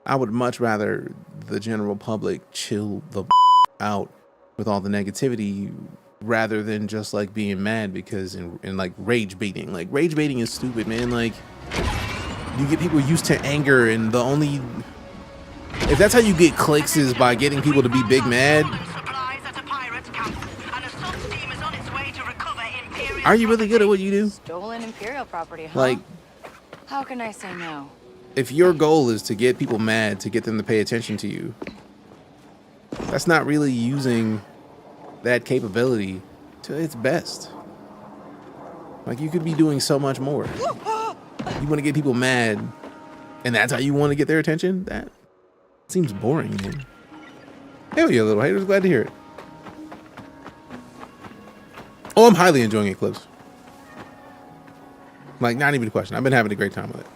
I would much rather the general public chill the out with all the negativity rather than just like being mad because in like rage baiting. Like, rage baiting is stupid, man. Like, you get people used to anger, and if that's how you get clicks is by getting people to be big mad, are you really good at what you do? Stolen Imperial property, huh? Like, how can I say no? if your goal is to get people mad, to get them to pay attention to you, that's not really using that capability to its best. Like, you could be doing so much more. You want to get people mad, and that's how you want to get their attention? That seems boring, man. Hell yeah, little haters. Glad to hear it. Oh, I'm highly enjoying Eclipse. Like, not even a question. I've been having a great time with it.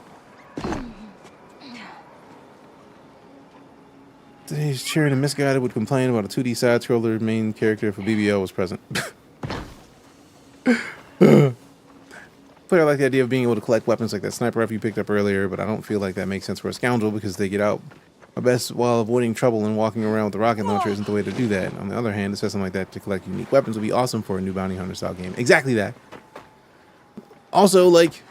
Today's cheering and misguided would complain about a 2D side scroller main character for BBL was present. Player like the idea of being able to collect weapons like that sniper rifle you picked up earlier, but I don't feel like that makes sense for a scoundrel because they get out my best while avoiding trouble, and walking around with the rocket launcher isn't the way to do that. On the other hand, it says something like that to collect unique weapons would be awesome for a new bounty hunter style game. Exactly that. Also, like,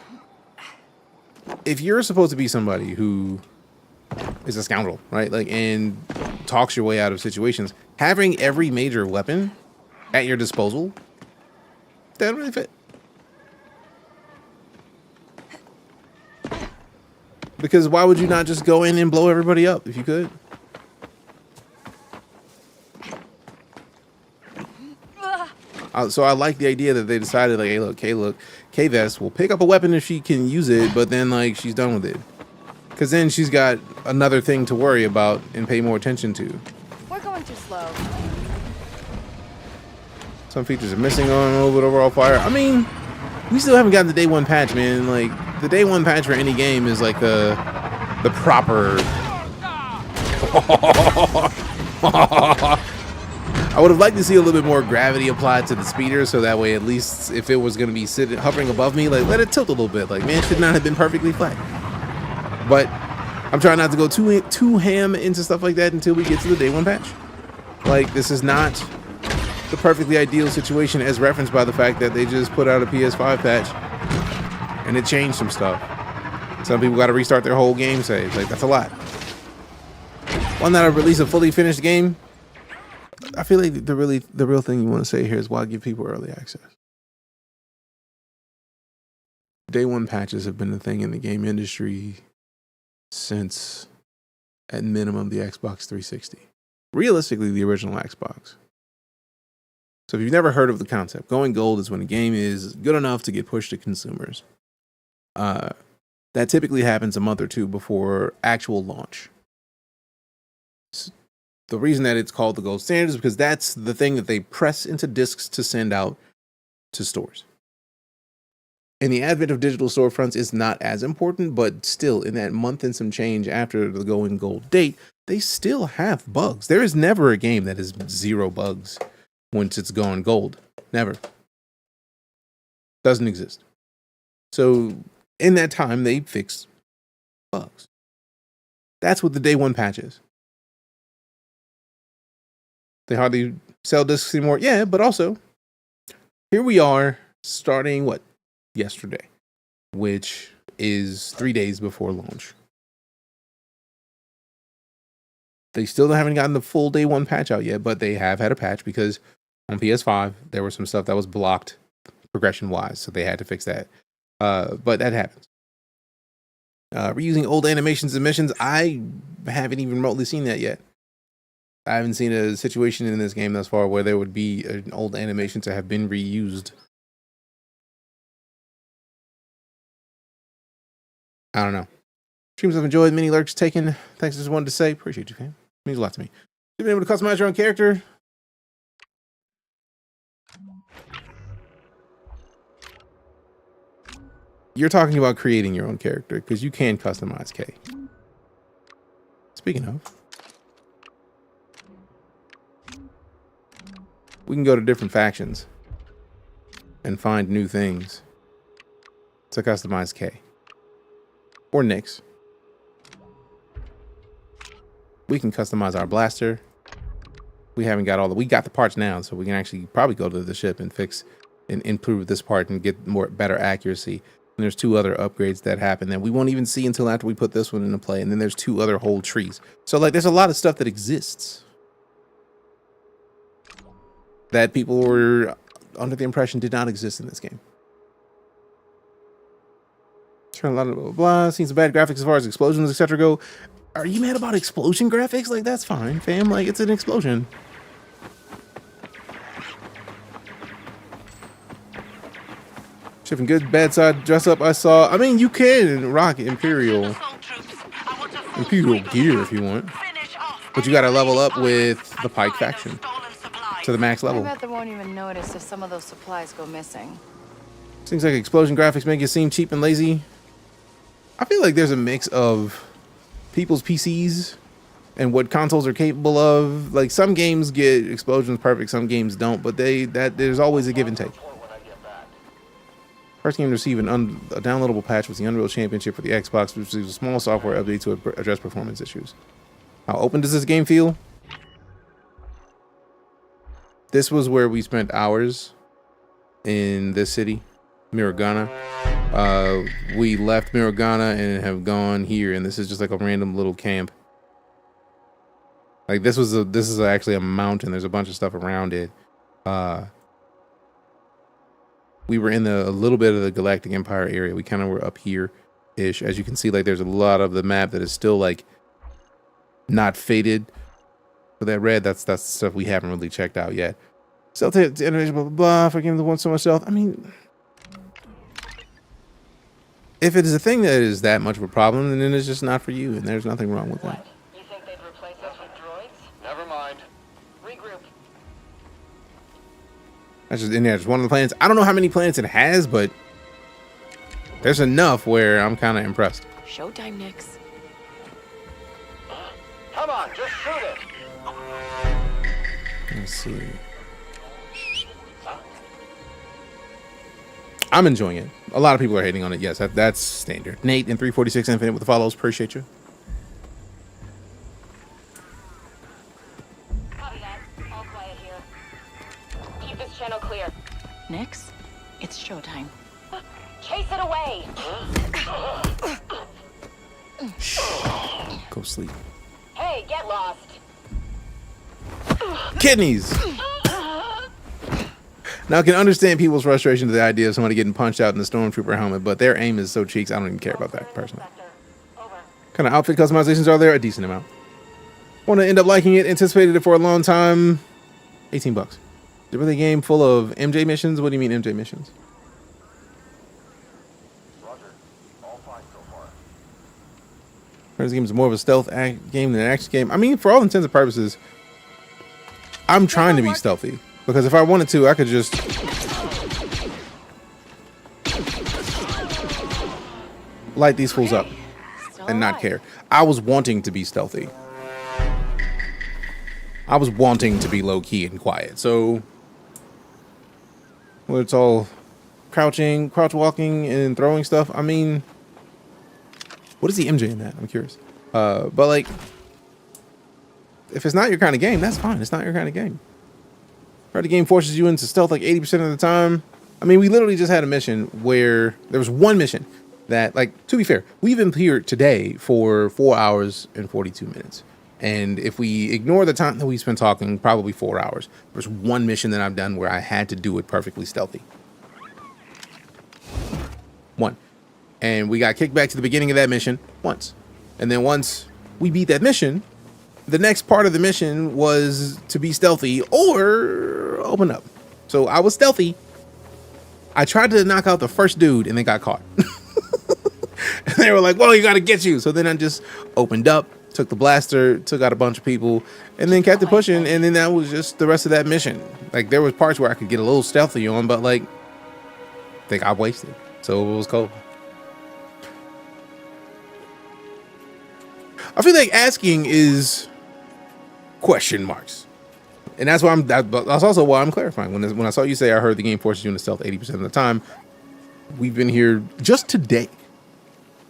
if you're supposed to be somebody who is a scoundrel, right? Like, and talks your way out of situations, having every major weapon at your disposal, that don't really fit. Because why would you not just go in and blow everybody up if you could? So I like the idea that they decided, like, hey, look, K-Vest will pick up a weapon if she can use it, but then, like, she's done with it. Because then she's got another thing to worry about and pay more attention to. We're going too slow. Some features are missing on a little bit overall fire. I mean, we still haven't gotten the day one patch, man. Like, the day one patch for any game is like the proper. I would have liked to see a little bit more gravity applied to the speeder, so that way at least if it was going to be sitting hovering above me, like let it tilt a little bit. Like, man, it should not have been perfectly flat. But I'm trying not to go too ham into stuff like that until we get to the day one patch. Like, this is not the perfectly ideal situation as referenced by the fact that they just put out a PS5 patch and it changed some stuff. Some people got to restart their whole game save. Like, that's a lot. Why not release a fully finished game? I feel like the real thing you want to say here is why give people early access. Day one patches have been a thing in the game industry since, at minimum, the Xbox 360. Realistically, the original Xbox. So if you've never heard of the concept, going gold is when a game is good enough to get pushed to consumers. That typically happens a month or two before actual launch. The reason that it's called the gold standard is because that's the thing that they press into discs to send out to stores. And the advent of digital storefronts is not as important, but still, in that month and some change after the going gold date, they still have bugs. There is never a game that is 0 bugs once it's gone gold. Never. Doesn't exist. So in that time, they fix bugs. That's what the day one patch is. They hardly sell discs anymore. Yeah, but also, here we are starting, what, yesterday, which is 3 days before launch. They still haven't gotten the full day one patch out yet, but they have had a patch because on PS5, there was some stuff that was blocked progression-wise, so they had to fix that. But that happens. Reusing old animations and missions, I haven't even remotely seen that yet. I haven't seen a situation in this game thus far where there would be an old animation to have been reused. I don't know. Streams I've enjoyed, many lurks taken. Thanks, just wanted to say. Appreciate you, fam. Means a lot to me. You've been able to customize your own character. You're talking about creating your own character because you can customize K. Speaking of, we can go to different factions and find new things to customize K or Nyx. We can customize our blaster. We haven't got we got the parts now, so we can actually probably go to the ship and fix and improve this part and get better accuracy. And there's 2 other upgrades that happen that we won't even see until after we put this one into play. And then there's 2 other whole trees. So like, there's a lot of stuff that exists that people were under the impression did not exist in this game. Turn a lot of blah, blah, blah. Seen some bad graphics as far as explosions, etc. go. Are you mad about explosion graphics? Like, that's fine, fam. Like, it's an explosion. Shipping good, bad side dress up. I saw. I mean, you can rock Imperial gear if you want, but you got to level up with the Pike faction to the max level. I bet they won't even notice if some of those supplies go missing. Seems like explosion graphics make it seem cheap and lazy. I feel like there's a mix of people's PCs and what consoles are capable of. Like, some games get explosions perfect, some games don't, but there's always a give and take. First game to receive a downloadable patch was the Unreal Championship for the Xbox, which receives a small software update to address performance issues. How open does this game feel? This was where we spent hours in this city, Miragana. We left Miragana and have gone here, and this is just like a random little camp. Like, this is actually a mountain. There's a bunch of stuff around it. We were in a little bit of the Galactic Empire area. We kind of were up here-ish. As you can see, like, there's a lot of the map that is still, like, not faded. But that red, that's stuff we haven't really checked out yet. Stealth hit, animation, blah, blah, blah. For a game that wants so much stealth. I mean, if it is a thing that is that much of a problem, then it's just not for you, and there's nothing wrong with that. You think they'd replace us with droids? Never mind. Regroup. That's just in there. Just one of the planets. I don't know how many planets it has, but there's enough where I'm kind of impressed. Showtime, Nyx. Come on, just shoot it. Let's see. I'm enjoying it. A lot of people are hating on it. Yes, that's standard. Nate and 346 Infinite with the follows. Appreciate you. All quiet here. Keep this channel clear. Nix, it's showtime. Chase it away. Go sleep. Hey, get lost. Kidneys. Now, I can understand people's frustration to the idea of somebody getting punched out in the Stormtrooper helmet, but their aim is so cheeks, I don't even care about that, personally. Kind of outfit customizations are there? A decent amount. Want to end up liking it, anticipated it for a long time. $18. Is it really a game full of MJ missions? What do you mean MJ missions? This game is more of a stealth game than an action game. I mean, for all intents and purposes, I'm trying to be stealthy. Because if I wanted to, I could just light these fools up and not care. I was wanting to be stealthy. I was wanting to be low-key and quiet. So, well, it's all crouching, crouch walking, and throwing stuff. I mean, what is the MJ in that? I'm curious. But like, if it's not your kind of game, that's fine. It's not your kind of game. The game forces you into stealth like 80% of the time. I mean, we literally just had a mission where there was one mission that, like, to be fair, we've been here today for 4 hours and 42 minutes. And if we ignore the time that we spent talking, probably 4 hours. There's one mission that I've done where I had to do it perfectly stealthy. One. And we got kicked back to the beginning of that mission once. And then once we beat that mission, the next part of the mission was to be stealthy or open up. So I was stealthy. I tried to knock out the first dude and then got caught. And they were like, well, you got to get you. So then I just opened up, took the blaster, took out a bunch of people, and then kept it pushing. And then that was just the rest of that mission. Like, there was parts where I could get a little stealthy on, but like, they got wasted. So it was cold. I feel like asking is question marks. And that's why that's also why I'm clarifying. When I saw you say I heard the game forces you into stealth 80% of the time, we've been here just today.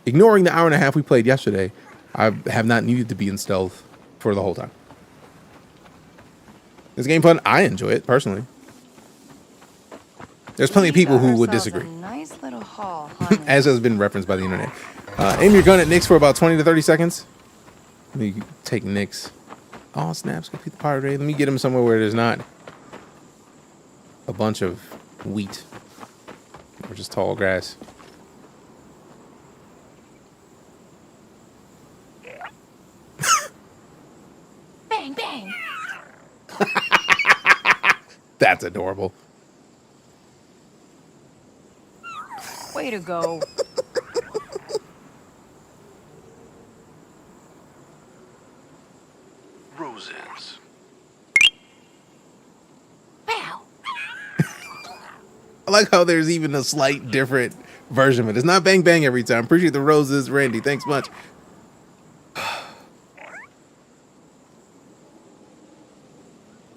Ignoring the hour and a half we played yesterday, I have not needed to be in stealth for the whole time. This game fun. I enjoy it personally. There's plenty of people who would disagree. Nice little haul, as has been referenced by the internet. Aim your gun at Nyx for about 20 to 30 seconds. Let me take Nyx. Oh, snaps. Complete the pirate raid. Let me get him somewhere where there's not a bunch of wheat or just tall grass. Bang, bang. That's adorable. Way to go. Roses. Wow. I like how there's even a slight different version of it. It's not bang bang every time. Appreciate the roses, Randy. Thanks much.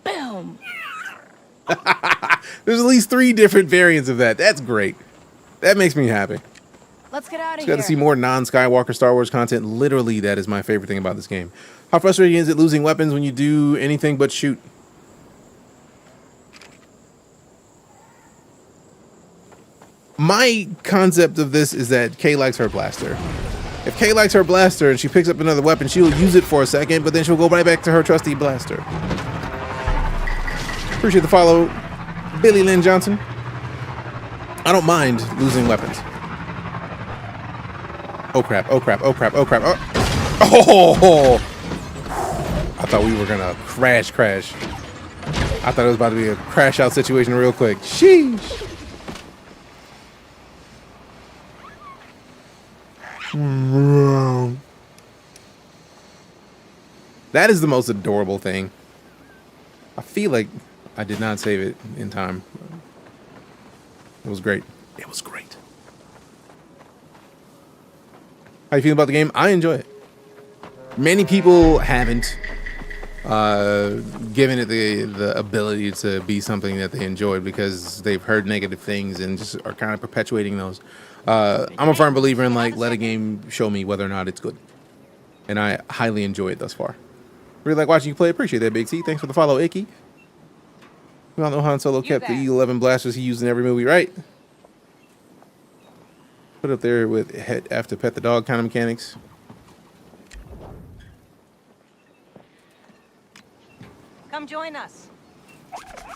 Boom. There's at least 3 different variants of that. That's great. That makes me happy. Let's get out of Just here. got to see more non-Skywalker Star Wars content. Literally, that is my favorite thing about this game. How frustrating is it losing weapons when you do anything but shoot? My concept of this is that Kay likes her blaster. If Kay likes her blaster and she picks up another weapon, she'll use it for a second, but then she'll go right back to her trusty blaster. Appreciate the follow, Billy Lynn Johnson. I don't mind losing weapons. Oh crap, oh crap, oh crap, oh crap. Oh! I thought we were gonna crash. I thought it was about to be a crash out situation real quick. Sheesh. That is the most adorable thing. I feel like I did not save it in time. It was great. It was great. How you feel about the game? I enjoy it. Many people haven't. giving it the ability to be something that they enjoyed because they've heard negative things and just are kind of perpetuating those. I'm a firm believer in like let a game show me whether or not it's good, and I highly enjoy it thus far. Really like watching you play. Appreciate that, Big T. Thanks for the follow, Icky. We all know Han Solo kept the E11 blasters he used in every movie, right? Put up there with head after pet the dog kind of mechanics. Come join us.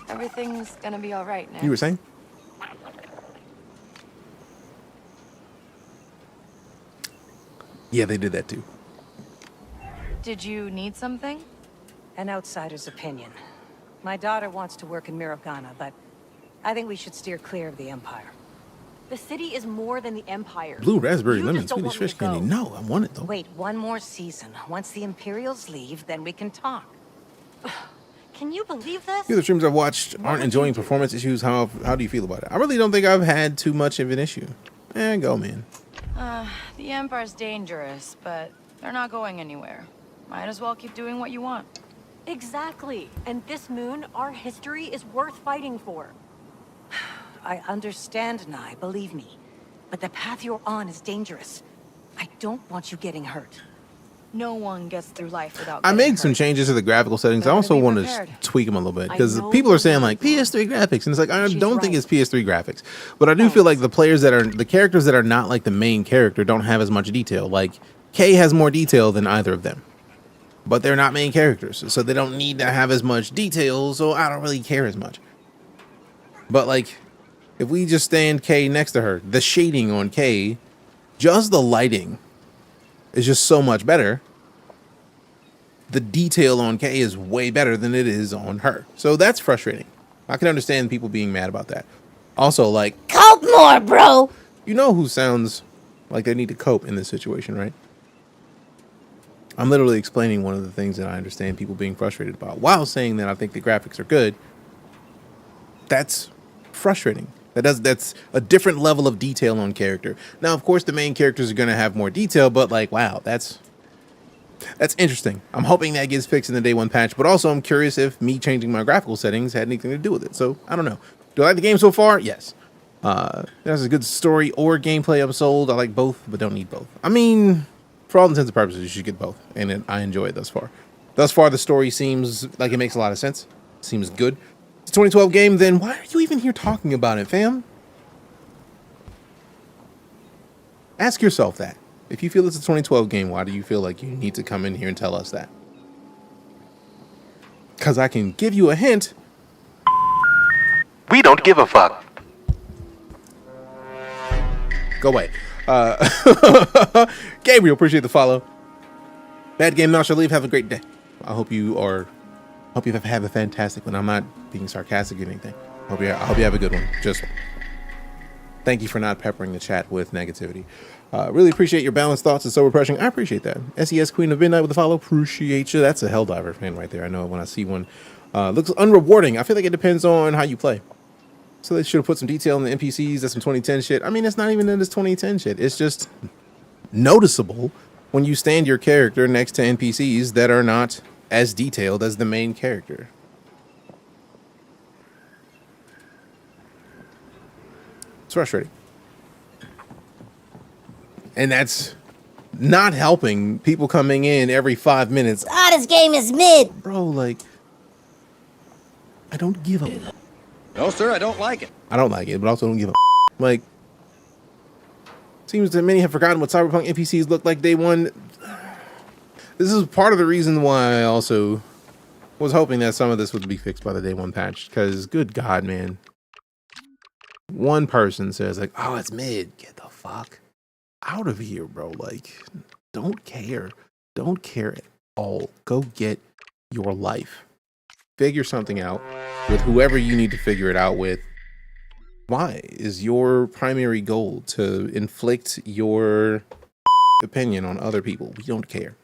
Everything's gonna be all right now. You were saying? Yeah, they did that too. Did you need something? An outsider's opinion. My daughter wants to work in Mirogana, but I think we should steer clear of the Empire. The city is more than the Empire. Blue raspberry You lemon just don't Swedish want me fish to go. candy. No, I want it though. Wait, one more season. Once the Imperials leave, then we can talk. Can you believe this? The other streams I've watched aren't enjoying performance issues. How do you feel about it? I really don't think I've had too much of an issue. Go, man. The Empire's dangerous, but they're not going anywhere. Might as well keep doing what you want. Exactly. And this moon, our history is worth fighting for. I understand, Nye, believe me. But the path you're on is dangerous. I don't want you getting hurt. No one gets through life without I made some changes to the graphical settings. I also want to tweak them a little bit because people are saying like PS3 graphics, and it's like I don't think it's PS3 graphics, but I do feel like the characters that are not like the main character don't have as much detail. Like Kay has more detail than either of them, but they're not main characters, so they don't need to have as much detail. So I don't really care as much. But like, if we just stand Kay next to her, the shading on Kay, just the lighting is just so much better. The detail on Kay is way better than it is on her. So that's frustrating. I can understand people being mad about that. Also, like, cope more, bro. You know who sounds like they need to cope in this situation, right? I'm literally explaining one of the things that I understand people being frustrated about while saying that I think the graphics are good. That's frustrating. That's a different level of detail on character. Now, of course, the main characters are going to have more detail, but like, wow, that's interesting. I'm hoping that gets fixed in the day one patch, but also I'm curious if me changing my graphical settings had anything to do with it. So I don't know. Do I like the game so far? Yes. There's a good story or gameplay. I'm sold. I like both, but don't need both. I mean, for all intents and purposes, you should get both, and I enjoy it thus far. Thus far, the story seems like it makes a lot of sense. Seems good. It's a 2012 game, then why are you even here talking about it, fam? Ask yourself that. If you feel it's a 2012 game, why do you feel like you need to come in here and tell us that? Because I can give you a hint. We don't give a fuck. Go away. Gabriel, appreciate the follow. Bad game, now shall leave. Have a great day. I hope you have a fantastic one. I'm not being sarcastic or anything. I hope you have a good one. Just thank you for not peppering the chat with negativity. Really appreciate your balanced thoughts and sober pressing. I appreciate that. SES Queen of Midnight with the follow. Appreciate you. That's a Helldiver fan right there. I know it when I see one. Looks unrewarding. I feel like it depends on how you play. So they should have put some detail in the NPCs. That's some 2010 shit. I mean, it's not even that it's 2010 shit. It's just noticeable when you stand your character next to NPCs that are not as detailed as the main character. It's frustrating. And that's not helping people coming in every 5 minutes. This game is mid. Bro, like, I don't give a... No, sir, I don't like it. I don't like it, but also don't give a... Like, seems that many have forgotten what Cyberpunk NPCs look like day one. This is part of the reason why I also was hoping that some of this would be fixed by the day one patch. Because, good God, man. One person says, like, oh, it's mid. Get the fuck out of here, bro. Like, don't care. Don't care at all. Go get your life. Figure something out with whoever you need to figure it out with. Why is your primary goal to inflict your opinion on other people? We don't care.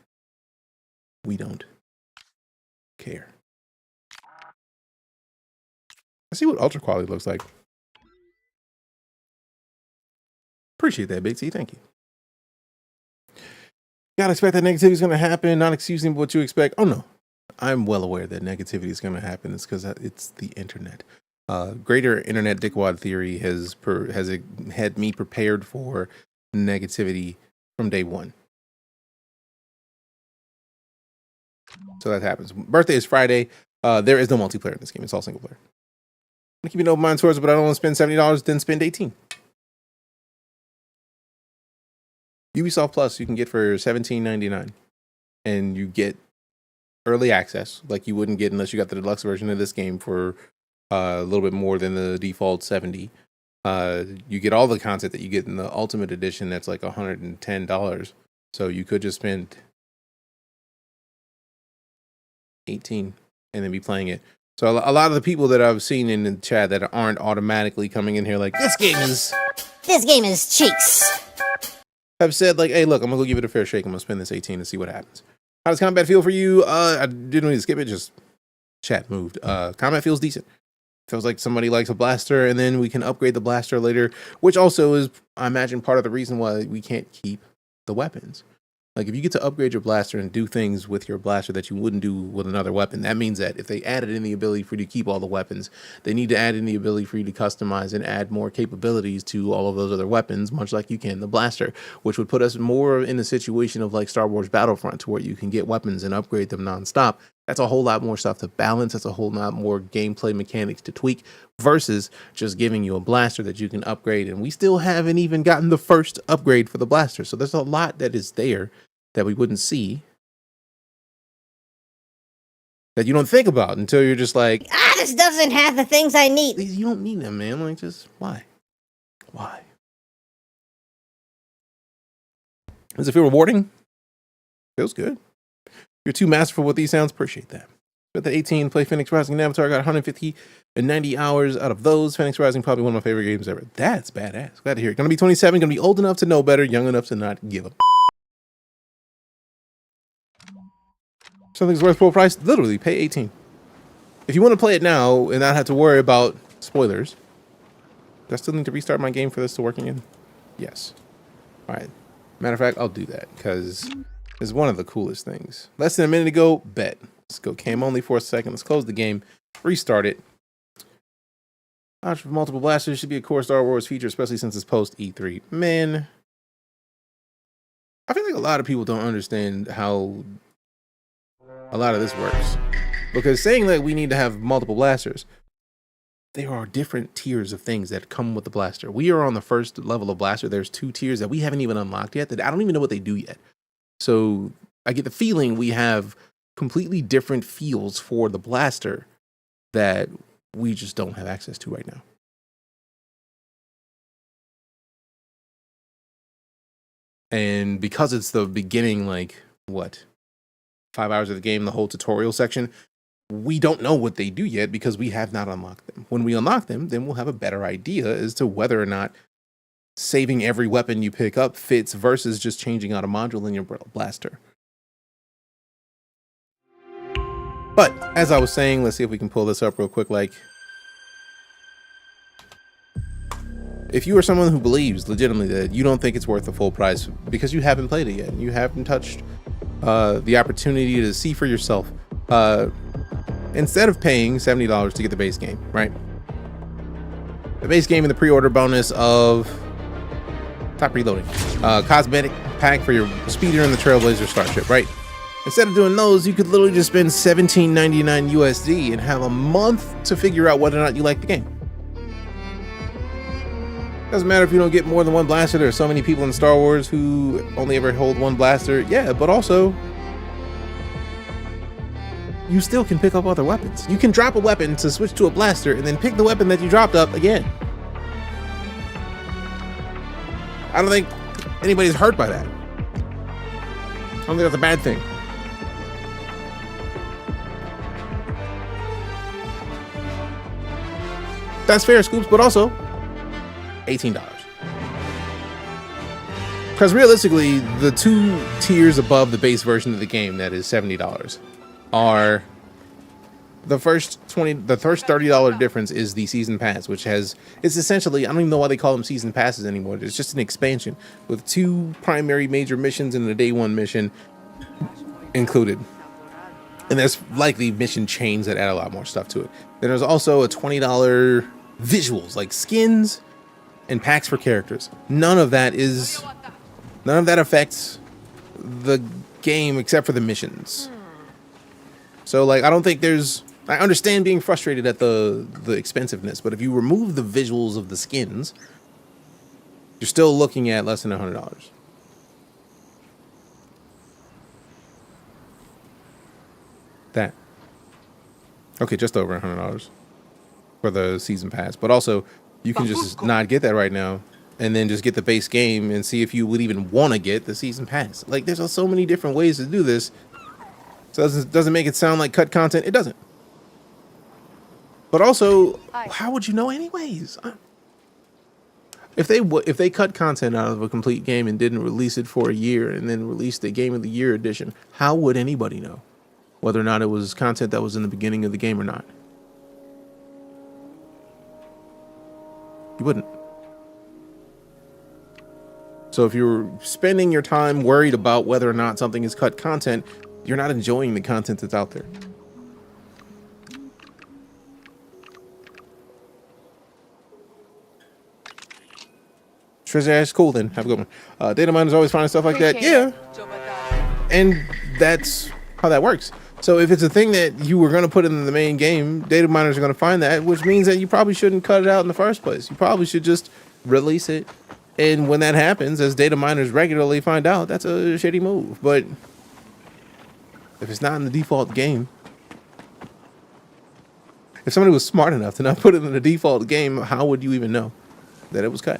We don't care. I see what ultra quality looks like. Appreciate that, Big T. Thank you. Gotta expect that negativity is going to happen. Not excusing what you expect. Oh, no. I'm well aware that negativity is going to happen. It's because it's the internet. Greater internet dickwad theory has had me prepared for negativity from day one. So that happens. Birthday is Friday. There is no multiplayer in this game. It's all single player. I'm keeping an open mind towards it, but I don't want to spend $70, then spend $18. Ubisoft Plus you can get for $17.99, and you get early access like you wouldn't get unless you got the deluxe version of this game for a little bit more than the default $70. You get all the content that you get in the Ultimate Edition. That's like $110. So you could just spend $18 and then be playing it. So a lot of the people that I've seen in the chat that aren't automatically coming in here like this game is cheeks, have said like, hey, look, I'm gonna go give it a fair shake. I'm gonna spend this 18 and see what happens. How does combat feel for you? I didn't need to skip it. Just chat moved. Combat feels decent. Feels like somebody likes a blaster, and then we can upgrade the blaster later, which also is, I imagine, part of the reason why we can't keep the weapons. Like, if you get to upgrade your blaster and do things with your blaster that you wouldn't do with another weapon, that means that if they added in the ability for you to keep all the weapons, they need to add in the ability for you to customize and add more capabilities to all of those other weapons, much like you can the blaster, which would put us more in the situation of like Star Wars Battlefront, to where you can get weapons and upgrade them nonstop. That's a whole lot more stuff to balance. That's a whole lot more gameplay mechanics to tweak versus just giving you a blaster that you can upgrade. And we still haven't even gotten the first upgrade for the blaster. So there's a lot that is there that we wouldn't see, that you don't think about until you're just like, this doesn't have the things I need. You don't need them, man. Like, just why? Does it feel rewarding? Feels good. You're too masterful with these sounds. Appreciate that. But the 18, play Phoenix Rising and Avatar. Got 150 and 90 hours out of those. Phoenix Rising, probably one of my favorite games ever. That's badass. Glad to hear it. Gonna be 27. Gonna be old enough to know better. Young enough to not give up. Something's worth full price. Literally, pay 18. If you want to play it now and not have to worry about spoilers, do I still need to restart my game for this to work again? Yes. All right. Matter of fact, I'll do that because it's one of the coolest things. Less than a minute ago, bet. Let's go cam only for a second. Let's close the game, restart it. Option for multiple blasters should be a core Star Wars feature, especially since it's post E3. Man, I feel like a lot of people don't understand how a lot of this works. Because saying that we need to have multiple blasters, there are different tiers of things that come with the blaster. We are on the first level of blaster. There's 2 tiers that we haven't even unlocked yet, that I don't even know what they do yet. So I get the feeling we have completely different feels for the blaster that we just don't have access to right now. And because it's the beginning, like, what, 5 hours of the game, the whole tutorial section, we don't know what they do yet because we have not unlocked them. When we unlock them, then we'll have a better idea as to whether or not saving every weapon you pick up fits versus just changing out a module in your blaster. But as I was saying, let's see if we can pull this up real quick. Like, if you are someone who believes legitimately that you don't think it's worth the full price because you haven't played it yet and you haven't touched the opportunity to see for yourself, instead of paying $70 to get the base game, right? The base game and the pre-order bonus of top reloading, cosmetic pack for your speeder and the Trailblazer starship, right? Instead of doing those, you could literally just spend $17.99 USD and have a month to figure out whether or not you like the game. Doesn't matter if you don't get more than one blaster. There are so many people in Star Wars who only ever hold one blaster. Yeah, but also, you still can pick up other weapons. You can drop a weapon to switch to a blaster and then pick the weapon that you dropped up again. I don't think anybody's hurt by that. I don't think that's a bad thing. That's fair, Scoops, but also $18. Because realistically, the 2 tiers above the base version of the game, that is $70, are the first $30 difference is the season pass, which it's essentially, I don't even know why they call them season passes anymore. It's just an expansion with 2 primary major missions and a day 1 mission included. And there's likely mission chains that add a lot more stuff to it. Then there's also a $20 visuals, like skins and packs for characters. None of that affects the game except for the missions. So like, I don't think I understand being frustrated at the expensiveness, but if you remove the visuals of the skins, you're still looking at less than $100. That. Okay, just over $100 for the season pass. But also, you can just not get that right now and then just get the base game and see if you would even want to get the season pass. Like, there's so many different ways to do this. So it doesn't make it sound like cut content. It doesn't. But also, how would you know anyways? If they cut content out of a complete game and didn't release it for a year and then released the Game of the Year edition, how would anybody know whether or not it was content that was in the beginning of the game or not? You wouldn't. So if you're spending your time worried about whether or not something is cut content, you're not enjoying the content that's out there. Treasure cool then. Have a good one. Data miners always find stuff like that. Yeah. And that's how that works. So if it's a thing that you were going to put in the main game, data miners are going to find that, which means that you probably shouldn't cut it out in the first place. You probably should just release it. And when that happens, as data miners regularly find out, that's a shitty move. But if it's not in the default game, if somebody was smart enough to not put it in the default game, how would you even know that it was cut?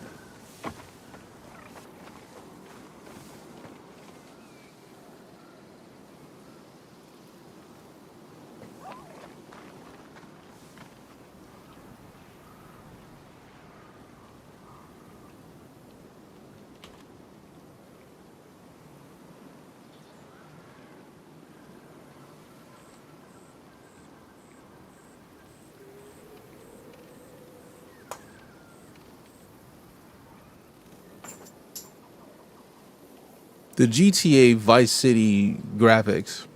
The GTA Vice City graphics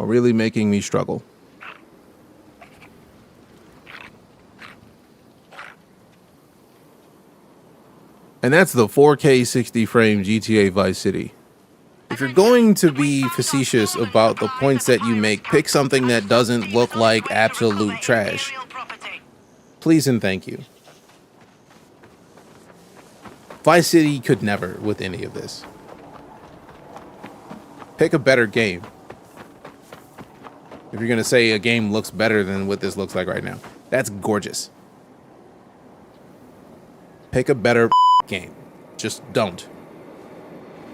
are really making me struggle. And that's the 4K 60 frame GTA Vice City. If you're going to be facetious about the points that you make, pick something that doesn't look like absolute trash. Please and thank you. Vice City could never with any of this. Pick a better game. If you're going to say a game looks better than what this looks like right now. That's gorgeous. Pick a better game. Just don't.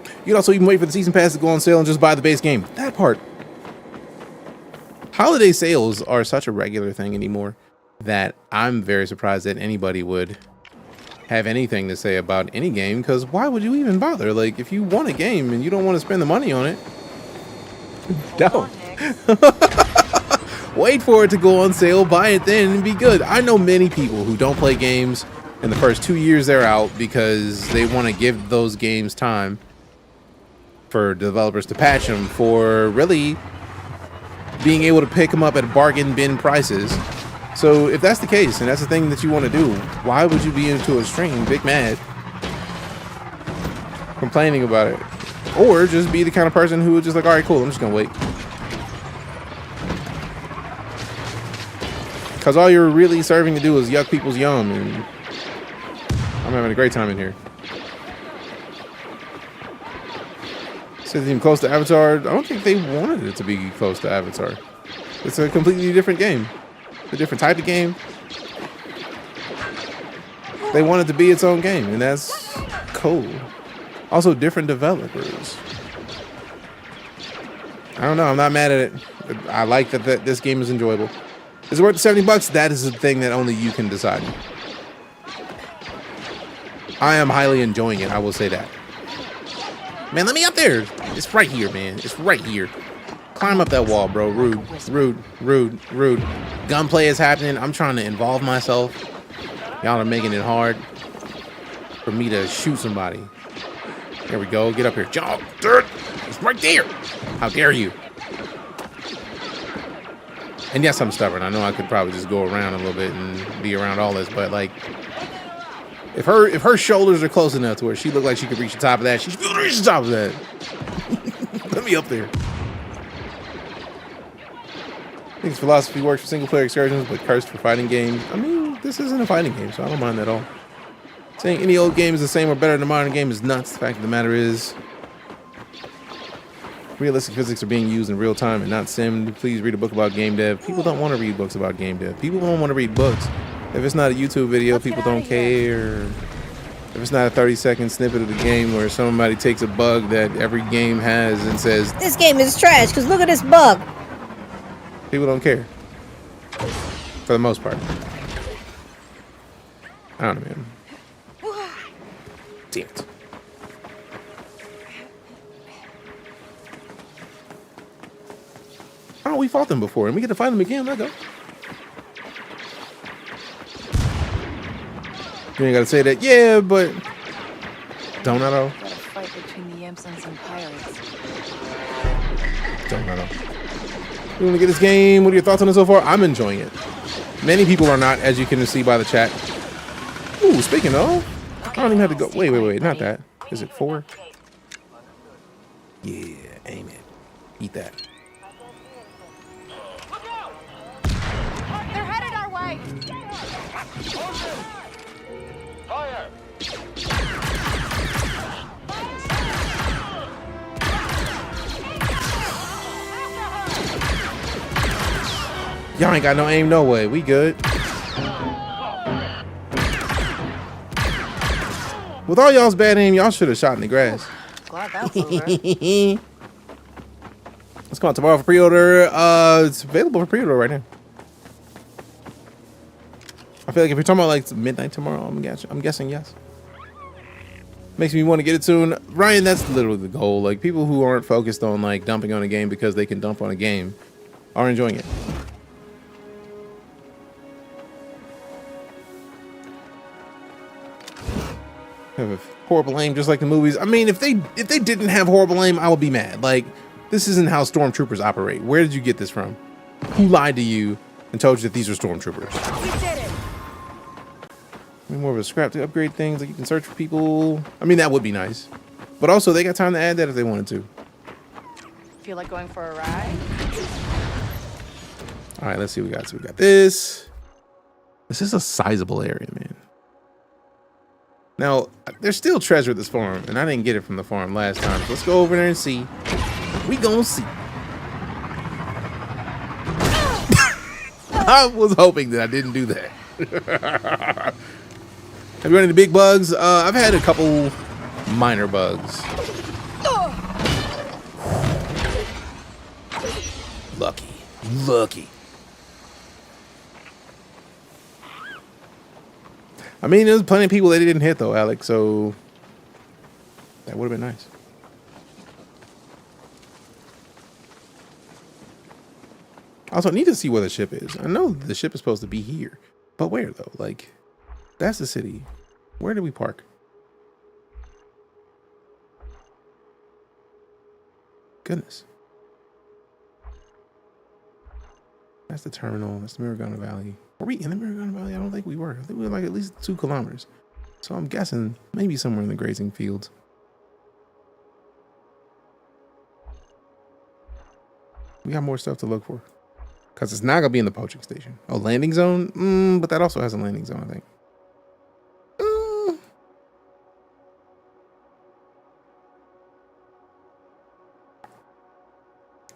You can also even wait for the season pass to go on sale and just buy the base game. That part. Holiday sales are such a regular thing anymore that I'm very surprised that anybody would have anything to say about any game, because why would you even bother? Like, if you want a game and you don't want to spend the money on it, don't. Wait for it to go on sale, buy it then, and be good. I know many people who don't play games in the first 2 years they're out because they want to give those games time for developers to patch them, for really being able to pick them up at bargain bin prices. So if that's the case, and that's the thing that you want to do, why would you be into a stream big mad complaining about it? Or just be the kind of person who would just like, all right, cool, I'm just gonna wait. Because all you're really serving to do is yuck people's yum, and I'm having a great time in here. Is it even close to Avatar? I don't think they wanted it to be close to Avatar. It's a completely different game. A different type of game. They want it to be its own game, and that's cool. Also, different developers. I don't know. I'm not mad at it. I like that this game is enjoyable. Is it worth the $70? That is the thing that only you can decide. I am highly enjoying it. I will say that. Man, let me up there. It's right here, man. It's right here. Climb up that wall, bro. Rude, rude, rude, rude. Gunplay is happening. I'm trying to involve myself. Y'all are making it hard for me to shoot somebody. There we go. Get up here. Jump. It's right there. How dare you? And yes, I'm stubborn. I know I could probably just go around a little bit and be around all this, but like, if her shoulders are close enough to where she looked like she could reach the top of that, she should be able to reach the top of that. Let me up there. I think his philosophy works for single-player excursions, but cursed for fighting games. I mean, this isn't a fighting game, so I don't mind that at all. Saying any old game is the same or better than a modern game is nuts. The fact of the matter is, realistic physics are being used in real time and not simmed. Please read a book about game dev. People don't want to read books about game dev. People don't want to read books. If it's not a YouTube video, people don't care. If it's not a 30-second snippet of the game where somebody takes a bug that every game has and says, "This game is trash because look at this bug." People don't care. For the most part. I don't know, man. Damn it. Oh, we fought them before, and we get to fight them again. Let go. You ain't gotta say that. Yeah, but don't I know? Got a fight between the imps and some pirates. Don't I know? You want to get this game? What are your thoughts on it so far? I'm enjoying it. Many people are not, as you can see by the chat. Ooh, speaking of, I don't even have to go. Wait, not that. Is it 4? Yeah, aim it. Eat that. They're headed our way. Fire! Y'all ain't got no aim, no way. We good. With all y'all's bad aim, y'all should have shot in the grass. Glad that's over. Let's go on tomorrow for pre-order. It's available for pre-order right now. I feel like if you're talking about like midnight tomorrow, I'm guessing yes. Makes me want to get it soon. Ryan, that's literally the goal. Like, people who aren't focused on like dumping on a game because they can dump on a game are enjoying it. Have a horrible aim just like the movies. I mean, if they didn't have horrible aim, I would be mad. Like, this isn't how stormtroopers operate. Where did you get this from? Who lied to you and told you that these are stormtroopers? We did it. I mean, more of a scrap to upgrade things. Like, you can search for people. I mean, that would be nice. But also, they got time to add that if they wanted to. Feel like going for a ride? All right, let's see what we got. So we got this. This is a sizable area, man. Now, there's still treasure at this farm, and I didn't get it from the farm last time. So let's go over there and see. We gonna see. I was hoping that I didn't do that. Have you run into big bugs? I've had a couple minor bugs. Lucky. I mean, there's plenty of people that didn't hit though, Alex, so that would have been nice. Also, I need to see where the ship is. I know the ship is supposed to be here, but where though? Like, that's the city. Where do we park? Goodness. That's the terminal. That's the Miragana Valley. Were we in the Miragana Valley? I don't think we were. I think we were like at least 2 kilometers. So I'm guessing maybe somewhere in the grazing fields. We got more stuff to look for. Because it's not going to be in the poaching station. Oh, landing zone? But that also has a landing zone, I think.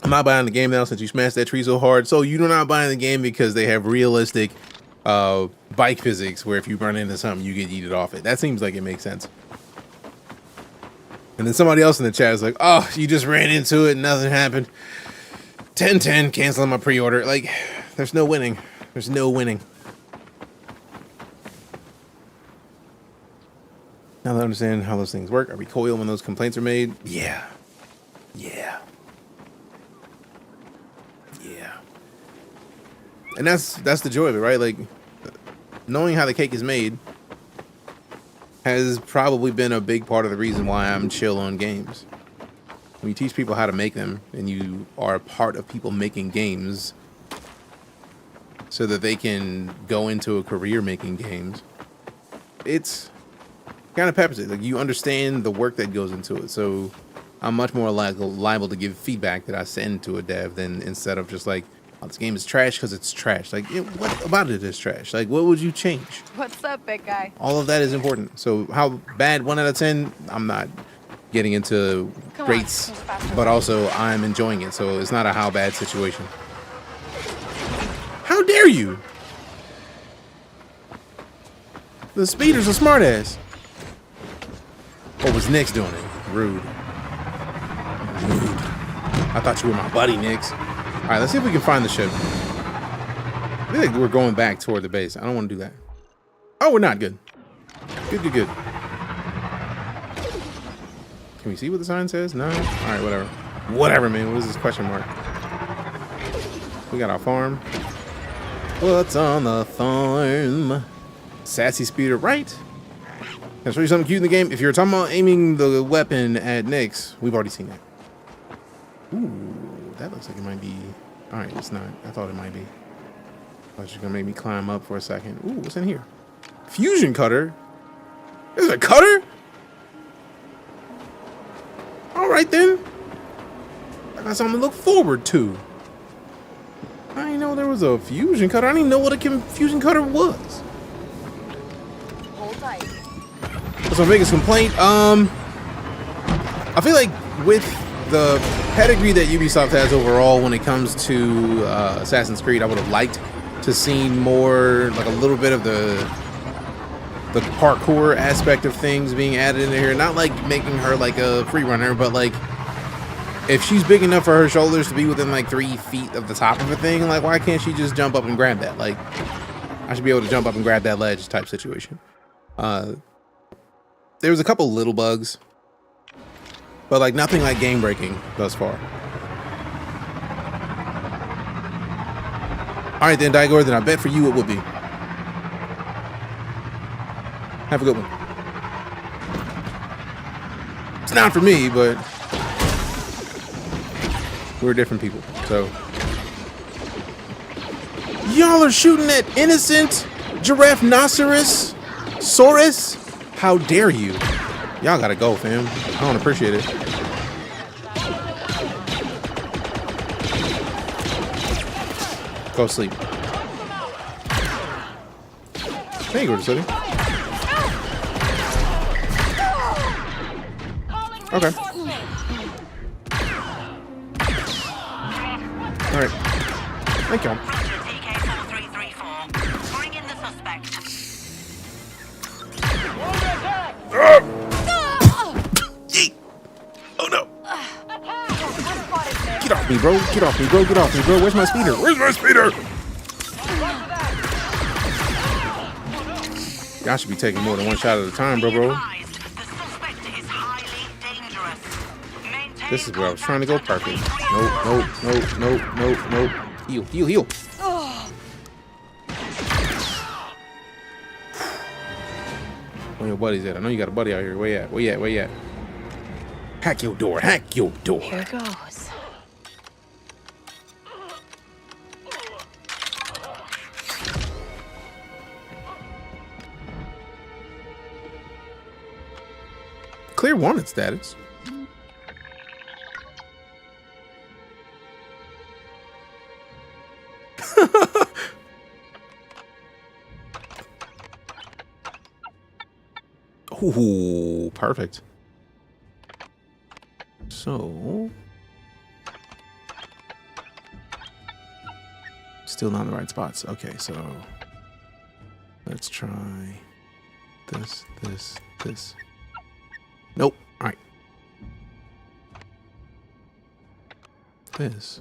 I'm not buying the game now since you smashed that tree so hard. So you're not buying the game because they have realistic bike physics where if you run into something, you get yeeted off it. That seems like it makes sense. And then somebody else in the chat is like, oh, you just ran into it and nothing happened. 10-10, canceling my pre-order. Like, there's no winning. There's no winning. Now that I understand how those things work, I recoil when those complaints are made. Yeah. And that's the joy of it, right? Like, knowing how the cake is made has probably been a big part of the reason why I'm chill on games. When you teach people how to make them and you are a part of people making games, so that they can go into a career making games, it's kind of peppers it. Like, you understand the work that goes into it. So I'm much more liable to give feedback that I send to a dev than instead of just like, oh, this game is trash because it's trash. Like, what about it is trash? Like, what would you change? What's up, big guy? All of that is important. So how bad 1 out of 10, I'm not getting into rates, but also I'm enjoying it. So it's not a how bad situation. How dare you? The speeder's a smartass. What was Nix doing it? Rude. I thought you were my buddy, Nix. All right, let's see if we can find the ship. I feel like we're going back toward the base. I don't want to do that. Oh, we're not. Good. Good. Can we see what the sign says? No? All right, whatever. Whatever, man. What is this question mark? We got our farm. What's on the farm? Sassy speeder, right? Can I show you something cute in the game? If you're talking about aiming the weapon at Nix, we've already seen that. Ooh, that looks like it might be. All right, it's not. I thought it might be. I was just gonna make me climb up for a second. Ooh, what's in here? Fusion cutter. There's a cutter. All right then. I got something to look forward to. I didn't know there was a fusion cutter. I didn't even know what a fusion cutter was. Hold tight. That's my biggest complaint. I feel like with the pedigree that Ubisoft has overall when it comes to Assassin's Creed, I would have liked to see more, like a little bit of the parkour aspect of things being added into here. Not like making her like a free runner, but like if she's big enough for her shoulders to be within like 3 feet of the top of a thing, like why can't she just jump up and grab that? Like I should be able to jump up and grab that ledge type situation. There was a couple little bugs, but like nothing like game breaking thus far. All right then, Daigor, then I bet for you it will be. Have a good one. It's not for me, but we're different people, so. Y'all are shooting at innocent giraffe-noceros Saurus? How dare you? Y'all gotta go, fam. I don't appreciate it. Go sleep. There you go, City. Okay. All right. Thank y'all. Oh no. Get off me, bro. Get off me, bro. Get off me, bro. Where's my speeder? Where's my speeder? Y'all should be taking more than one shot at a time, bro. This is where I was trying to go perfect. Nope. Heal. Where your buddies at? I know you got a buddy out here. Where you at? Hack your door. Here goes. Clear wanted status. Ooh, perfect. So, still not in the right spots. Okay, so let's try this. Nope. All right. This.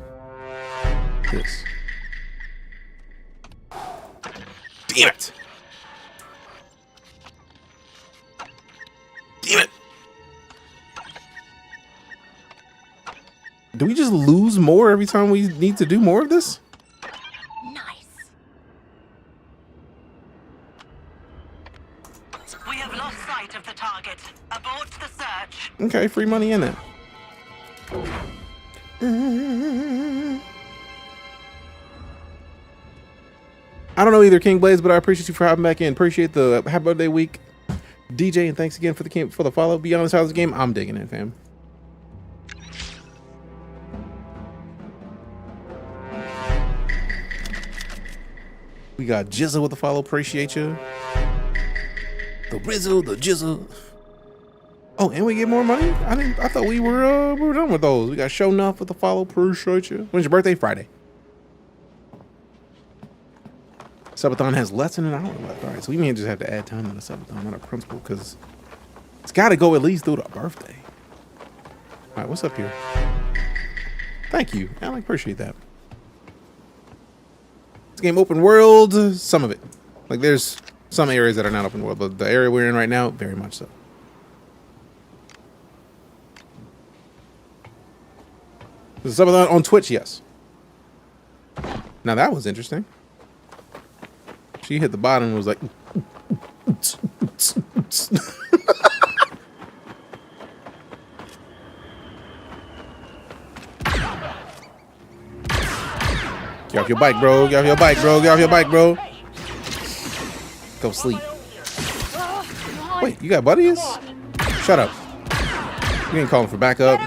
Damn it. Do we just lose more every time we need to do more of this? Nice. We have lost sight of the target. Abort the search. Okay, free money in that. I don't know either, King Blaze, but I appreciate you for hopping back in. Appreciate the happy birthday week, DJ, and thanks again for the follow. Be honest, how's the game? I'm digging it, fam. We got Jizzle with the follow. Appreciate you. The Rizzle, the Jizzle. Oh, and we get more money? I thought we were done with those. We got Show Enough with the follow. Appreciate you. When's your birthday? Friday. Subathon has less than an hour left. All right, so we may just have to add time to the Subathon, not a principle, because it's got to go at least through the birthday. All right, what's up here? Thank you, Alec. Appreciate that. This game open world, some of it. Like there's some areas that are not open world, but the area we're in right now, very much so. Is Subathon on Twitch? Yes. Now that was interesting. She hit the bottom and was like, get off your bike, bro. Get off your bike, bro. Get off your bike, bro. Go sleep. Wait, you got buddies? Shut up. You ain't calling for backup.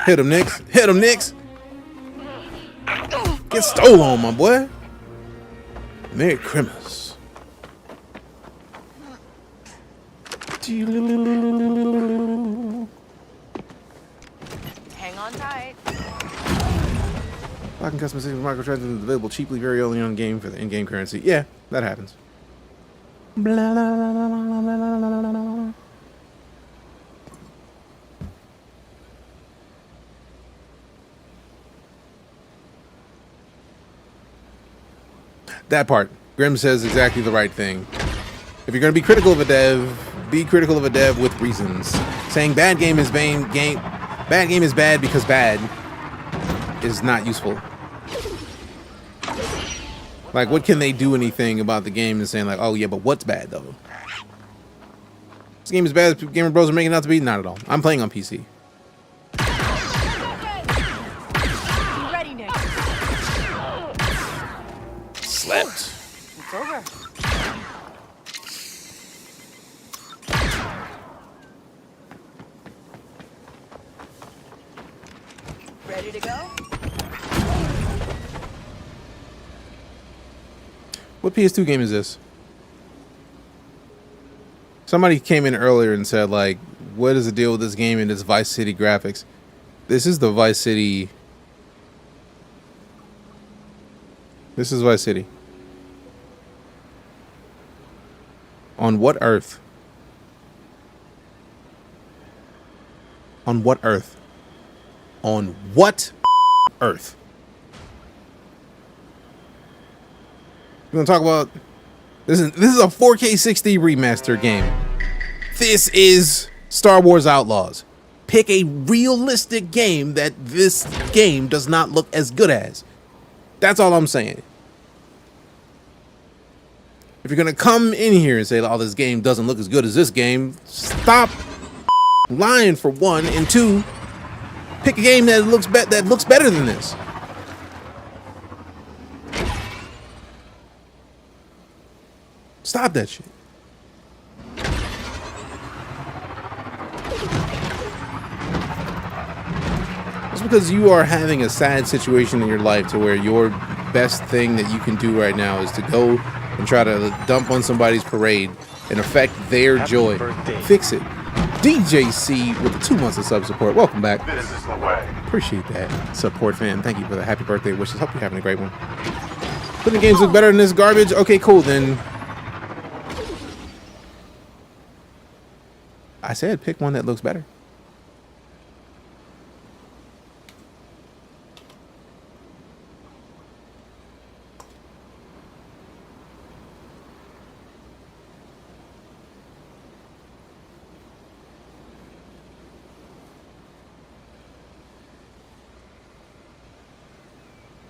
Hit him, Nix. Hit him, Nix. Get stole on, my boy. Merry Christmas. Hang on tight. Locking customization microtransactions available cheaply very early on game for the in-game currency. Yeah, that happens. Blah, blah, blah, blah, blah, blah, blah, blah, blah. That part. Grim says exactly the right thing. If you're going to be critical of a dev, be critical of a dev with reasons. Saying bad game is bad game is bad because bad is not useful. Like, what can they do anything about the game and saying like, oh yeah, but what's bad though? This game is bad as Gamer Bros are making it out to be? Not at all. I'm playing on PC. Ready, Nick. Slept. It's over. Ready to go? What PS2 game is this? Somebody came in earlier and said, like, what is the deal with this game and its Vice City graphics? This is the Vice City. This is Vice City. On what earth? On what earth? On what earth? We're gonna talk about this is a 4K 60 remaster game. This is Star Wars Outlaws. Pick a realistic game that this game does not look as good as. That's all I'm saying. If you're gonna come in here and say, oh, this game doesn't look as good as this game, stop lying for one, and two, pick a game that looks better than this. Stop that shit. It's because you are having a sad situation in your life to where your best thing that you can do right now is to go and try to dump on somebody's parade and affect their joy. Fix it. DJC with the 2 months of sub support. Welcome back. This is the way. Appreciate that support, fam. Thank you for the happy birthday wishes. Hope you're having a great one. Putting games look better than this garbage. Okay, cool. Then I said pick one that looks better.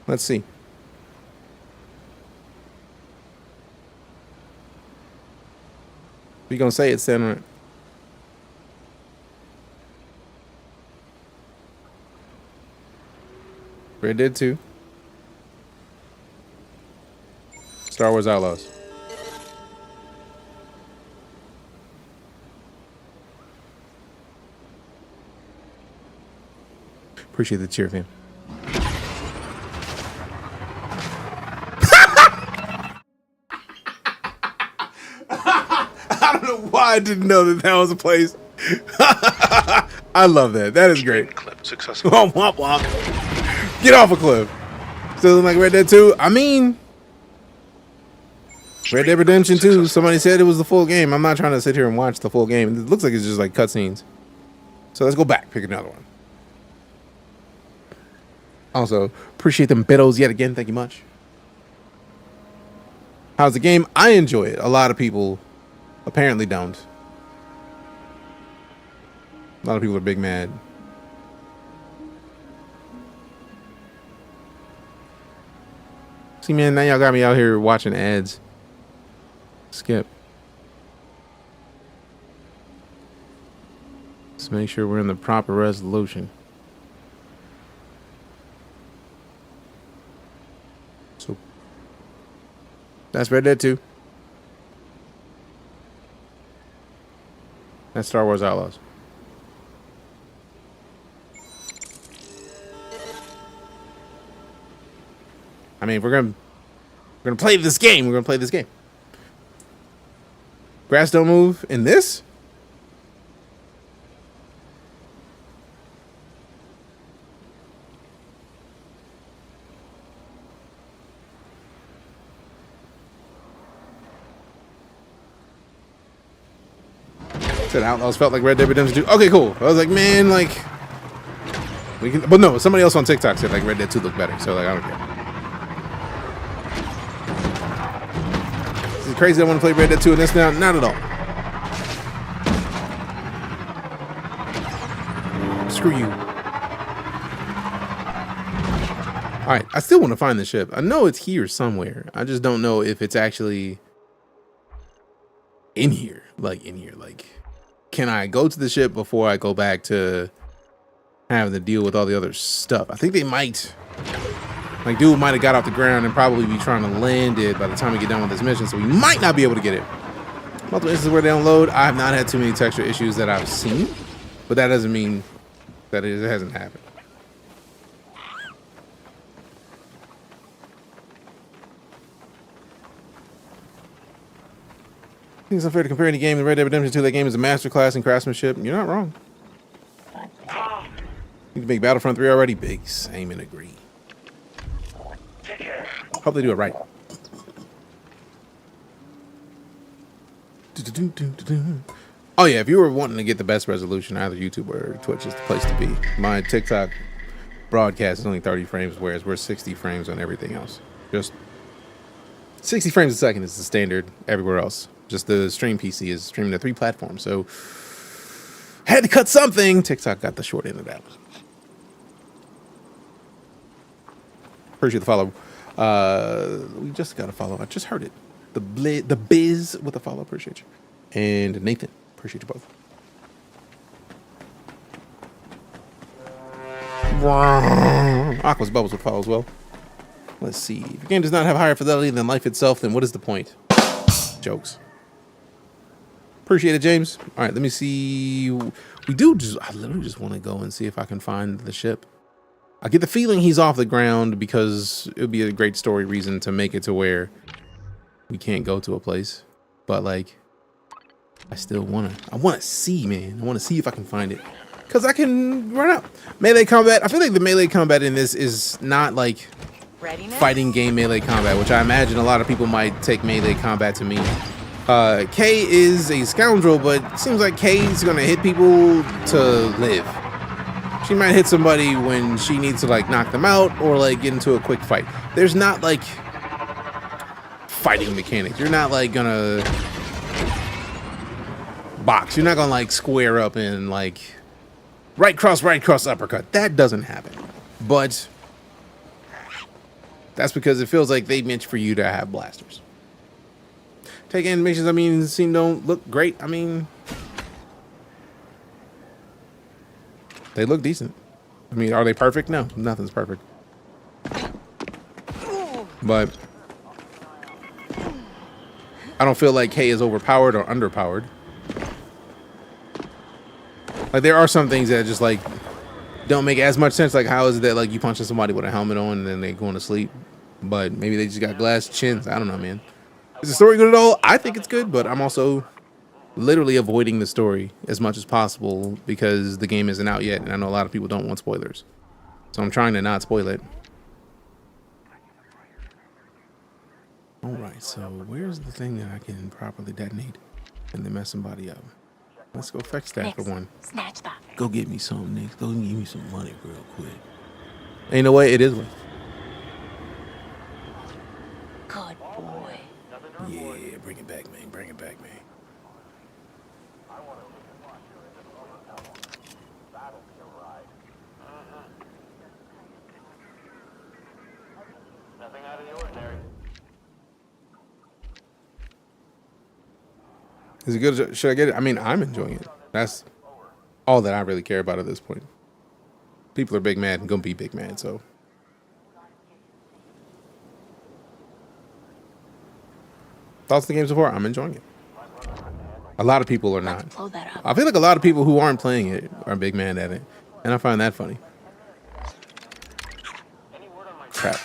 Let's see. We gonna say it's then. Red did too. Star Wars Outlaws. Appreciate the cheer, fam. I don't know why I didn't know that was a place. I love that. That is great. Clip successful. Oh, womp womp. Get off a cliff. Still like Red Dead 2? I mean, Red Dead Redemption 2, somebody said it was the full game. I'm not trying to sit here and watch the full game. It looks like it's just like cutscenes. So let's go back, pick another one. Also, appreciate them biddles yet again. Thank you much. How's the game? I enjoy it. A lot of people apparently don't. A lot of people are big mad. See, man, now y'all got me out here watching ads. Skip. Let's make sure we're in the proper resolution. So that's Red Dead 2. That's Star Wars Outlaws. I mean, if we're gonna play this game, we're gonna play this game. Grass don't move in this? Said Outlaws felt like Red Dead Redemption 2. Okay, cool. I was like, man, like we can, but no, somebody else on TikTok said like Red Dead 2 looked better, so like I don't care. Is it crazy I want to play Red Dead 2 in this now? Not at all. Screw you. Alright, I still want to find the ship. I know it's here somewhere. I just don't know if it's actually in here. Like, can I go to the ship before I go back to having to deal with all the other stuff? I think they might. Like, dude might have got off the ground and probably be trying to land it by the time we get done with this mission, so we might not be able to get it. Multiple instances where they don't load. I have not had too many texture issues that I've seen, but that doesn't mean that it hasn't happened. I think it's unfair to compare any game in Red Dead Redemption 2. That game is a masterclass in craftsmanship. You're not wrong. You can make Battlefront 3 already. Big, same and agree. Hope they do it right. Oh yeah, if you were wanting to get the best resolution, either YouTube or Twitch is the place to be. My TikTok broadcast is only 30 frames, whereas we're 60 frames on everything else. Just 60 frames a second is the standard everywhere else. Just the stream PC is streaming to 3 platforms, so had to cut something. TikTok got the short end of that one. Appreciate the follow. We just got a follow. I just heard it. The Biz with a follow. Appreciate you. And Nathan, appreciate you both. Aqua's Bubbles with follow as well. Let's see. If your game does not have higher fidelity than life itself, then what is the point? Jokes. Appreciate it, James. All right, let me see. I literally just want to go and see if I can find the ship. I get the feeling he's off the ground because it would be a great story reason to make it to where we can't go to a place. But like, I still want to see, man. I want to see if I can find it. Because I can run out. Melee combat. I feel like the melee combat in this is not like fighting game melee combat, which I imagine a lot of people might take melee combat to mean. Kay is a scoundrel, but it seems like Kay's going to hit people to live. She might hit somebody when she needs to like knock them out or like get into a quick fight. There's not like fighting mechanics. You're not like gonna box. You're not gonna like square up and like right cross, uppercut. That doesn't happen. But that's because it feels like they meant for you to have blasters. Take animations, I mean, the scene don't look great. I mean, they look decent. I mean, are they perfect? No, nothing's perfect. But I don't feel like Hay is overpowered or underpowered. Like there are some things that just like don't make as much sense. Like how is it that like you punching somebody with a helmet on and then they going to sleep, but maybe they just got glass chins. I don't know, man. Is the story good at all? I think it's good, but I'm also literally avoiding the story as much as possible because the game isn't out yet, and I know a lot of people don't want spoilers, so I'm trying to not spoil it. All right, so where's the thing that I can properly detonate and then mess somebody up? Let's go fetch that for one. Snatch that. Go get me some, Nick. Go give me some money real quick. And you know what? It is one. Good boy. Yeah, bring it back, man. Bring it back, man. Nothing out of the ordinary. Is it good? Should I get it? I mean, I'm enjoying it. That's all that I really care about at this point. People are big mad and gonna be big mad, so. Thoughts of the game so far? I'm enjoying it. A lot of people are not. I feel like a lot of people who aren't playing it are big mad at it, and I find that funny. Crap.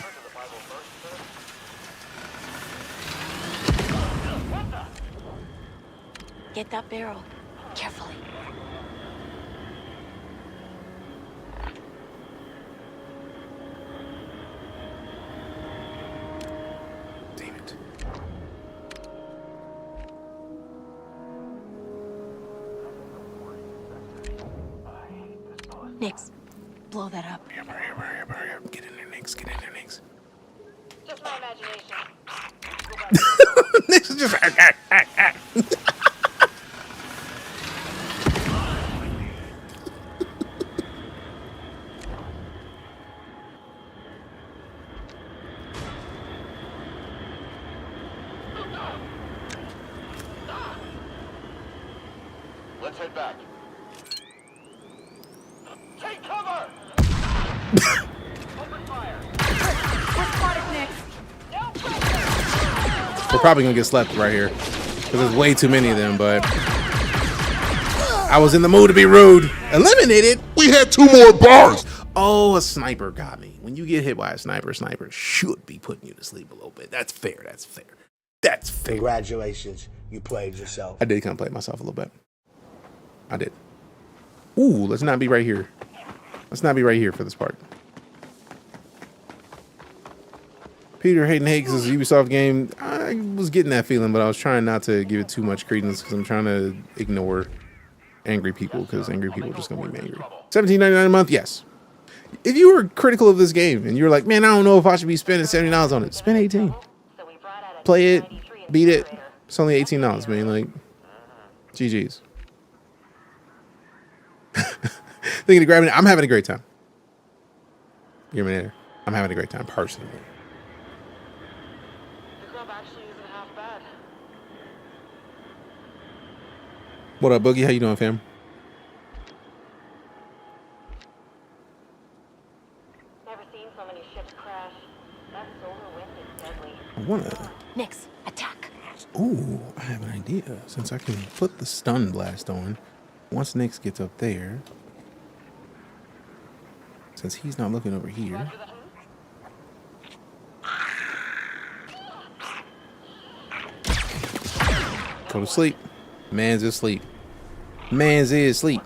Get that barrel. Carefully. Damn it. Nix, blow that up. Hurry up. Get in there, Nix. Get in there, Nix. Just my imagination. Nix is just. Let's head back. Take cover! Open fire. We're spotted, Nix. We're probably gonna get slept right here because there's way too many of them, but I was in the mood to be rude. Eliminated. We had 2 more bars. Oh, a sniper got me. When you get hit by a sniper should be putting you to sleep a little bit. That's fair. That's fair. That's fair. Congratulations, you played yourself. I did kind of play myself a little bit. I did. Ooh, let's not be right here. Let's not be right here for this part. Peter Hayden Hakes' Ubisoft game. I was getting that feeling, but I was trying not to give it too much credence because I'm trying to ignore angry people because angry people are just going to be angry. $17.99 a month, yes. If you were critical of this game and you were like, man, I don't know if I should be spending $70 on it, spend $18. Play it, beat it. It's only $18, man. Like, GG's. Thinking of grabbing it. I'm having a great time. You're me there. I'm having a great time personally. The grub actually isn't half bad. What up, Boogie? How you doing, fam? Never seen so many ships crash. That solar wind is deadly. I wanna. Nix, attack. Ooh, I have an idea. Since I can put the stun blast on, once Nix gets up there, since he's not looking over here. Go to sleep. Man's asleep. Man's is asleep.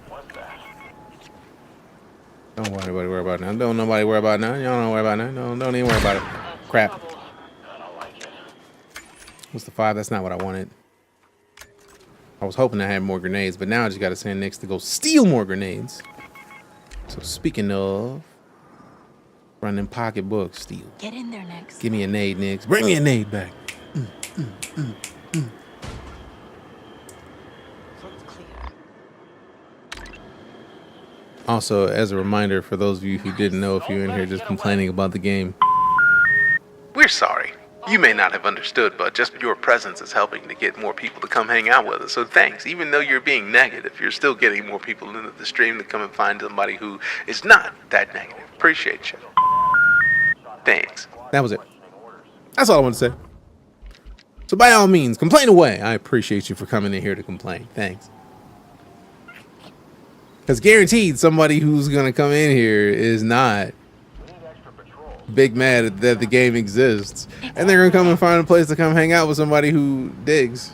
Don't worry about it now. Don't nobody worry about it now. Y'all don't worry about it now. Don't even worry about it. Crap. What's the 5? That's not what I wanted. I was hoping I had more grenades, but now I just got to send Nix to go steal more grenades. So speaking of, running pocketbook steal. Get in there, Nix. Give me a nade, Nix. Bring me a nade back. Also, as a reminder for those of you who didn't know, if you're in here just complaining about the game, we're sorry. You may not have understood, but just your presence is helping to get more people to come hang out with us. So thanks. Even though you're being negative, you're still getting more people into the stream to come and find somebody who is not that negative. Appreciate you. Thanks. That was it. That's all I wanted to say. So by all means, complain away. I appreciate you for coming in here to complain. Thanks. Because guaranteed somebody who's going to come in here is not big mad that the game exists. And they're going to come and find a place to come hang out with somebody who digs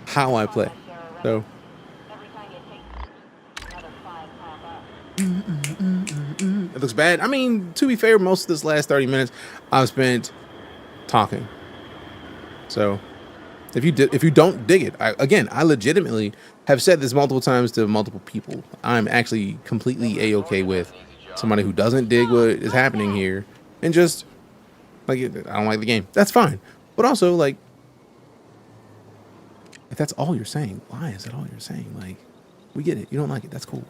how I play. So. It looks bad. I mean, to be fair, most of this last 30 minutes I've spent talking. So if you don't dig it, I legitimately have said this multiple times to multiple people. I'm actually completely a-okay with somebody who doesn't dig what is happening here and just like, I don't like the game. That's fine. But also, like, if that's all you're saying, why is that all you're saying? Like, we get it. You don't like it. That's cool.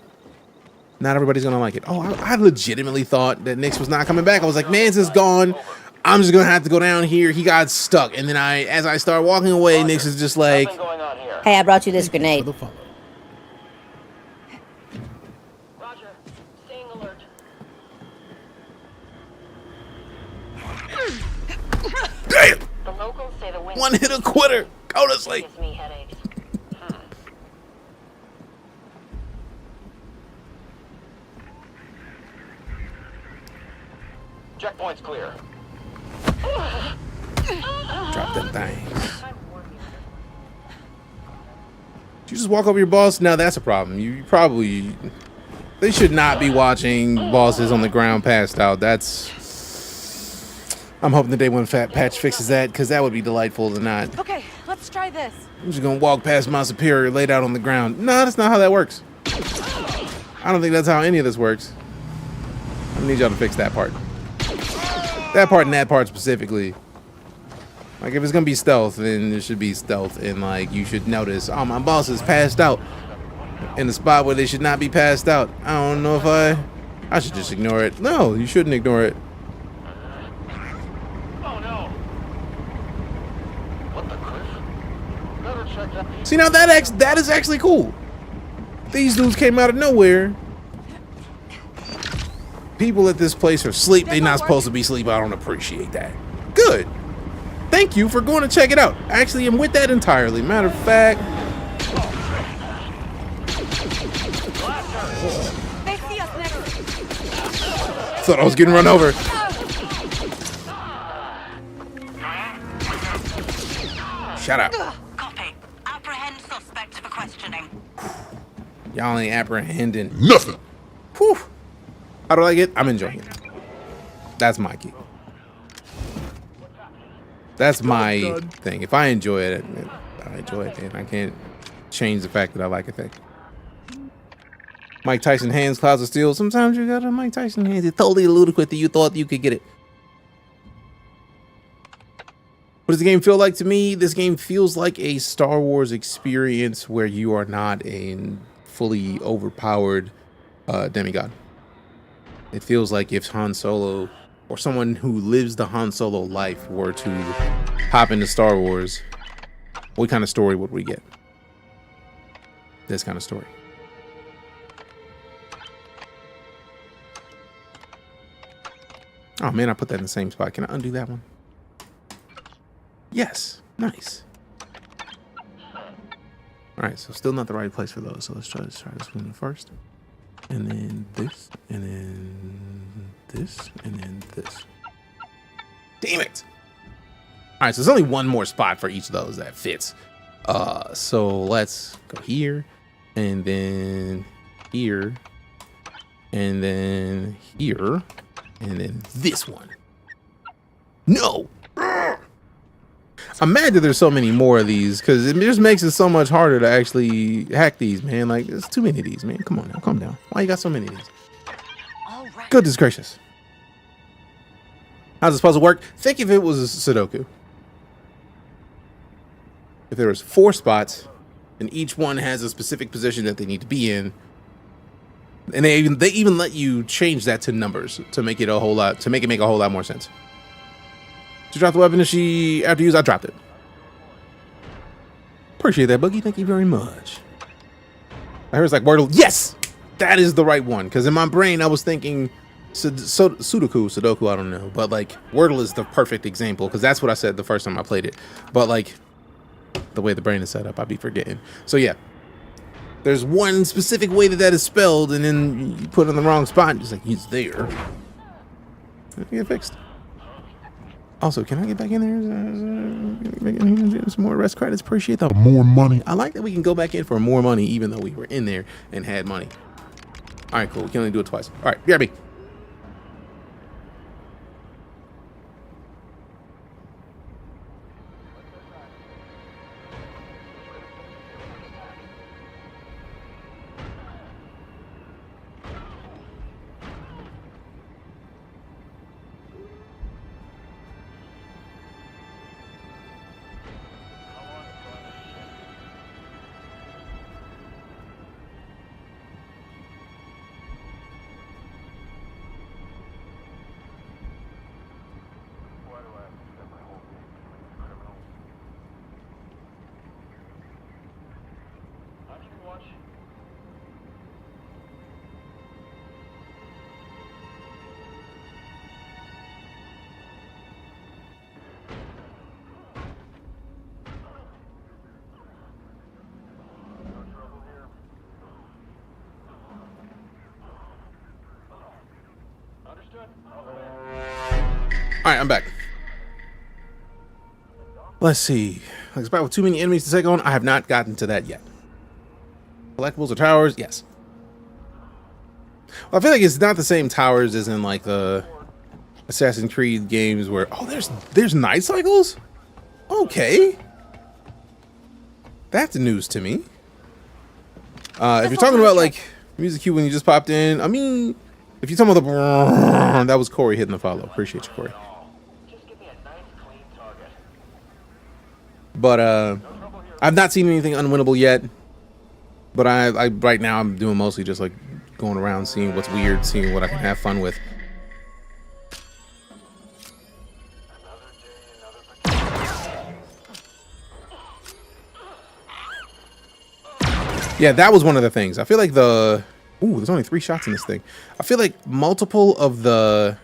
Not everybody's gonna like it. Oh, I legitimately thought that Nix was not coming back. I was like, Mans is gone. I'm just gonna have to go down here. He got stuck. And then as I start walking away, Nix is just like, hey, I brought you this grenade. Damn! One hit a quitter. Go to sleep. Checkpoint's clear. Drop them things. Did you just walk over your boss? No, that's a problem. You probably... They should not be watching bosses on the ground passed out. That's... I'm hoping the day one fat patch fixes that, because that would be delightful to not. Okay, let's try this. I'm just going to walk past my superior laid out on the ground. No, that's not how that works. I don't think that's how any of this works. I need y'all to fix that part. That part and that part specifically. Like, if it's gonna be stealth, then it should be stealth, and like you should notice, oh, my boss is passed out in the spot where they should not be passed out. I don't know if I should just ignore it. No, you shouldn't ignore it. Oh no! What the cliff? Better check that. See, now that is actually cool. These dudes came out of nowhere. People at this place are asleep. They're not supposed to be asleep. I don't appreciate that. Good. Thank you for going to check it out. Actually, I'm with that entirely. Matter of fact. Thought I was getting run over. Shut up. Copy. Apprehend suspect for questioning. Y'all ain't apprehending nothing. Whew. How do I like it? I'm enjoying it. That's my key. That's my thing. If I enjoy it, I enjoy it, man. I can't change the fact that I like a thing. Mike Tyson hands, clouds of steel. Sometimes you got a Mike Tyson hands. It's totally ludicrous that you thought you could get it. What does the game feel like to me? This game feels like a Star Wars experience where you are not a fully overpowered demigod. It feels like if Han Solo or someone who lives the Han Solo life were to hop into Star Wars, what kind of story would we get? This kind of story. Oh man, I put that in the same spot. Can I undo that one? Yes. Nice. All right, so still not the right place for those. So let's try this one first. And then this, and then this, and then this. Damn it! All right, so there's only one more spot for each of those that fits. So let's go here, and then here, and then here, and then this one. No! I'm mad that there's so many more of these, because it just makes it so much harder to actually hack these, man. Like, there's too many of these, man. Come on now, calm down. Why you got so many of these? Goodness gracious. How's this puzzle work? Think if it was a Sudoku. If there was 4 spots, and each one has a specific position that they need to be in, and they even let you change that to numbers to make it a whole lot, to make it make a whole lot more sense. She dropped the weapon and she, after use, I dropped it. Appreciate that, Boogie. Thank you very much. I heard it's like Wordle. Yes! That is the right one. Because in my brain, I was thinking Sudoku, I don't know, but like Wordle is the perfect example because that's what I said the first time I played it. But like the way the brain is set up, I'd be forgetting. So yeah, there's one specific way that is spelled, and then you put it in the wrong spot. It's like he's there. Get fixed. Also, can I get back in there? Get some more rest credits. Appreciate the more money. I like that we can go back in for more money, even though we were in there and had money. All right, cool. We can only do it twice. All right, BRB. All right, I'm back. Let's see. Like, about with too many enemies to take on. I have not gotten to that yet. Collectibles or towers? Yes. Well, I feel like it's not the same towers as in like the Assassin's Creed games where there's night cycles. Okay, that's news to me. If you're talking about like music cue when you just popped in, I mean, if you're talking about the that was Corey hitting the follow. Appreciate you, Corey. But I've not seen anything unwinnable yet. But I right now I'm doing mostly just like going around seeing what's weird, seeing what I can have fun with. Yeah, that was one of the things. I feel like there's only 3 shots in this thing. I feel like multiple of the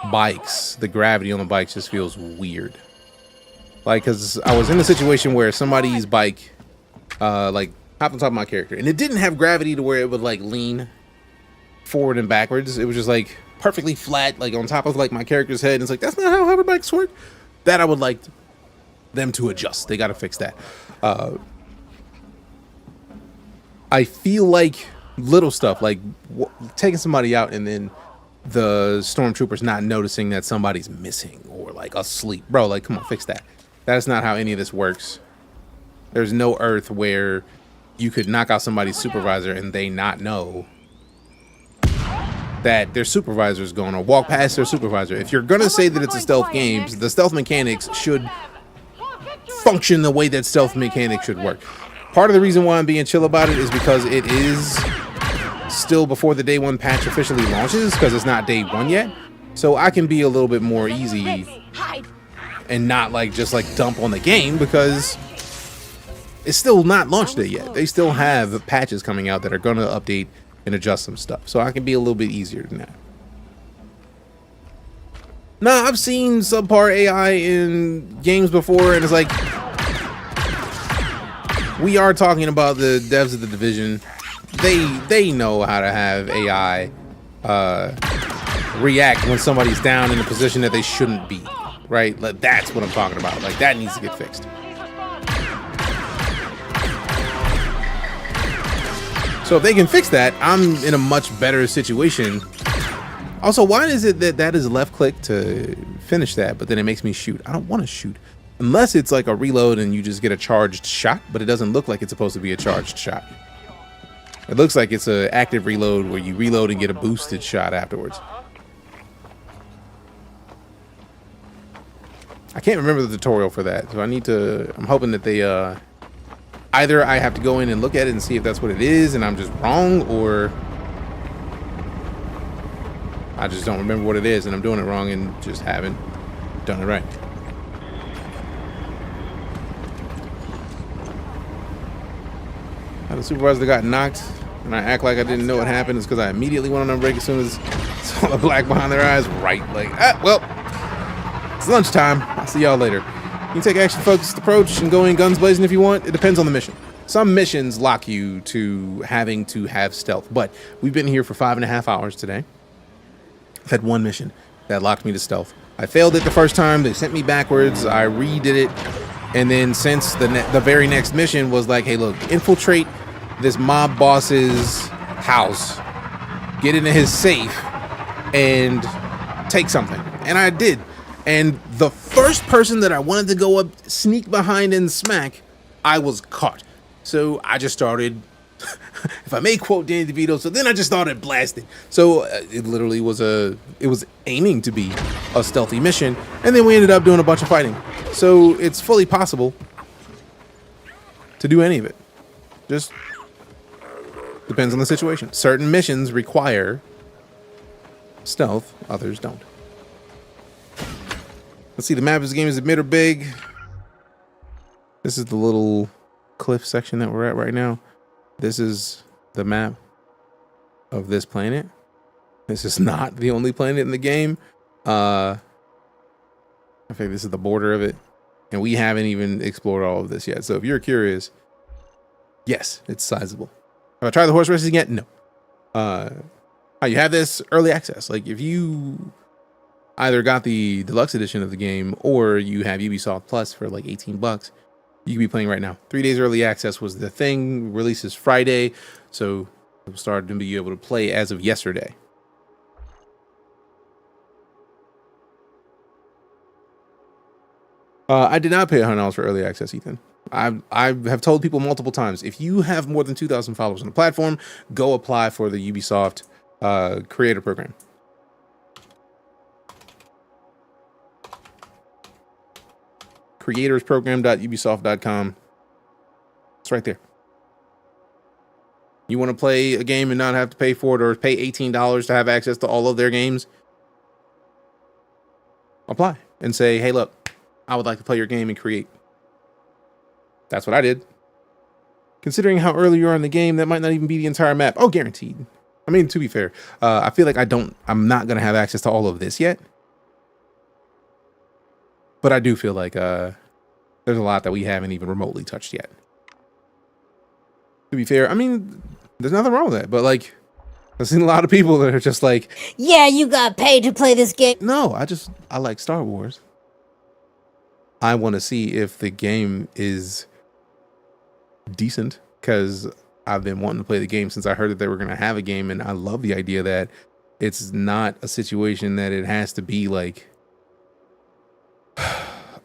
bikes, the gravity on the bikes just feels weird. Like, because I was in a situation where somebody's bike, like, hopped on top of my character. And it didn't have gravity to where it would, like, lean forward and backwards. It was just, like, perfectly flat, like, on top of, like, my character's head. And it's like, that's not how hover bikes work. That I would like them to adjust. They got to fix that. I feel like little stuff, like taking somebody out and then the stormtroopers not noticing that somebody's missing or, like, asleep. Bro, like, come on, fix that. That is not how any of this works. There's no Earth where you could knock out somebody's supervisor and they not know that their supervisor is going to walk past their supervisor. If you're going to say that it's a stealth game, the stealth mechanics should function the way that stealth mechanics should work. Part of the reason why I'm being chill about it is because it is still before the day 1 patch officially launches, because it's not day 1 yet. So I can be a little bit more easy and not like just like dump on the game, because it's still not launched day yet. They still have patches coming out that are going to update and adjust some stuff. So I can be a little bit easier than that. Nah, I've seen subpar AI in games before, and it's like, we are talking about the devs of The Division. They know how to have AI react when somebody's down in a position that they shouldn't be, right? Like, that's what I'm talking about. Like, that needs to get fixed. So if they can fix that, I'm in a much better situation. Also, why is it that is left click to finish that, but then it makes me shoot? I don't want to shoot. Unless it's like a reload and you just get a charged shot, but it doesn't look like it's supposed to be a charged shot. It looks like it's an active reload where you reload and get a boosted shot afterwards. I can't remember the tutorial for that, so I'm hoping that they, either I have to go in and look at it and see if that's what it is and I'm just wrong, or I just don't remember what it is and I'm doing it wrong and just haven't done it right. The supervisor got knocked and I act like I didn't know what happened, is because I immediately went on break as soon as saw the black behind their eyes. Right, like, well, it's lunchtime. I'll see y'all later. You can take action-focused approach and go in guns blazing if you want. It depends on the mission. Some missions lock you to having to have stealth, but we've been here for 5.5 hours today. I've had one mission that locked me to stealth. I failed it the first time. They sent me backwards. I redid it. And then since the very next mission was like, hey, look, infiltrate this mob boss's house, get into his safe, and take something. And I did. And the first person that I wanted to go up, sneak behind and smack, I was caught. So I just started, if I may quote Danny DeVito, so then I just started blasting. So it literally was it was aiming to be a stealthy mission. And then we ended up doing a bunch of fighting. So it's fully possible to do any of it. Just depends on the situation. Certain missions require stealth, others don't. Let's see, the map of this game is mid or big. This is the little cliff section that we're at right now. This is the map of this planet. This is not the only planet in the game. I think this is the border of it, and we haven't even explored all of this yet. So if you're curious, yes, it's sizable. Have I tried the horse racing yet? No. You have this early access. Like if you either got the deluxe edition of the game or you have Ubisoft Plus for like $18, you can be playing right now. 3 days early access was the thing. Releases Friday, so it started to be able to play as of yesterday. I did not pay $100 for early access, Ethan. I have told people multiple times, if you have more than 2,000 followers on the platform, go apply for the Ubisoft creator program. creatorsprogram.ubisoft.com. It's right there. You want to play a game and not have to pay for it, or pay $18 to have access to all of their games? Apply and say, hey, look, I would like to play your game and create. That's what I did. Considering how early you are in the game, that might not even be the entire map. Oh, guaranteed. I mean, to be fair, I feel like I'm not going to have access to all of this yet. But I do feel like there's a lot that we haven't even remotely touched yet. To be fair, I mean, there's nothing wrong with that. But like, I've seen a lot of people that are just like, yeah, you got paid to play this game. No, I like Star Wars. I want to see if the game is decent, because I've been wanting to play the game since I heard that they were going to have a game. And I love the idea that it's not a situation that it has to be like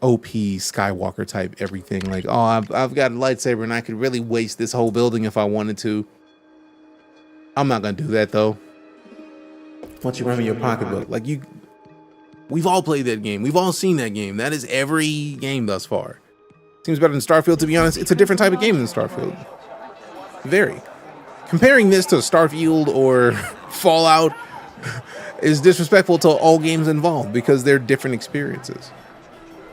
OP Skywalker type everything. Like, oh, I've got a lightsaber and I could really waste this whole building if I wanted to. I'm not going to do that, though. Once you run in your pocketbook, like we've all played that game. We've all seen that game. That is every game thus far. Seems better than Starfield, to be honest. It's a different type of game than Starfield. Very. Comparing this to Starfield or Fallout is disrespectful to all games involved, because they're different experiences.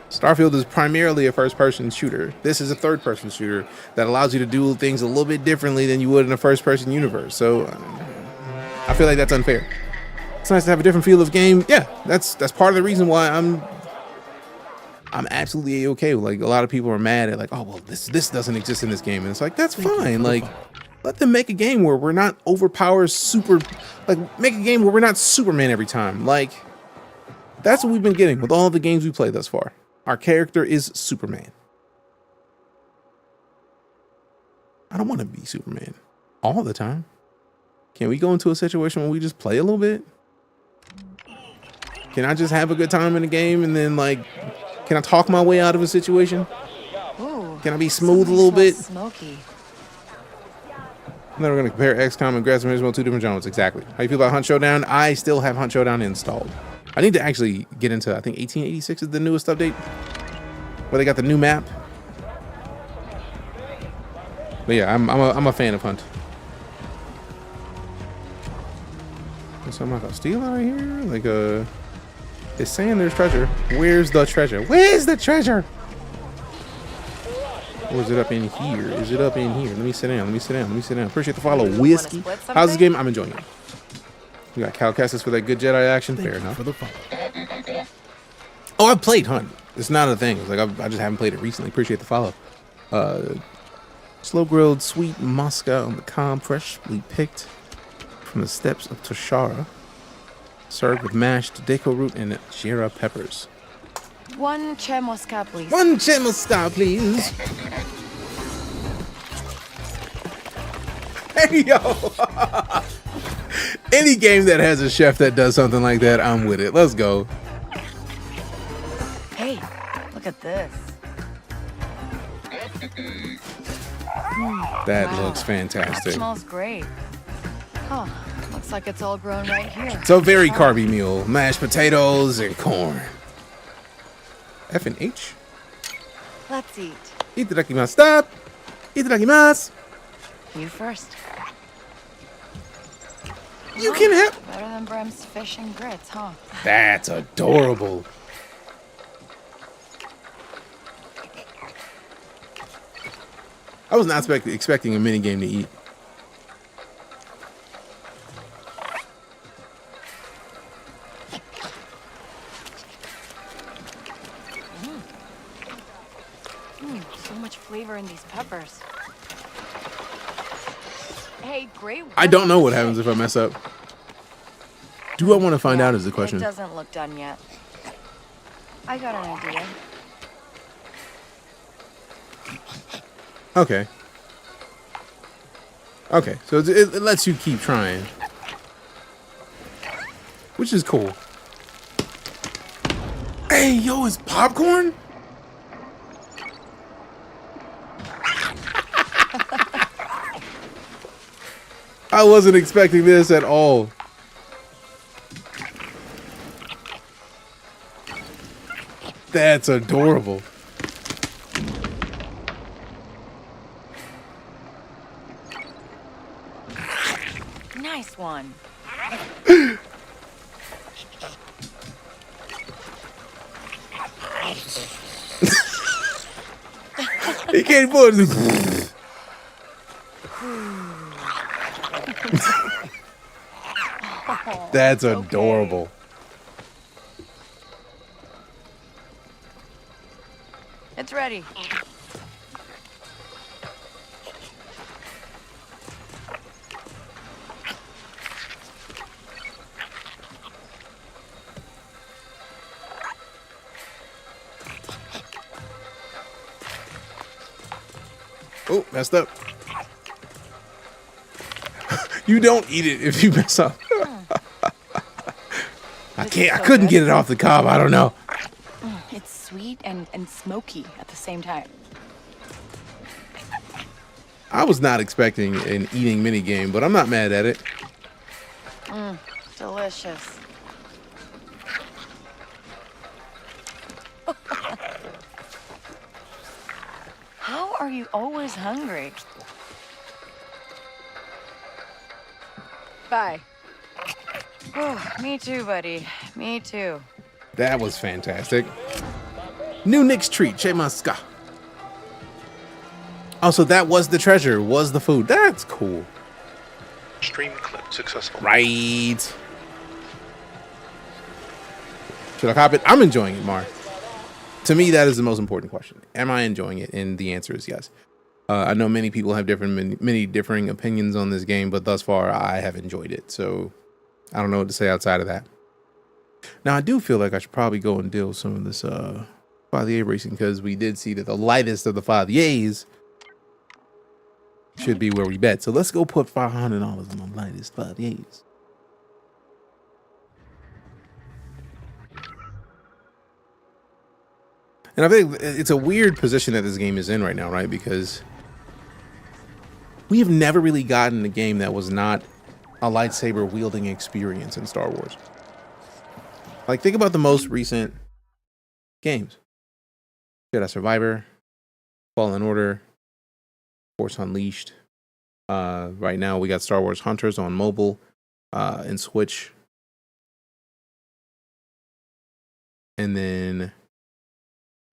Starfield is primarily a first-person shooter. This is a third-person shooter that allows you to do things a little bit differently than you would in a first-person universe. So I feel like that's unfair. It's nice to have a different feel of game. Yeah, that's part of the reason why I'm absolutely okay. Like, a lot of people are mad at like, oh well, this doesn't exist in this game, and it's like, that's fine. Like, let them make a game where we're not overpowered make a game where we're not Superman every time. Like, that's what we've been getting with all the games we played thus far. Our character is Superman. I don't want to be Superman all the time. Can we go into a situation where we just play a little bit? Can I just have a good time in the game, and then like, can I talk my way out of a situation? Ooh, can I be smooth a little bit? Smoky. And then we're going to compare XCOM and Gran Turismo, two different genres. Exactly. How you feel about Hunt Showdown? I still have Hunt Showdown installed. I need to actually get into, I think 1886 is the newest update, where they got the new map. But yeah, I'm a fan of Hunt. There's something like a steal out here? Like it's saying there's treasure. Where's the treasure? Where's the treasure? Or is it up in here? Is it up in here? Let me sit down. Let me sit down. Let me sit down. Appreciate the follow, Whiskey. How's this game? I'm enjoying it. We got Cal Kestis for that good Jedi action. Fair enough. For the follow. Oh, I've played Hunt. It's not a thing. It's like I just haven't played it recently. Appreciate the follow. Slow grilled sweet Mosca on the cob, freshly picked from the steps of Toshara, served with mashed deco root and jera peppers. One che mosca, please. One che mosca, please. Hey, yo. Any game that has a chef that does something like that, I'm with it. Let's go. Hey, look at this. That Wow. looks fantastic. That smells great. Huh. Looks like it's all grown right here. It's a very carby meal. Mashed potatoes and corn. F and H. Let's eat. Itadakimasu. Stop. Itadakimasu. You first. You can have. Better than Brem's fish and grits, huh? That's adorable. I was not expecting a mini game to eat. So much flavor in these peppers. Hey, great. I don't know what happens if I mess up. Do I want to find out is the question. It doesn't look done yet. I got an idea. Okay. Okay, so it lets you keep trying. Which is cool. Hey, yo, it's popcorn? I wasn't expecting this at all. That's adorable. Nice one. He can't put it. That's adorable. It's ready. Oh, messed up. You don't eat it if you mess up. I couldn't get it off the cob. I don't know. It's sweet and smoky at the same time. I was not expecting an eating mini game, but I'm not mad at it. Delicious. How are you always hungry? Bye. Oh, me too, buddy. Me too. That was fantastic. New Nick's treat, Che Masca. Also, that was the treasure, was the food. That's cool. Stream clip successful. Right. Should I cop it? I'm enjoying it, Mar. To me, that is the most important question. Am I enjoying it? And the answer is yes. I know many people have many differing opinions on this game, but thus far, I have enjoyed it. So I don't know what to say outside of that. Now, I do feel like I should probably go and deal with some of this Fathier racing, because we did see that the lightest of the Fathiers should be where we bet. So let's go put $500 on the lightest Fathiers. And I think it's a weird position that this game is in right now, right? Because we have never really gotten a game that was not a lightsaber wielding experience in Star Wars. Like, think about the most recent games. Jedi Survivor, Fallen Order, Force Unleashed. Right now we got Star Wars Hunters on mobile and Switch. And then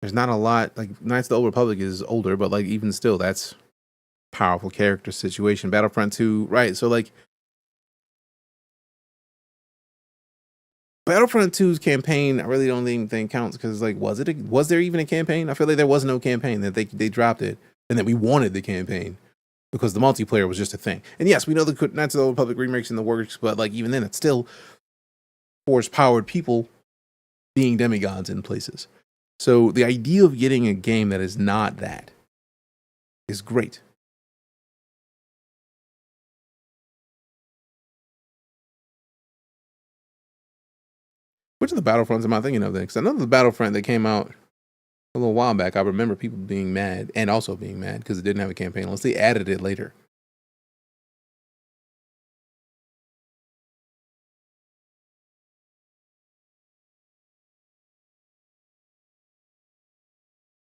there's not a lot. Like Knights of the Old Republic is older, but like even still, that's powerful character situation. Battlefront 2, right? So like Battlefront 2's campaign, I really don't even think counts because like was there even a campaign? I feel like there was no campaign, that they dropped it and that we wanted the campaign because the multiplayer was just a thing. And yes, we know the Knights of the Old Republic remakes in the works, but like even then, it's still force-powered people being demigods in places. So the idea of getting a game that is not that is great. Which of the Battlefronts am I thinking of then? Because I know the Battlefront that came out a little while back, I remember people being mad and also being mad because it didn't have a campaign unless they added it later.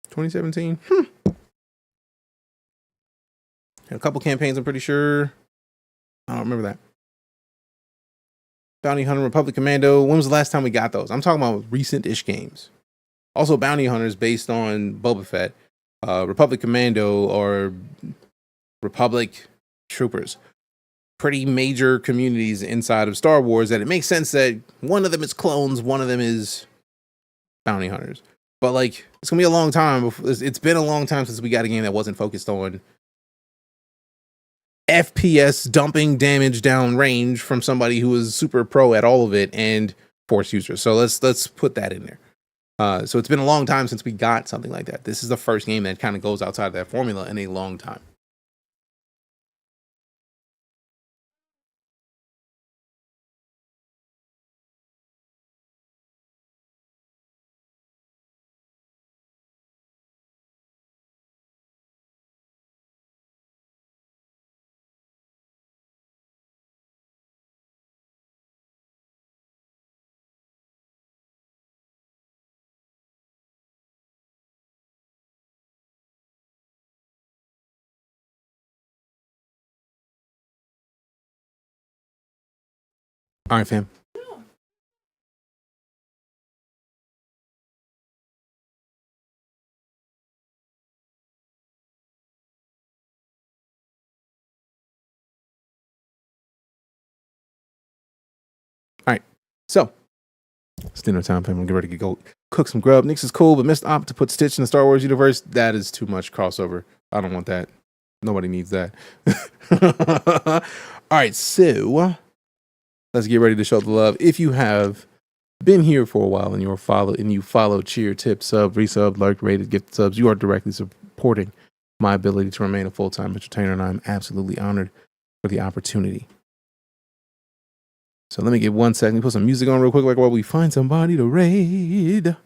"2017? Had a couple campaigns, I'm pretty sure. I don't remember that. Bounty Hunter, Republic Commando. When was the last time we got those? I'm talking about recent-ish games. Also, Bounty Hunters based on Boba Fett. Republic Commando or Republic Troopers. Pretty major communities inside of Star Wars that it makes sense that one of them is clones, one of them is Bounty Hunters. But like, it's gonna be a long time. It's been a long time since we got a game that wasn't focused on FPS dumping damage down range from somebody who was super pro at all of it and force user. So let's put that in there. So it's been a long time since we got something like that. This is the first game that kind of goes outside of that formula in a long time. All right, fam. All right, so it's dinner time, fam. I'm get ready to go cook some grub. Nix is cool, but missed opt to put Stitch in the Star Wars universe. That is too much crossover. I don't want that. Nobody needs that. All right, so let's get ready to show the love. If you have been here for a while and you follow, cheer, tip, sub, resub, lurk, rated, gift subs, you are directly supporting my ability to remain a full-time entertainer, and I'm absolutely honored for the opportunity. So let me get 1 second. Put some music on real quick, like while we find somebody to raid.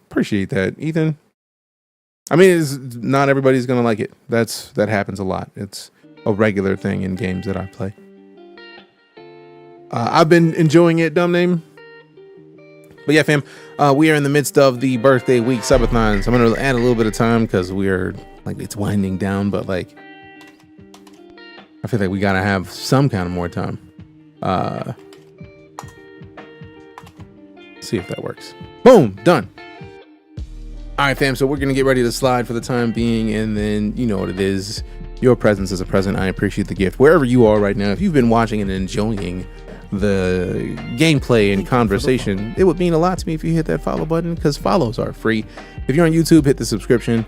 Appreciate that, Ethan. I mean, not everybody's gonna like it. That happens a lot. It's a regular thing in games that I play. I've been enjoying it, dumb name. But yeah, fam, we are in the midst of the birthday week subathons. I'm gonna add a little bit of time because we're like, it's winding down, but like, I feel like we gotta have some kind of more time. See if that works. Boom, done. All right, fam, so we're gonna get ready to slide for the time being, and then you know what it is. Your presence is a present. I appreciate the gift. Wherever you are right now, if you've been watching and enjoying the gameplay and conversation, it would mean a lot to me if you hit that follow button, because follows are free. If you're on YouTube, hit the subscription.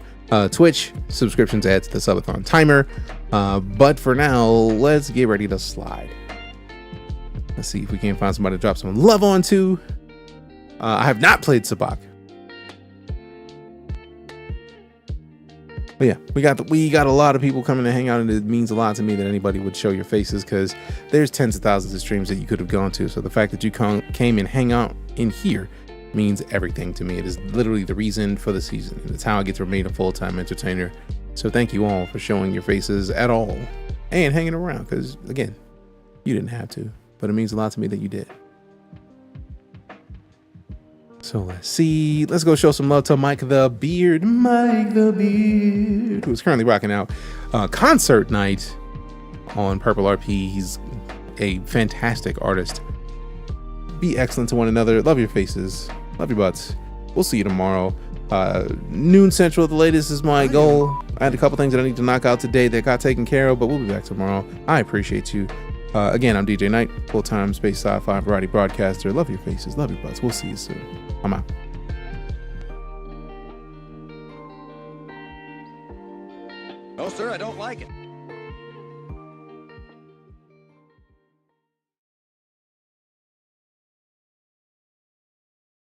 Twitch, subscriptions add to the subathon timer. But for now, let's get ready to slide. Let's see if we can find somebody to drop some love on to. I have not played Sabak. But yeah, we got a lot of people coming to hang out, and it means a lot to me that anybody would show your faces, because there's tens of thousands of streams that you could have gone to. So the fact that you came and hang out in here means everything to me. It is literally the reason for the season. It's how I get to remain a full-time entertainer. So thank you all for showing your faces at all and hanging around, because again, you didn't have to, but it means a lot to me that you did. So let's see. Let's go show some love to Mike the Beard. Mike the Beard, who's currently rocking out Concert Night on Purple RP. He's a fantastic artist. Be excellent to one another. Love your faces. Love your butts. We'll see you tomorrow. Noon Central at the latest is my goal. I had a couple things that I need to knock out today that got taken care of, but we'll be back tomorrow. I appreciate you. Again, I'm DeejayKnight, full-time space sci-fi variety broadcaster. Love your faces. Love your butts. We'll see you soon. I'm out. No, sir, I don't like it.